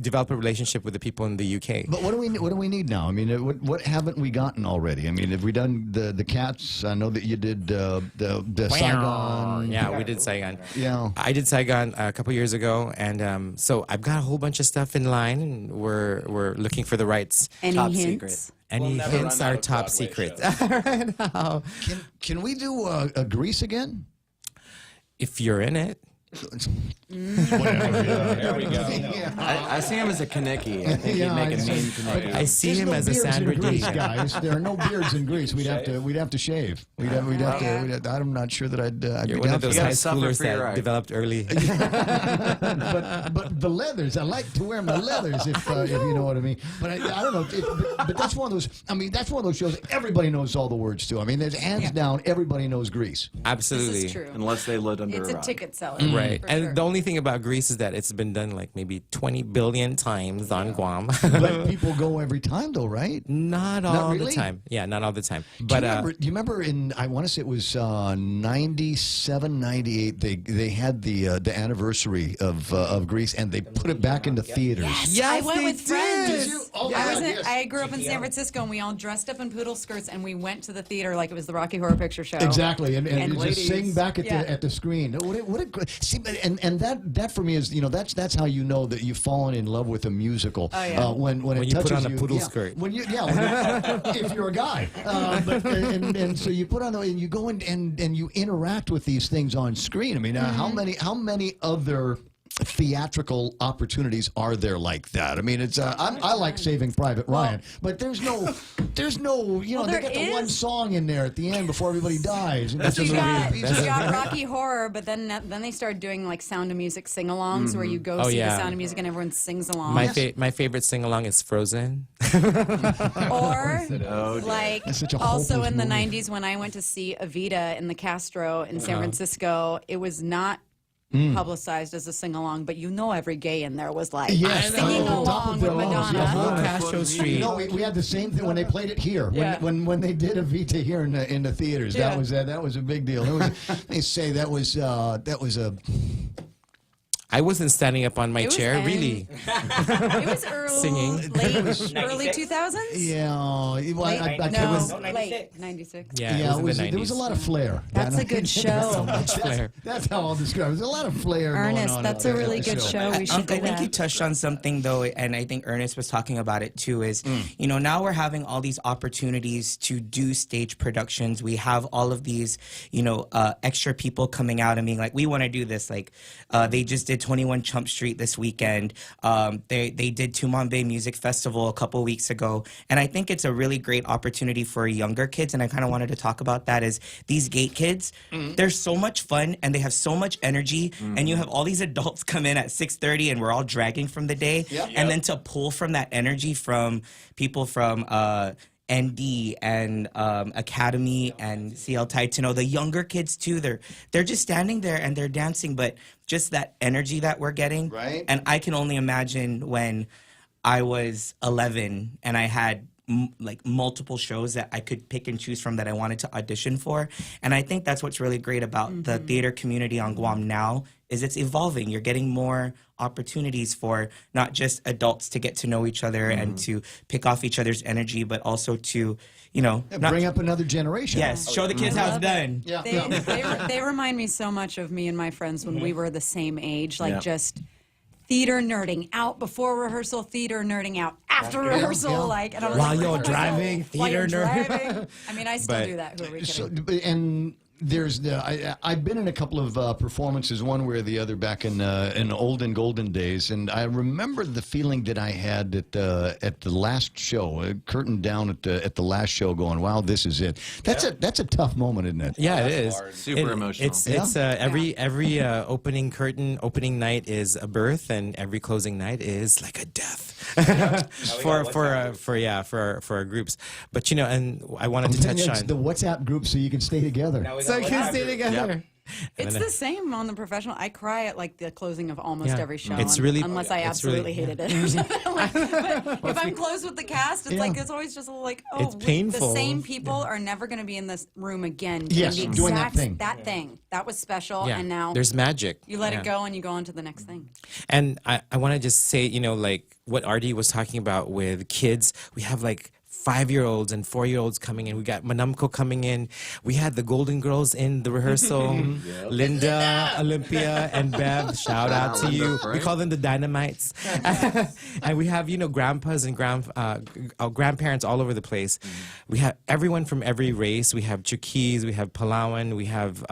developed a relationship with the people in the UK. But what do we need now? I mean, what haven't haven't we gotten already? I mean, have we done the Cats? I know that you did the Saigon. Yeah, we did Saigon. Yeah. I did Saigon a couple years ago, and so I've got a whole bunch of stuff in line, and we're looking for the rights. Any Top hints? Secret. Any hints are top secret. Right now. Can we do a Grease again? If you're in it. Whatever. There we go. Yeah. I see him as a Kaneki. I think he'd make a mean Kaneki. I see him no as a beards in Sandra Grease, Dee. guys. There are no beards in Grease. We'd have to shave. We'd have to. I'm not sure that I'd You're be one down of those for high that. schoolers that developed early. but the leathers, I like to wear my leathers if you know what I mean. But I don't know. But that's one of those. I mean, that's one of those shows everybody knows all the words to. I mean, there's hands down, everybody knows Grease. Absolutely. This is true. Unless they lived under It's a a rock. ticket seller. Right. for And sure. the only thing about Greece is that it's been done like maybe 20 billion times on Guam. But people go every time, though, right? Not all really? the time. Yeah, not all the time. Do But you remember in, I want to say it was 97, 98, they had the anniversary of Grease, and they put it back into theaters. I went with friends. Did you? Oh, yes. I grew up in San Francisco, and we all dressed up in poodle skirts, and we went to the theater like it was the Rocky Horror Picture Show. Exactly, and you just ladies. sing back at the screen. What a see, and that for me is that's how you know that you've fallen in love with a musical. Oh, yeah. When it you put touches on a you, poodle yeah, skirt. When you if you're a guy, and so you put on and you go in and you interact with these things on screen. I mean, how many other theatrical opportunities are there like that? I mean, it's I like Saving Private Ryan, but there's no they got the one song in there at the end before everybody dies. And So you got got Rocky Horror, but then they started doing like Sound of Music sing-alongs where you go see the Sound of Music and everyone sings along. my favorite sing-along is Frozen. Or like That's such a also hopeless in the movie. 90s when I went to see Evita in the Castro in San Francisco, it was not publicized as a sing-along, but every gay in there was like singing along with Madonna. Yeah. Whole Castro Street. We had the same thing when they played it here. When they did Evita here in the theaters, that was a big deal. It was, they say that was a. I wasn't standing up on my It was chair, end. really. It was Singing. early 2000s? Yeah, Late 96. Yeah, it was in the 90s. There was a lot of flair. That's a good show. Much flair. That's how I'll describe it. There's a lot of flair going Ernest, on. that's at a the really good show. We should I do think you that. touched on something though, and I think Ernest was talking about it too. Is now we're having all these opportunities to do stage productions. We have all of these extra people coming out and being like, we want to do this. Like they just did 21 Chump Street this weekend. They did Tumambe Music Festival a couple weeks ago, and I think it's a really great opportunity for younger kids. And I kind of wanted to talk about that. Is these gate kids? They're so much fun and they have so much energy. And you have all these adults come in at 6:30, and we're all dragging from the day. And then to pull from that energy from people from ND and Academy and CL Tide, to know the younger kids too. They're just standing there and they're dancing, but just that energy that we're getting. Right. And I can only imagine when I was 11 and I had multiple shows that I could pick and choose from that I wanted to audition for. And I think that's what's really great about the theater community on Guam now, is it's evolving. You're getting more opportunities for not just adults to get to know each other and to pick off each other's energy, but also to, bring up another generation. Yes, show the kids how it's done. Yeah. They remind me so much of me and my friends when we were the same age, just theater nerding out before rehearsal, theater nerding out after rehearsal, and I was While like, you're oh, driving, while you're theater nerd. driving. I mean, I still But- do that. Who are we kidding? So, and there's I've been in a couple of performances, one way or the other, back in olden golden days, and I remember the feeling that I had at the last show, curtain down at the last show, going, "Wow, this is it." That's a tough moment, isn't it? Yeah, it is. Super emotional. It's every opening night is a birth, and every closing night is like a death for our groups. But and I wanted to touch on the WhatsApp group so you can stay together. so you can stay together. It's the same on the professional. I cry at the closing of almost every show. It's really- unless I it's absolutely really- hated it. But if I'm close with the cast, it's it's always just It's painful. The same people are never going to be in this room again. Yes, the doing that thing. That thing that was special, Yeah, and now there's magic. you let Yeah. it go and you go on to the next thing. And I want to just say, what Artie was talking about with kids, we have 5-year-olds and 4-year-olds coming in. We got Manamko coming in. We had the Golden Girls in the rehearsal. Linda, Olympia, and Bev. Shout out to you. We call them the Dynamites. And we have, grandpas and grandparents all over the place. We have everyone from every race. We have Chuukese, we have Palawan, we have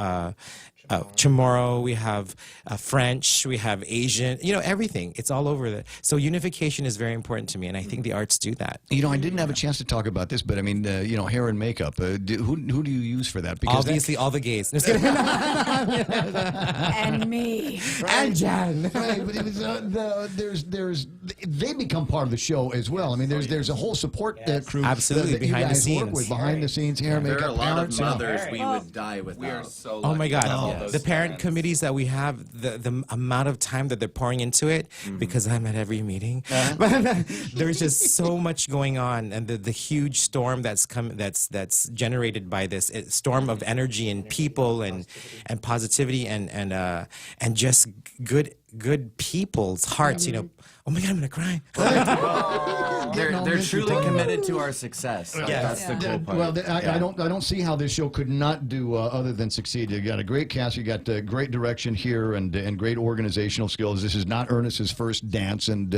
Chamorro, we have French, we have Asian, everything. It's all over. So unification is very important to me, and I think the arts do that. I didn't have a chance to talk about this, but I mean, hair and makeup. Who do you use for that? Because obviously, all the gays. Just kidding. And me. Right. And Jan. Right, but they become part of the show as well. I mean, there's a whole support crew. Absolutely, that behind you the guys scenes. work with, behind the scenes, hair, There makeup, are a lot parents, of mothers we would die without. We are so Oh my lucky to have God! all those The parent fans. committees that we have, the amount of time that they're pouring into it, because I'm at every meeting. But there's just so much going on, and the huge storm that's generated by this storm of energy and people and positivity and just good people's hearts. Oh my God, I'm gonna cry. They're truly committed to our success. That's the cool part. Well, I don't see how this show could not do other than succeed. You got a great cast, you got great direction here, and great organizational skills. This is not Ernest's first dance, and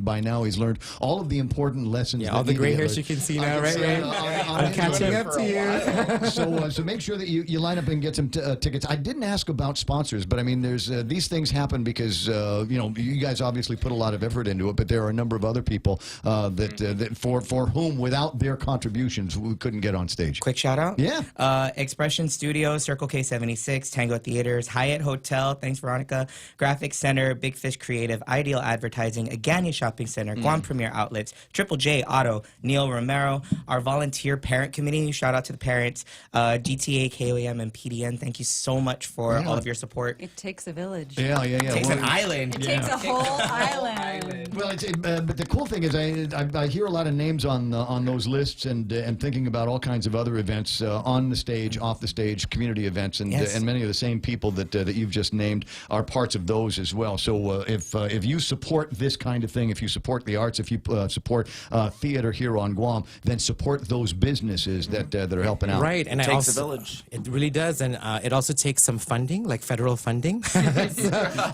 by now he's learned all of the important lessons. Yeah, all the gray hairs you can see now, right? I'm catching up to you. So make sure that you line up and get some tickets. I didn't ask about sponsors, but I mean, there's these things happen because you guys obviously put a lot of effort into it, but there are a number of other people that for whom without their contributions we couldn't get on stage. Quick shout out. Yeah. Expression Studios, Circle K76, Tango Theaters, Hyatt Hotel, thanks Veronica, Graphic Center, Big Fish Creative, Ideal Advertising, Agania Shopping Center, Guam Premier Outlets, Triple J Auto, Neil Romero, our volunteer parent committee, shout out to the parents, GTA, KOAM, and PDN. Thank you so much for all of your support. It takes a village. Yeah. It takes an island. It takes a whole island. Well, but the cool thing is I hear a lot of names on those lists and thinking about all kinds of other events on the stage, off the stage, community events, and many of the same people that you've just named are parts of those as well. So if you support this kind of thing, if you support the arts, if you support theater here on Guam, then support those businesses that are helping out. Right, and it takes a village. It really does, and it also takes some funding, like federal funding. So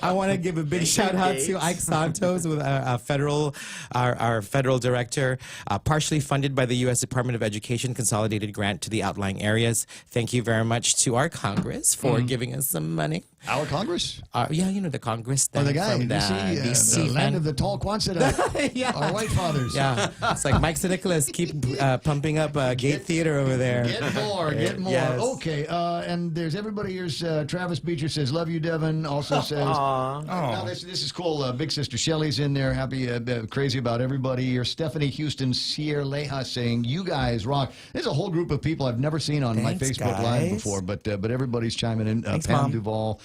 I want to give a big shout out to Ike Santos with our federal director, partially funded by the U.S. Department of Education consolidated grant to the outlying areas. Thank you very much to our Congress for giving us some money. Our Congress? Yeah, the Congress. The guy from in D.C., the land of the tall Quonset. Yeah. Our white fathers. Yeah, it's like Mike Nicholas, keep pumping up Gate Theater over there. Get more. Yes. Okay, and there's everybody here's Travis Beecher says, love you, Devin. Also says, now this is cool. Big Sister Shelley's in there, happy, crazy about everybody. Here's Stephanie Houston Sierra Leja saying, you guys rock. There's a whole group of people I've never seen on my Facebook Live before, but everybody's chiming in. Thanks, Pam Mom. Duvall,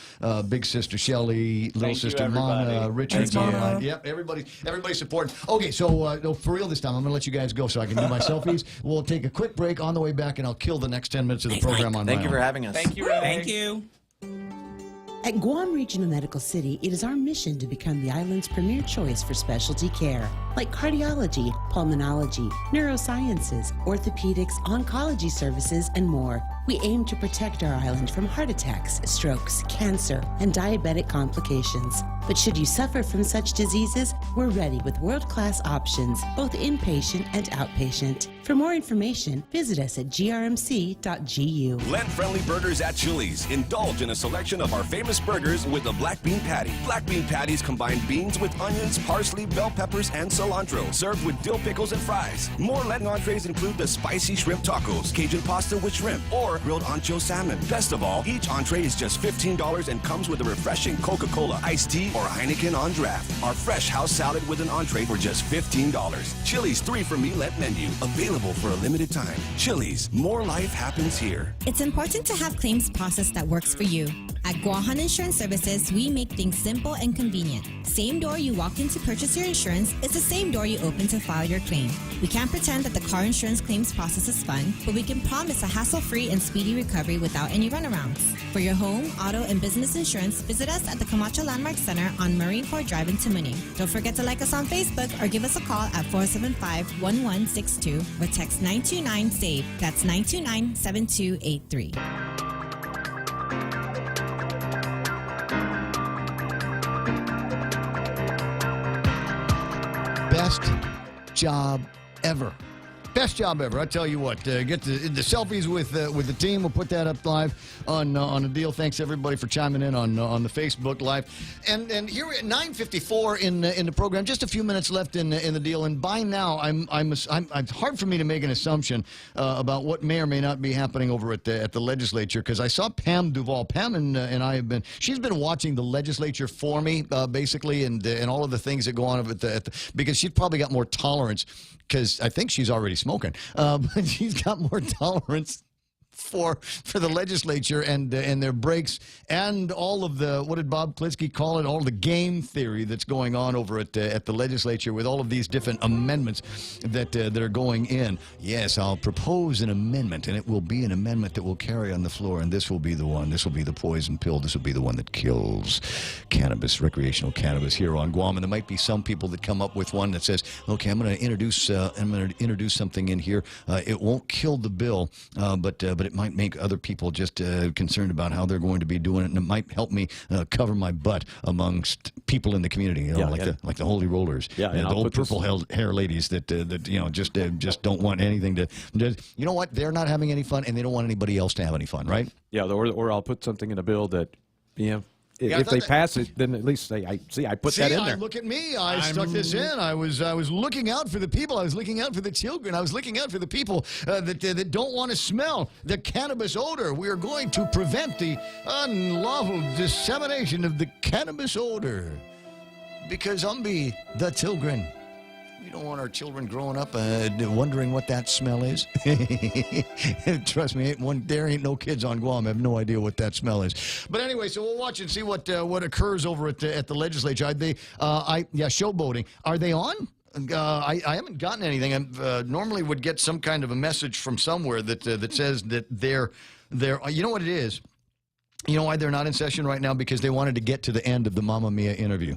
Big Sister Shelley, Little Sister Lana, Richard. Yep, everybody's supporting. Okay, so no, for real this time, I'm going to let you guys go so I can do my selfies. We'll take a quick break on the way back, and I'll kill the next 10 minutes of the program on my own. Thank you for having us. Thank you. Thank you. At Guam Regional Medical City, it is our mission to become the island's premier choice for specialty care, like cardiology, pulmonology, neurosciences, orthopedics, oncology services, and more. We aim to protect our island from heart attacks, strokes, cancer, and diabetic complications. But should you suffer from such diseases, we're ready with world-class options, both inpatient and outpatient. For more information, visit us at grmc.gu. Lent-friendly burgers at Chili's. Indulge in a selection of our famous burgers with the black bean patty. Black bean patties combine beans with onions, parsley, bell peppers, and cilantro. Served with dill pickles and fries. More Lenten entrees include the spicy shrimp tacos, Cajun pasta with shrimp, or grilled ancho salmon. Best of all, each entree is just $15 and comes with a refreshing Coca-Cola, iced tea, or Heineken on draft. Our fresh house salad with an entree for just $15. Chili's 3 for Me Lent menu. Available for a limited time. Chili's, more life happens here. It's important to have claims process that works for you. At Guahan Insurance Services, we make things simple and convenient. Same door you walk in to purchase your insurance is the same door you open to file your claim. We can't pretend that the car insurance claims process is fun, but we can promise a hassle-free and speedy recovery without any runarounds. For your home, auto, and business insurance, visit us at the Camacho Landmark Center on Marine Corps Drive in Tamuning. Don't forget to like us on Facebook or give us a call at 475-1162 or text 929-SAVE. That's 929-7283. Best job ever. Best job ever. I tell you what, get the selfies with the team. We'll put that up live on the deal. Thanks everybody for chiming in on the Facebook Live. And here we're at 9:54 in the program. Just a few minutes left in the deal. And by now, it's hard for me to make an assumption about what may or may not be happening over at the legislature, because I saw Pam Duvall. Pam and I have been. She's been watching the legislature for me basically, and all of the things that go on because she's probably got more tolerance. Because I think she's already smoking, but she's got more tolerance for the legislature and their breaks and all of the, what did Bob Klitsky call it, all the game theory that's going on over at the legislature with all of these different amendments that are going in. Yes, I'll propose an amendment, and it will be an amendment that will carry on the floor, and this will be the one. This will be the poison pill. This will be the one that kills cannabis, recreational cannabis here on Guam. And there might be some people that come up with one that says, okay, I'm going to introduce something in here. It won't kill the bill, but it might make other people just concerned about how they're going to be doing it, and it might help me cover my butt amongst people in the community, like the holy rollers, the old purple hair ladies that just don't want anything to. You know what? They're not having any fun, and they don't want anybody else to have any fun, right? Yeah, or I'll put something in a bill that, if they pass it, then at least say, I put that in there. Look at me. I stuck this in. I was looking out for the people. I was looking out for the children. I was looking out for the people that don't want to smell the cannabis odor. We are going to prevent the unlawful dissemination of the cannabis odor. Because the children. We don't want our children growing up wondering what that smell is. Trust me, there ain't no kids on Guam have no idea what that smell is. But anyway, so we'll watch and see what occurs over at the legislature. Showboating. Are they on? I haven't gotten anything. I normally would get some kind of a message from somewhere that says that they're. You know what it is? You know why they're not in session right now? Because they wanted to get to the end of the Momma Mia interview.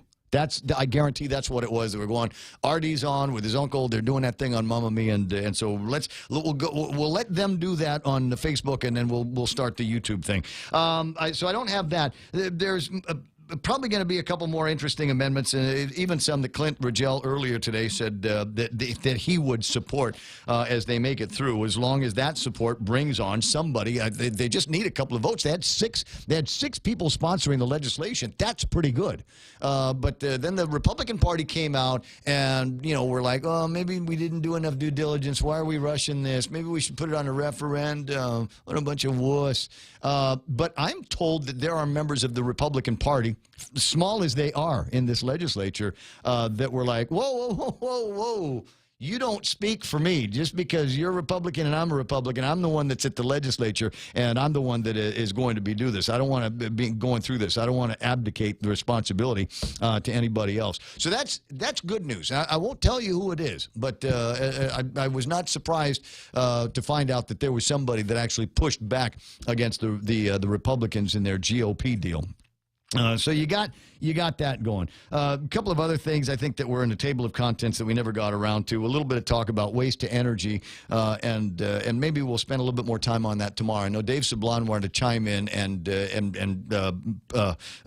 I guarantee that's what it was. They were going, Artie's on with his uncle. They're doing that thing on Momma Mia, and so we'll let them do that on the Facebook, and then we'll start the YouTube thing. So I don't have that. There's probably going to be a couple more interesting amendments, even some that Clynt Ridgell earlier today said that he would support as they make it through, as long as that support brings on somebody. They just need a couple of votes. They had six people sponsoring the legislation. That's pretty good. But then the Republican Party came out, and we're like, oh, maybe we didn't do enough due diligence. Why are we rushing this? Maybe we should put it on a referendum. What a bunch of wuss. But I'm told that there are members of the Republican Party, small as they are in this legislature, that were like, whoa. You don't speak for me. Just because you're a Republican and I'm a Republican, I'm the one that's at the legislature, and I'm the one that is going to do this. I don't want to be going through this. I don't want to abdicate the responsibility to anybody else. So that's good news. I won't tell you who it is, but I was not surprised to find out that there was somebody that actually pushed back against the Republicans in their GOP deal. So you got that going. A couple of other things I think that were in the table of contents that we never got around to. A little bit of talk about waste to energy, and maybe we'll spend a little bit more time on that tomorrow. I know Dave Sablon wanted to chime in and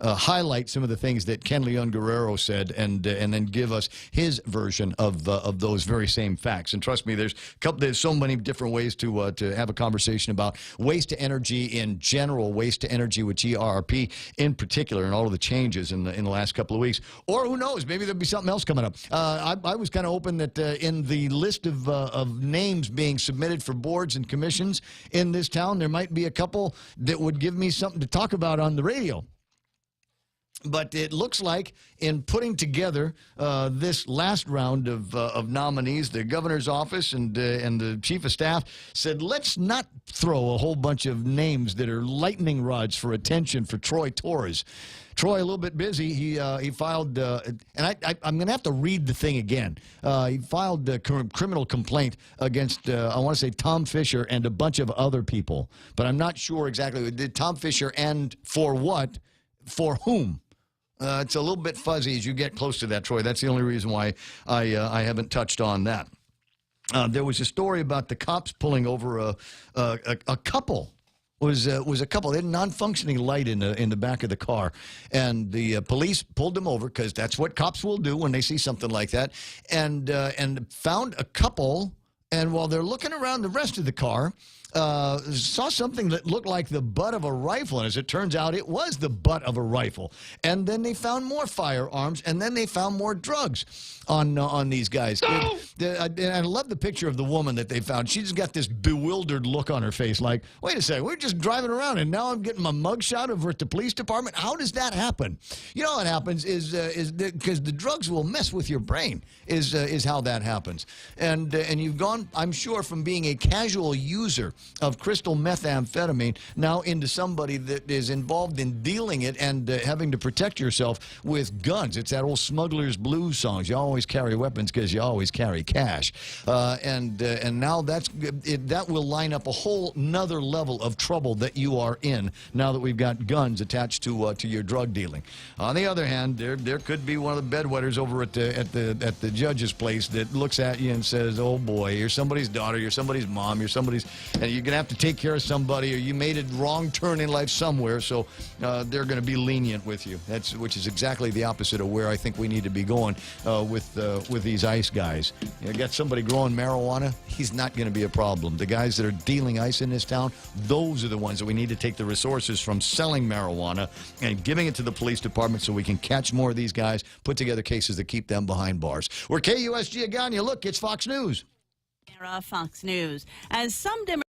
highlight some of the things that Ken Leon Guerrero said, and then give us his version of those very same facts. And trust me, there's so many different ways to have a conversation about waste to energy in general, waste to energy with GRP in particular, and all of the changes in the last couple of weeks. Or who knows, maybe there'll be something else coming up. I was kind of hoping that in the list of names being submitted for boards and commissions in this town, there might be a couple that would give me something to talk about on the radio. But it looks like in putting together this last round of nominees, the governor's office and the chief of staff said, let's not throw a whole bunch of names that are lightning rods for attention for Troy Torres. Troy, a little bit busy. He filed, and I'm going to have to read the thing again. He filed a criminal complaint against, I want to say, Tom Fisher and a bunch of other people. But I'm not sure exactly. Did Tom Fisher and for what? For whom? It's a little bit fuzzy as you get close to that, Troy. That's the only reason why I haven't touched on that. There was a story about the cops pulling over a couple. Was a couple. They had a non-functioning light in the back of the car, and the police pulled them over because that's what cops will do when they see something like that, and found a couple. And while they're looking around the rest of the car, saw something that looked like the butt of a rifle, and as it turns out, it was the butt of a rifle. And then they found more firearms, and then they found more drugs on these guys. And I love the picture of the woman that they found. She's got this bewildered look on her face, like, wait a second, we're just driving around, and now I'm getting my mugshot over at the police department? How does that happen? You know what happens is because the drugs will mess with your brain, is how that happens. And you've gone, I'm sure, from being a casual user of crystal methamphetamine now into somebody that is involved in dealing it and having to protect yourself with guns. It's that old smuggler's blues songs. You always carry weapons because you always carry cash. And now that will line up a whole nother level of trouble that you are in now that we've got guns attached to your drug dealing. On the other hand, there could be one of the bedwetters over at the judge's place that looks at you and says, oh boy, you're somebody's daughter, you're somebody's mom, you're somebody's, and you're going to have to take care of somebody, or you made a wrong turn in life somewhere, so they're going to be lenient with you. Which is exactly the opposite of where I think we need to be going with these ICE guys. You got somebody growing marijuana, he's not going to be a problem. The guys that are dealing ICE in this town, those are the ones that we need to take the resources from selling marijuana and giving it to the police department so we can catch more of these guys, put together cases that keep them behind bars. We're KUSG Agana. Look, it's Fox News. Fox News. As some